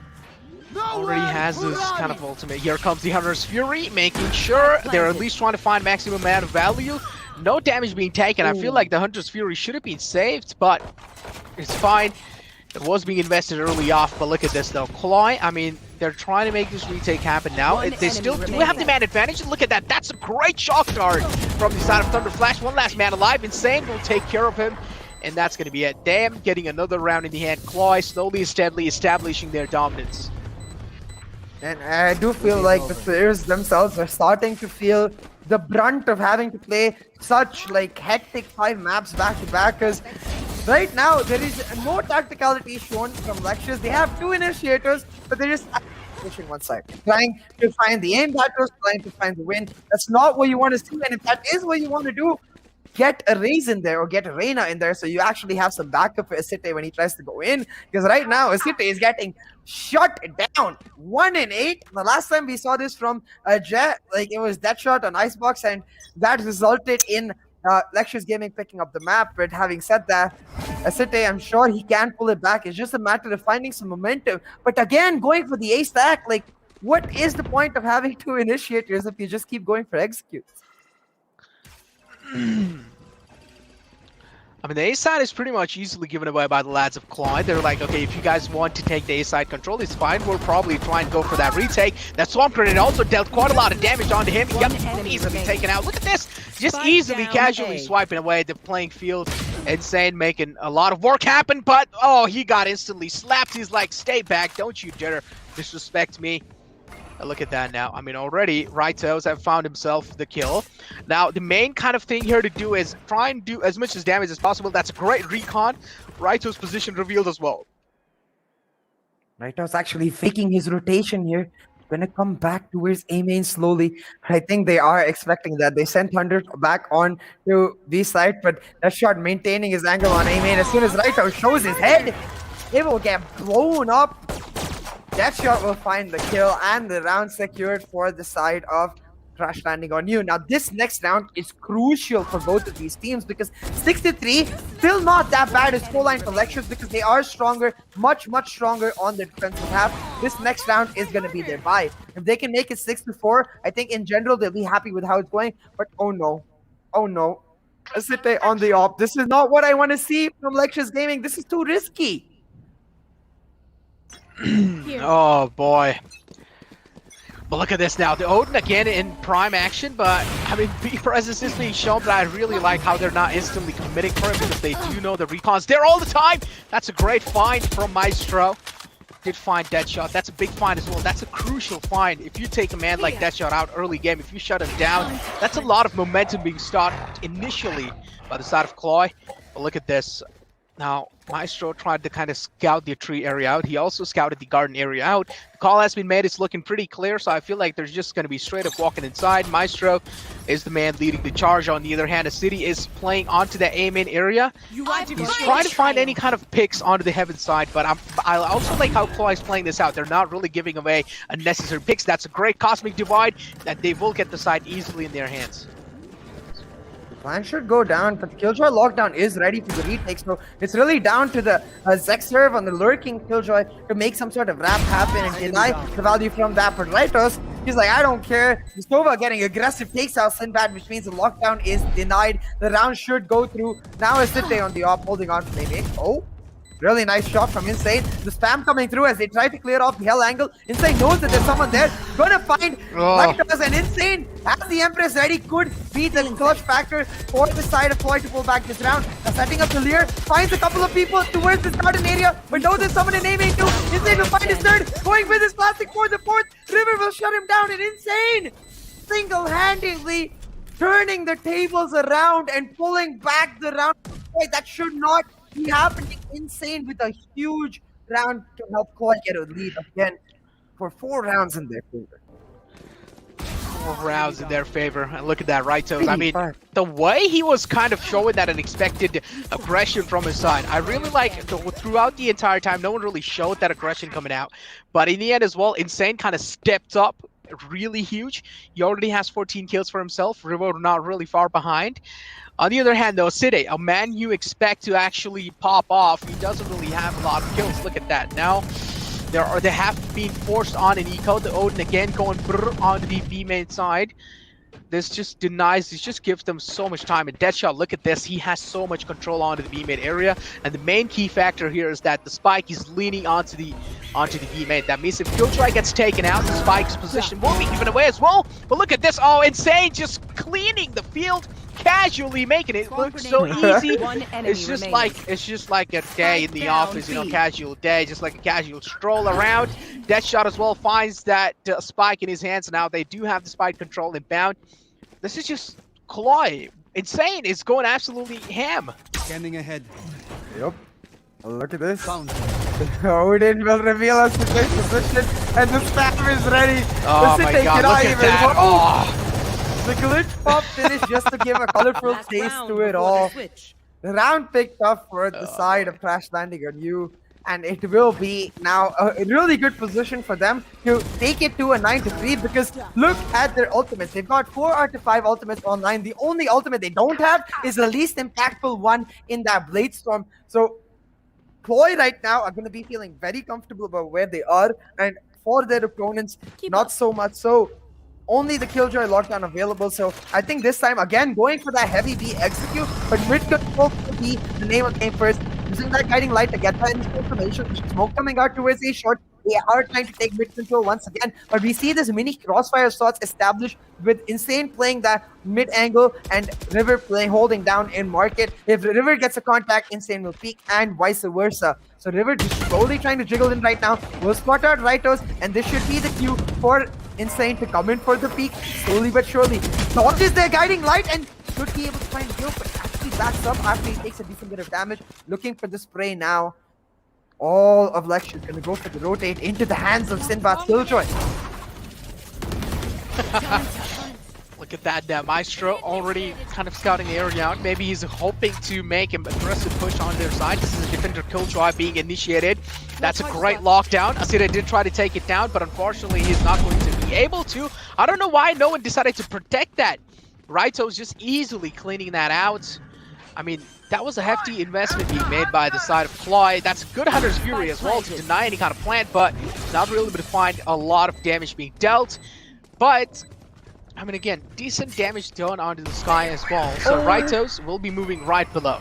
already has this kind of ultimate. Here comes the Hunter's Fury, making sure they're at least trying to find maximum amount of value. No damage being taken. I feel like the Hunter's Fury should have been saved, but it's fine. It was being invested early off, but look at this though. CLOY, I mean, they're trying to make this retake happen now. They still do have the man advantage. Look at that. That's a great shock dart from the side of Thunder Flash. One last man alive. Insane will take care of him. And that's going to be it. Damn, getting another round in the hand. CLOY slowly and steadily establishing their dominance. And I do feel like the players themselves are starting to feel the brunt of having to play such like hectic 5 maps back to back, because right now there is no tacticality shown from Lexious. They have 2 initiators, but they're just pushing one side, trying to find the aim battles, trying to find the win. That's not what you want to see, and if that is what you want to do, get a Raze in there or get a Reyna in there so you actually have some backup for Asite when he tries to go in. Because right now, Asite is getting shut down. 1 in 8. The last time we saw this from Jet, like it was Deadshot on Icebox, and that resulted in Lexious Gaming picking up the map. But having said that, Asite, I'm sure he can pull it back. It's just a matter of finding some momentum. But again, going for the A stack, like what is the point of having 2 initiators if you just keep going for executes? I mean, the A-side is pretty much easily given away by the lads of CLOY. They're like, okay, if you guys want to take the A-side control, it's fine. We'll probably try and go for that retake. That Swamp Grenade also dealt quite a lot of damage onto him. Yep, easily taken out. Look at this. Just easily, casually swiping away the playing field. Insane, making a lot of work happen, but oh, he got instantly slapped. He's like, stay back. Don't you dare disrespect me. Look at that now. I mean, already Ritos have found himself the kill. Now, the main kind of thing here to do is try and do as much as damage as possible. That's a great recon. Ritos' position revealed as well. Ritos actually faking his rotation here. Gonna come back towards A main slowly. I think they are expecting that. They sent 100 back on to B side, but that shot maintaining his angle on A main. As soon as Ritos shows his head, it will get blown up. Deadshot will find the kill and the round secured for the side of Crash Landing on You. Now, this next round is crucial for both of these teams because 6-3, still not that bad as scoreline for Lexious because they are stronger, much stronger on the defensive half. This next round is going to be their bye. If they can make it 6-4, I think in general they'll be happy with how it's going. But oh no, Asite on the op. This is not what I want to see from Lexious Gaming. This is too risky. Oh boy. But look at this now. The Odin again in prime action, but I mean, B presence is being shown, but I really like how they're not instantly committing for him because they do know the recon's there all the time. That's a great find from Maestro. Did find Deadshot. That's a big find as well. That's a crucial find. If you take a man like Deadshot out early game, if you shut him down, that's a lot of momentum being started initially by the side of CLOY. But look at this. Now, Maestro tried to kind of scout the tree area out. He also scouted the garden area out. The call has been made. It's looking pretty clear, so I feel like there's just going to be straight up walking inside. Maestro is the man leading the charge. On the other hand, the city is playing onto the A-main area. He's trying to find any kind of picks onto the heaven side, but I also like how CLOY is playing this out. They're not really giving away unnecessary picks. That's a great cosmic divide that they will get the side easily in their hands. Plan should go down, but the Killjoy lockdown is ready for the retake, so it's really down to the Zexerve on the lurking Killjoy to make some sort of wrap happen and deny the value from that. But Ritos, he's like, I don't care. Stova getting aggressive takes out Sinbad, which means the lockdown is denied. The round should go through. Now Asite on the op, holding on for maybe. Oh, Really nice shot from Insane. The spam coming through as they try to clear off the hell angle. Insane knows that there's someone there. Gonna find Lexious, and Insane has the Empress ready. Could be the clutch factor for the side of CLOY to pull back this round. Now setting up the Lear. Finds a couple of people towards the garden area. But knows there's someone in aiming too. Insane will find his third. Going with his classic for the fourth. River will shut him down, and Insane single-handedly turning the tables around and pulling back the round. That should not be happening. Insane with a huge round to help CLOY get a lead again for 4 rounds in their favor. 4 rounds in their favor, and look at that, right? So I mean, the way he was kind of showing that unexpected aggression from his side, I really like throughout the entire time. No one really showed that aggression coming out, but in the end as well, Insane kind of stepped up really huge. He already has 14 kills for himself. River not really far behind. On the other hand, though, Side, a man you expect to actually pop off, he doesn't really have a lot of kills. Look at that. Now, they have been forced on an eco. The Odin again going onto the B main side. This just denies, this just gives them so much time. And Deadshot, look at this. He has so much control onto the B main area. And the main key factor here is that the spike is leaning onto the B main. That means if Killjoy gets taken out, the spike's position will be given away as well. But look at this. Oh, Insane just cleaning the field. Casually making it look so easy. It's just like a day in the office, you know, casual day, just like a casual stroll around. Deadshot as well finds that spike in his hands. Now they do have the spike control inbound. This is just CLOY. Insane is going absolutely ham. Scanning ahead. Yep. Look at this. Odin will reveal us the safe position, and the spam is ready. Oh my god, look at that. Oh. The glitch pop finish just to give a colorful taste to it all. The round picked up for the side of Crash Landing on You, and it will be now a really good position for them to take it to a 9-3, because look at their ultimates. They've got 4 out of 5 ultimates online. The only ultimate they don't have is the least impactful one in that Blade Storm. So CLOY right now are going to be feeling very comfortable about where they are, and for their opponents, not so much so. Only the Killjoy lockdown available, so I think this time, again, going for that heavy B execute, but mid control will be the name of the game first. Using that guiding light to get that initial information. Smoke coming out towards a short. They are trying to take mid control once again, but we see this mini crossfire shots established with Insane playing that mid angle and River playing holding down in market. If River gets a contact, Insane will peek, and vice versa. So River just slowly trying to jiggle in right now. Will spot out Rightos, and this should be the cue for Insane to come in for the peak, slowly but surely. Dodges their guiding light and should be able to find Gil, but actually backs up after he takes a decent bit of damage. Looking for the spray now. All of Lexious gonna go for the rotate into the hands of Sinbad's Killjoy. Look at that, Maestro already kind of scouting the area out. Maybe he's hoping to make an aggressive push on their side. This is a defender Killjoy being initiated. That's a great lockdown. Asira did try to take it down, but unfortunately he's not going to be able to. I don't know why no one decided to protect that. Raito's just easily cleaning that out. I mean, that was a hefty investment being made by the side of CLOY. That's good Hunter's Fury as well to deny any kind of plant, but not really able to find a lot of damage being dealt. But I mean, again, decent damage done onto the sky as well. So Rightos will be moving right below.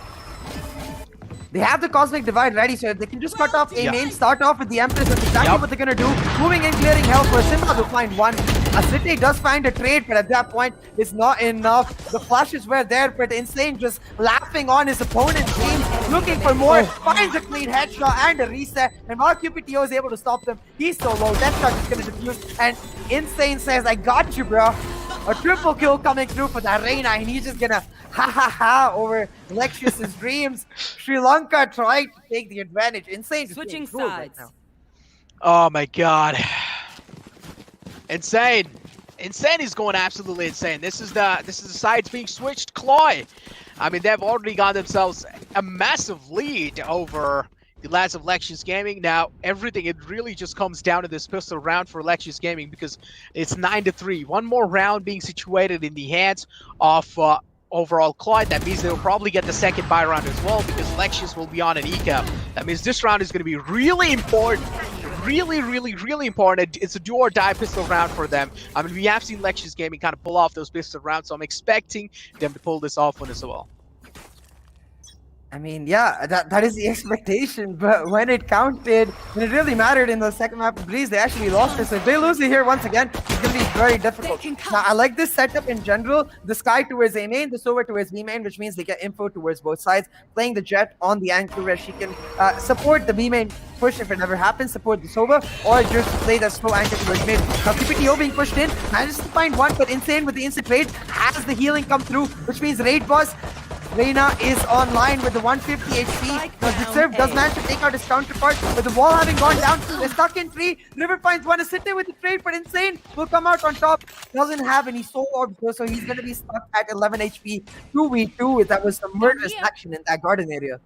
They have the Cosmic Divide ready, so they can just cut off a main, start off with the Empress. That's exactly what they're gonna do. Moving in, clearing hell for Simba will find one. Asite does find a trade, but at that point, it's not enough. The flashes were there, but Insane just laughing on his opponent's team, looking for more. Finds a clean headshot and a reset, and while QPTO is able to stop them, he's so low. Deathshot is gonna defuse, and Insane says, I got you, bro. A triple kill coming through for that Reina, and he's just gonna ha over Lexious' dreams. Sri Lanka tried to take the advantage. Insane. Switching sides. Right now. Oh my god. Insane. Insane is going absolutely insane. This is the sides being switched. CLOY. I mean, they've already got themselves a massive lead over the lads of Lexious Gaming. Now, everything, it really just comes down to this pistol round for Lexious Gaming because it's 9-3. One more round being situated in the hands of overall CLOY. That means they'll probably get the second buy round as well because Lexious will be on an eco. That means this round is going to be really important. Really important. It's a do or die pistol round for them. I mean, we have seen Lexious Gaming kind of pull off those pistol rounds, so I'm expecting them to pull this off one as well. I mean, yeah, that is the expectation. But when it counted, when it really mattered in the second map of Greece, they actually lost it. So if they lose it here once again, it's going to be very difficult. Now, I like this setup in general. The Sky towards A main, the Sova towards B main, which means they get info towards both sides. Playing the Jet on the anchor where she can support the B main push if it never happens, support the Sova, or just play that slow anchor towards mid. Now, TPTO being pushed in, manages to find one, but Insane with the instant raid has the healing come through, which means raid boss Reina is online with the 150 HP. Deserve does manage to take out his counterpart, with the wall having gone down. They're stuck in 3. River finds one to sit there with the trade, but Insane will come out on top. Doesn't have any soul orbs though, so he's going to be stuck at 11 HP. 2v2. That was some murderous action in that garden area.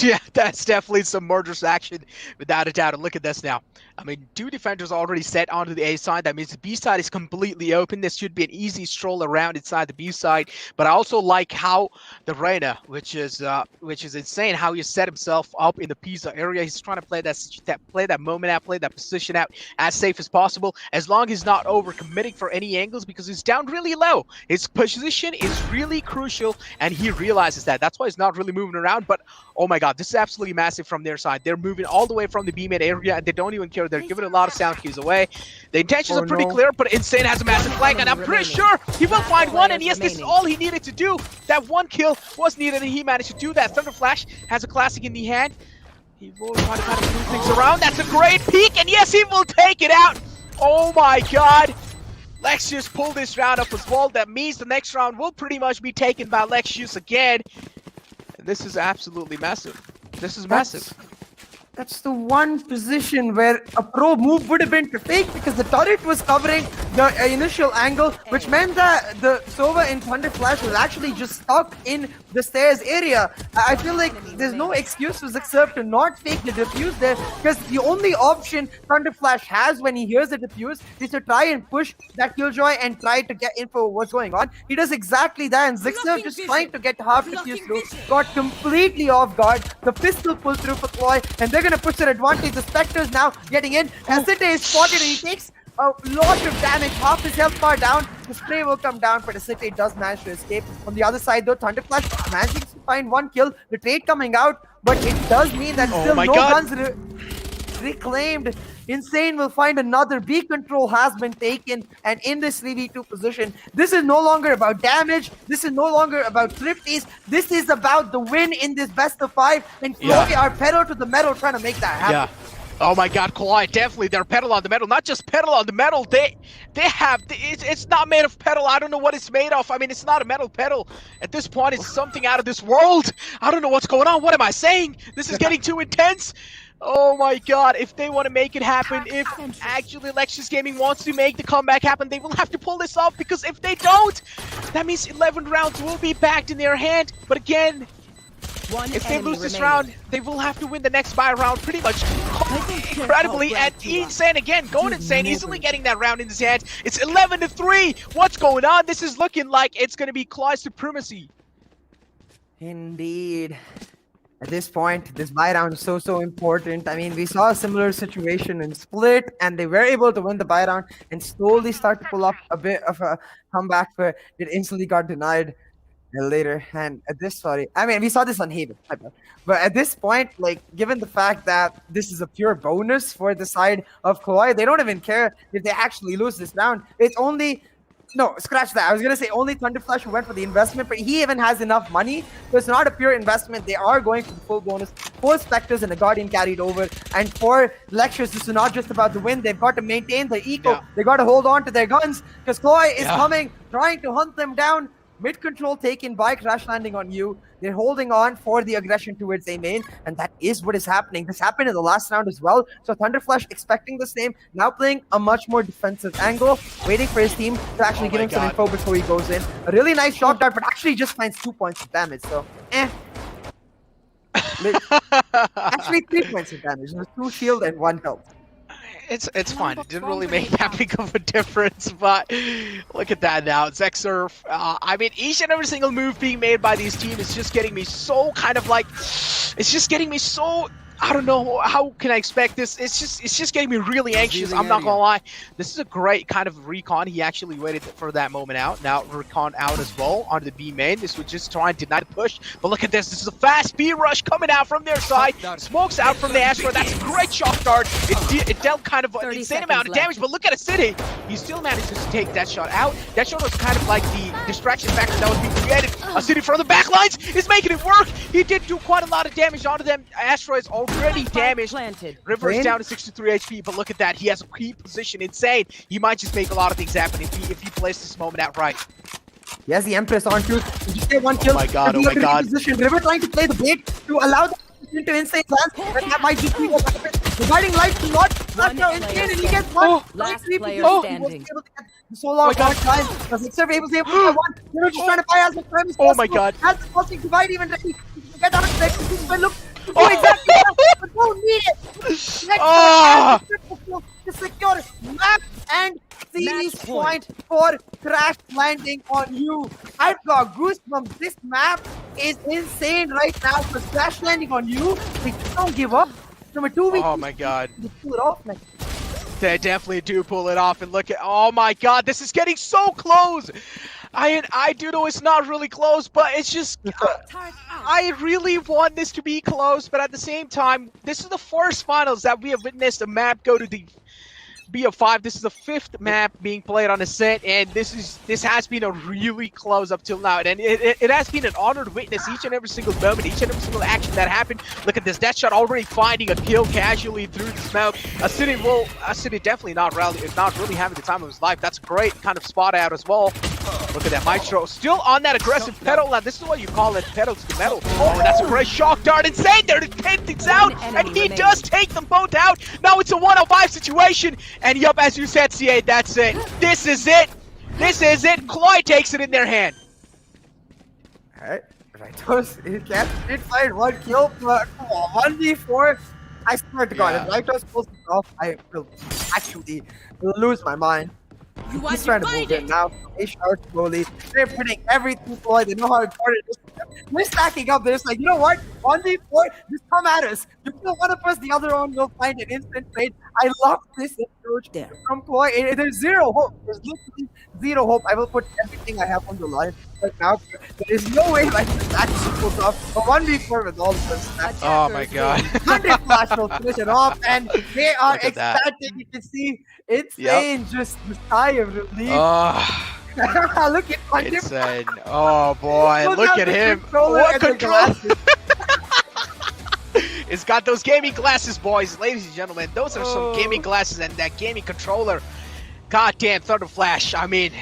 Yeah, that's definitely some murderous action, without a doubt. And look at this now. I mean, 2 defenders already set onto the A side. That means the B side is completely open. This should be an easy stroll around inside the B side. But I also like how the Reina, which is insane, how he set himself up in the Pisa area. He's trying to play that moment out, play that position out as safe as possible, as long as he's not over committing for any angles, because he's down really low. His position is really crucial, and he realizes that. That's why he's not really moving around. But oh my god, this is absolutely massive from their side. They're moving all the way from the B mid area, and they don't even care. They're giving a lot of sound cues away. The intentions are pretty clear, but Insane has a massive flank, and I'm pretty sure he will find one. And yes, this is all he needed to do. That one kill was needed, and he managed to do that. Thunder Flash has a classic in the hand. He will try to kind of move things around. That's a great peek, and yes, he will take it out. Oh my god. Lexious pulled this round up as well. That means the next round will pretty much be taken by Lexious again. This is absolutely massive. This is massive. That's the one position where a pro move would have been to fake, because the turret was covering the initial angle, which meant that the Sova in Thunder Flash was actually just stuck in the stairs area. I feel like there's no excuses except to not fake the defuse there, because the only option Thunder Flash has when he hears the defuse is to try and push that Killjoy and try to get info of what's going on. He does exactly that, and Zixer just trying to get half defuse through, got completely off guard. The pistol pulled through for CLOY, and they're gonna push their advantage. The Spectre's now getting in. Asite is spotted, and he takes a lot of damage. Half his health bar down. The spray will come down, but Asite does manage to escape. On the other side though, Thunderflash managing to find one kill. The trade coming out, but it does mean that still no guns reclaimed. Insane will find another. B control has been taken, and in this 3v2 position, this is no longer about damage. This is no longer about thrifties. This is about the win in this best of 5, and CLOY are pedal to the metal trying to make that happen. Yeah. Oh my god, CLOY, definitely, they're pedal on the metal. Not just pedal on the metal, it's not made of pedal. I don't know what it's made of. I mean, it's not a metal pedal. At this point, it's something out of this world. I don't know what's going on. What am I saying? This is getting too intense. Oh my god, if they want to make it happen, if actually Lexious Gaming wants to make the comeback happen, they will have to pull this off, because if they don't, that means 11 rounds will be backed in their hand. But again, if they lose this round, they will have to win the next buy round pretty much incredibly. And Insane again, going Insane, easily getting that round in his hands. It's 11-3. What's going on? This is looking like it's going to be CLOY supremacy. Indeed. At this point, this buy round is so important. I mean, we saw a similar situation in Split, and they were able to win the buy round and slowly start to pull up a bit of a comeback, but it instantly got denied later. And at this, I mean, we saw this on Haven, but at this point, like, given the fact that this is a pure bonus for the side of CLOY, they don't even care if they actually lose this round. It's only... No, scratch that. I was going to say only Thunderflash who went for the investment, but he even has enough money, so it's not a pure investment. They are going for the full bonus. 4 Spectres and a Guardian carried over, and for Lexious, this is not just about the win. They've got to maintain the eco. Yeah. They got to hold on to their guns, because CLOY is coming, trying to hunt them down. Mid control taken by Crash Landing on you. They're holding on for the aggression towards A main, and that is what is happening. This happened in the last round as well. So Thunderflash expecting the same, now playing a much more defensive angle, waiting for his team to actually give him some info before he goes in. A really nice shot dart, but actually just finds 2 points of damage. So, actually 3 points of damage. There's 2 shield and 1 health. It's fine. It didn't really make that big of a difference, but look at that now. Zexer, I mean, each and every single move being made by these teams is just getting me so kind of like, it's just getting me so I don't know how can I expect this. It's just getting me really anxious. I'm not gonna lie. This is a great kind of recon. He actually waited for that moment out. Now recon out as well on the B main. This would just try and deny the push. But look at this. This is a fast B rush coming out from their side. Smokes out from the Astro. That's a great shock dart. It dealt kind of an insane amount of damage. But look at City. He still managed to take that shot out. That shot was kind of like the distraction factor that was being created. City from the back lines is making it work. He did do quite a lot of damage onto them. Astro is already damaged. River is down to 63 HP, but look at that. He has a key position. Insane. He might just make a lot of things happen if he plays this moment out right. He has the Empress on too. Just get one kill. Oh my god, oh my god. Position. River trying to play the bait to allow the into insane plans, but that might just be what happens. Dividing life to not left now insane, and he gets one. Last player standing. So long time. Lexious was able to get one. You know, just trying to buy as much time as possible. Oh my god. Has the crossing divide even ready. Get out of there. Look. Oh, exactly. But don't need it. To secure map and series point for crash landing on you. I've got goosebumps. This map is insane right now. For crash landing on you, they just don't give up. From a 2v2, oh my god. They pull it off, man. They definitely do pull it off, and look at, oh my god, this is getting so close. I do know it's not really close, but it's just, I really want this to be close, but at the same time, this is the first finals that we have witnessed a map go to the BO5. This is the 5th map being played on Ascent, and this has been a really close up till now, and it has been an honor to witness each and every single moment, each and every single action that happened. Look at this, that shot already finding a kill casually through the smoke. City definitely not really having the time of his life. That's a great kind of spot out as well. Look at that Maestro, still on that aggressive pedal. Now this is what you call it, pedal to the metal. Oh, that's a great shock dart, insane there to take things out, and he does take them both out. Now it's a 1-on-5 situation. And yup, as you said, CA, that's it. This is it. This is it. CLOY takes it in their hand. Alright. Ritos, he can't fight one kill, but 1v4. I swear to God, if Ritos pulls it off, I will actually lose my mind. He's trying to move in now. They start slowly. They're putting everything CLOY. They know how important it is. We're stacking up. They're just like, you know what? 1v4, just come at us. You kill one of us, the other one will find an instant trade. I love this approach from CLOY. There's zero hope. There's literally zero hope. I will put everything I have on the line right now. There is no way like this actually pulls off a 1v4 with all of us. Oh my god. 100 flash will finish it off, and they are ecstatic. You can see insane, just the sigh of relief. Look at my insane. Oh boy, look at him. What control? It's got those gaming glasses, boys, ladies and gentlemen. Those are some gaming glasses and that gaming controller. Goddamn Thunder Flash. I mean,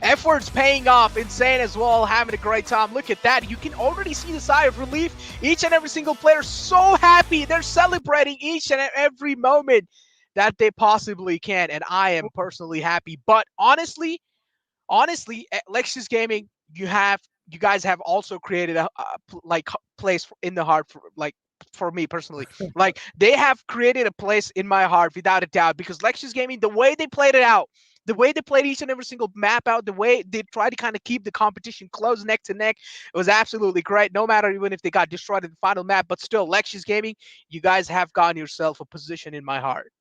effort's paying off. Insane as well, having a great time. Look at that. You can already see the sigh of relief. Each and every single player so happy. They're celebrating each and every moment that they possibly can, and I am personally happy. But honestly, at Lexious Gaming, you guys have also created a place in the heart for me personally. Like, they have created a place in my heart without a doubt, because Lexious Gaming, the way they played it out, the way they played each and every single map out, the way they tried to kind of keep the competition close neck to neck, it was absolutely great. No matter even if they got destroyed in the final map, but still, Lexious Gaming, you guys have gotten yourself a position in my heart.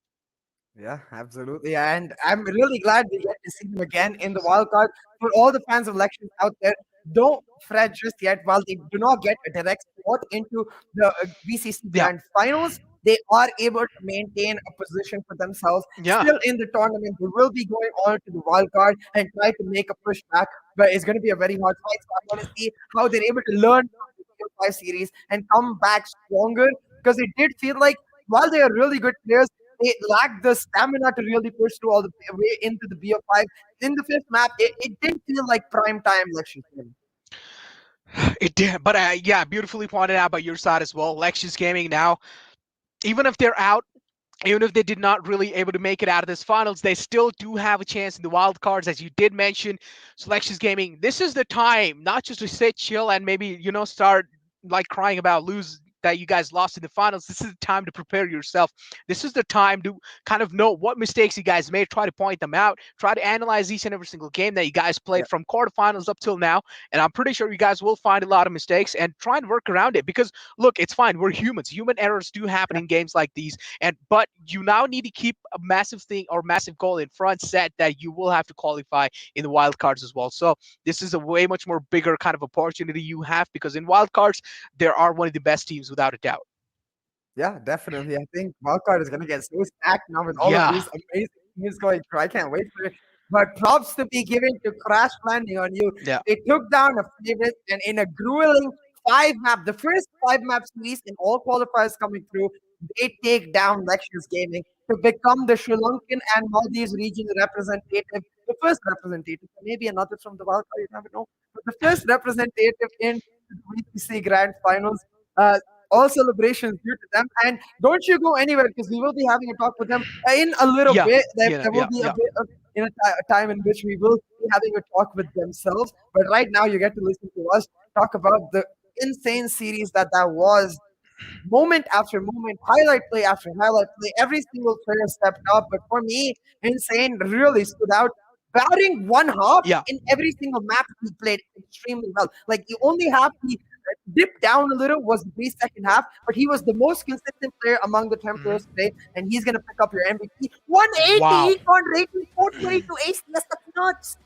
Yeah, absolutely. And I'm really glad we get to see them again in the wild card. For all the fans of Lexious out there, don't fret just yet. While they do not get a direct spot into the VCC Grand Finals, they are able to maintain a position for themselves. Still in the tournament, they will be going on to the wild card and try to make a push back, but it's going to be a very hard fight. So I want to see how they're able to learn from the BO5 series and come back stronger, because it did feel like while they are really good players, they lacked the stamina to really push through all the way into the BO5. In the 5th map, it didn't feel like prime time Lexious Gaming. It did, but yeah, beautifully pointed out by your side as well. Lexious Gaming now, even if they're out, even if they did not really able to make it out of this finals, they still do have a chance in the wild cards, as you did mention. So Lexious Gaming, this is the time not just to sit chill and maybe, start like crying about that you guys lost in the finals, this is the time to prepare yourself. This is the time to kind of know what mistakes you guys made, try to point them out, try to analyze each and every single game that you guys played from quarterfinals up till now. And I'm pretty sure you guys will find a lot of mistakes and try and work around it, because look, it's fine. We're humans. Human errors do happen in games like these. But you now need to keep a massive thing or massive goal in front set that you will have to qualify in the wild cards as well. So this is a way much more bigger kind of opportunity you have, because in wild cards, there are one of the best teams without a doubt. Yeah, definitely. I think wildcard is going to get so stacked now with all of these amazing teams going through. I can't wait for it. But props to be given to Crash Landing on you. Yeah. They took down a favorite, and in a grueling 5-map, the first 5-map series in all qualifiers coming through, they take down Lexious Gaming to become the Sri Lankan and Maldives region representative, the first representative, maybe another from the wildcard, you never know, but the first representative in the VCC Grand Finals. All celebrations due to them. And don't you go anywhere, because we will be having a talk with them in a little bit. There will be a bit of a time in which we will be having a talk with themselves. But right now, you get to listen to us talk about the insane series that was. Moment after moment, highlight play after highlight play, every single player stepped up. But for me, Insane really stood out. Batting one half in every single map, he played extremely well. Like, the only half he dipped down a little was the second half, but he was the most consistent player among the Templars today, and he's going to pick up your MVP. 180 econ rating, 422 ace. That's nuts.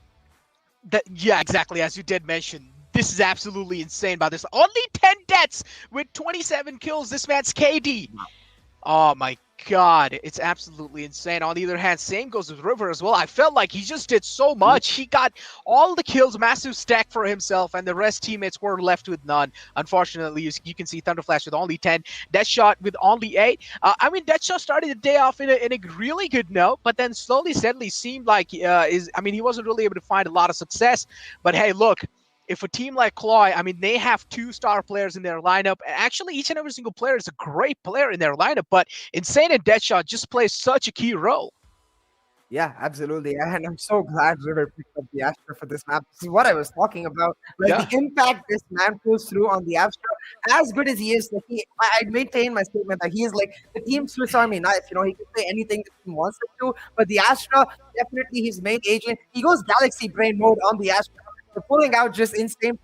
Yeah, exactly. As you did mention, this is absolutely insane about this. Only 10 deaths with 27 kills. This man's KD. Oh my God, it's absolutely insane. On the other hand, same goes with River as well. I felt like he just did so much. He got all the kills, massive stack for himself, and the rest teammates were left with none. Unfortunately, you can see Thunderflash with only 10, Deathshot with only 8. I mean, Deathshot started the day off in a really good note, but then slowly, steadily seemed like he wasn't really able to find a lot of success. But hey, look, if a team like CLOY, I mean, they have 2-star players in their lineup. Actually, each and every single player is a great player in their lineup, but Insane and Deathshot just play such a key role. Yeah, absolutely. And I'm so glad River picked up the Astra for this map. This is what I was talking about. Like, the impact this man pulls through on the Astra, as good as he is, like, I maintain my statement that he is like the team Swiss Army knife. You know, he can say anything the team wants him to, but the Astra, definitely his main agent. He goes Galaxy Brain mode on the Astra. They're pulling out just insane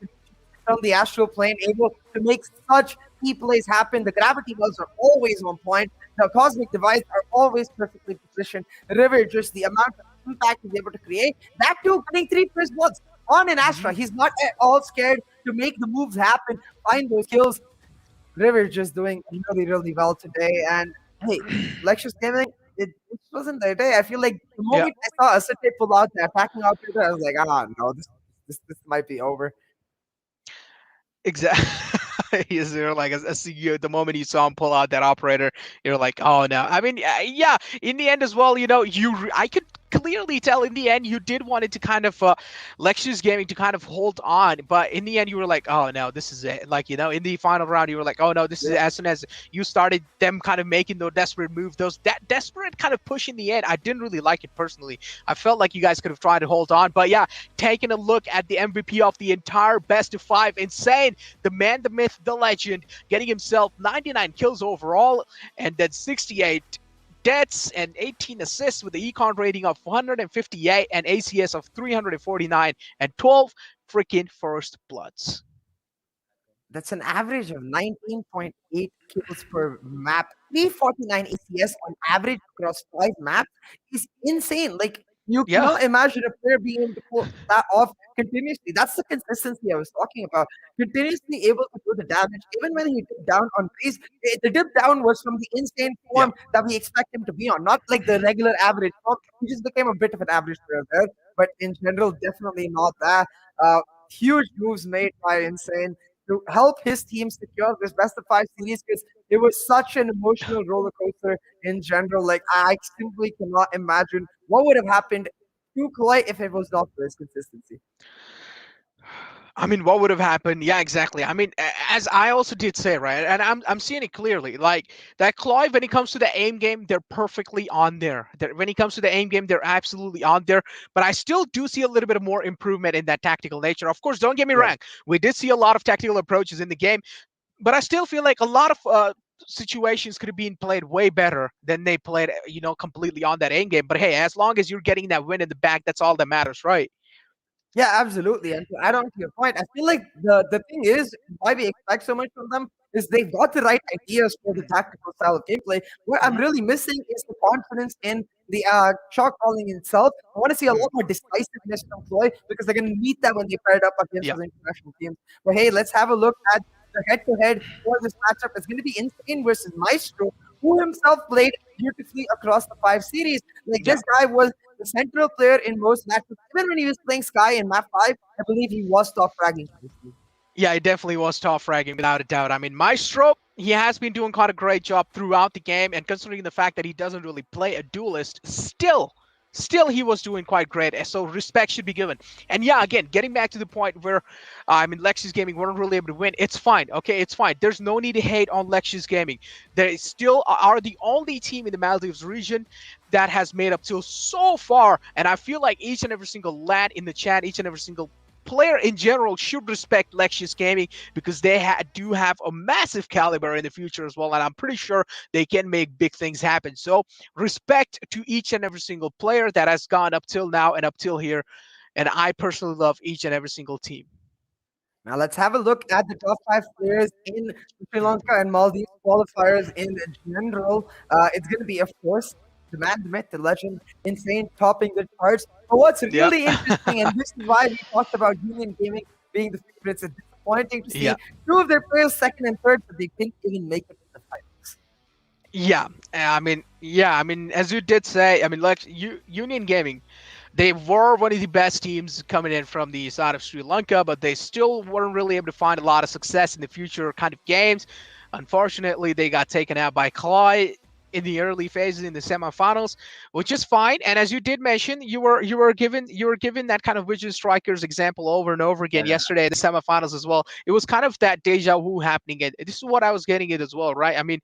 from the astral plane, able to make such key plays happen. The gravity wells are always on point. The cosmic device are always perfectly positioned. River, just the amount of impact he's able to create. That too, getting 3 first bloods on an Astra. He's not at all scared to make the moves happen, find those kills. River just doing really, really well today. And hey, Lexious Gaming, it wasn't their day. I feel like the moment I saw Asate pull out the attacking operator, I was like, no, this might be over. Exactly. Is there like the moment you saw him pull out that operator, you're like, oh no. I mean, yeah. In the end as well, you know, I could clearly tell in the end you did want it to kind of Lexious Gaming to kind of hold on, but in the end you were like, oh no, this is it. Like, you know, in the final round you were like, oh no, this is it. As soon as you started them kind of making those desperate moves, that desperate kind of push in the end, I didn't really like it personally. I felt like you guys could have tried to hold on, but yeah, taking a look at the MVP of the entire best of 5, Insane, the man, the myth, the legend, getting himself 99 kills overall, and then 68 deaths and 18 assists with the econ rating of 158 and ACS of 349 and 12 freaking first bloods. That's an average of 19.8 kills per map. 349 ACS on average across 5 maps is insane. Like, you cannot imagine a player being able to pull that off continuously. That's the consistency I was talking about. Continuously able to do the damage. Even when he dipped down on Breeze, the dip down was from the insane form that we expect him to be on, not like the regular average form. He just became a bit of an average player there. But in general, definitely not that. Huge moves made by Insane to help his team secure this best of 5 series, because it was such an emotional roller coaster in general. Like, I simply cannot imagine what would have happened to CLOY if it was not for his consistency. I mean, what would have happened? Yeah, exactly. I mean, as I also did say, right, and I'm seeing it clearly, like that CLOY, when it comes to the aim game, they're perfectly on there. When it comes to the aim game, they're absolutely on there. But I still do see a little bit of more improvement in that tactical nature. Of course, don't get me wrong. We did see a lot of tactical approaches in the game. but I still feel like a lot of situations could have been played way better than they played, completely on that end game. But hey, as long as you're getting that win in the back, that's all that matters, right? Yeah, absolutely. And to add on to your point, I feel like the thing is why we expect so much from them is they've got the right ideas for the tactical style of gameplay. What I'm Hmm. really missing is the confidence in the shot calling itself. I want to see a lot more decisiveness from CLOY because they're going to need that when they pair it up against Yeah. those international teams. But hey, let's have a look at the head-to-head for this matchup. It's going to be Insane versus Maestro, who himself played beautifully across the 5 series. Like Yeah. this guy was the central player in most matches. Even when he was playing Sky in map 5, I believe he was top fragging. Yeah, it definitely was tough fragging without a doubt. I mean, Maestro, he has been doing quite a great job throughout the game, and considering the fact that he doesn't really play a duelist, still he was doing quite great. So respect should be given. And yeah, again, getting back to the point where, Lexious Gaming weren't really able to win. It's fine, okay, it's fine. There's no need to hate on Lexious Gaming. They still are the only team in the Maldives region that has made up till so far, and I feel like each and every single lad in the chat, each and every single player in general should respect Lexious Gaming because they do have a massive caliber in the future as well, and I'm pretty sure they can make big things happen. So respect to each and every single player that has gone up till now and up till here, and I personally love each and every single team. Now let's have a look at the top 5 players in the Sri Lanka and Maldives qualifiers in general. It's going to be, of course, the man, the myth, the legend, Insane, topping the charts. But what's Yeah. really interesting, and this is why we talked about Union Gaming being the favorites, it's disappointing to see Yeah. 2 of their players, second and third, but they didn't even make it to the finals. I mean, as you did say, I mean, like Union Gaming, they were one of the best teams coming in from the side of Sri Lanka, but they still weren't really able to find a lot of success in the future kind of games. Unfortunately, they got taken out by CLOY in the early phases in the semifinals, which is fine. And as you did mention, you were given that kind of Vision Strikers example over and over again yesterday in the semifinals as well. It was kind of that deja vu happening, and this is what I was getting at as well, right? I mean,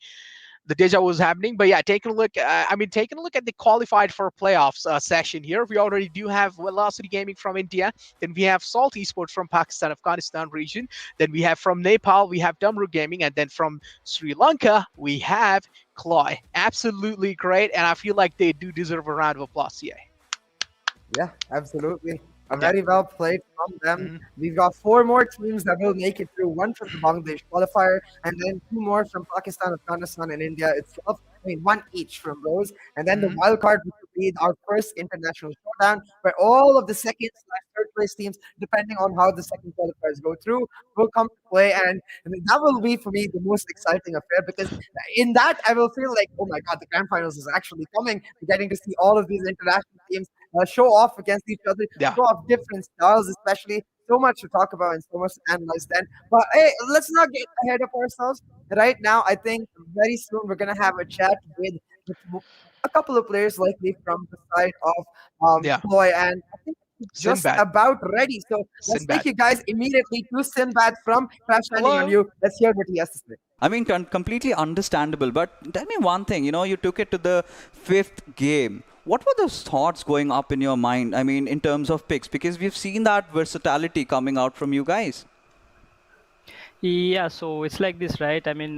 the deja was happening. But yeah, taking a look at the qualified for playoffs session here, we already do have Velocity Gaming from India. Then we have Salt Esports from Pakistan, Afghanistan region. Then we have from Nepal, we have Damru Gaming, and then from Sri Lanka, we have CLOY. Absolutely great, and I feel like they do deserve a round of applause. Yeah. Yeah, absolutely. Yeah. Very well played from them. Mhm. We've got 4 more teams that will make it through. One from the Bangladesh qualifier, and then 2 more from Pakistan, Afghanistan, and India itself. I mean, one each from those. And then the Mhm. wild card, which will be our first international showdown, where all of the second/third place teams, depending on how the second qualifiers go through, will come to play. And that will be, for me, the most exciting affair because in that, I will feel like, oh my God, the grand finals is actually coming. We're getting to see all of these international teams show off against each other, Yeah. show off different styles, especially. So much to talk about and so much to analyze then. But hey, let's not get ahead of ourselves. Right now, I think very soon we're gonna have a chat with a couple of players likely from the side of Yeah. CLOY, and I think it's just Sinbad. about ready. So let's Sinbad. take you guys immediately to Sinbad from Crash Landing on Hello. You. Let's hear what he has to say. I mean, completely understandable. But tell me one thing, you took it to the 5th game. What were those thoughts going up in your mind? I mean, in terms of picks, because we've seen that versatility coming out from you guys. Yeah, so it's like this, right? I mean,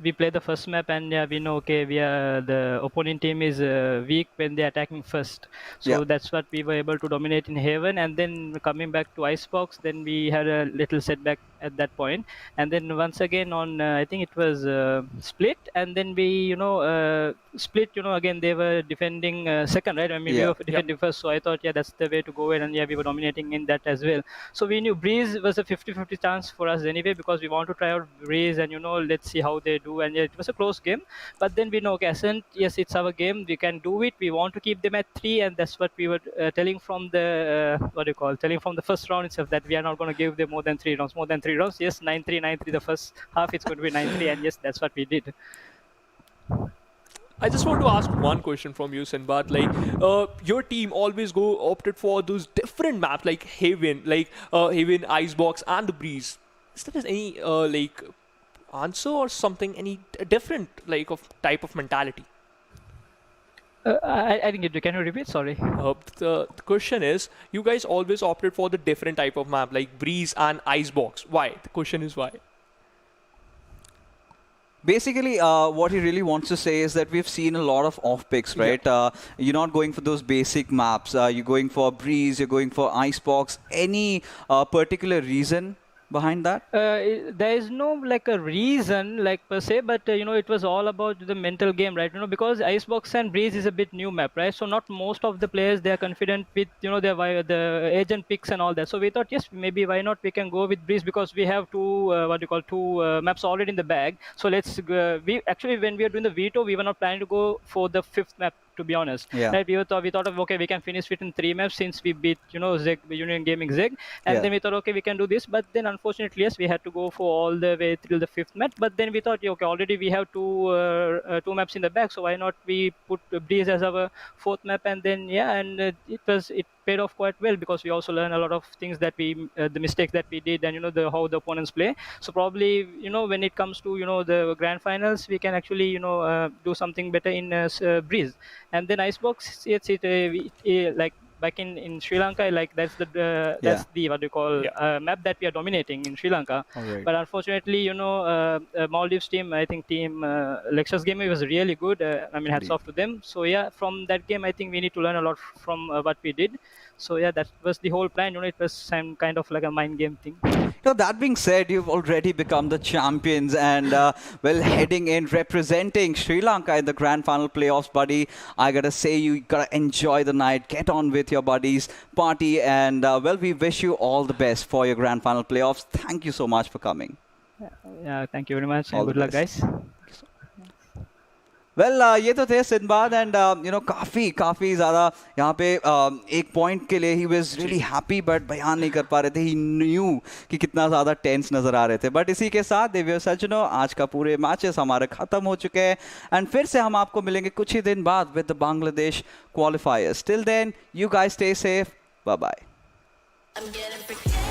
we play the first map, and yeah, we know, okay, the opponent team is weak when they're attacking first. So Yeah. that's what we were able to dominate in Haven, and then coming back to Icebox, then we had a little setback at that point. And then once again on, I think it was Split, and then we, Split, again they were defending second, right? I mean, we Yeah. were defending first, so I thought, yeah, that's the way to go in, and yeah, we were dominating in that as well. So we knew Breeze was a 50-50 chance for us anyway because we want to try out Breeze and let's see how they do. And yeah, it was a close game, but then we know, okay, Ascent, yes, it's our game. We can do it. We want to keep them at 3, and that's what we were telling from the telling from the first round itself that we are not going to give them more than 3 rounds. More than 3 rounds, yes, 9-3, 9-3. The first half, it's going to be 9-3, and yes, that's what we did. I just want to ask one question from you, Sinbad. Like, your team always opted for those different maps, like Haven, Haven, Icebox, and the Breeze. Is there any answer or something, any different of type of mentality? I didn't get you. Can you repeat? Sorry. The question is, you guys always opted for the different type of map, like Breeze and Icebox. Why? The question is why. Basically, what he really wants to say is that we've seen a lot of off picks, right? You're not going for those basic maps. You're going for Breeze, you're going for Icebox. Any particular reason behind that? There is no like a reason like per se, but it was all about the mental game, right? Because Icebox and Breeze is a bit new map, right? So not most of the players they are confident with their the agent picks and all that. So we thought yes, maybe why not we can go with Breeze because we have two maps already in the bag. So let's we actually when we are doing the veto, we were not planning to go for the fifth map, to be honest. Yeah. Right? We thought of okay, we can finish it in 3 maps since we beat Zeg Union Gaming Zeg, and Yeah. then we thought okay, we can do this. But then unfortunately yes, we had to go for all the way till the fifth map. But then we thought yeah, okay, already we have two maps in the back, so why not we put Breeze as our fourth map, and then yeah, and it paid off quite well because we also learned a lot of things that we the mistakes that we did, and how the opponents play. So probably when it comes to the grand finals, we can actually do something better in Breeze. And then Icebox, like back in Sri Lanka, like that's the what do you call map that we are dominating in Sri Lanka. All right. But unfortunately, Maldives team, I think team Lexious Gaming was really good. I mean, hats off to them. So yeah, from that game, I think we need to learn a lot from what we did. So yeah, that was the whole plan. It was some kind of like a mind game thing. That being said, you've already become the champions and, heading in, representing Sri Lanka in the Grand Final Playoffs, buddy. I gotta say, you gotta enjoy the night, get on with your buddies, party, and, we wish you all the best for your Grand Final Playoffs. Thank you so much for coming. Yeah, thank you very much. All And the good luck, best. guys. ये तो थे Sinbad and काफ़ी ज़्यादा यहाँ पे एक point के लिए he was really happy but बयान नहीं कर पा रहे थे. ही न्यू कि कितना ज़्यादा टेंस नज़र आ रहे थे. बट इसी के साथ देवियो सज्जनों, आज का पूरे मैचेस हमारे ख़त्म हो चुके हैं एंड फिर से हम आपको मिलेंगे कुछ ही दिन बाद with the Bangladesh qualifiers. Till then you guys stay safe. Bye bye. I'm getting freaky.